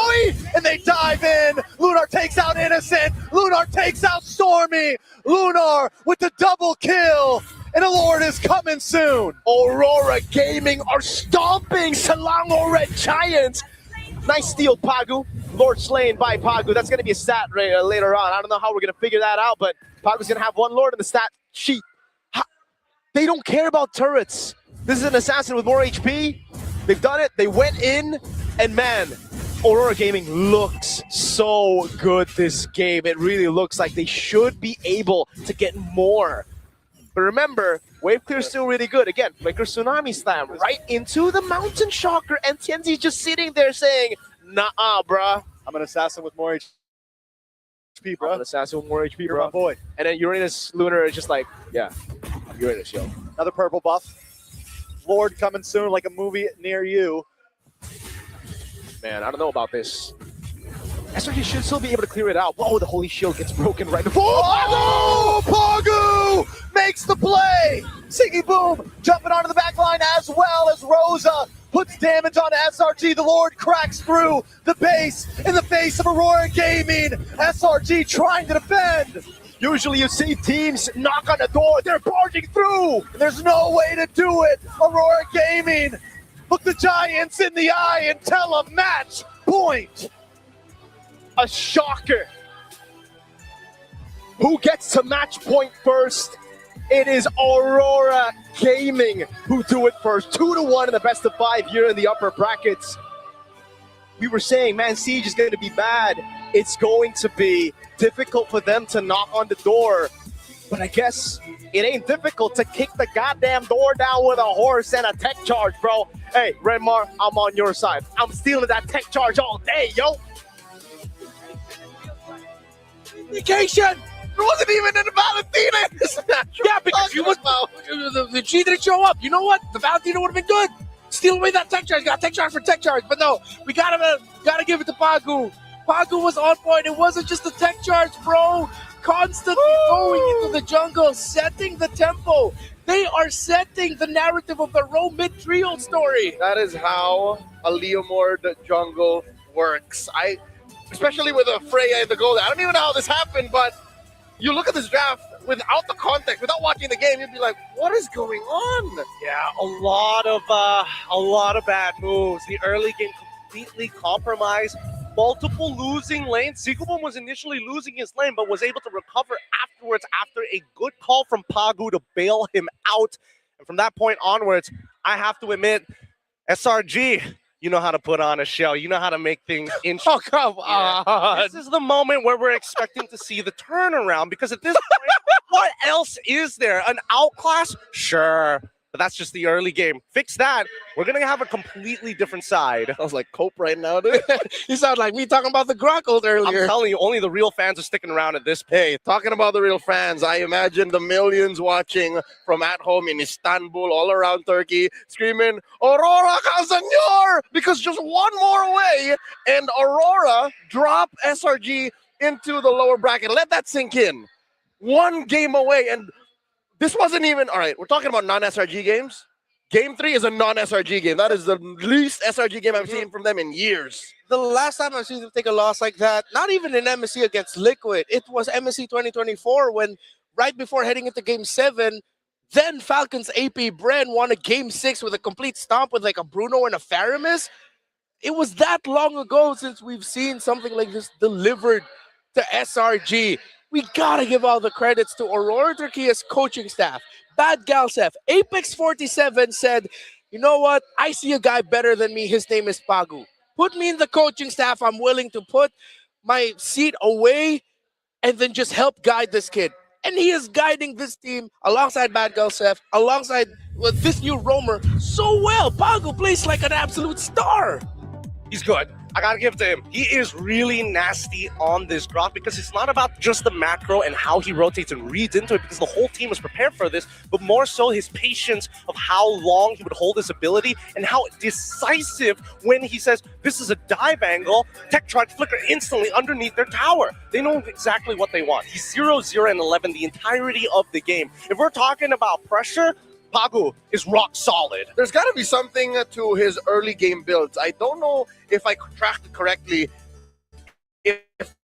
And they dive in. Lunar takes out Innocent. Lunar takes out Stormy. Lunar with the double kill. And a Lord is coming soon. Aurora Gaming are stomping Selangor Red Giants. Nice steal, Pagu. Lord slain by Pagu. That's going to be a stat later on. I don't know how we're going to figure that out, but Pagu's going to have one Lord in the stat sheet. They don't care about turrets. This is an assassin with more HP. They've done it. They went in, and man, Aurora Gaming looks so good this game. It really looks like they should be able to get more. But remember, Wave Clear is still really good. Again, Flicker Tsunami Slam right into the Mountain Shocker, and TNZ just sitting there saying, nah, bruh. I'm an assassin with more HP, bro. I'm an assassin with more HP, You're bro. my boy. And then Uranus Lunar is just like, yeah, I'm Uranus, yo. Another purple buff. Lord coming soon, like a movie near you. Man, I don't know about this. SRG should still be able to clear it out. Whoa, the Holy Shield gets broken right before. Oh, Pagu makes the play. Siggy Boom jumping onto the back line as well as Rosa puts damage on SRG. The Lord cracks through the base in the face of Aurora Gaming. SRG trying to defend. Usually you see teams knock on the door, they're barging through. There's no way to do it. Aurora Gaming, look the Giants in the eye and tell them match point. A shocker. Who gets to match point first? It is Aurora Gaming who do it first. 2-1 in the best of 5 here in the upper brackets. We were saying, man, Siege is going to be bad. It's going to be difficult for them to knock on the door. But I guess it ain't difficult to kick the goddamn door down with a horse and a tech charge, bro. Hey, Redmar, I'm on your side. I'm stealing that tech charge all day, yo. Communication! It wasn't even in the Valentina. Yeah, because she didn't show up. You know what? The Valentina would have been good. Steal away that tech charge. Got tech charge for tech charge. But no, we gotta give it to Pagu. Pagu was on point. It wasn't just the tech charge, bro. Constantly going into the jungle, setting the tempo. They are setting the narrative of the Rome mid trio story. That is how a Leomord jungle works. Especially with a Freya in the goal. I don't even know how this happened, but you look at this draft without the context, without watching the game, you'd be like, what is going on? Yeah, a lot of bad moves. The early game completely compromised. Multiple losing lanes. Zigubum was initially losing his lane, but was able to recover afterwards after a good call from Pagu to bail him out. And from that point onwards, I have to admit, SRG, you know how to put on a show. You know how to make things interesting. Oh, come on. This is the moment where we're expecting to see the turnaround, because at this point, what else is there? An outclass? Sure. But that's just the early game. Fix that. We're going to have a completely different side. I was like Cope right now, dude. You sound like me talking about the Grokkult earlier. I'm telling you, only the real fans are sticking around at this point. Hey, talking about the real fans, I imagine the millions watching from at home in Istanbul, all around Turkey, screaming, Aurora Kazanıyor! Because just one more away, and Aurora drop SRG into the lower bracket. Let that sink in. One game away, and this wasn't even, all right, we're talking about non-SRG games. Game 3 is a non-SRG game. That is the least SRG game I've seen from them in years. The last time I've seen them take a loss like that, not even in MSC against Liquid, it was MSC 2024 when right before heading into Game 7, then Falcons AP Bren won a Game 6 with a complete stomp with like a Bruno and a Faramis. It was that long ago since we've seen something like this delivered to SRG. We gotta give all the credits to Aurora Turkia's coaching staff. Bad Galsef, Apex 47 said, you know what? I see a guy better than me. His name is Pagu. Put me in the coaching staff. I'm willing to put my seat away and then just help guide this kid. And he is guiding this team alongside Bad Galsef, alongside this new roamer so well. Pagu plays like an absolute star. He's good. I gotta give it to him. He is really nasty on this Grok, because it's not about just the macro and how he rotates and reads into it, because the whole team was prepared for this, but more so his patience of how long he would hold his ability and how decisive when he says, this is a dive angle, tech charge flicker instantly underneath their tower. They know exactly what they want. He's 0-0 and 11 the entirety of the game. If we're talking about pressure, Pagu is rock solid. There's got to be something to his early game builds. I don't know if I tracked correctly, if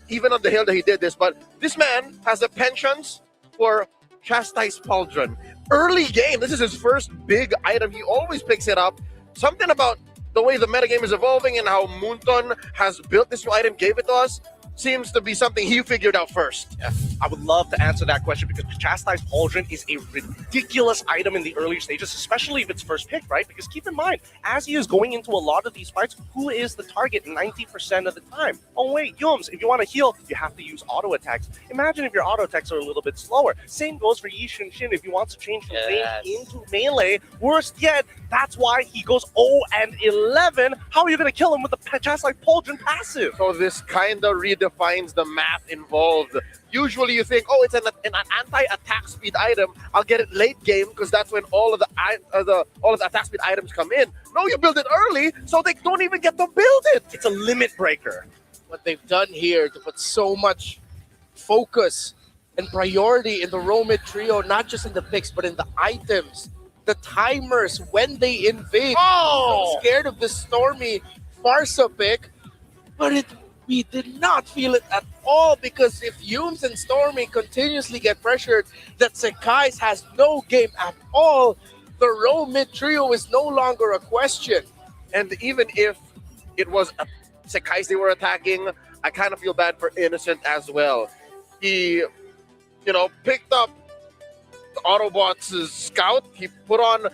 even on the hill that he did this, but this man has the penchants for Chastise Pauldron. Early game, this is his first big item. He always picks it up. Something about the way the metagame is evolving and how Moonton has built this new item, gave it to us, seems to be something he figured out first. Yeah, I would love to answer that question, because Chastise Pauldron is a ridiculous item in the early stages, especially if it's first pick, right? Because keep in mind, as he is going into a lot of these fights, who is the target 90% of the time? Oh wait, Yums, if you want to heal, you have to use auto attacks. Imagine if your auto attacks are a little bit slower. Same goes for Yi Shin if he wants to change from range into melee. Worst yet, that's why he goes 0-11. How are you going to kill him with the Chastise Pauldron passive? So this kind of redefines the math involved. Usually you think, oh, it's an anti-attack speed item. I'll get it late game because that's when all of the attack speed items come in. No, you build it early so they don't even get to build it. It's a limit breaker. What they've done here to put so much focus and priority in the Rome trio, not just in the picks, but in the items, the timers when they invade. Oh! I'm scared of this Stormy Farsa pick, but we did not feel it at all, because if Yumes and Stormy continuously get pressured that Sekais has no game at all, the Rome mid trio is no longer a question. And even if it was Sekais they were attacking, I kind of feel bad for Innocent as well. He, picked up Autobots' scout. He put on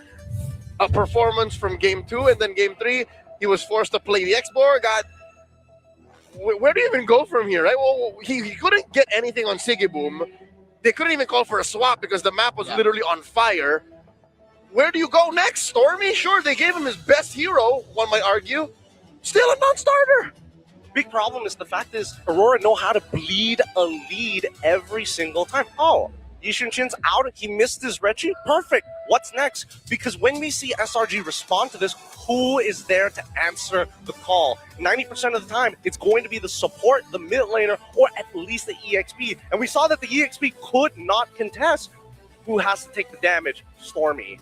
a performance from game 2, and then game 3, he was forced to play the X-Borg. Where do you even go from here, right? Well, he couldn't get anything on Sigiboom. They couldn't even call for a swap because the map was literally on fire. Where do you go next? Stormy? Sure, they gave him his best hero, one might argue. Still a non-starter. Big problem is the fact is Aurora know how to bleed a lead every single time. Oh, Yishin Shin's out. He missed his Reggie. Perfect. What's next? Because when we see SRG respond to this, who is there to answer the call? 90% of the time, it's going to be the support, the mid laner, or at least the EXP. And we saw that the EXP could not contest. Who has to take the damage? Stormy.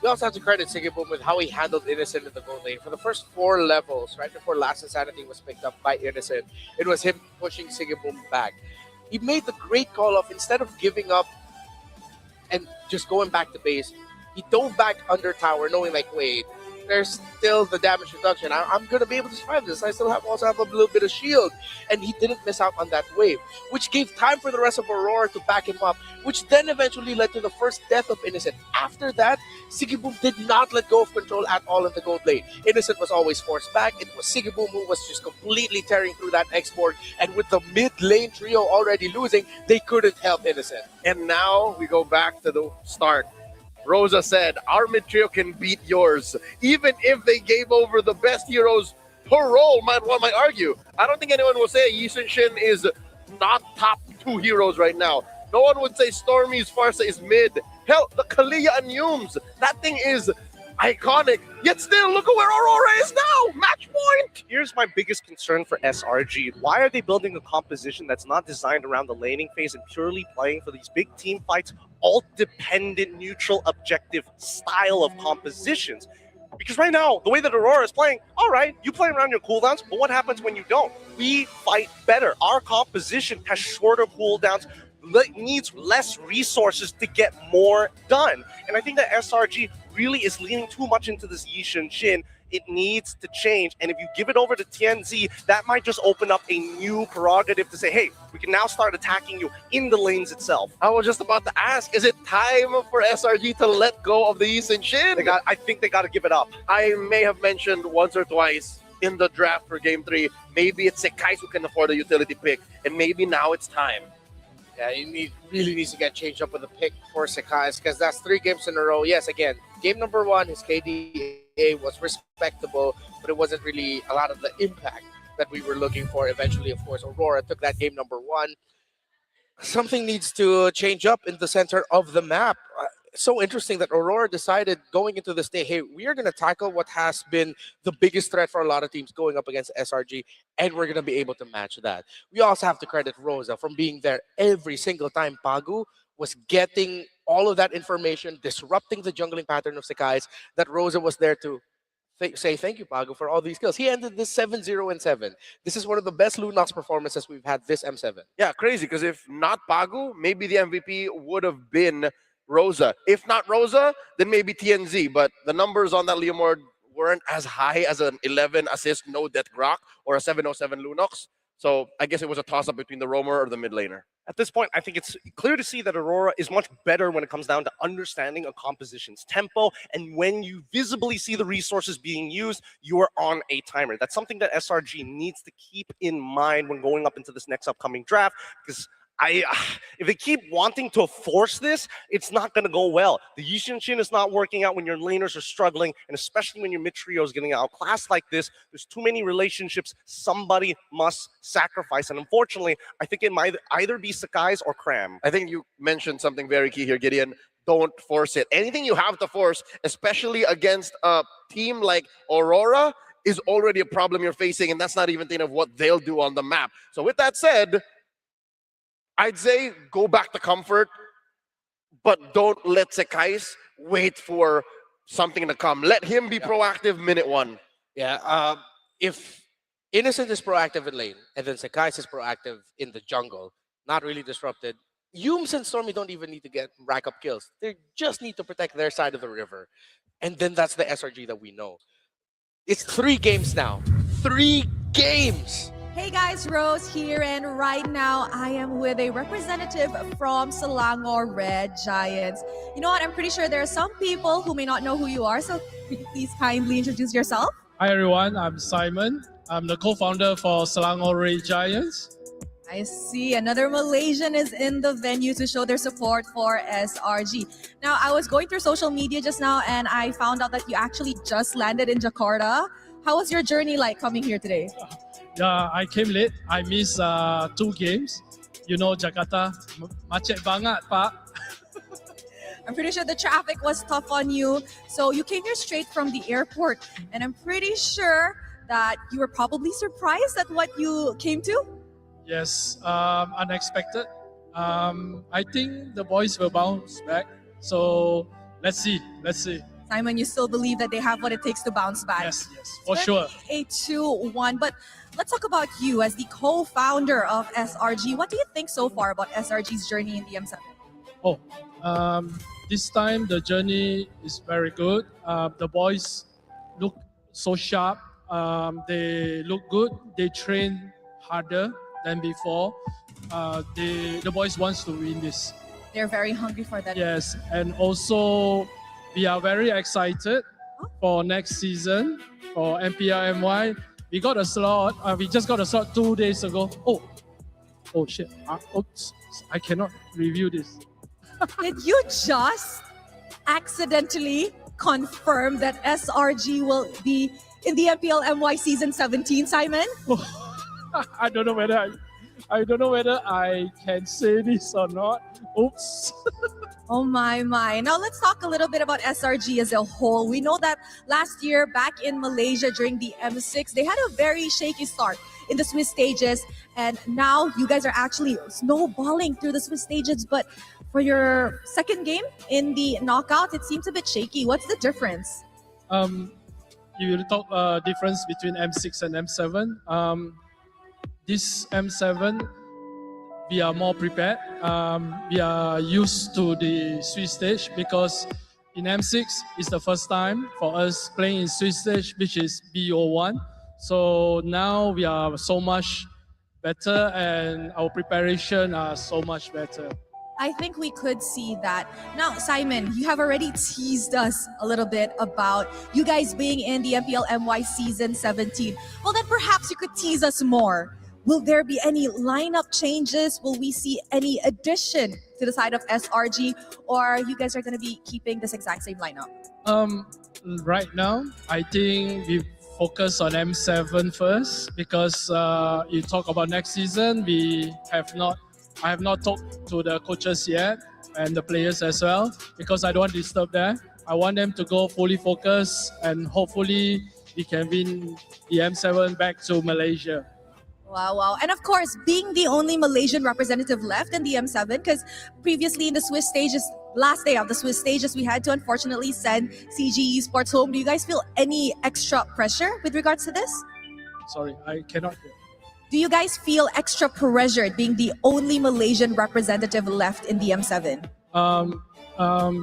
We also have to credit Sigiboom with how he handled Innocent in the gold lane. For the first 4 levels, right before Last Insanity was picked up by Innocent, it was him pushing Sigiboom back. He made the great call of, instead of giving up and just going back to base, he dove back under tower, knowing like, wait, there's still the damage reduction. I'm going to be able to survive this. I still also have a little bit of shield. And he didn't miss out on that wave, which gave time for the rest of Aurora to back him up, which then eventually led to the first death of Innocent. After that, Sigiboom did not let go of control at all in the gold lane. Innocent was always forced back. It was Sigiboom who was just completely tearing through that X-Borg. And with the mid lane trio already losing, they couldn't help Innocent. And now we go back to the start. Rosa said, our mid trio can beat yours, even if they gave over the best heroes per role, one might argue. I don't think anyone will say Yishin Shin is not top 2 heroes right now. No one would say Stormy's Farsa is mid. Hell, the Kalia and Yumes, that thing is iconic. Yet still, look at where Aurora is now. Match point. Here's my biggest concern for SRG. Why are they building a composition that's not designed around the laning phase and purely playing for these big team fights, alt-dependent, neutral, objective style of compositions? Because right now, the way that Aurora is playing, all right, you play around your cooldowns, but what happens when you don't? We fight better. Our composition has shorter cooldowns, needs less resources to get more done. And I think that SRG really is leaning too much into this Yishin Shin. It needs to change. And if you give it over to TNZ, that might just open up a new prerogative to say, hey, we can now start attacking you in the lanes itself. I was just about to ask, is it time for SRG to let go of the Yishin Shin? I think they got to give it up. I may have mentioned once or twice in the draft for Game 3, maybe it's Sekais who can afford a utility pick, and maybe now it's time. Yeah, really needs to get changed up with a pick for Sekais, because that's 3 games in a row. Yes, again, game number 1, his KDA was respectable, but it wasn't really a lot of the impact that we were looking for. Eventually, of course, Aurora took that game number 1. Something needs to change up in the center of the map. So interesting that Aurora decided going into this day, hey, we are going to tackle what has been the biggest threat for a lot of teams going up against SRG, and we're going to be able to match that. We also have to credit Rosa from being there every single time Pagu was getting all of that information, disrupting the jungling pattern of Sekais, that Rosa was there to say thank you, Pagu, for all these kills. He ended this 7-0-7. This is one of the best Lunox performances we've had this M7. Yeah, crazy, because if not Pagu, maybe the MVP would have been Rosa. If not Rosa, then maybe TNZ. But the numbers on that Leomord weren't as high as an 11 assist, no death Grok, or a 707 Lunox. So I guess it was a toss-up between the roamer or the mid laner. At this point, I think it's clear to see that Aurora is much better when it comes down to understanding a composition's tempo. And when you visibly see the resources being used, you are on a timer. That's something that SRG needs to keep in mind when going up into this next upcoming draft, because if they keep wanting to force this, it's not going to go well. The Yishin Shin is not working out when your laners are struggling, and especially when your mid trio is getting outclassed like this. There's too many relationships somebody must sacrifice, and unfortunately, I think it might either be Sekais or Cram. I think you mentioned something very key here, Gideon. Don't force it. Anything you have to force, especially against a team like Aurora, is already a problem you're facing, and that's not even thinking of what they'll do on the map. So with that said, I'd say go back to comfort, but don't let Sekais wait for something to come. Let him be proactive minute 1. Yeah, if Innocent is proactive in lane, and then Sekais is proactive in the jungle, not really disrupted, Yumes and Stormy don't even need to rack up kills. They just need to protect their side of the river. And then that's the SRG that we know. It's 3 games now. 3 games! Hey guys, Rose here, and right now I am with a representative from Selangor Red Giants. You know what? I'm pretty sure there are some people who may not know who you are, so could you please kindly introduce yourself? Hi everyone, I'm Simon. I'm the co-founder for Selangor Red Giants. I see another Malaysian is in the venue to show their support for SRG. Now, I was going through social media just now and I found out that you actually just landed in Jakarta. How was your journey like coming here today? Yeah, I came late. I missed 2 games. You know, Jakarta, macet banget, Pak. I'm pretty sure the traffic was tough on you. So you came here straight from the airport. And I'm pretty sure that you were probably surprised at what you came to. Yes, unexpected. I think the boys will bounce back. So let's see. Simon, you still believe that they have what it takes to bounce back? Yes, for sure. A 2-1. But let's talk about you as the co-founder of SRG. What do you think so far about SRG's journey in the M7? This time the journey is very good. The boys look so sharp. They look good. They train harder than before. The boys wants to win this. They're very hungry for that. Yes, and also we are very excited for next season for MPL MY. We got a slot. We just got a slot 2 days ago. Oh shit! Oops, I cannot review this. Did you just accidentally confirm that SRG will be in the MPL MY season 17, Simon? I don't know whether I can say this or not. Oops. Oh my. Now let's talk a little bit about SRG as a whole. We know that last year back in Malaysia during the M6, they had a very shaky start in the Swiss stages. And now you guys are actually snowballing through the Swiss stages. But for your second game in the knockout, it seems a bit shaky. What's the difference? You will talk difference between M6 and M7. This M7, we are more prepared. We are used to the Swiss stage because in M6, it's the first time for us playing in Swiss stage, which is BO1. So now we are so much better and our preparation are so much better. I think we could see that. Now, Simon, you have already teased us a little bit about you guys being in the MPL MY season 17. Well, then perhaps you could tease us more. Will there be any lineup changes? Will we see any addition to the side of SRG? Or you guys are going to be keeping this exact same lineup? Right now, I think we focus on M7 first because you talk about next season. I have not talked to the coaches yet and the players as well because I don't want to disturb them. I want them to go fully focused and hopefully we can win the M7 back to Malaysia. Wow. And of course, being the only Malaysian representative left in the M7, because previously in the Swiss stages, last day of the Swiss stages, we had to unfortunately send CG Esports home. Do you guys feel any extra pressure with regards to this? Sorry, I cannot hear. Do you guys feel extra pressured being the only Malaysian representative left in the M7?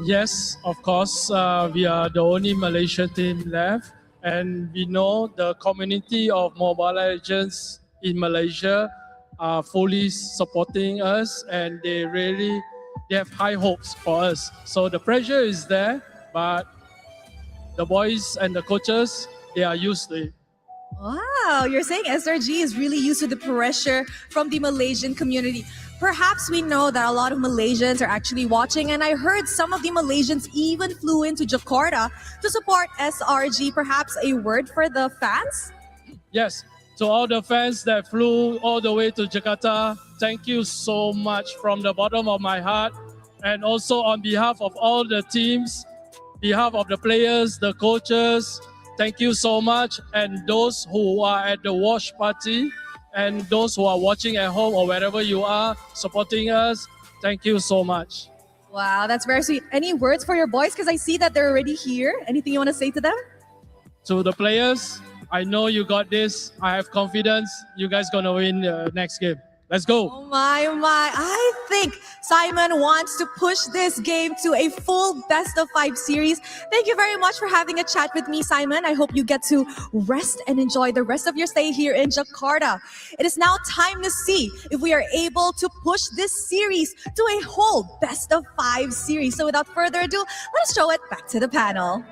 Yes, of course. We are the only Malaysian team left. And we know the community of Mobile Legends in Malaysia are fully supporting us and they have high hopes for us. So the pressure is there, but the boys and the coaches, they are used to it. Wow, you're saying SRG is really used to the pressure from the Malaysian community. Perhaps we know that a lot of Malaysians are actually watching, and I heard some of the Malaysians even flew into Jakarta to support SRG. Perhaps a word for the fans? Yes, to all the fans that flew all the way to Jakarta, thank you so much from the bottom of my heart. And also on behalf of all the teams, behalf of the players, the coaches, thank you so much. And those who are at the watch party and those who are watching at home or wherever you are supporting us, thank you so much. Wow, that's very sweet. Any words for your boys? Because I see that they're already here. Anything you want to say to them? To the players, I know you got this. I have confidence. You guys gonna win the next game. Let's go. Oh my. I think Simon wants to push this game to a full best of 5 series. Thank you very much for having a chat with me, Simon. I hope you get to rest and enjoy the rest of your stay here in Jakarta. It is now time to see if we are able to push this series to a whole best of 5 series. So without further ado, let's show it back to the panel.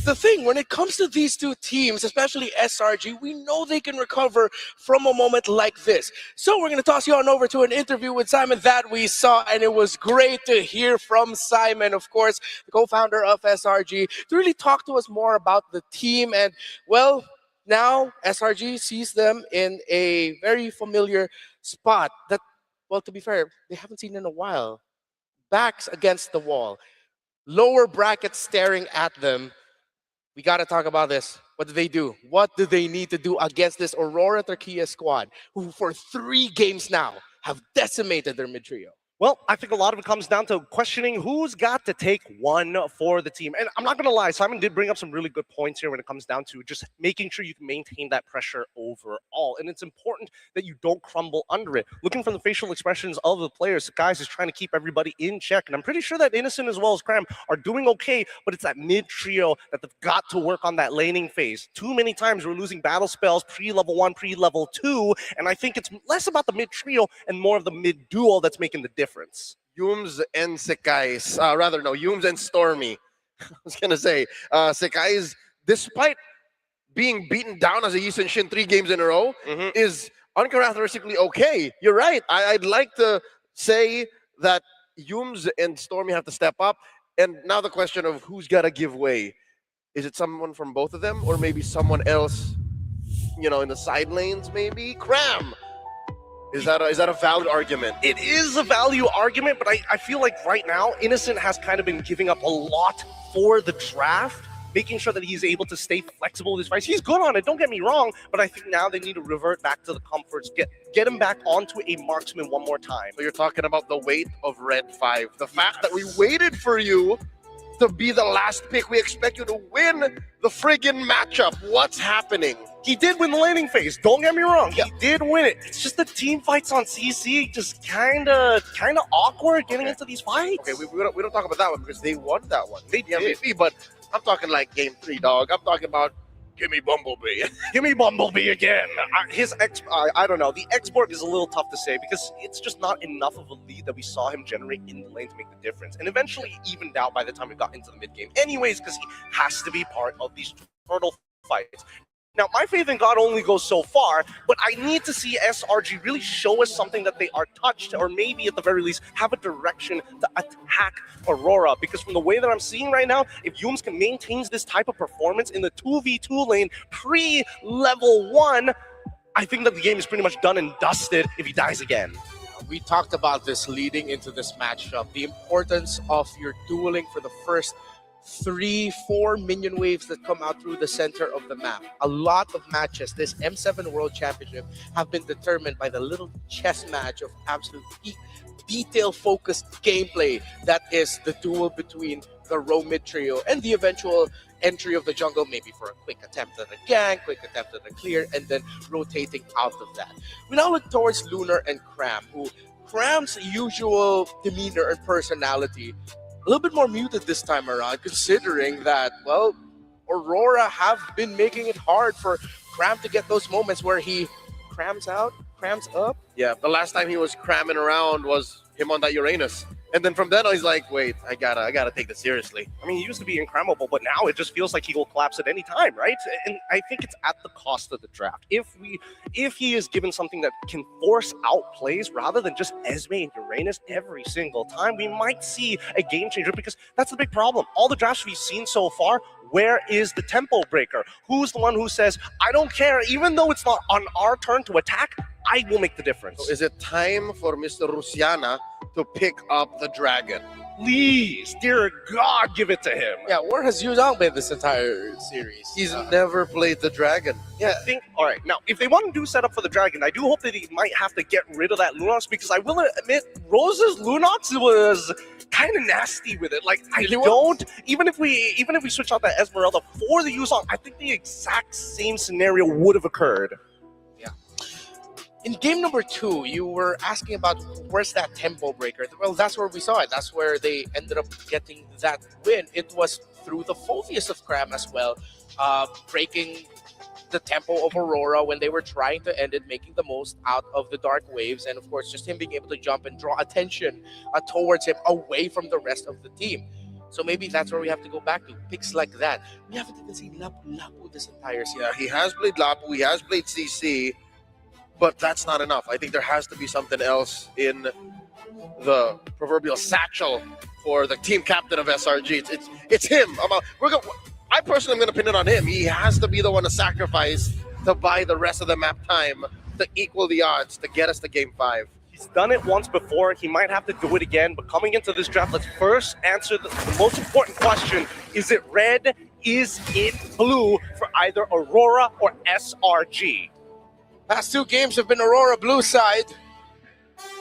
The thing, when it comes to these two teams, especially SRG, we know they can recover from a moment like this. So we're going to toss you on over to an interview with Simon that we saw, and it was great to hear from Simon, of course, the co-founder of SRG, to really talk to us more about the team. And, well, now SRG sees them in a very familiar spot that, well, to be fair, they haven't seen in a while. Backs against the wall, lower brackets staring at them. We got to talk about this. What do they do? What do they need to do against this Aurora Turquía squad, who for 3 games now have decimated their mid-trio? Well, I think a lot of it comes down to questioning who's got to take one for the team. And I'm not going to lie, Simon did bring up some really good points here when it comes down to just making sure you can maintain that pressure overall. And it's important that you don't crumble under it. Looking from the facial expressions of the players, guys is trying to keep everybody in check. And I'm pretty sure that Innocent as well as Cram are doing okay, but it's that mid-trio that they've got to work on that laning phase. Too many times we're losing battle spells pre-level 1, pre-level 2, and I think it's less about the mid-trio and more of the mid-duo that's making the difference. Yums and Sekai's, Yums and Stormy. I was going to say, Sekai's, despite being beaten down as a Yisun Shin 3 games in a row, is uncharacteristically okay. You're right. I'd like to say that Yums and Stormy have to step up. And now the question of who's got to give way. Is it someone from both of them or maybe someone else, in the side lanes maybe? Cram! Is that a valid argument? It is a value argument, but I feel like right now, Innocent has kind of been giving up a lot for the draft, making sure that he's able to stay flexible with his fights. He's good on it, don't get me wrong, but I think now they need to revert back to the comforts, get him back onto a marksman one more time. So you're talking about the weight of Red 5. The fact that we waited for you to be the last pick. We expect you to win the friggin' matchup. What's happening? He did win the laning phase. Don't get me wrong. He did win it. It's just the team fights on CC just kind of awkward getting into these fights. Okay, we don't talk about that one because they won that one. They did. MVP, but I'm talking like game 3, dog. I'm talking about give me Bumblebee. Give me Bumblebee again. I don't know. The export is a little tough to say because it's just not enough of a lead that we saw him generate in the lane to make the difference. And eventually he evened out by the time we got into the mid game. Anyways, because he has to be part of these turtle fights. Now, my faith in God only goes so far, but I need to see SRG really show us something that they are touched, or maybe at the very least have a direction to attack Aurora. Because from the way that I'm seeing right now, if Yums can maintain this type of performance in the 2v2 lane pre-level 1, I think that the game is pretty much done and dusted if he dies again. We talked about this leading into this matchup, the importance of your dueling for the first 3-4 minion waves that come out through the center of the map. A lot of matches, this M7 World Championship, have been determined by the little chess match of absolute detail-focused gameplay that is the duel between the Roam mid trio and the eventual entry of the jungle, maybe for a quick attempt at a gang, quick attempt at a clear, and then rotating out of that. We now look towards Lunar and Cram, who Cram's usual demeanor and personality a little bit more muted this time around, considering that, well, Aurora have been making it hard for Cram to get those moments where he crams out, crams up. Yeah, the last time he was cramming around was him on that Uranus. And then from then on, he's like, wait, I gotta take this seriously. I mean, he used to be incredible, but now it just feels like he will collapse at any time, right? And I think it's at the cost of the draft. If he is given something that can force out plays rather than just Esme and Uranus every single time, we might see a game changer, because that's the big problem. All the drafts we've seen so far, where is the tempo breaker? Who's the one who says, I don't care, even though it's not on our turn to attack, I will make the difference. So is it time for Mr. Rusiana to pick up the dragon? Please, dear God, give it to him. Yeah, where has Yu Zhang been this entire series? He's never played the dragon. Yeah, all right, now, if they want to do setup for the dragon, I do hope that he might have to get rid of that Lunox, because I will admit, Rose's Lunox was kind of nasty with it. Like, even if we switch out that Esmeralda for the Yu Zhang, I think the exact same scenario would have occurred. in game number 2, you were asking about where's that tempo breaker. Well, that's where we saw it. That's where they ended up getting that win. It was through the Phoveus of Cram as well, breaking the tempo of Aurora when they were trying to end it, making the most out of the dark waves, and of course, just him being able to jump and draw attention towards him away from the rest of the team. So maybe that's where we have to go back to picks like that. We haven't even seen Lapu this entire season. Yeah, he has played Lapu, he has played CC, but that's not enough. I think there has to be something else in the proverbial satchel for the team captain of SRG. It's him. I personally am going to pin it on him. He has to be the one to sacrifice to buy the rest of the map time to equal the odds to get us to game 5. He's done it once before. He might have to do it again. But coming into this draft, let's first answer the most important question. Is it red? Is it blue for either Aurora or SRG? Past 2 games have been Aurora blue side.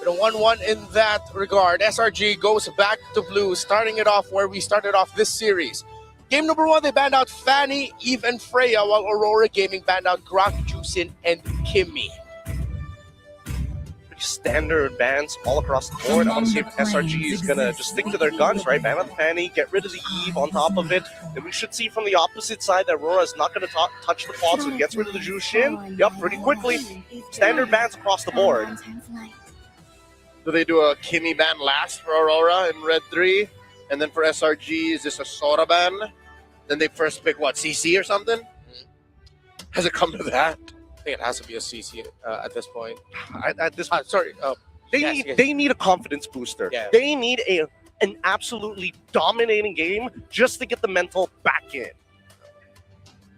With a 1-1 in that regard. SRG goes back to blue, starting it off where we started off this series. Game number 1, they banned out Fanny, Eve, and Freya, while Aurora Gaming banned out Grok, Jusin, and Kimmy. Pretty standard bans all across the board. I want to see if SRG is going to just stick to their guns, right? Ban out the Fanny, get rid of the Eve on top of it. Then we should see from the opposite side that Aurora is not going to touch the quad, so he gets rid of the Jushin. Yep, pretty quickly. Standard bans across the board. Do they do a Kimmy ban last for Aurora in Red 3? And then for SRG, is this a Sora ban? Then they first pick, what, CC or something? Has it come to that? I think it has to be a CC at this point. They need a confidence booster. Yeah. They need an absolutely dominating game just to get the mental back in.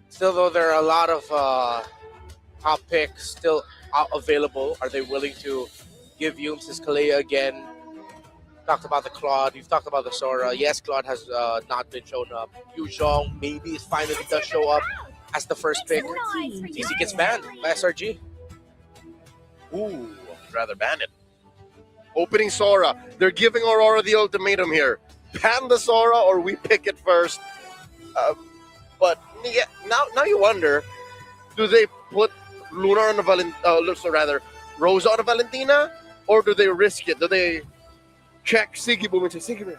Still, though, there are a lot of top picks still available. Are they willing to give Yumes his Kalea again? Talked about the Claude. You've talked about the Sora. Yes, Claude has not been shown up. Yu Zhong maybe finally does show up as the first pick. TC gets banned by SRG. Ooh, I'd rather ban it. Opening Sora. They're giving Aurora the ultimatum here. Ban the Sora or we pick it first. But yeah, now you wonder, do they put Luna on the Rosa on a Valentina? Or do they risk it? Do they check Siggy Boom and say, Siggy Boom,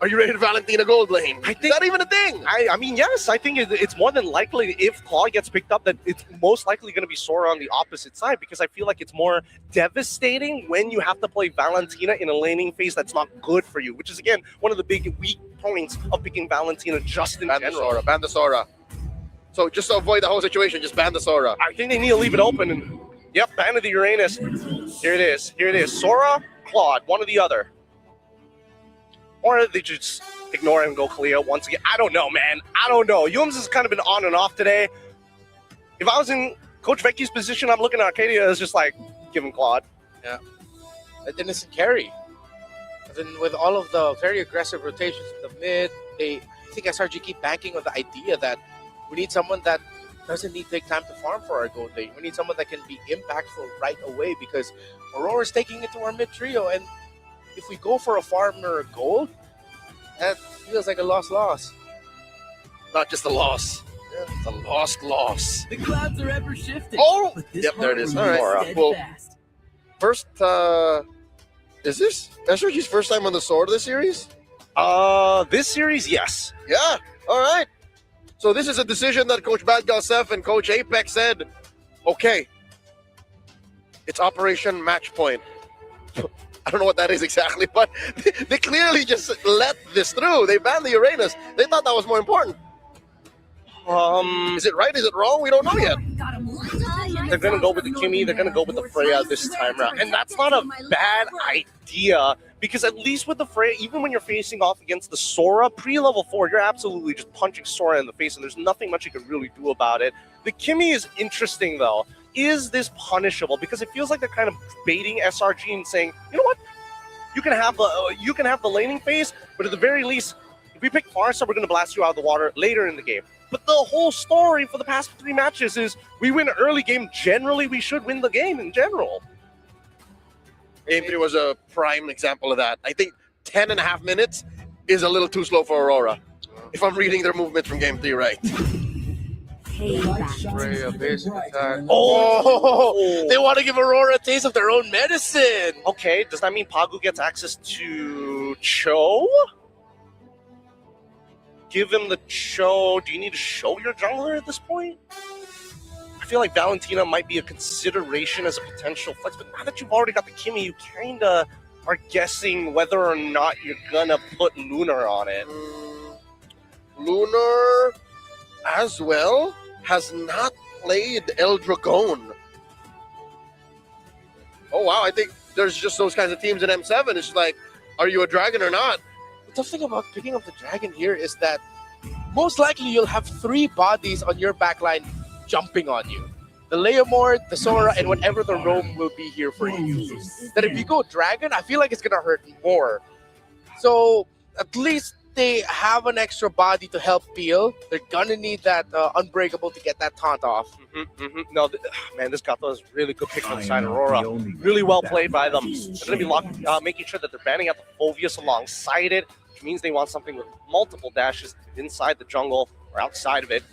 are you ready to Valentina Gold Lane? Is that even a thing? I mean, yes, I think it's more than likely if Claw gets picked up that it's most likely going to be Sora on the opposite side, because I feel like it's more devastating when you have to play Valentina in a laning phase that's not good for you, which is, again, one of the big weak points of picking Valentina just in general. Ban the Sora. So just to avoid the whole situation, just ban the Sora. I think they need to leave it open. And yep, ban of the Uranus. Here it is. Here it is. Sora, Claude, one or the other. Or they just ignore him and go Kaleo once again. I don't know, man. I don't know. Yums has kind of been on and off today. If I was in Coach Vecchi's position, I'm looking at Arcadia as just like, give him Claude. Yeah. That innocent carry. And then with all of the very aggressive rotations in the mid, I think SRG keep banking on the idea that we need someone that doesn't need to take time to farm for our gold lane. We need someone that can be impactful right away, because Aurora's taking it to our mid trio, and if we go for a farmer gold, that feels like a loss. Not just a loss. Yeah, it's a loss. The clouds are ever shifting. Oh! Yep, there it is. All right. Well, first, is this SRG's first time on the sword this series? This series, yes. Yeah, all right. So this is a decision that Coach Bad Galsef and Coach Apex said, okay, it's Operation Match Point. I don't know what that is exactly, but they clearly just let this through. They banned the Uranus. They thought that was more important. Is it right? Is it wrong? We don't know yet. They're going to go with the Kimmy. They're going to go with the Freya this time around. And that's not a bad idea, because at least with the Freya, even when you're facing off against the Sora, pre-level 4, you're absolutely just punching Sora in the face, and there's nothing much you can really do about it. The Kimmy is interesting, though. Is this punishable? Because it feels like they're kind of baiting SRG and saying, you know what? You can have the laning phase, but at the very least, if we pick Farsa, we're going to blast you out of the water later in the game. But the whole story for the past 3 matches is we win an early game. Generally, we should win the game in general. Game 3 was a prime example of that. I think 10.5 minutes is a little too slow for Aurora, if I'm reading their movements from Game 3 right. Payback. Freya, basic attack. Oh, they want to give Aurora a taste of their own medicine. Okay, does that mean Pagu gets access to Cho? Give him the Cho. Do you need to show your jungler at this point? I feel like Valentina might be a consideration as a potential flex, but now that you've already got the Kimmy, you kind of are guessing whether or not you're gonna put Lunar on it. Lunar, as well, has not played Eldragon. Oh, wow. I think there's just those kinds of teams in M7. It's like, are you a dragon or not? The tough thing about picking up the dragon here is that most likely you'll have 3 bodies on your backline jumping on you. The Leomord, the Sora, and whatever the roam will be here for you. That if you go dragon, I feel like it's gonna hurt more. So at least they have an extra body to help peel. They're gonna need that Unbreakable to get that taunt off. No, man, this Gato is really good pick on the side of Aurora. Really well played by them. They're going to be making sure that they're banning out the Phoveus alongside it, which means they want something with multiple dashes inside the jungle or outside of it.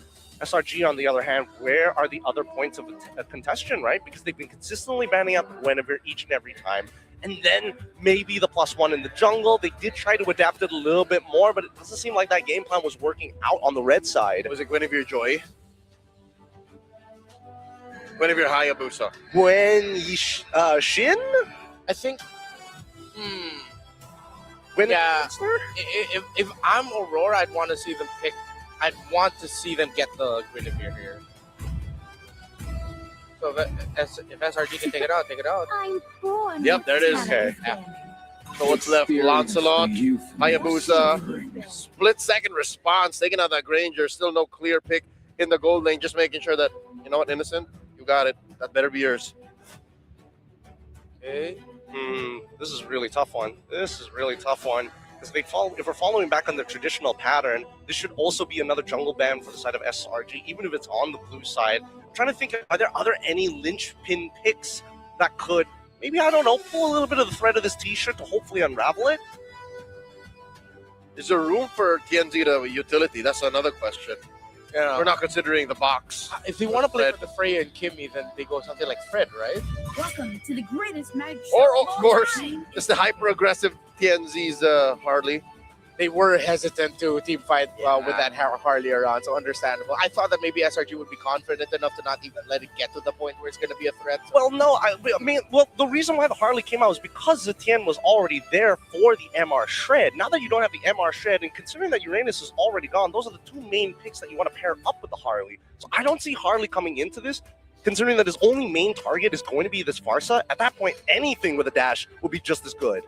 SRG, on the other hand, where are the other points of a contention, right? Because they've been consistently banning out the Guinevere each and every time. And then maybe the +1 in the jungle. They did try to adapt it a little bit more, but it doesn't seem like that game plan was working out on the red side. Was it Guinevere Joy? Guinevere Hayabusa. Shin? I think. Yeah. If I'm Aurora, I'd want to see them pick. I'd want to see them get the Guinevere here. So if SRG can take it out, take it out. I'm born. Yep, there it is. Okay. So what's left? Lancelot, Hayabusa, split second response, taking out that Granger. Still no clear pick in the gold lane. Just making sure that, you know what, Innocent, you got it. That better be yours. Okay. This is a really tough one. Because if we're following back on the traditional pattern, this should also be another jungle ban for the side of SRG, even if it's on the blue side. I'm trying to think, are there any linchpin picks that could, maybe, I don't know, pull a little bit of the thread of this t-shirt to hopefully unravel it? Is there room for TNZ to utility? That's another question. Yeah. We're not considering the box. If they want to play with the Freya and Kimmy, then they go something like Fred, right? Welcome to the greatest match. Or, of course, just the hyper-aggressive TNZ's Harley. They were hesitant to team fight with that Harley around, so understandable. I thought that maybe SRG would be confident enough to not even let it get to the point where it's going to be a threat. Well, no, the reason why the Harley came out was because Zetienne was already there for the MR Shred. Now that you don't have the MR Shred, and considering that Uranus is already gone, those are the 2 main picks that you want to pair up with the Harley. So I don't see Harley coming into this, considering that his only main target is going to be this Pharsa. At that point, anything with a dash will be just as good.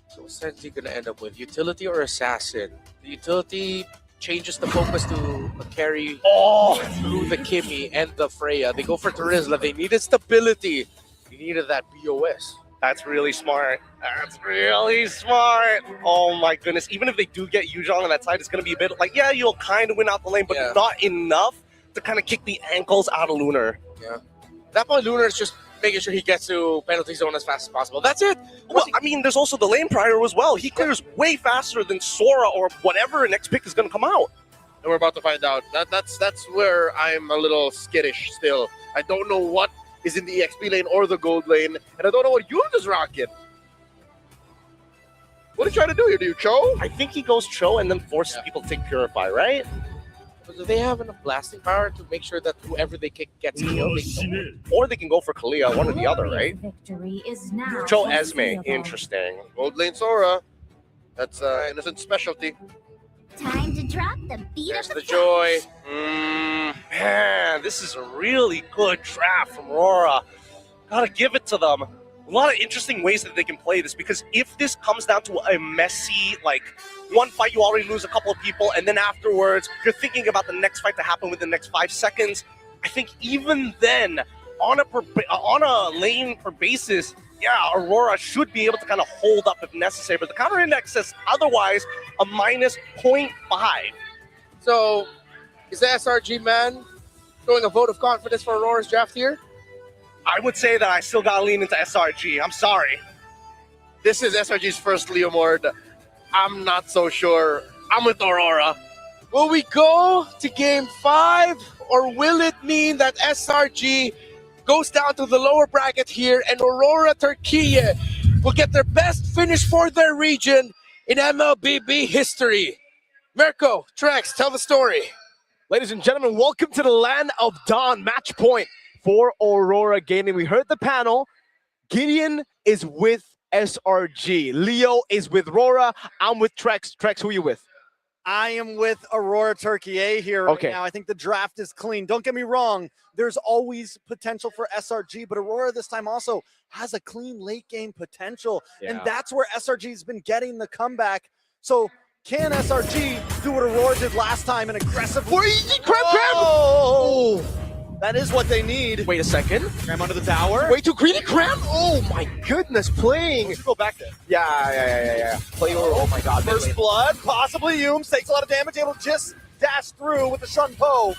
So what's Sensi going to end up with? Utility or Assassin? The utility changes the focus to carry through the Kimmy and the Freya. They go for Terizla. They needed stability. They needed that BOS. That's really smart. That's really smart. Oh my goodness. Even if they do get Yuzhong on that side, it's going to be a bit like, yeah, you'll kind of win out the lane, but not enough to kind of kick the ankles out of Lunar. Yeah. At that point, Lunar is just making sure he gets to penalty zone as fast as possible. That's it. Well, I mean, there's also the lane prior as well. He clears way faster than Sora or whatever next pick is going to come out. And we're about to find out. That's where I'm a little skittish still. I don't know what is in the EXP lane or the gold lane, and I don't know what Yul's is rocking. What are you trying to do here? Do you Cho? I think he goes Cho and then forces people to take Purify, right? Do they have enough blasting power to make sure that whoever they kick gets killed? Or they can go for Kalia, one or the other, right? Victory is now. Cho Esme, interesting. Gold lane Sora. That's Innocent specialty. Time to drop the beat There's of the joy. Man, this is a really good draft from Aurora. Gotta give it to them. A lot of interesting ways that they can play this, because if this comes down to a messy, like, one fight you already lose a couple of people, and then afterwards you're thinking about the next fight to happen within the next 5 seconds, I think even then, on a lane per basis, yeah, Aurora should be able to kind of hold up if necessary, but the counter index says otherwise a -0.5. So, is the SRG man showing a vote of confidence for Aurora's draft here? I would say that I still gotta lean into SRG. I'm sorry. This is SRG's first Leomord. I'm not so sure. I'm with Aurora. Will we go to game 5, or will it mean that SRG goes down to the lower bracket here and Aurora Turkiye will get their best finish for their region in MLBB history? Mirko, Trex, tell the story. Ladies and gentlemen, welcome to the land of Dawn. Match point for Aurora Gaming. We heard the panel. Gideon is with SRG. Leo is with Aurora. I'm with Trex. Trex, who are you with? I am with Aurora Turkiye here right now. I think the draft is clean. Don't get me wrong. There's always potential for SRG, but Aurora this time also has a clean late game potential. And that's where SRG's been getting the comeback. So can SRG do what Aurora did last time, an aggressive... Oh! That is what they need. Wait a second. Cram under the tower. Way too greedy, Cram. Oh my goodness, playing. Let's go back there. Yeah. Play oh my god. First blood, possibly Yumes takes a lot of damage, able to just dash through with the Shun Po.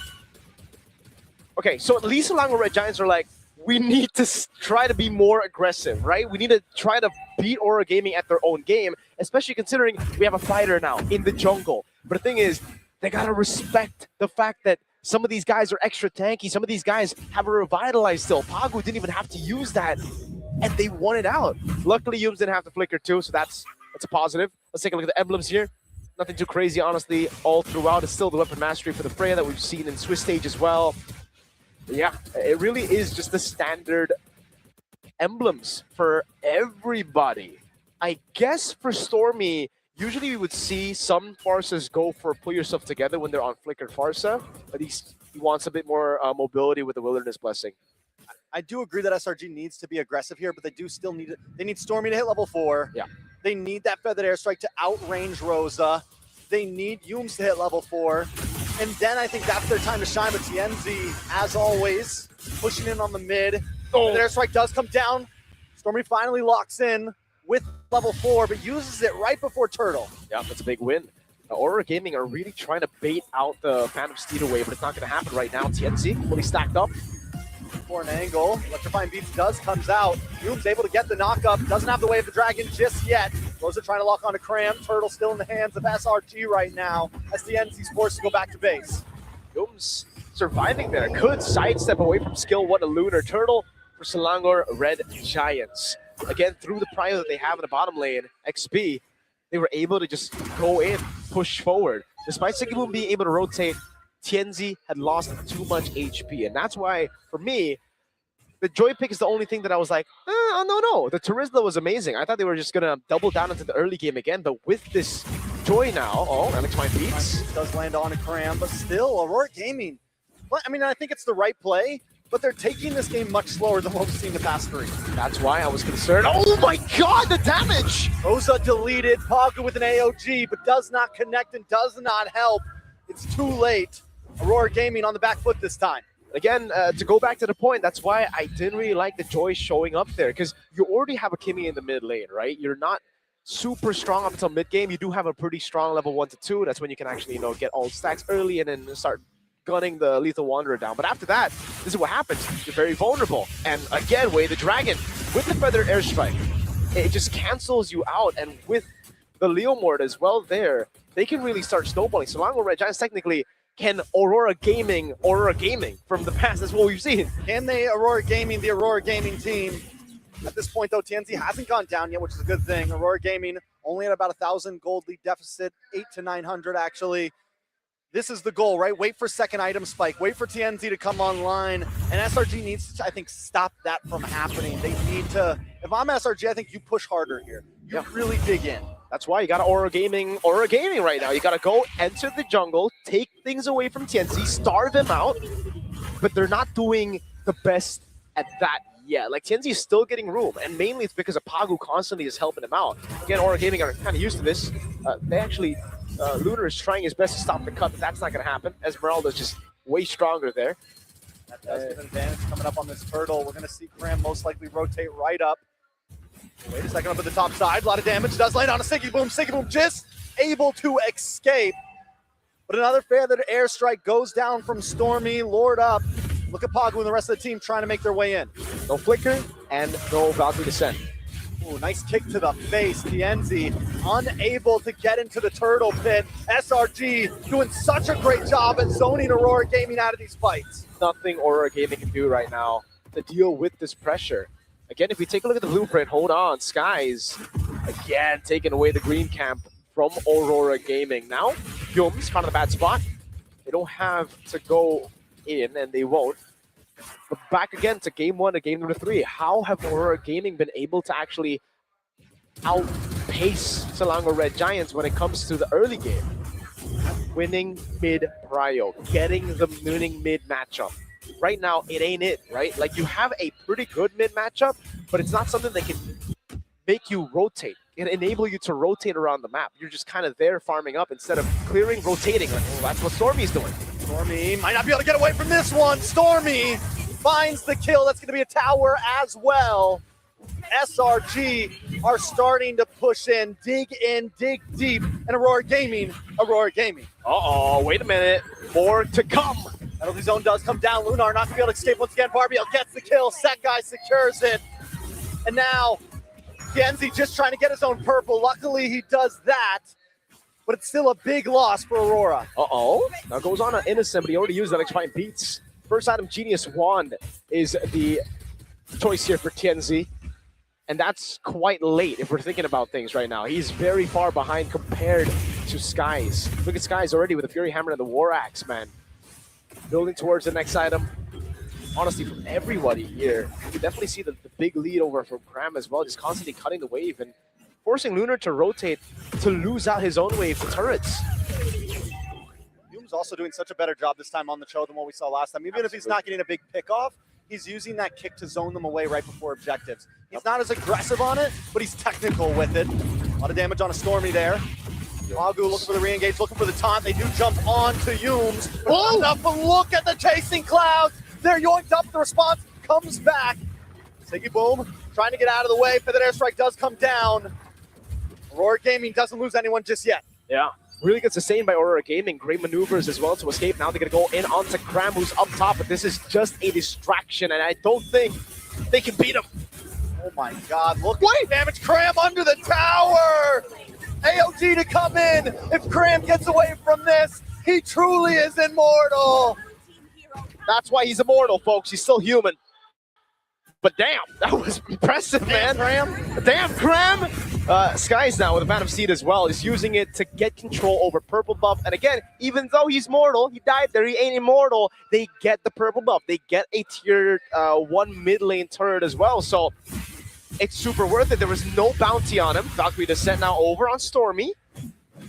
Okay, so at least Selangor Red Giants are like, we need to try to be more aggressive, right? We need to try to beat Aurora Gaming at their own game, especially considering we have a fighter now in the jungle. But the thing is, they gotta respect the fact that some of these guys are extra tanky. Some of these guys have a revitalize still. Pagu didn't even have to use that, and they won it out. Luckily, Yumes didn't have to flicker too, so that's a positive. Let's take a look at the emblems here. Nothing too crazy, honestly, all throughout. It's still the weapon mastery for the Freya that we've seen in Swiss stage as well. But yeah, it really is just the standard emblems for everybody. I guess for Stormy, usually we would see some Farsas go for pull yourself together when they're on flickered Farsa, but he wants a bit more mobility with the Wilderness Blessing. I do agree that SRG needs to be aggressive here, but they do still need it. They need Stormy to hit level 4. Yeah. They need that Feathered Airstrike to outrange Rosa. They need Yumes to hit level 4. And then I think that's their time to shine. But TNZ, as always, pushing in on the mid. Feathered Airstrike does come down. Stormy finally locks in with level 4, but uses it right before Turtle. Yeah, that's a big win. Aurora Gaming are really trying to bait out the Phantom Steed away, but it's not going to happen right now. TNC fully stacked up. For an angle, Electrifying Beats comes out. Yumes able to get the knockup. Doesn't have the Way of the Dragon just yet. Rosa trying to lock onto Cram. Turtle still in the hands of SRG right now as TNC's forced to go back to base. Yumes surviving there. Could sidestep away from skill. What a Lunar Turtle for Selangor Red Giants. Again, through the prio that they have in the bottom lane, XP, they were able to just go in, push forward. Despite Sigiboom being able to rotate, TNZ had lost too much HP. And that's why, for me, the Joy pick is the only thing that I was like, no. The Terizla was amazing. I thought they were just going to double down into the early game again. But with this Joy now, Electrifying Beats does land on a Cram, but still, Aurora Gaming. I mean, I think it's the right play, but they're taking this game much slower than what we've seen the past 3. That's why I was concerned. Oh my god, the damage! Rosa deleted, Pagu with an AOG, but does not connect and does not help. It's too late. Aurora Gaming on the back foot this time. Again, to go back to the point, that's why I didn't really like the Joy showing up there, because you already have a Kimi in the mid lane, right? You're not super strong up until mid game. You do have a pretty strong level 1 to 2. That's when you can actually, get all stacks early and then start gunning the Lethal Wanderer down. But after that, this is what happens. You're very vulnerable. And again, Way the Dragon with the Feathered Airstrike, it just cancels you out. And with the Leomord as well there, they can really start snowballing. Selangor Red Giants technically can Aurora Gaming from the past. That's what we've seen. Can they Aurora Gaming, the Aurora Gaming team? At this point, though, TNZ hasn't gone down yet, which is a good thing. Aurora Gaming only at about 1,000 gold lead deficit, 800 to 900 actually. This is the goal, right? Wait for second item spike. Wait for TNZ to come online. And SRG needs to, I think, stop that from happening. They need to, if I'm SRG, I think you push harder here. You really dig in. That's why you got Aurora Gaming right now. You got to go enter the jungle, take things away from TNC, starve them out, but they're not doing the best at that yet. Like, TNC is still getting room, and mainly it's because Pagu constantly is helping them out. Again, Aurora Gaming are kind of used to this. They actually, Lunar is trying his best to stop the cut, but that's not going to happen. Esmeralda's just way stronger there. That does give an advantage coming up on this Turtle. We're going to see Cram most likely rotate right up. Wait a second, up at the top side. A lot of damage. Does land on a Sigiboom. Sigiboom just able to escape. But another Feathered Airstrike goes down from Stormy. Lord up. Look at Pagu and the rest of the team trying to make their way in. No Flicker and no Valkyrie Descent. Ooh, nice kick to the face. Tienzi unable to get into the turtle pit. SRG doing such a great job at zoning Aurora Gaming out of these fights. Nothing Aurora Gaming can do right now to deal with this pressure. Again, if we take a look at the blueprint, hold on, Skies again taking away the green camp from Aurora Gaming. Now, Yums found a bad spot. They don't have to go in, and they won't. But back again to game 1 to game number 3. How have Aurora Gaming been able to actually outpace Selangor Red Giants when it comes to the early game? Winning mid prio, getting the winning mid matchup. Right now, it ain't it, right? Like, you have a pretty good mid matchup, but it's not something that can make you rotate and enable you to rotate around the map. You're just kind of there farming up instead of clearing, rotating. Like, well, that's what Stormy's doing. Stormy might not be able to get away from this one. Stormy finds the kill. That's going to be a tower as well. SRG are starting to push in, dig deep, and Aurora Gaming. Uh-oh, wait a minute. More to come. Penalty zone does come down. Lunar not going to be able to escape once again. Barbiel gets the kill. Sekai secures it. And now, Genzi just trying to get his own purple. Luckily, he does that. But it's still a big loss for Aurora. Uh-oh. Now goes on an Innocent, but he already used that X-Fine Beats. First item, Genius Wand, is the choice here for Tienzi. And that's quite late if we're thinking about things right now. He's very far behind compared to Skies. Look at Skies already with the Fury Hammer and the War Axe, man. Building towards the next item. Honestly, from everybody here, you can definitely see the big lead over from Cram as well, just constantly cutting the wave and forcing Lunar to rotate to lose out his own wave to turrets. Hume's also doing such a better job this time on the Cho than what we saw last time. Even if he's not getting a big pick off, he's using that kick to zone them away right before objectives. He's not as aggressive on it, but he's technical with it. A lot of damage on a Stormy there. Magu looking for the re-engage, looking for the taunt. They do jump on to Humes. Oh, up and look at the chasing clouds. They're yoinked up. The response comes back. Siggy Boom trying to get out of the way. Feathered Airstrike does come down. Aurora Gaming doesn't lose anyone just yet. Yeah. Really good sustain by Aurora Gaming. Great maneuvers as well to escape. Now they're going to go in onto Cram, who's up top, but this is just a distraction, and I don't think they can beat him. Oh my God, look at the damage. Cram under the tower! AOT to come in. If Cram gets away from this, he truly is immortal. That's why he's immortal, folks. He's still human. But damn, that was impressive, man. Damn, Cram! Skies now with a Phantom Seed as well is using it to get control over purple buff. And again, even though he's mortal, he died there, he ain't immortal, they get the purple buff. They get a tier 1 mid lane turret as well. So it's super worth it. There was no bounty on him. Valkyrie Descent now over on Stormy.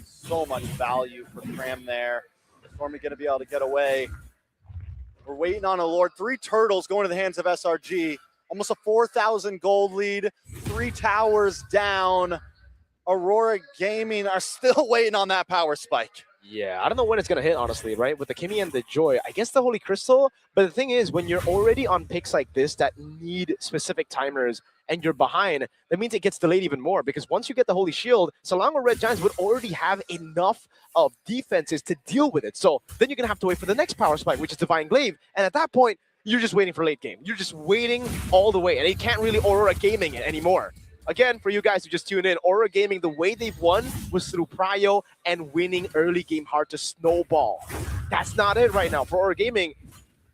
So much value for Cram there. Stormy going to be able to get away. We're waiting on a Lord. 3 turtles going to the hands of SRG. Almost a 4,000 gold lead, 3 towers down. Aurora Gaming are still waiting on that power spike. Yeah, I don't know when it's going to hit, honestly, right? With the Kimi and the Joy, I guess the Holy Crystal. But the thing is, when you're already on picks like this that need specific timers and you're behind, that means it gets delayed even more. Because once you get the Holy Shield, Selangor Red Giants would already have enough of defenses to deal with it. So then you're going to have to wait for the next power spike, which is Divine Glaive. And at that point, you're just waiting for late game. You're just waiting all the way. And you can't really Aurora Gaming it anymore. Again, for you guys who just tuned in, Aurora Gaming, the way they've won was through prio and winning early game hard to snowball. That's not it right now. For Aurora Gaming,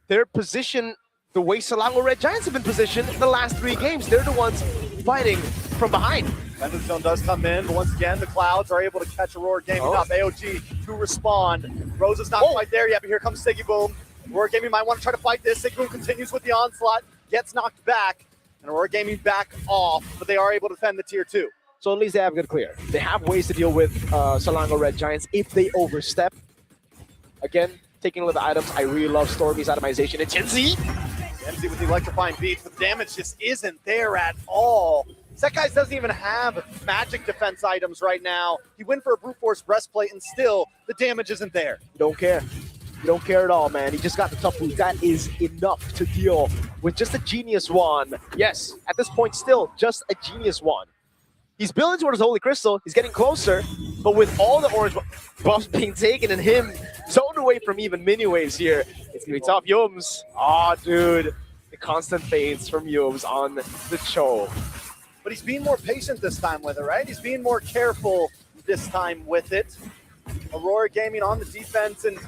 their position, the way Selangor Red Giants have been positioned in the last 3 games, they're the ones fighting from behind. Phantom Zone does come in, but once again, the Clouds are able to catch Aurora Gaming up. AOG to respond. Rose is not quite there yet, but here comes Siggy Boom. Aurora Gaming might want to try to fight this. Siggy Boom continues with the onslaught, gets knocked back, and Aurora Gaming back off, but they are able to defend the tier 2. So at least they have good clear. They have ways to deal with Selangor Red Giants if they overstep. Again, taking a look at the items, I really love Stormy's itemization. It's Tienzi! Tienzi with the electrifying beats, but the damage just isn't there at all. Sekai doesn't even have magic defense items right now. He went for a brute force breastplate, and still, the damage isn't there. You don't care. You don't care at all, man. He just got the tough boost. That is enough to deal with just a Genius Wand. Yes, at this point, still just a Genius Wand. He's building towards the Holy Crystal. He's getting closer, but with all the orange buffs being taken and him zoned away from even mini waves here, it's going to be tough. Yums. Aw, dude. The constant fades from Yums on the Cho. but he's being more patient this time with it, right? He's being more careful this time with it. Aurora Gaming on the defense, and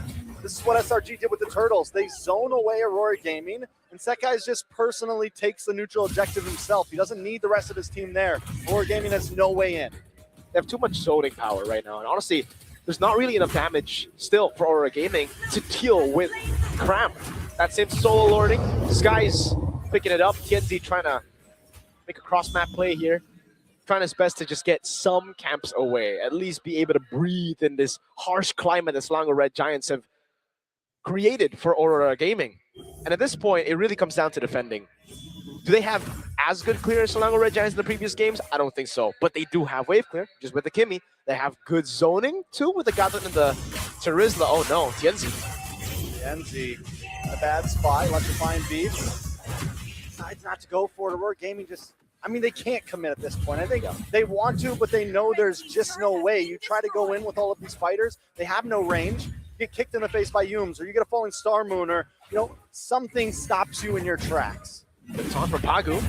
this is what SRG did with the Turtles. They zone away Aurora Gaming, and Sekai's just personally takes the neutral objective himself. He doesn't need the rest of his team there. Aurora Gaming has no way in. They have too much zoning power right now, and honestly, there's not really enough damage still for Aurora Gaming to deal with Cram. That's him solo lording. Sky's picking it up. Tienzi trying to make a cross-map play here. Trying his best to just get some camps away, at least be able to breathe in this harsh climate that Selangor Red Giants have created for Aurora Gaming. And at this point, it really comes down to defending. Do they have as good clear as Selangor Red Giants in the previous games? I don't think so. But they do have wave clear, just with the Kimi. They have good zoning, too, with the Gatot and the Terizla. Oh, no, Tienzi. Tienzi, a bad spot. Electrifying beats. Decides not to go for it. Aurora Gaming just... I mean, they can't commit at this point. I think they want to, but they know there's just no way. You try to go in with all of these fighters, they have no range. You get kicked in the face by Yumes, or you get a falling Star Moon, or something stops you in your tracks. It's on for Pagu.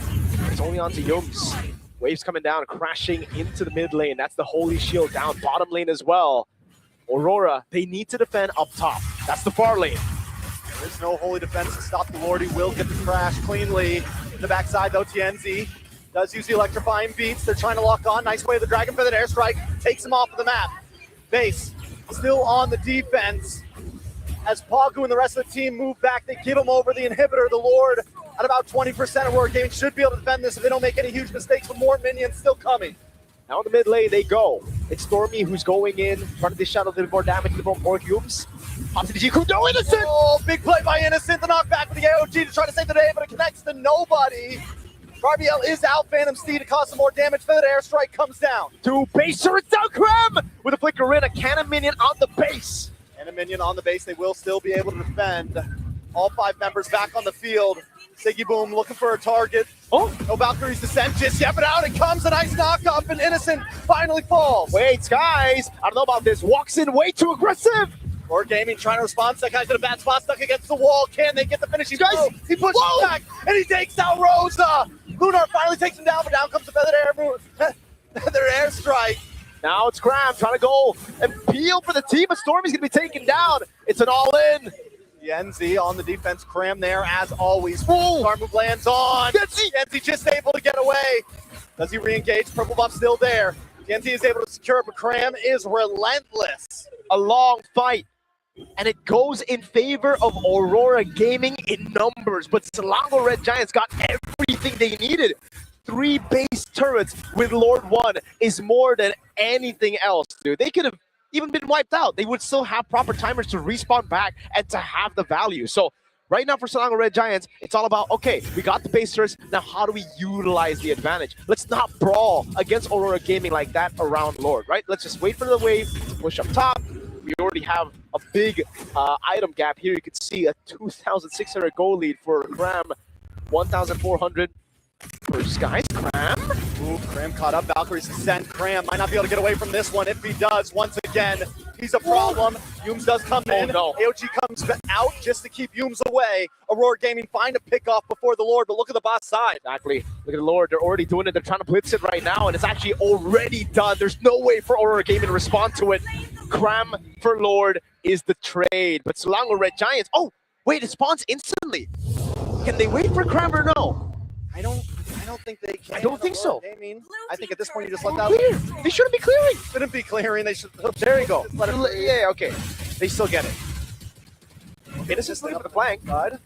It's only on to Yumes. Waves coming down, crashing into the mid lane. That's the Holy Shield down bottom lane as well. Aurora, they need to defend up top. That's the far lane. There's no holy defense to stop the Lord. He will get the crash cleanly. In the backside, though, Tienzi does use the electrifying beats. They're trying to lock on. Nice play of the Dragon Feathered Airstrike. Takes him off of the map. Base still on the defense. As Pagu and the rest of the team move back, they give him over the inhibitor. The Lord at about 20% of Aurora Gaming should be able to defend this if they don't make any huge mistakes, with more minions still coming. Now in the mid lane they go. It's Stormy who's going in, trying to dish out a little more damage to the more Yumes. Pops to the Kudo, Innocent! Oh, big play by Innocent. The knockback with the AOG to try to save the day, but it connects to nobody. Barbiel is out. Phantom Steed to cause some more damage. Feathered Airstrike comes down. To base, it's down Cram! With a flicker in, a cannon minion on the base. And a minion on the base. They will still be able to defend. All 5 members back on the field. Siggy Boom looking for a target. Oh, no Valkyrie's descent just yet, but out it comes. A nice knock up, and Innocent finally falls. Wait, guys, I don't know about this. Walks in way too aggressive. Aurora Gaming trying to respond. That guy's in a bad spot, stuck against the wall. Can they get the finish? He pushes back, and he takes out Rosa. Lunar finally takes him down, but down comes the Feathered Airstrike. Now it's Cram trying to go and peel for the team, but Stormy's going to be taken down. It's an all-in. Yenzi on the defense, Cram there as always. Star move lands on. Yenzi just able to get away. Does he re-engage? Purple buff still there. Yenzi is able to secure it, but Cram is relentless. A long fight. And it goes in favor of Aurora Gaming in numbers, but Selangor Red Giants got everything they needed. 3 base turrets with Lord 1 is more than anything else, dude. They could have even been wiped out. They would still have proper timers to respawn back and to have the value. So right now for Selangor Red Giants, it's all about, okay, we got the base turrets, now how do we utilize the advantage? Let's not brawl against Aurora Gaming like that around Lord, right? Let's just wait for the wave to push up top. We already have a big item gap here. You can see a 2,600 gold lead for Cram, 1,400 for Sky's Cram. Ooh, Cram caught up. Valkyrie's descent. Cram might not be able to get away from this one. If he does, once again, he's a problem. Yumes does come in. No. AOG comes out just to keep Yumes away. Aurora Gaming find a pick off before the Lord, but look at the boss side. Exactly. Look at the Lord. They're already doing it. They're trying to blitz it right now, and it's actually already done. There's no way for Aurora Gaming to respond to it. Cram for Lord is the trade, but Selangor Red Giants. Oh, wait, it spawns instantly. Can they wait for Cram or no? I don't think they can. I don't think so. I think at this point you just let that. They shouldn't be clearing. Shouldn't be clearing. They should. There you go. Let it. Yeah, okay. They still get it. Innocent's looking for the flank. Side.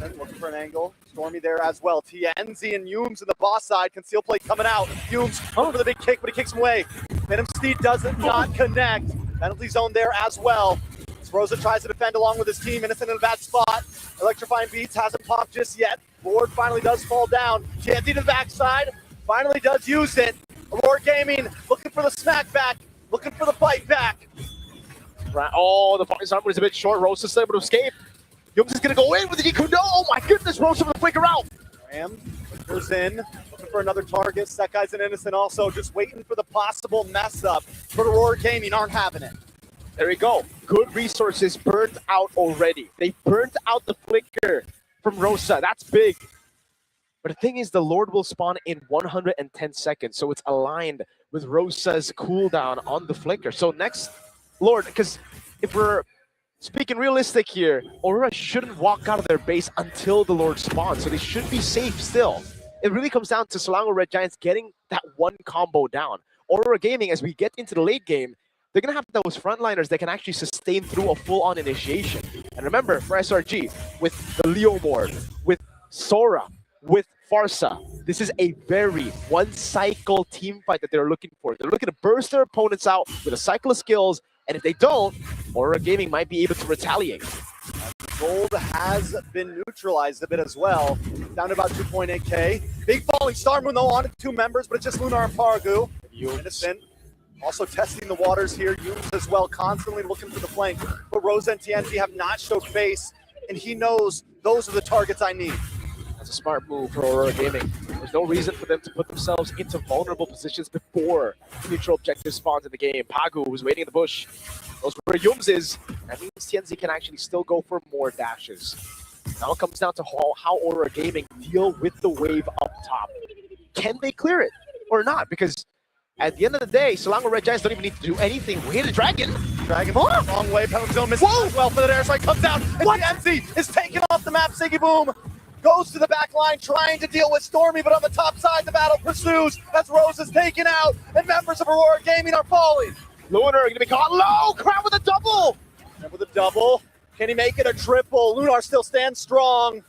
Looking for an angle. Stormy there as well. Tienzi and Yumes in the boss side. Conceal play coming out. Yumes over for the big kick, but he kicks him away. Phantom Steed doesn't not connect. Penalty zone there as well. Rosa tries to defend along with his team. Innocent in a bad spot. Electrifying Beats hasn't popped just yet. Lord finally does fall down. Tienzi to the backside. Finally does use it. Aurora Gaming looking for the smack back. Looking for the fight back. Oh, the Falcons armor is a bit short. Rosa's able to escape. Yumes is going to go in with the Ikudo. Oh my goodness, Rosa with the flicker out. Ram goes in, looking for another target. Sekai's an Innocent also, just waiting for the possible mess up. But Aurora Gaming aren't having it. There we go. Good resources burnt out already. They burnt out the flicker from Rosa. That's big. But the thing is, the Lord will spawn in 110 seconds, so it's aligned with Rosa's cooldown on the Flicker. So next Lord, because if we're speaking realistic here, Aurora shouldn't walk out of their base until the Lord spawns, so they should be safe still. It really comes down to Selangor Red Giants getting that one combo down. Aurora Gaming, as we get into the late game, they're going to have those frontliners that can actually sustain through a full-on initiation. And remember, for SRG, with the Leomord, with Sora, with Farsa, this is a very one-cycle team fight that they're looking for. They're looking to burst their opponents out with a cycle of skills, and if they don't, Aurora Gaming might be able to retaliate. Gold has been neutralized a bit as well, down to about 2.8k. Big falling star moon though on to 2 members, but it's just Lunar and Paragu. Innocent also testing the waters here. Yunes as well, constantly looking for the flank. But Rosa and TNT have not showed face, and he knows those are the targets I need. That's a smart move for Aurora Gaming. There's no reason for them to put themselves into vulnerable positions before the neutral objective spawns in the game. Pagu, who's waiting in the bush, knows where Yums is. That means Tianzi can actually still go for more dashes. Now it comes down to how Aurora Gaming deal with the wave up top. Can they clear it or not? Because at the end of the day, Selangor Red Giants don't even need to do anything. We hit a dragon. Dragon wrong way. Penalty zone misses as well for the air strike. Comes down. And TNZ is taken off the map. Siggy Boom goes to the back line trying to deal with Stormy, but on the top side, the battle pursues as Rose is taken out and members of Aurora Gaming are falling. Lunar going to be caught low. Crab with a double. And with a double, can he make it a triple? Lunar still stands strong.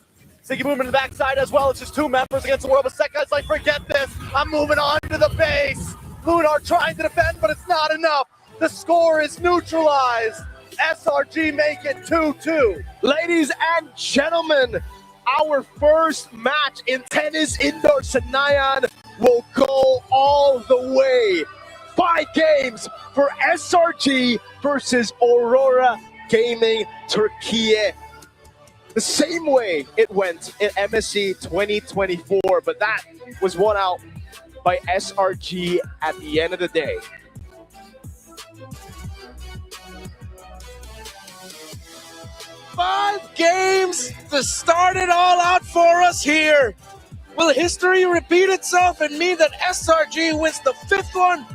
Siggy Boom in the backside as well. It's just 2 members against the world. But Sekai's like, forget this. I'm moving on to the base. Lunar trying to defend, but it's not enough. The score is neutralized. SRG make it 2-2. Ladies and gentlemen, our first match in Tennis Indoor Senayan will go all the way. 5 games for SRG versus Aurora Gaming Turkey. The same way it went in MSC 2024, but that was won out by SRG at the end of the day. Five games to start it all out for us here. Will history repeat itself and mean that SRG wins the 5th one?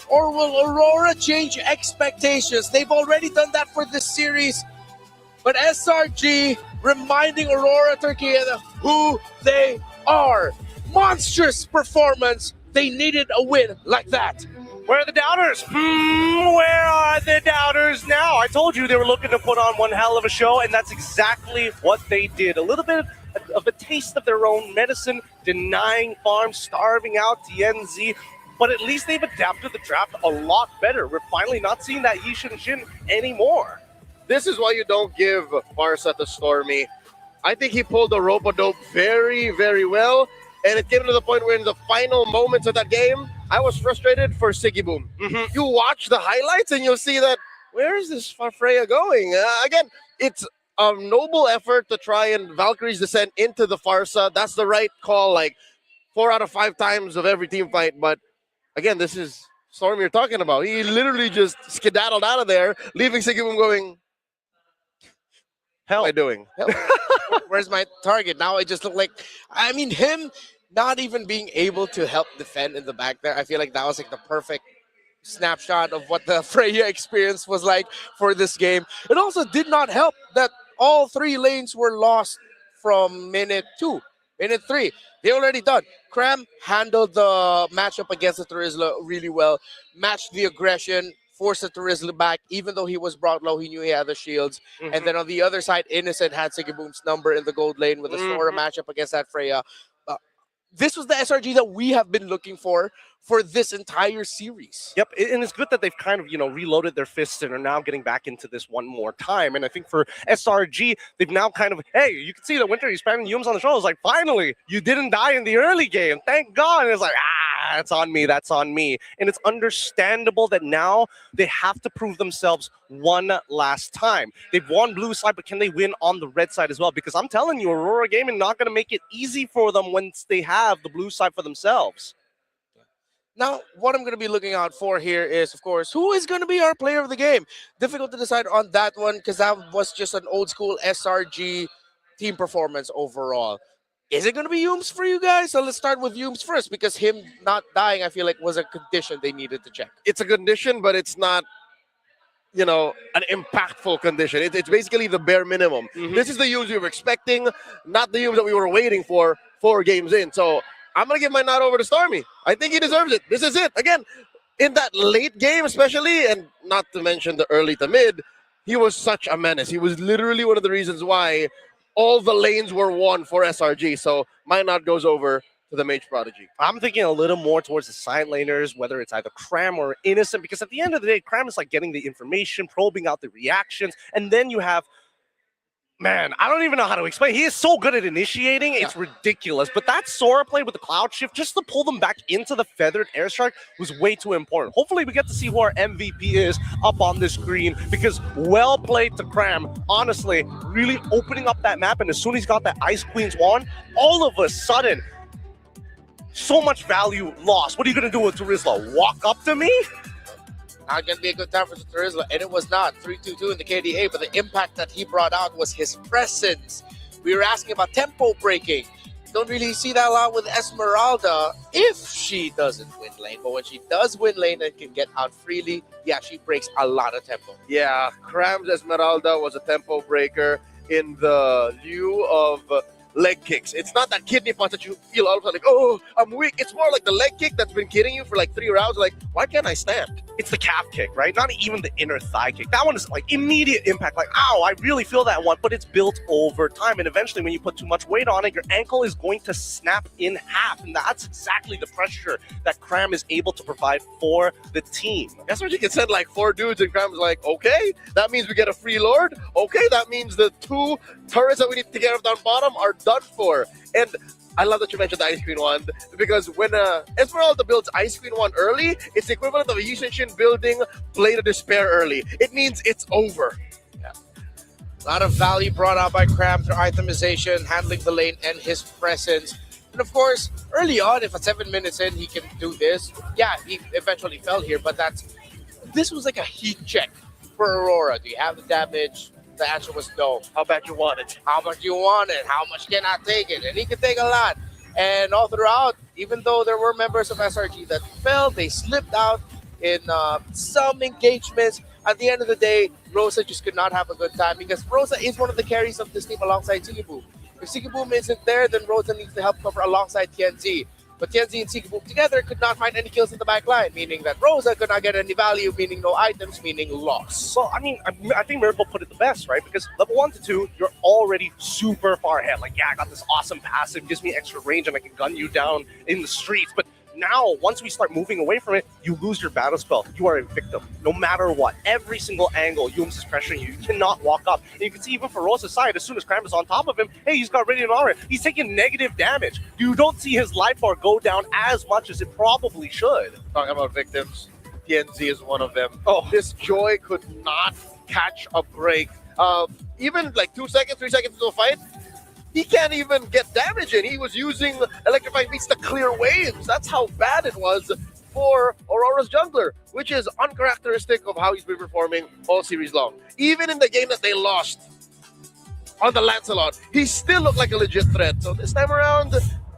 Or will Aurora change expectations? They've already done that for this series. But SRG reminding Aurora Turkey who they are. Monstrous performance. They needed a win like that. Where are the doubters? Where are the doubters now? I told you they were looking to put on one hell of a show, and that's exactly what they did. A little bit of a taste of their own medicine, denying farms, starving out TNZ, but at least they've adapted the draft a lot better. We're finally not seeing that Yishin Shin anymore. This is why you don't give Farsa to Stormy. I think he pulled the rope-a-dope very, very well, and it came to the point where in the final moments of that game, I was frustrated for Siggy Boom. You watch the highlights and you'll see that, where is this Freya going? Again, it's a noble effort to try and Valkyrie's descent into the Farsa. That's the right call, like 4 out of 5 times of every team fight. But again, this is Storm you're talking about. He literally just skedaddled out of there, leaving Siggy Boom going, hell am I doing? Where's my target? Now I just look like, I mean, him not even being able to help defend in the back there. I feel like that was like the perfect snapshot of what the Freya experience was like for this game. It also did not help that all 3 lanes were lost from minute 2, minute 3. They already done. Cram handled the matchup against the Terizla really well, matched the aggression, forced the Terizla back. Even though he was brought low, he knew he had the shields. And then on the other side, Innocent had Siggy Boom's number in the gold lane with a Sora matchup against that Freya. This was the SRG that we have been looking for this entire series. Yep, and it's good that they've kind of, reloaded their fists and are now getting back into this one more time. And I think for SRG, they've now kind of, hey, you can see that Winter, he's spamming Yums on the show. It's like, finally, you didn't die in the early game. Thank God. And it's like, that's on me. That's on me. And it's understandable that now they have to prove themselves one last time. They've won blue side, but can they win on the red side as well? Because I'm telling you, Aurora Gaming not going to make it easy for them once they have the blue side for themselves. Now, what I'm going to be looking out for here is, of course, who is going to be our player of the game? Difficult to decide on that one because that was just an old school SRG team performance overall. Is it going to be Yums for you guys? So let's start with Yums first, because him not dying, I feel like, was a condition they needed to check. It's a condition, but it's not, an impactful condition. It's basically the bare minimum. This is the Yums we were expecting, not the Yums that we were waiting for 4 games in. So I'm going to give my nod over to Stormy. I think he deserves it. This is it. Again, in that late game especially, and not to mention the early to mid, he was such a menace. He was literally one of the reasons why all the lanes were won for SRG. So my nod goes over to the Mage Prodigy. I'm thinking a little more towards the side laners, whether it's either Cram or Innocent, because at the end of the day, Cram is like getting the information, probing out the reactions, and then you have, man, I don't even know how to explain. He is so good at initiating, it's ridiculous. But that Sora play with the Cloud Shift, just to pull them back into the Feathered Airstrike, was way too important. Hopefully we get to see who our MVP is up on the screen, because well played to Cram. Honestly, really opening up that map, and as soon as he's got that Ice Queen's wand, all of a sudden, so much value lost. What are you going to do with Terizla? Walk up to me? Not going to be a good time for Terizla, and it was not. 3-2-2 in the KDA, but the impact that he brought out was his presence. We were asking about tempo breaking. Don't really see that a lot with Esmeralda if she doesn't win lane, but when she does win lane and can get out freely, yeah, she breaks a lot of tempo. Yeah, Cram's Esmeralda was a tempo breaker in the lieu of leg kicks. It's not that kidney punch that you feel all of a sudden like, oh, I'm weak. It's more like the leg kick that's been kidding you for like 3 rounds. Like, why can't I stand? It's the calf kick, right? Not even the inner thigh kick. That one is like immediate impact. Like, ow, I really feel that one. But it's built over time. And eventually when you put too much weight on it, your ankle is going to snap in half. And that's exactly the pressure that Cram is able to provide for the team. That's what you can send like 4 dudes, and Cram's like, okay, that means we get a free Lord. Okay, that means the 2 turrets that we need to get off down bottom are done for. And I love that you mentioned the Ice Queen wand, because when Esmeralda builds Ice Queen wand early, it's the equivalent of a Yushin building Blade of Despair early. It means it's over. Yeah. A lot of value brought out by Cram through itemization, handling the lane, and his presence. And of course, early on, if at 7 minutes in he can do this, yeah, he eventually fell here, but this was like a heat check for Aurora. Do you have the damage? The answer was no. How bad you want it? How much you want it? How much can I take it? And he can take a lot. And all throughout, even though there were members of SRG that fell, they slipped out in some engagements. At the end of the day, Rosa just could not have a good time, because Rosa is one of the carries of this team alongside Sigiboom. If Sigiboom isn't there, then Rosa needs to help cover alongside TNZ. But TNZ and Sigiboom together could not find any kills in the back line, meaning that Rosa could not get any value, meaning no items, meaning loss. Well, I mean, I think Miracle put it the best, right? Because level 1 to 2, you're already super far ahead. Like, yeah, I got this awesome passive, gives me extra range, and I can gun you down in the streets. But now, once we start moving away from it, you lose your battle spell. You are a victim, no matter what. Every single angle, Yums is pressuring you. You cannot walk up. And you can see even for Rosa's side, as soon as Cram is on top of him, hey, he's got Radiant Aura. He's taking negative damage. You don't see his life bar go down as much as it probably should. Talking about victims, TNZ is one of them. This Joy could not catch a break. Even like 2 seconds, 3 seconds into the fight, he can't even get damage in. He was using Electrifying Beats to clear waves. That's how bad it was for Aurora's jungler, which is uncharacteristic of how he's been performing all series long. Even in the game that they lost on the Lancelot, he still looked like a legit threat. So this time around,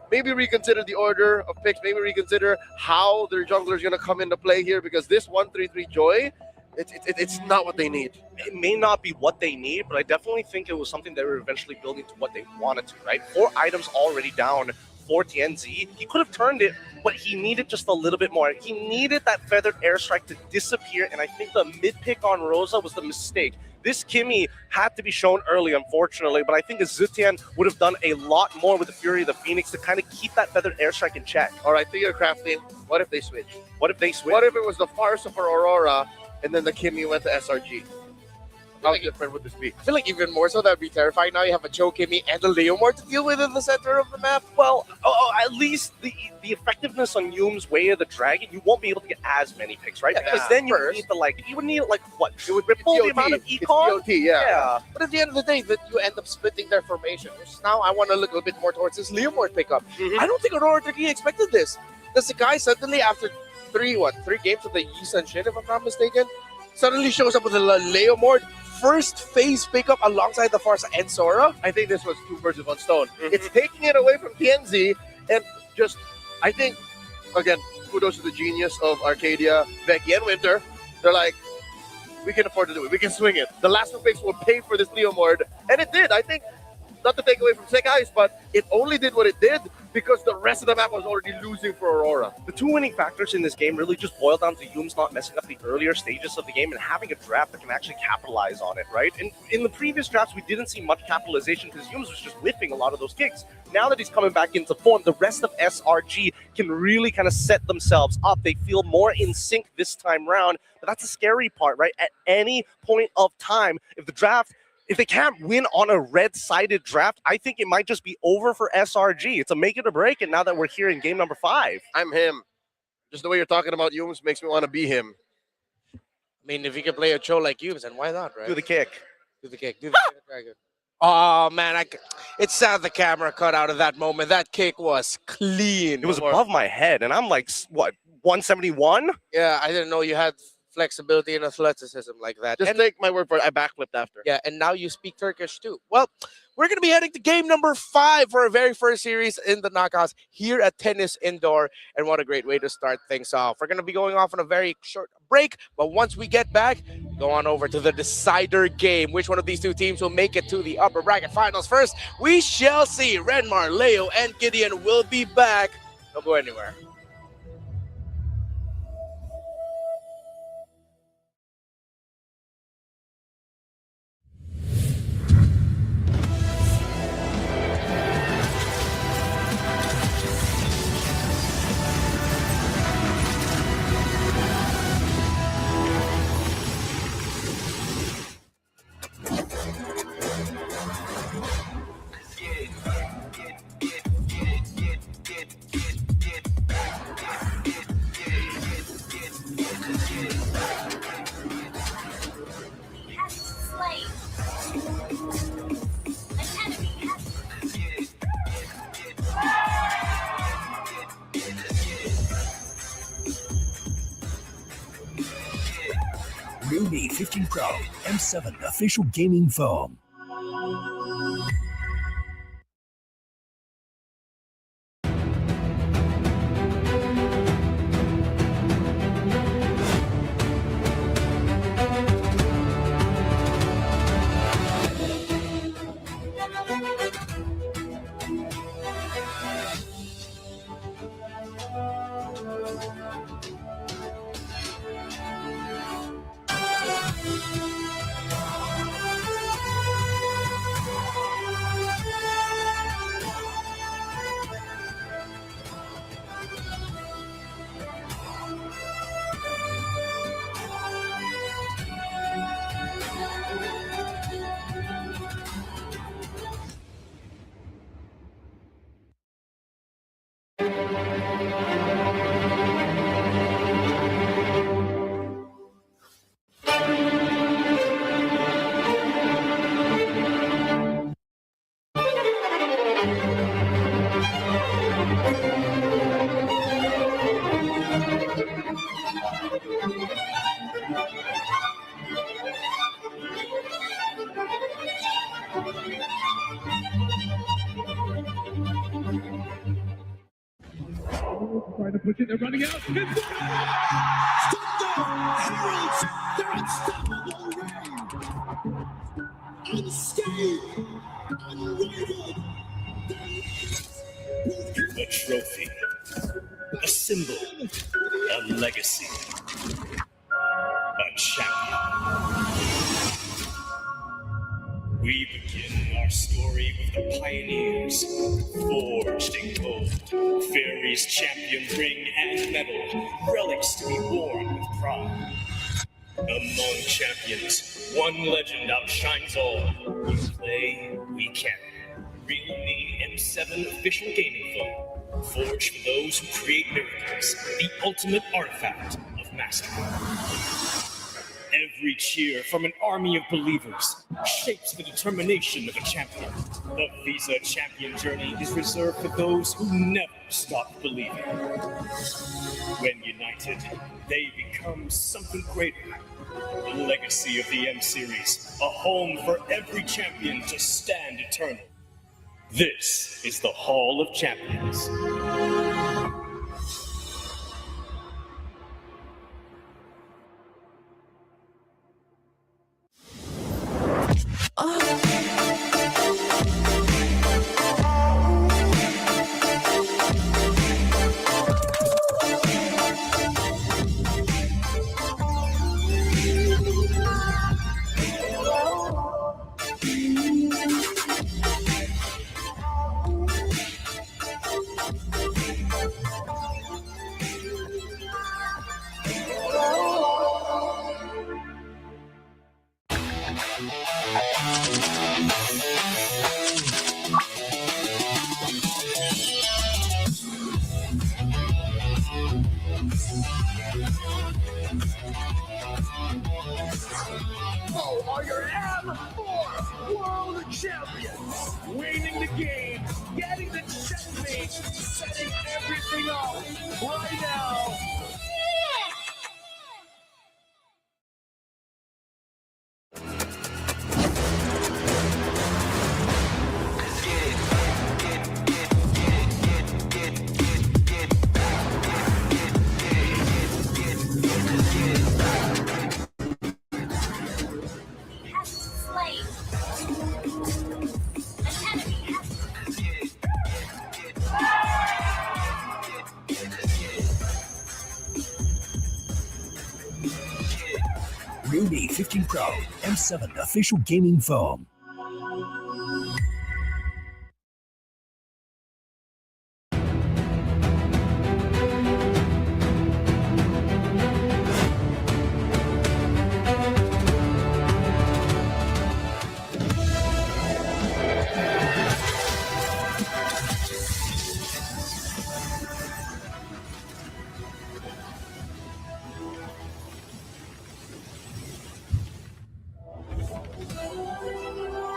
maybe reconsider the order of picks, maybe reconsider how their jungler is going to come into play here, because this 1-3-3 Joy, it's not what they need. It may not be what they need, but I definitely think it was something they were eventually building to what they wanted to, right? 4 items already down for TNZ. He could have turned it, but he needed just a little bit more. He needed that Feathered Airstrike to disappear, and I think the mid-pick on Rosa was the mistake. This Kimmy had to be shown early, unfortunately, but I think Azutian would have done a lot more with the Fury of the Phoenix to kind of keep that Feathered Airstrike in check. All right, Theo Crafting, what if they switch? What if they switch? What if it was the Farsa for Aurora, and then the Kimmy went to SRG? How different would this be? I feel like even more so, that'd be terrifying. Now you have a Cho Kimmy and a Leomord to deal with in the center of the map. Well, at least the effectiveness on Yum's Way of the Dragon, you won't be able to get as many picks, right? Because then you would need to you would need what? It would ripple the amount of econ? It's POT, yeah. But at the end of the day, that you end up splitting their formation, which now I want to look a little bit more towards this Leomord pickup. I don't think Aurora Turkey expected this. Because the guy suddenly, after 3 games of the Yi Sun Shin, if I'm not mistaken, suddenly shows up with a Leomord first phase pickup alongside the Forza and Sora. I think this was two birds with one stone. It's taking it away from TNZ and just, I think, again, kudos to the genius of Arcadia, Becky, and Winter. They're like, we can afford to do it. We can swing it. The last two picks will pay for this Leomord. And it did. I think, not to take away from Snake Eyes, but it only did what it did because the rest of the map was already losing for Aurora. The two winning factors in this game really just boil down to Yumes not messing up the earlier stages of the game and having a draft that can actually capitalize on it, right? And in the previous drafts, we didn't see much capitalization because Yumes was just whiffing a lot of those kicks. Now that he's coming back into form, the rest of SRG can really kind of set themselves up. They feel more in sync this time round, but that's the scary part, right? At any point of time, if they can't win on a red-sided draft, I think it might just be over for SRG. It's a make it or break it now that we're here in game number 5. I'm him. Just the way you're talking about Yumes makes me want to be him. I mean, if you can play a Cho like Yumes, then why not, right? Do the kick. Do the kick. Do the dragon. Oh, man. It's sad the camera cut out of that moment. That kick was clean. It was above my head, and I'm like, what, 171? Yeah, I didn't know you had flexibility and athleticism like that. Just take my word for it. I backflipped after. Yeah, and now you speak Turkish too. Well, we're going to be heading to game number 5 for our very first series in the knockouts here at Tennis Indoor. And what a great way to start things off. We're going to be going off on a very short break, but once we get back, go on over to the decider game. Which one of these two teams will make it to the upper bracket finals first? We shall see. Renmar, Leo, and Gideon will be back. Don't go anywhere. New 15 Pro M7 official gaming foam. Trying to push it, they're running out. Heralds, they're unstoppable reign. Unscathed, unrivaled. A trophy, a symbol, a legacy, a champion. We begin our story with the pioneers, forged in gold, Fairies champion ring and medal, relics to be worn with pride. Among champions, one legend outshines all. We play, we can. Realme M7 official gaming phone, forged for those who create miracles, the ultimate artifact of mastery. Every cheer from an army of believers shapes the determination of a champion. The Visa Champion journey is reserved for those who never stop believing. When united, they become something greater. The legacy of the M Series, a home for every champion to stand eternal. This is the Hall of Champions. Are your M4 World Champions, winning the game, getting the checkmate, setting everything up right now. Rune 15 Pro M7 official gaming phone.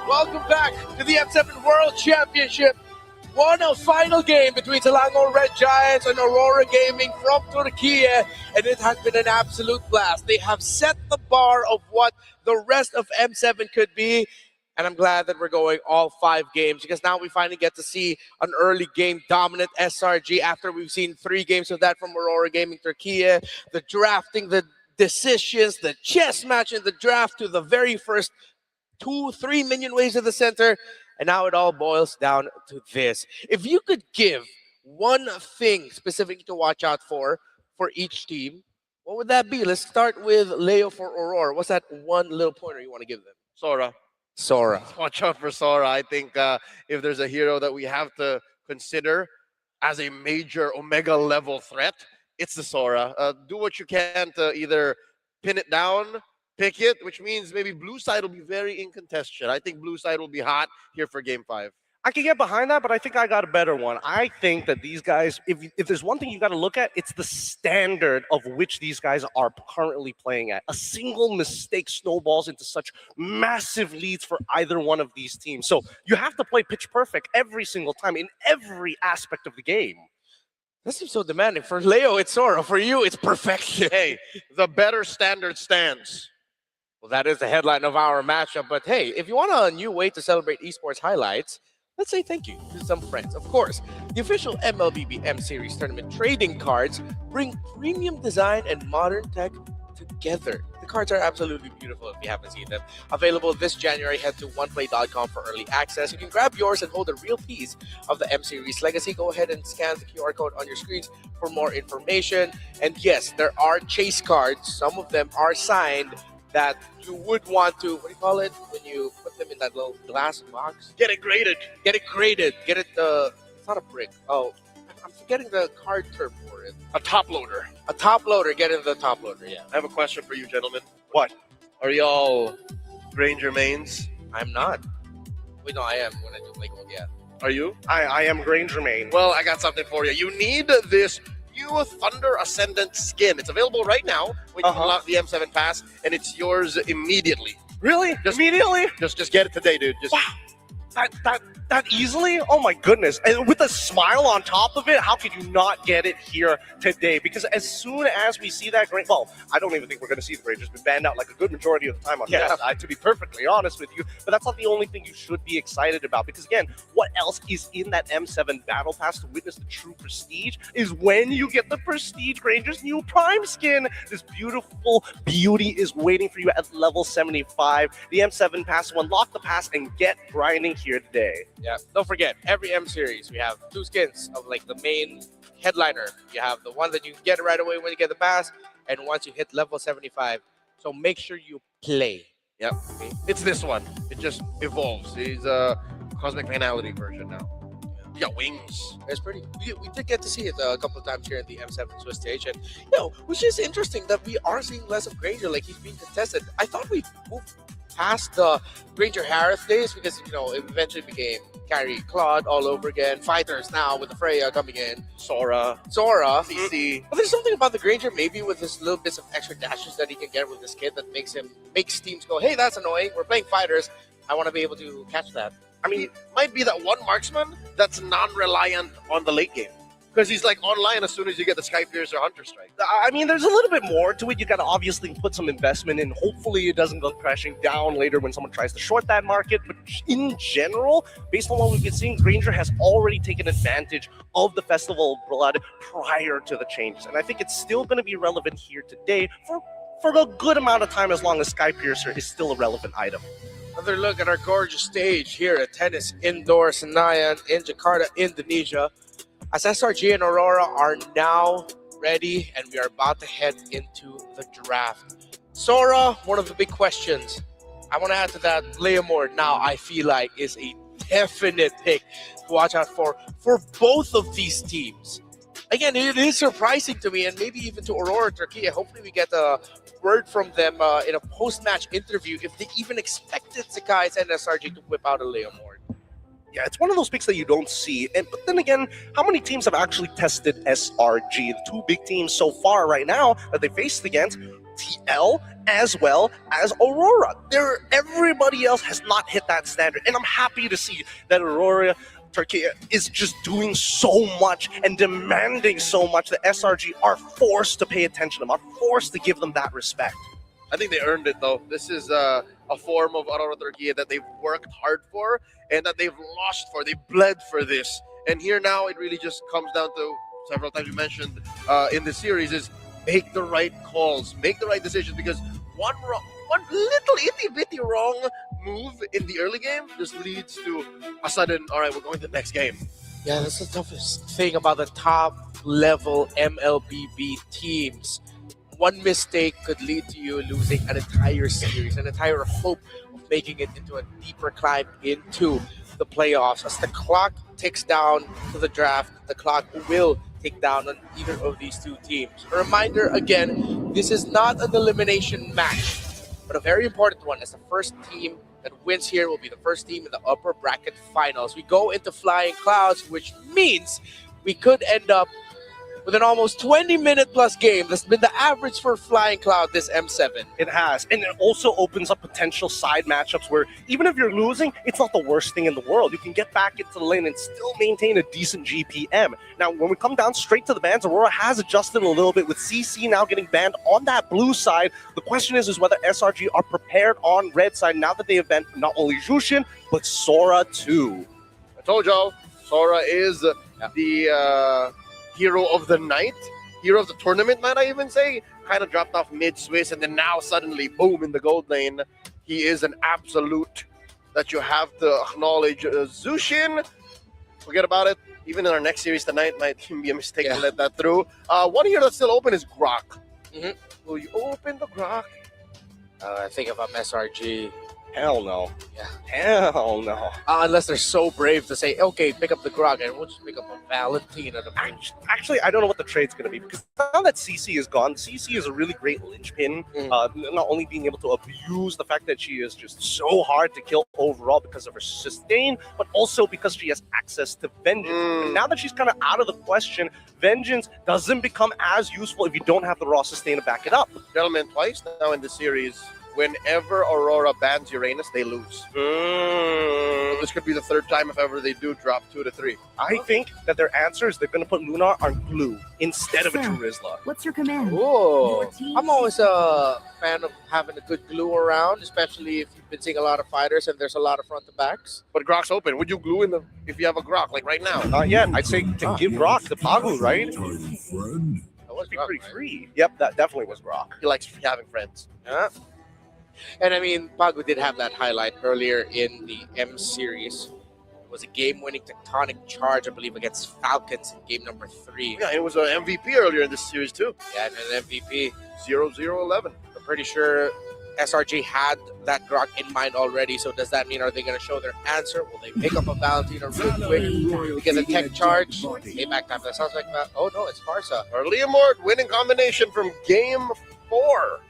Welcome back to the M7 World Championship. A final game between Selangor Red Giants and Aurora Gaming from Turkey, and it has been an absolute blast. They have set the bar of what the rest of M7 could be, and I'm glad that we're going all 5 games because now we finally get to see an early game dominant SRG after we've seen 3 games of that from Aurora Gaming Turkey. The drafting, the decisions, the chess match in the draft to the very first 2-3 minion waves to the center, and now it all boils down to this. If you could give one thing specifically to watch out for each team, what would that be? Let's start with Leo for Aurora. What's that one little pointer you want to give them? Sora. Watch out for Sora. I think if there's a hero that we have to consider as a major Omega level threat, it's the Sora. Do what you can to either pin it down, pick it, which means maybe blue side will be very incontested. I think blue side will be hot here for game 5. I can get behind that, but I think I got a better one. I think that these guys, if there's one thing you got to look at, it's the standard of which these guys are currently playing at. A single mistake snowballs into such massive leads for either one of these teams. So you have to play pitch perfect every single time in every aspect of the game. That seems so demanding. For Leo, it's Sora. For you, it's perfection. Hey, the better standard stands. Well, that is the headline of our matchup. But hey, if you want a new way to celebrate esports highlights, let's say thank you to some friends. Of course, the official MLBB M Series tournament trading cards bring premium design and modern tech together. The cards are absolutely beautiful if you haven't seen them. Available this January, head to oneplay.com for early access. You can grab yours and hold a real piece of the M Series legacy. Go ahead and scan the QR code on your screens for more information. And yes, there are chase cards. Some of them are signed that you would want to, what do you call it, when you put them in that little glass box? Get it graded. Get it graded. Get it, it's not a brick. Oh, I'm forgetting the card term for it. A top loader. A top loader. Get in the top loader, yeah. I have a question for you, gentlemen. What? Are y'all Granger mains? I'm not. Wait, no, I am when I do Lake Mode, yeah. Are you? I am Granger main. Well, I got something for you. You need this new Thunder Ascendant skin. It's available right now when you unlock the M7 Pass, and it's yours immediately. Really? Immediately? Just get it today, dude. Just That easily? Oh my goodness. And with a smile on top of it, how could you not get it here today? Because as soon as we see that Granger, well, I don't even think we're going to see the Granger's been banned out like a good majority of the time on this side, to be perfectly honest with you. But that's not the only thing you should be excited about. Because again, what else is in that M7 Battle Pass to witness the true prestige is when you get the Prestige Granger's new Prime skin. This beautiful beauty is waiting for you at level 75. The M7 Pass to unlock the pass and get grinding here today. Yeah, don't forget, every M series, we have 2 skins of like the main headliner. You have the one that you get right away when you get the pass, and once you hit level 75. So make sure you play. Yep. Okay. It's this one. It just evolves. He's a Cosmic Finality version now. You got wings. It's pretty. We did get to see it a couple of times here in the M7 Swiss stage, and which is interesting that we are seeing less of Granger, like he's being contested. I thought we moved past the Granger Harith days because it eventually became Carry Claude all over again. Fighters now with the Freya coming in. Sora. CC. But there's something about the Granger, maybe with his little bits of extra dashes that he can get with this kid that makes teams go, hey, that's annoying. We're playing fighters. I want to be able to catch that. I mean, it might be that one marksman that's non-reliant on the late game. Because he's like online as soon as you get the Skypiercer Hunter Strike. I mean, there's a little bit more to it. You got to obviously put some investment in. Hopefully, it doesn't go crashing down later when someone tries to short that market. But in general, based on what we've been seeing, Granger has already taken advantage of the Festival of Blood prior to the changes. And I think it's still going to be relevant here today for a good amount of time, as long as Skypiercer is still a relevant item. Another look at our gorgeous stage here at Tennis Indoor Senayan in Jakarta, Indonesia. As SRG and Aurora are now ready, and we are about to head into the draft. Sora, one of the big questions. I want to add to that, Leomord now I feel like is a definite pick to watch out for both of these teams. Again, it is surprising to me, and maybe even to Aurora Turkey. Hopefully we get a word from them in a post-match interview if they even expected Sekai's and SRG to whip out a Leomord. Yeah, it's one of those picks that you don't see. But then again, how many teams have actually tested SRG? The 2 big teams so far right now that they faced against, TL as well as Aurora. Everybody else has not hit that standard. And I'm happy to see that Aurora Turkey is just doing so much and demanding so much that SRG are forced to pay attention to them, are forced to give them that respect. I think they earned it, though. This is a form of Aurora Turkey that they've worked hard for and that they've lost for. They bled for this. And here now it really just comes down to, several times you mentioned in the series, is make the right calls, make the right decisions, because one little itty-bitty wrong move in the early game just leads to a sudden, all right, we're going to the next game. Yeah, that's the toughest thing about the top-level MLBB teams. One mistake could lead to you losing an entire series, an entire hope of making it into a deeper climb into the playoffs. As the clock ticks down to the draft, the clock will tick down on either of these 2 teams. A reminder again, this is not an elimination match, but a very important one, as the first team that wins here will be the first team in the upper bracket finals. We go into Flying Clouds, which means we could end up with an almost 20-minute plus game. That's been the average for Flying Cloud this M7. It has. And it also opens up potential side matchups where even if you're losing, it's not the worst thing in the world. You can get back into the lane and still maintain a decent GPM. Now, when we come down straight to the bans, Aurora has adjusted a little bit with CC now getting banned on that blue side. The question is whether SRG are prepared on red side now that they have banned not only Jushin, but Sora too. I told y'all, Sora is the hero of the night, hero of the tournament, might I even say. Kind of dropped off mid-Swiss, and then now suddenly, boom, in the gold lane. He is an absolute that you have to acknowledge. Jushin, forget about it. Even in our next series tonight, might be a mistake to let that through. One here that's still open is Grok. Will you open the Grok? I think if I'm SRG, Hell no. Yeah. Hell no. Unless they're so brave to say, okay, pick up the Grog, and we'll just pick up a Valentina to bench. Actually, I don't know what the trade's going to be because now that CC is gone, CC is a really great linchpin. Not only being able to abuse the fact that she is just so hard to kill overall because of her sustain, but also because she has access to Vengeance. And now that she's kind of out of the question, Vengeance doesn't become as useful if you don't have the raw sustain to back it up. Gentlemen, twice now in the series, whenever Aurora bans Uranus, they lose. So this could be the third time if ever they do drop 2 to 3. I think that their answer is they're going to put Lunar on glue instead of a Sir. Drurizla. What's your command? Whoa. Your team- I'm always a fan of having a good glue around, especially if you've been seeing a lot of fighters and there's a lot of front to backs. But Grok's open. Would you glue in the if you have a Grok like right now? Not yet. I'd say to give Grok the Pagu, right? That was Be Grok, pretty right? free. Yep, that definitely was Grok. He likes having friends. Yeah. And I mean, Pagu did have that highlight earlier in the M series. It was a game-winning tectonic charge, I believe, against Falcons in game number 3. Yeah, it was an MVP earlier in this series too. Yeah, and an MVP. 0-0-11. I'm pretty sure SRG had that Grok in mind already. So does that mean, are they going to show their answer? Will they pick up a Valentina real quick to get a tech charge? Payback time. That sounds like that. Oh no, it's Farsa. Early Mort winning combination from game 4.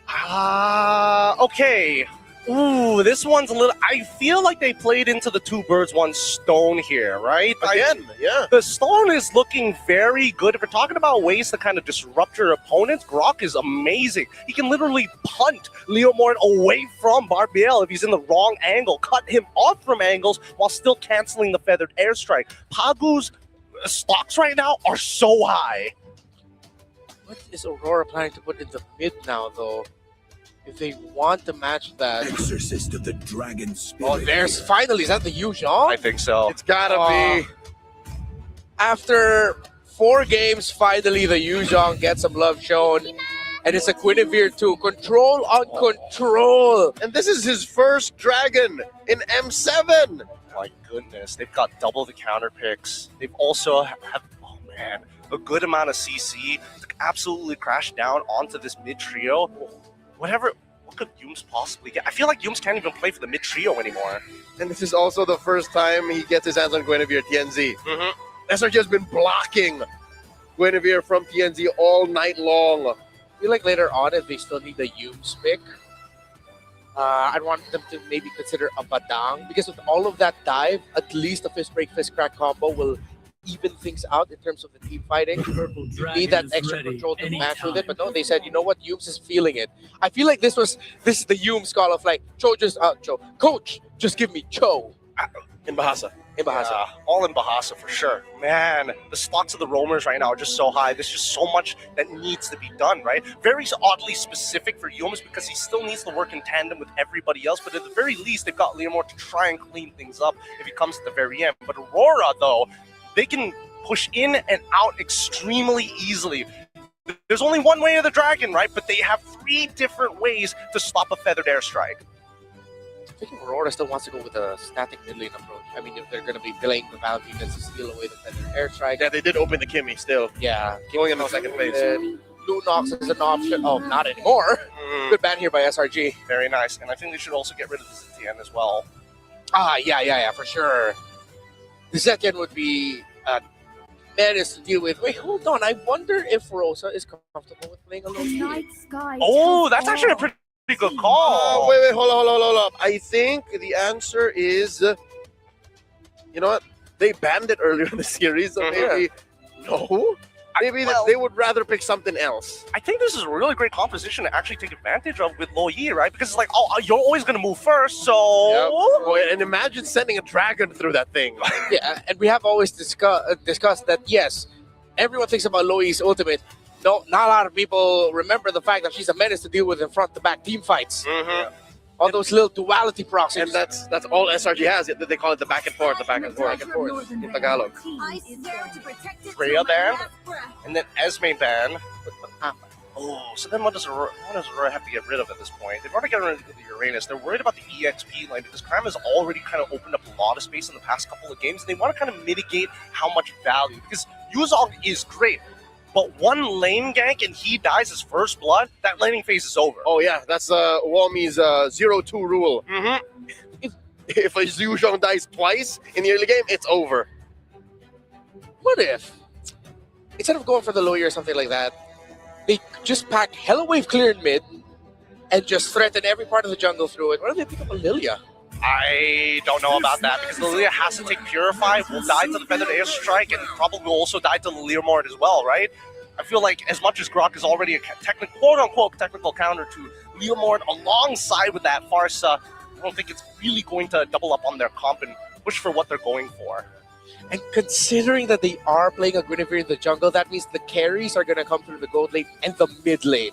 Okay. Ooh, this one's a little... I feel like they played into the 2 birds, 1 stone here, right? Again, yeah. The stone is looking very good. If we're talking about ways to kind of disrupt your opponents, Grok is amazing. He can literally punt Leo Morn away from Barbiel if he's in the wrong angle, cut him off from angles while still canceling the feathered airstrike. Pagu's stocks right now are so high. What is Aurora planning to put in the mid now, though? If they want to match that. Exorcist of the Dragon Spirit. Oh, there's finally. Is that the Yu Zhong? I think so. It's gotta be. After 4 games, finally the Yu Zhong gets some love shown. And it's a Guinevere too. Control on control. And this is his first dragon in M7. My goodness, they've got double the counter picks. They've also have, oh man, a good amount of CC to absolutely crash down onto this mid trio. What could Yums possibly get? I feel like Yums can't even play for the mid trio anymore. And this is also the first time he gets his hands on Guinevere TNZ. SRG has been blocking Guinevere from TNZ all night long. I feel like later on, if they still need the Yums pick, I'd want them to maybe consider a Badang, because with all of that dive, at least a fist break, fist crack combo will even things out in terms of the team fighting. You need that extra control to match with it, but no, they said, you know what, Yums is feeling it. I feel like this is the Yums call of like, coach, just give me Cho. In Bahasa. Yeah, all in Bahasa for sure. Man, the stocks of the roamers right now are just so high. There's just so much that needs to be done, right? Very oddly specific for Yums because he still needs to work in tandem with everybody else, but at the very least, they've got Leomore to try and clean things up if he comes to the very end. But Aurora, though, they can push in and out extremely easily. There's only one way of the dragon, right? But they have 3 different ways to stop a feathered airstrike. I think Aurora still wants to go with a static mid lane approach. I mean, if they're going to be playing the Valentine to steal away the feathered airstrike. Yeah, they did open the Kimmy still. Yeah. Going in the second phase. Lunox is an option. Oh, not anymore. Good ban here by SRG. Very nice. And I think they should also get rid of the Zetian as well. Yeah, for sure. The Zetian would be a menace to deal with. Wait, hold on. I wonder if Rosa is comfortable with playing alone. The night sky. Oh, that's actually a pretty good call. Wait, hold on. I think the answer is, you know what? They banned it earlier in the series, so maybe no. Maybe they would rather pick something else. I think this is a really great composition to actually take advantage of with Lo Yi, right? Because it's like, oh, you're always going to move first, so... Yep. Oh, and imagine sending a dragon through that thing. Yeah, and we have always discussed that, yes, everyone thinks about Lo Yi's ultimate. No, not a lot of people remember the fact that she's a menace to deal with in front-to-back team fights. All those little duality proxies. And that's all SRG has. They call it the back and forth, in Tagalog. I swear to protect it. Freya ban, last breath. and then Esme ban. Oh, so then what does Aurora have to get rid of at this point? They've already gotten rid of the Uranus. They're worried about the EXP line because Crime has already kind of opened up a lot of space in the past couple of games. And they want to kind of mitigate how much value, because Yuzong is great. But one lane gank and he dies his first blood, that laning phase is over. Oh yeah, that's Walmy's 0-2 rule. if a Zhu Zhong dies twice in the early game, it's over. What if, instead of going for the Loi or something like that, they just pack Hello Wave clear in mid and just threaten every part of the jungle through it? What if they pick up a Lilia? I don't know about that because Lilia has to take Purify, will die to the Feathered Airstrike, and probably will also die to the Leomord as well, right? I feel like as much as Grok is already a technical, quote-unquote technical counter to Leomord alongside with that Pharsa, I don't think it's really going to double up on their comp and push for what they're going for. And considering that they are playing a Guinevere in the jungle, that means the carries are going to come through the gold lane and the mid lane.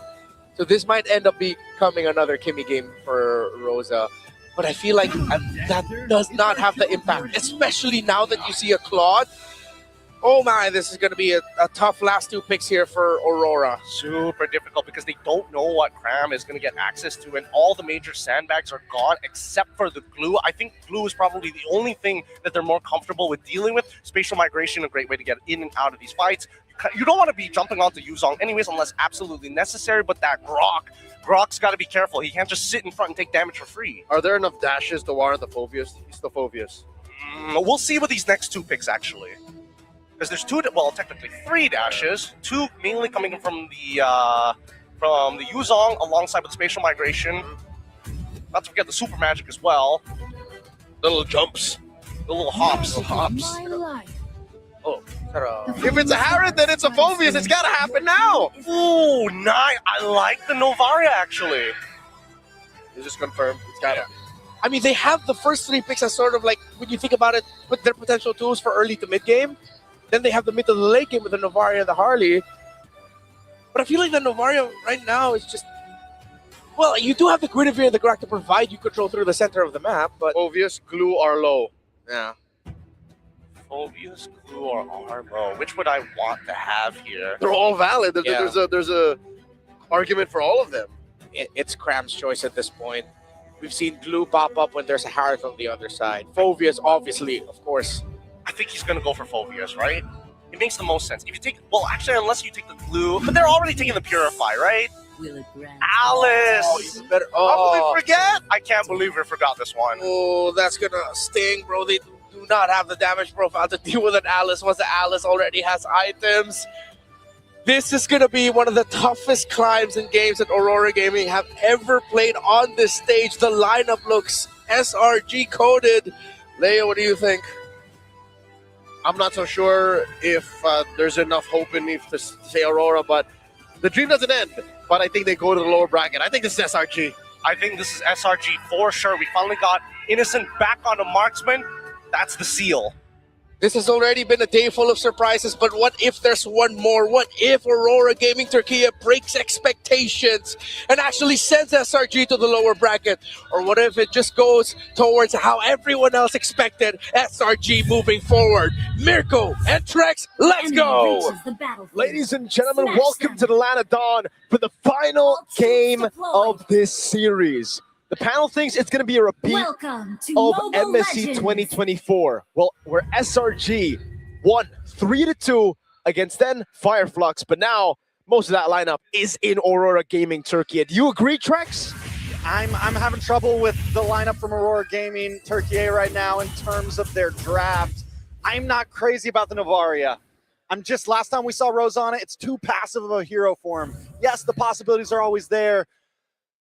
So this might end up becoming another Kimmy game for Rosa. But I feel like that does not have the impact, especially now that you see a Claude. Oh my, this is going to be a tough last 2 picks here for Aurora. Super difficult because they don't know what Cram is going to get access to, and all the major sandbags are gone except for the glue. I think glue is probably the only thing that they're more comfortable with dealing with. Spatial migration, a great way to get in and out of these fights. You don't want to be jumping onto Yuzong anyways unless absolutely necessary, but that Grok's got to be careful. He can't just sit in front and take damage for free. Are there enough dashes to warrant the Phoveus? It's the Phoveus. We'll see with these next 2 picks, actually. Because there's 2, well, technically 3 dashes. 2 mainly coming from the Yuzong alongside with spatial migration. Not to forget the super magic as well. Little jumps. The little hops. Oh, if it's a Harrod, then it's a Phoveus. It's got to happen now. Ooh, nice. I like the Novaria, actually. It's just confirmed. It's got to. I mean, they have the first 3 picks as sort of like, when you think about it, with their potential tools for early to mid game. Then they have the mid to the late game with the Novaria and the Harley. But I feel like the Novaria right now is just... Well, you do have the Guinevere and the Grok to provide you control through the center of the map, but... Phoveus, glue, are low. Yeah. Phoveus, glue, or Armo. Which would I want to have here? They're all valid. There's a argument for all of them. It's Cram's choice at this point. We've seen glue pop up when there's a Harith on the other side. Phoveus, obviously, of course. I think he's going to go for Phoveus, right? It makes the most sense. If you take... Well, actually, unless you take the glue... But they're already taking the Purify, right? Alice! How could we forget? I can't believe we forgot this one. Oh, that's going to sting, bro. They do not have the damage profile to deal with an Alice once the Alice already has items. This is going to be one of the toughest climbs in games that Aurora Gaming have ever played on this stage. The lineup looks SRG coded. Leo, what do you think? I'm not so sure if there's enough hope in me to say Aurora, but the dream doesn't end. But I think they go to the lower bracket. I think this is SRG. I think this is SRG for sure. We finally got Innocent back on a marksman. That's the seal. This has already been a day full of surprises, but what if there's one more? What if Aurora Gaming Turkey breaks expectations and actually sends SRG to the lower bracket? Or what if it just goes towards how everyone else expected SRG moving forward? Mirko and Trex, let's go! Ladies and gentlemen, welcome to the Land of Dawn for the final game of this series. The panel thinks it's going to be a repeat of MSC 2024. Well, where SRG won 3-2 against then Fireflux, but now most of that lineup is in Aurora Gaming Turkey. Do you agree, Trex? I'm having trouble with the lineup from Aurora Gaming Turkey right now in terms of their draft. I'm not crazy about the Novaria. Last time we saw Rosanna, it's too passive of a hero form. Yes, the possibilities are always there.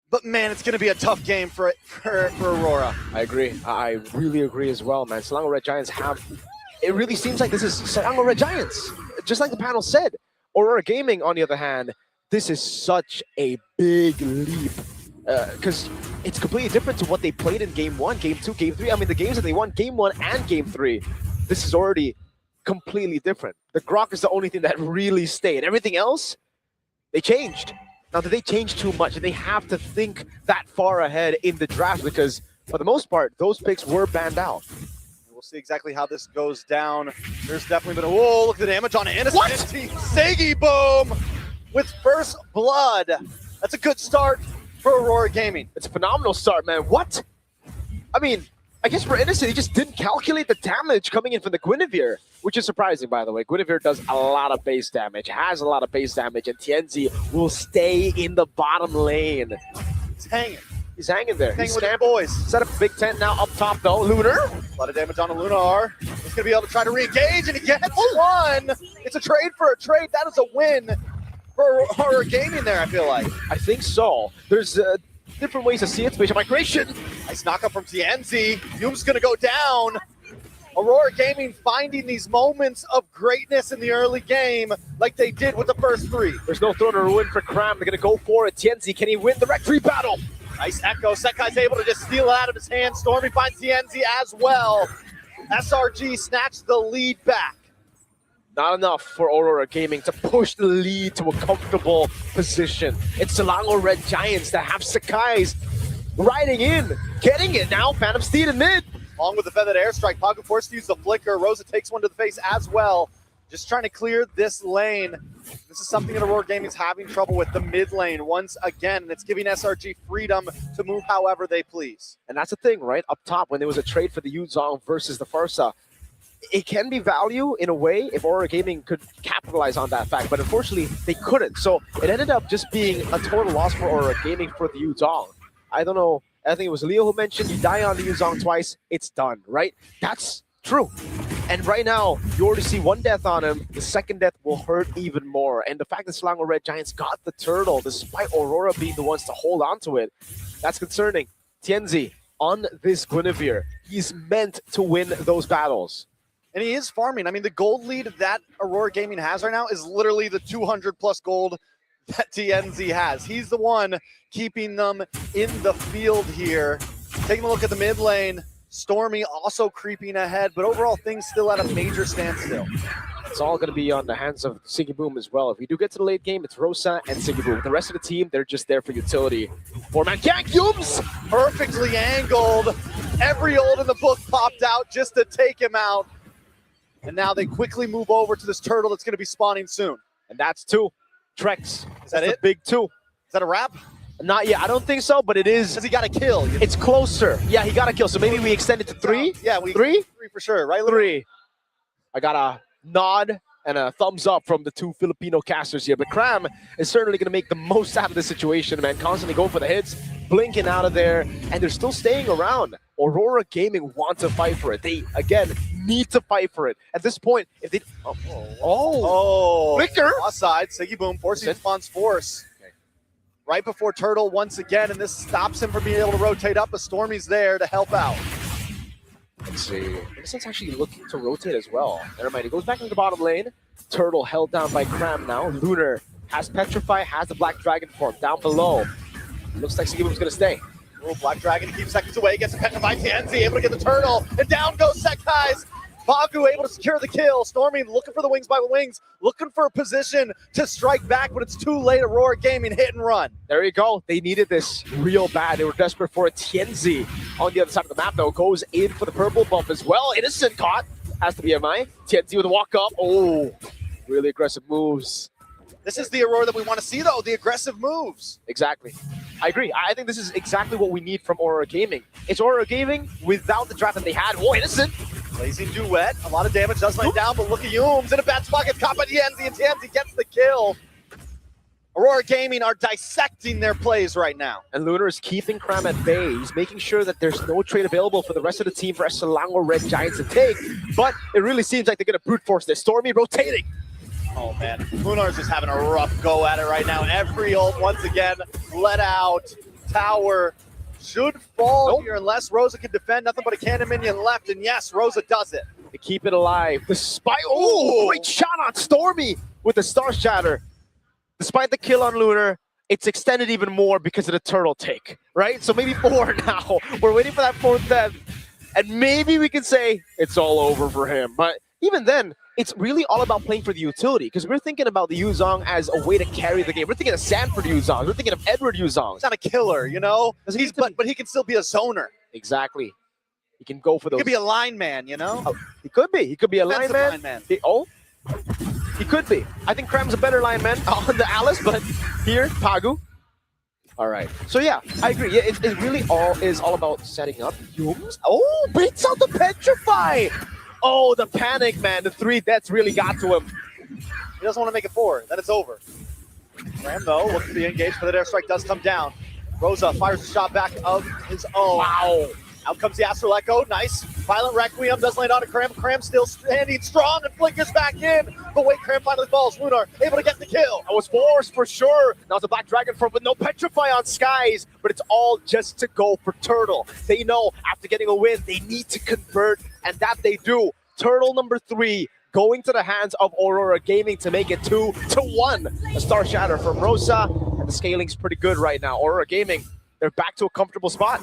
But man, it's going to be a tough game for Aurora. I agree. I really agree as well, man. Selangor Red Giants have... It really seems like this is Selangor Red Giants. Just like the panel said. Aurora Gaming, on the other hand, this is such a big leap. Because it's completely different to what they played in Game 1, Game 2, Game 3. I mean, the games that they won, Game 1 and Game 3. This is already completely different. The Grok is the only thing that really stayed. Everything else, they changed. Now, did they change too much? And they have to think that far ahead in the draft because, for the most part, those picks were banned out. We'll see exactly how this goes down. There's definitely been a... Whoa, look at the damage on Innocent. What? Sagi Boom with first blood. That's a good start for Aurora Gaming. It's a phenomenal start, man. What? I mean, I guess for Innocent, he just didn't calculate the damage coming in from the Guinevere, which is surprising, by the way. Guinevere does a lot of base damage, has a lot of base damage, and Tienzi will stay in the bottom lane. He's hanging. He's hanging there. Hanging He's with the camping. boys. Set up a big tent now up top though. Lunar. A lot of damage on Lunar. He's going to be able to try to re-engage, and he gets one. It's a trade for a trade. That is a win for Aurora Gaming there, I feel like. I think so. There's different ways to see it. Spatial migration. Nice knockup from TNZ. Hume's going to go down. Aurora Gaming finding these moments of greatness in the early game like they did with the first three. There's no throne or ruin for Cram. They're going to go for it. TNZ, can he win the Rectory battle? Nice echo. Sekai's able to just steal it out of his hand. Stormy finds TNZ as well. SRG snatched the lead back. Not enough for Aurora Gaming to push the lead to a comfortable position. It's Selangor Red Giants that have Sakai's riding in, getting it now. Phantom Steed in mid. Along with the feathered airstrike, Pagu forced to use the flicker. Rosa takes one to the face as well. Just trying to clear this lane. This is something that Aurora Gaming is having trouble with, the mid lane once again. And it's giving SRG freedom to move however they please. And that's the thing, right? Up top, when there was a trade for the Yuzong versus the Farsa, it can be value in a way if Aurora Gaming could capitalize on that fact, but unfortunately they couldn't. So it ended up just being a total loss for Aurora Gaming for the Yuzong. I don't know. I think it was Leo who mentioned you die on the Yuzong twice, it's done, right? That's true. And right now, you already see one death on him. The second death will hurt even more. And the fact that Selangor Red Giants got the turtle, despite Aurora being the ones to hold on to it, that's concerning. TNZ on this Guinevere, he's meant to win those battles. And he is farming. I mean, the gold lead that Aurora Gaming has right now is literally the 200 plus gold that TNZ has. He's the one keeping them in the field here. Taking a look at the mid lane, Stormy also creeping ahead, but overall things still at a major standstill. It's all going to be on the hands of Siggy Boom as well. If we do get to the late game, it's Rosa and Siggy Boom. The rest of the team, they're just there for utility. Four-man gank, Yums! Perfectly angled. Every ult in the book popped out just to take him out. And now they quickly move over to this turtle that's going to be spawning soon. And that's two. Trex. Is that it? Big two. Is that a wrap? Not yet. I don't think so, but it is. Because he got a kill. It's closer. Yeah, he got a kill. So maybe we extend it to three? Yeah, Three? Three for sure, right? Three. I got a nod and a thumbs up from the two Filipino casters here. But Cram is certainly going to make the most out of this situation, man. Constantly going for the hits, blinking out of there, and they're still staying around. Aurora Gaming want to fight for it. They, again, need to fight for it. At this point, if they... Oh. Flicker! Offside. Siggy Boom forcing response force. Right before Turtle once again, and this stops him from being able to rotate up, but Stormy's there to help out. Let's see. Innocent's actually looking to rotate as well. Never mind, he goes back into the bottom lane. Turtle held down by Cram now. Lunar has Petrify, has the Black Dragon form down below. Looks like Siggy Boom's going to stay. Oh, Black Dragon keeps seconds away, gets a Petrify TNZ, able to get the Turtle, and down goes Sekai's. Pagu able to secure the kill. Stormy looking for the wings by the wings, looking for a position to strike back, but it's too late. Aurora Gaming hit and run. There you go. They needed this real bad. They were desperate for it. TNZ on the other side of the map, though, goes in for the purple bump as well. Innocent caught. Has to be MI. TNZ with a walk up. Oh, really aggressive moves. This is the Aurora that we want to see, though, the aggressive moves. Exactly. I agree. I think this is exactly what we need from Aurora Gaming. It's Aurora Gaming without the draft that they had. Oh, Innocent. Blazing Duet. A lot of damage does lay down, but look at Yums in a bad spot. Gets caught by TNZ, and TNZ gets the kill. Aurora Gaming are dissecting their plays right now. And Lunar is keeping Cram at bay. He's making sure that there's no trade available for the rest of the team for Selangor Red Giants to take. But it really seems like they're going to brute force this. Stormy rotating. Oh, man. Lunar's just having a rough go at it right now. Every ult, once again, let out. Tower should fall here unless Rosa can defend. Nothing but a cannon minion left. And yes, Rosa does it. They keep it alive. Despite, oh, great shot on Stormy with the Star Shatter. Despite the kill on Lunar, it's extended even more because of the turtle take, right? So maybe 4 now. We're waiting for that 4th death. And maybe we can say it's all over for him. But even then, it's really all about playing for the utility because we're thinking about the Yuzong as a way to carry the game. We're thinking of Sanford Yuzong. We're thinking of Edward Yuzong. He's not a killer, you know? But he can still be a zoner. Exactly. He can go for those. He could be a line man, you know? Oh, he could be. He could be a line man. He could be. I think Cram's a better lineman on the Alice, but here, Pagu. All right. So yeah, I agree. Yeah, it really is all about setting up. Yums. Oh, beats out the Petrify. Oh, the panic, man. The 3 deaths really got to him. He doesn't want to make it 4. Then it's over. Ram, though, looking to be engaged, but the airstrike does come down. Rosa fires a shot back of his own. Wow. Out comes the Astral Echo. Nice. Violent Requiem does land on a Cram. Cram still standing strong and flickers back in. But wait, Cram finally falls. Lunar able to get the kill. That was forced for sure. Now it's a Black Dragon front with no Petrify on Skies, but it's all just to go for Turtle. They know after getting a win, they need to convert, and that they do. Turtle number 3 going to the hands of Aurora Gaming to make it 2-1. A Star Shatter from Rosa, and the scaling's pretty good right now. Aurora Gaming, they're back to a comfortable spot.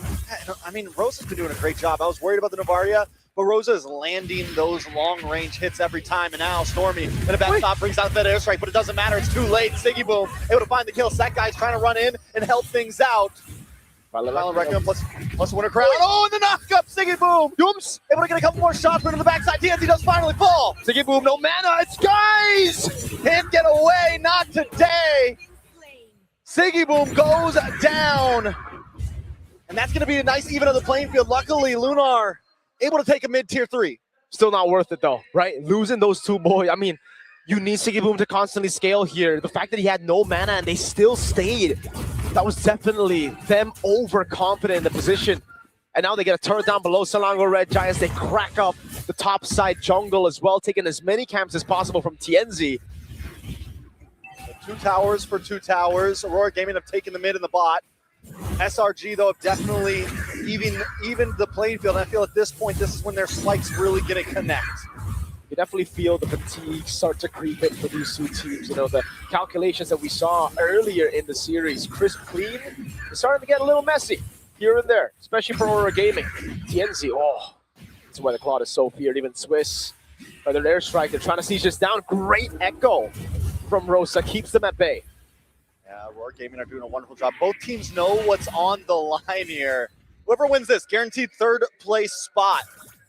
I mean, Rosa's been doing a great job. I was worried about the Novaria, but Rosa is landing those long-range hits every time. And now Stormy in a bad stop brings out that airstrike, but it doesn't matter. It's too late. Siggy Boom able to find the kill. That guy's trying to run in and help things out. Violent Requiem plus Winter Crown. Oh, and the knock-up. Siggy Boom. Yums able to get a couple more shots, but in the backside, TNZ does finally fall. Siggy Boom, no mana. It's Skies. Can't get away. Not today. Siggy Boom goes down. And that's going to be a nice even of the playing field. Luckily, Lunar able to take a mid-tier 3. Still not worth it though, right? Losing those 2 boys. I mean, you need Siggy Boom to constantly scale here. The fact that he had no mana and they still stayed, that was definitely them overconfident in the position. And now they get a turret down below Selangor Red Giants. They crack up the top side jungle as well, taking as many camps as possible from TNZ. 2 towers for 2 towers. Aurora Gaming have taken the mid and the bot. SRG, though, have definitely even the playing field. And I feel at this point, this is when their spike's really going to connect. You definitely feel the fatigue start to creep in for these 2 teams. You know, the calculations that we saw earlier in the series, crisp, clean, it's starting to get a little messy here and there, especially for Aurora Gaming. TNZ, oh, that's why the Claude is so feared. Even Swiss, by their airstrike, they're trying to siege this down. Great echo from Rosa, keeps them at bay. Yeah, Aurora Gaming are doing a wonderful job. Both teams know what's on the line here. Whoever wins this, guaranteed 3rd place spot.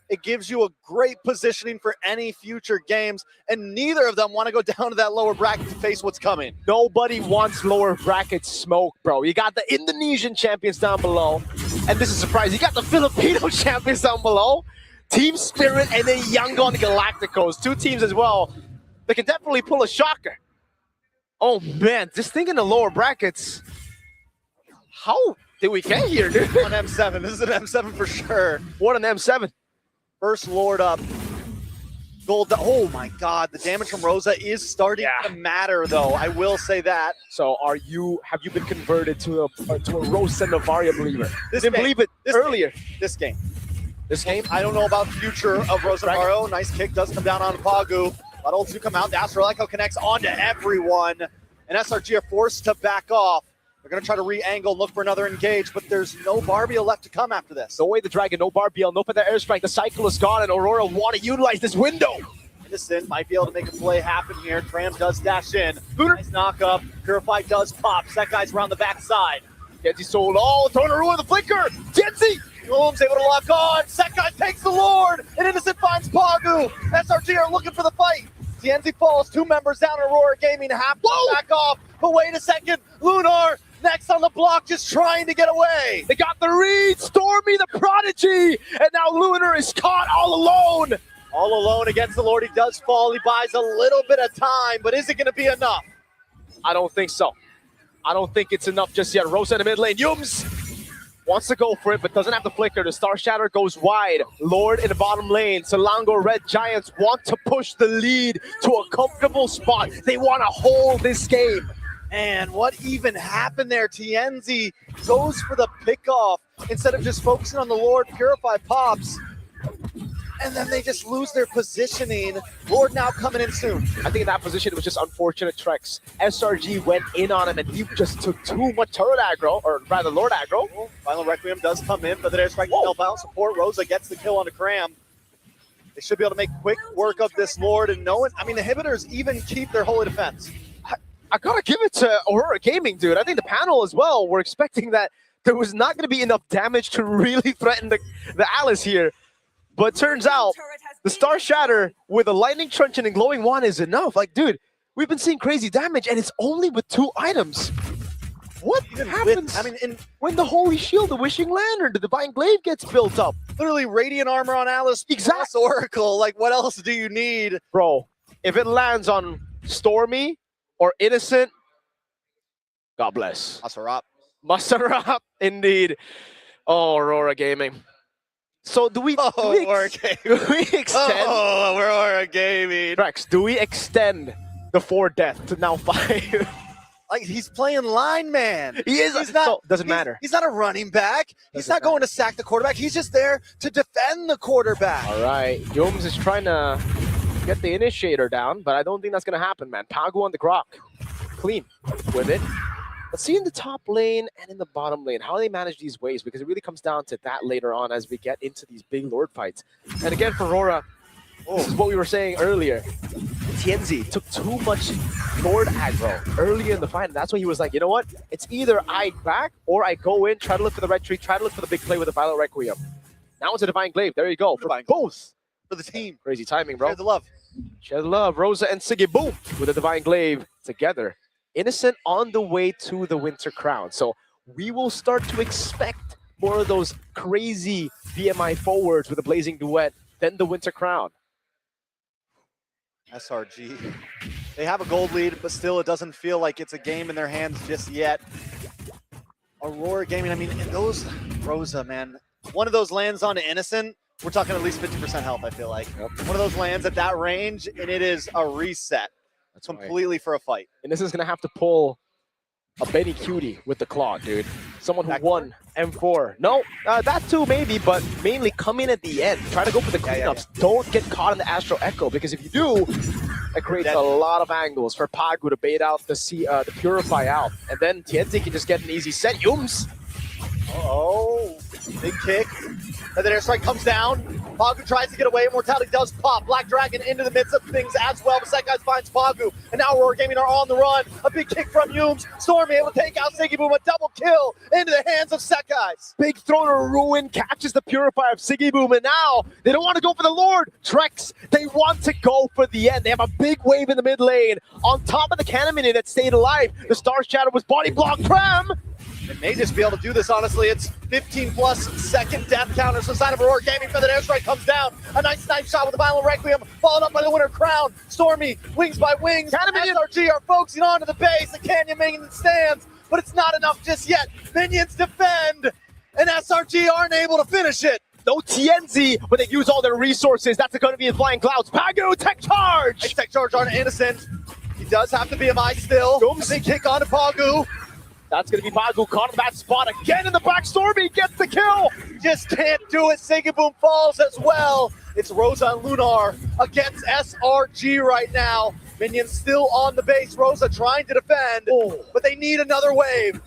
It gives you a great positioning for any future games, and neither of them want to go down to that lower bracket to face what's coming. Nobody wants lower bracket smoke, bro. You got the Indonesian champions down below, and this is a surprise. You got the Filipino champions down below. Team Spirit and then Yangon Galacticos, 2 teams as well. They can definitely pull a shocker. Oh man, just thinking the lower brackets. How did we get here, dude? On M7, this is an M7 for sure. What an M7. First Lord up. Gold. Oh my God, the damage from Rosa is starting to matter, though. I will say that. So, have you been converted to a Rosa Novaria believer? Didn't believe it earlier. This game. This game. I don't know about the future of Rosa Novaria. Nice kick does come down on Pagu. But ults do come out. The Astral Echo connects onto everyone, and SRG are forced to back off. They're going to try to re-angle, look for another engage, but there's no Barbiel left to come after this. No way the Dragon, no Barbiel, no Panther airstrike. The cycle is gone, and Aurora want to utilize this window. Innocent might be able to make a play happen here. Tram does dash in. Nice knock-up. Purify does pop. That guy's around the backside. Genzi sold. Oh, Tornaru with the flicker. Genzi! Gloom's able to lock on. Sekai takes the Lord, and Innocent finds Pagu. SRG are looking for the fight. TNZ falls. 2 members down. Aurora Gaming have to back off. But wait a second. Lunar next on the block, just trying to get away. They got the read. Stormy the Prodigy. And now Lunar is caught all alone. All alone against the Lord. He does fall. He buys a little bit of time, but is it going to be enough? I don't think so. I don't think it's enough just yet. Rosa in the mid lane. Yums wants to go for it, but doesn't have the flicker. The Star Shatter goes wide. Lord in the bottom lane. Selangor Red Giants want to push the lead to a comfortable spot. They want to hold this game. And what even happened there? TNZ goes for the pickoff instead of just focusing on the Lord. Purify pops. And then they just lose their positioning. Lord now coming in soon. I think in that position, it was just unfortunate treks. SRG went in on him, and he just took too much turret aggro, or rather Lord aggro. Final Requiem does come in, but the airstrike to help out support. Rosa gets the kill on the Cram. They should be able to make quick work of this Lord, and no one, I mean, the Inhibitors even keep their holy defense. I gotta give it to Aurora Gaming, dude. I think the panel as well were expecting that there was not going to be enough damage to really threaten the Alice here. But turns out the Star Shatter with a Lightning Truncheon and Glowing Wand is enough. Like, dude, we've been seeing crazy damage, and it's only with 2 items. What happens when the Holy Shield, the Wishing Lantern, the Divine Glaive gets built up? Literally Radiant Armor on Alice, plus Oracle. Like, what else do you need? Bro, if it lands on Stormy or Innocent, God bless. Asurop. Muster up, indeed. Oh, Aurora Gaming. So do we extend? Oh, Aurora Gaming. Rex, do we extend the 4 death to now 5? Like, he's playing lineman. He is. He's not. So, doesn't matter. He's not a running back. He's not going to sack the quarterback. He's just there to defend the quarterback. All right, Yomes is trying to get the initiator down, but I don't think that's gonna happen, man. Pagu on the Grok, clean with it. Let's see in the top lane and in the bottom lane how they manage these waves, because it really comes down to that later on as we get into these big Lord fights. And again, for Aurora, this is what we were saying earlier. Tianzi took too much Lord aggro earlier in the fight, and that's when he was like, you know what? It's either I back or I go in, try to look for the red tree, try to look for the big play with the Violet Requiem. Now it's a Divine Glaive. There you go. For both. For the team. Crazy timing, bro. Share the love. Share the love. Rosa and Siggy, boom, with the Divine Glaive together. Innocent on the way to the Winter Crown. So we will start to expect more of those crazy VMI forwards with the Blazing Duet than the Winter Crown. SRG. They have a gold lead, but still it doesn't feel like it's a game in their hands just yet. Aurora Gaming, I mean, those Rosa, man. One of those lands onto Innocent, we're talking at least 50% health, I feel like. One of those lands at that range, and it is a reset. That's completely for a fight. And this is going to have to pull a Benny Cutie with the claw, dude. Someone who won M4. No, that too maybe, but mainly come in at the end. Try to go for the cleanups. Don't get caught in the Astro Echo, because if you do, it creates a lot of angles for Pagu to bait out the Purify out. And then Tianzi can just get an easy set. Yums! Oh, big kick. And then airstrike comes down. Pagu tries to get away. Mortality does pop. Black Dragon into the midst of things as well. But Sekai finds Pagu. And now Aurora Gaming are on the run. A big kick from Yums. Stormy able to take out Siggy Boom. A double kill into the hands of Sekai's. Big throw to Ruin catches the Purifier of Siggy Boom. And now they don't want to go for the Lord. Trex, they want to go for the end. They have a big wave in the mid lane. On top of the Cannon Minion that stayed alive. The Star Shadow was body blocked. Tram! They may just be able to do this, honestly. It's 15-plus second death counters inside of Aurora Gaming. Feather airstrike comes down. A nice knife shot with the Violent Requiem, followed up by the Winter Crown. Stormy, wings by wings. SRG are focusing onto the base. The Canyon Minion stands, but it's not enough just yet. Minions defend, and SRG aren't able to finish it. No Tianzi, but they use all their resources. That's going to be in Flying Clouds. Pagu, tech charge! A tech charge on Innocent. He does have to be a BMI still. A big kick onto Pagu. That's going to be Pagu caught in that spot again in the back. Stormy gets the kill. Just can't do it. Siggy Boom falls as well. It's Rosa and Lunar against SRG right now. Minions still on the base. Rosa trying to defend, but they need another wave.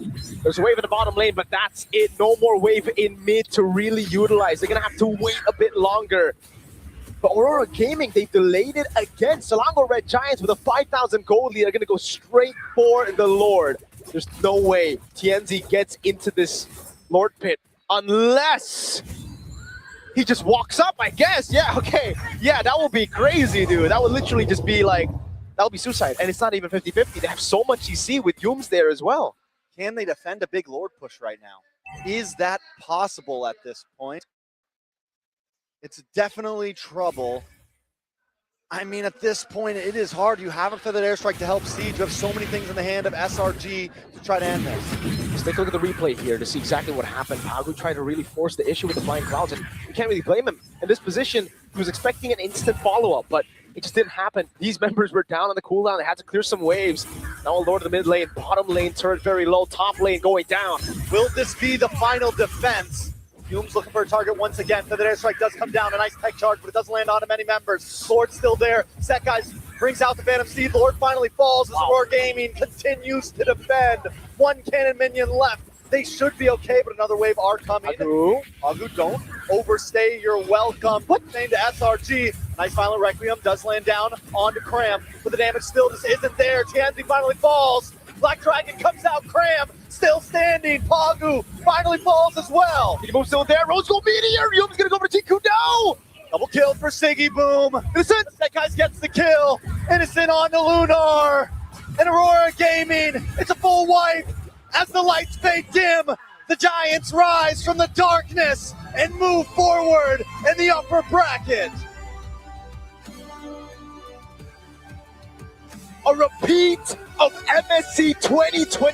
There's a wave in the bottom lane, but that's it. No more wave in mid to really utilize. They're going to have to wait a bit longer. But Aurora Gaming, they've delayed it again. Selangor Red Giants with a 5,000 gold lead are going to go straight for the Lord. There's no way Tianzi gets into this Lord pit unless he just walks up, I guess. Yeah, okay. Yeah, that would be crazy, dude. That would literally just be like, that would be suicide. And it's not even 50-50. They have so much CC with Yums there as well. Can they defend a big Lord push right now? Is that possible at this point? It's definitely trouble. I mean, at this point, it is hard. You have a Feathered Airstrike to help Siege. You have so many things in the hand of SRG to try to end this. Just take a look at the replay here to see exactly what happened. Pagu tried to really force the issue with the Flying Clouds, and you can't really blame him. In this position, he was expecting an instant follow-up, but it just didn't happen. These members were down on the cooldown. They had to clear some waves. Now a Lord of the mid lane, bottom lane, turret very low, top lane going down. Will this be the final defense? Yums looking for a target once again. Feathered Airstrike does come down. A nice tech charge, but it doesn't land onto many members. Lord's still there. Sekai brings out the Phantom Steed. Lord finally falls as Aurora Gaming continues to defend. One Cannon Minion left. They should be okay, but another wave are coming. Pagu, don't overstay your welcome. Put name to SRG. Nice Violent Requiem does land down onto Cram, but the damage still just isn't there. Tianzi finally falls. Black Dragon comes out. Cram still standing. Pagu finally falls as well. He moves still there. Rose Gold Meteor. Yum's gonna go for Tiku. No! Double kill for Siggy Boom. Innocent. Sekai gets the kill. Innocent on to Lunar. And Aurora Gaming. It's a full wipe. As the lights fade dim, the Giants rise from the darkness and move forward in the upper bracket. A repeat of MSC 2020.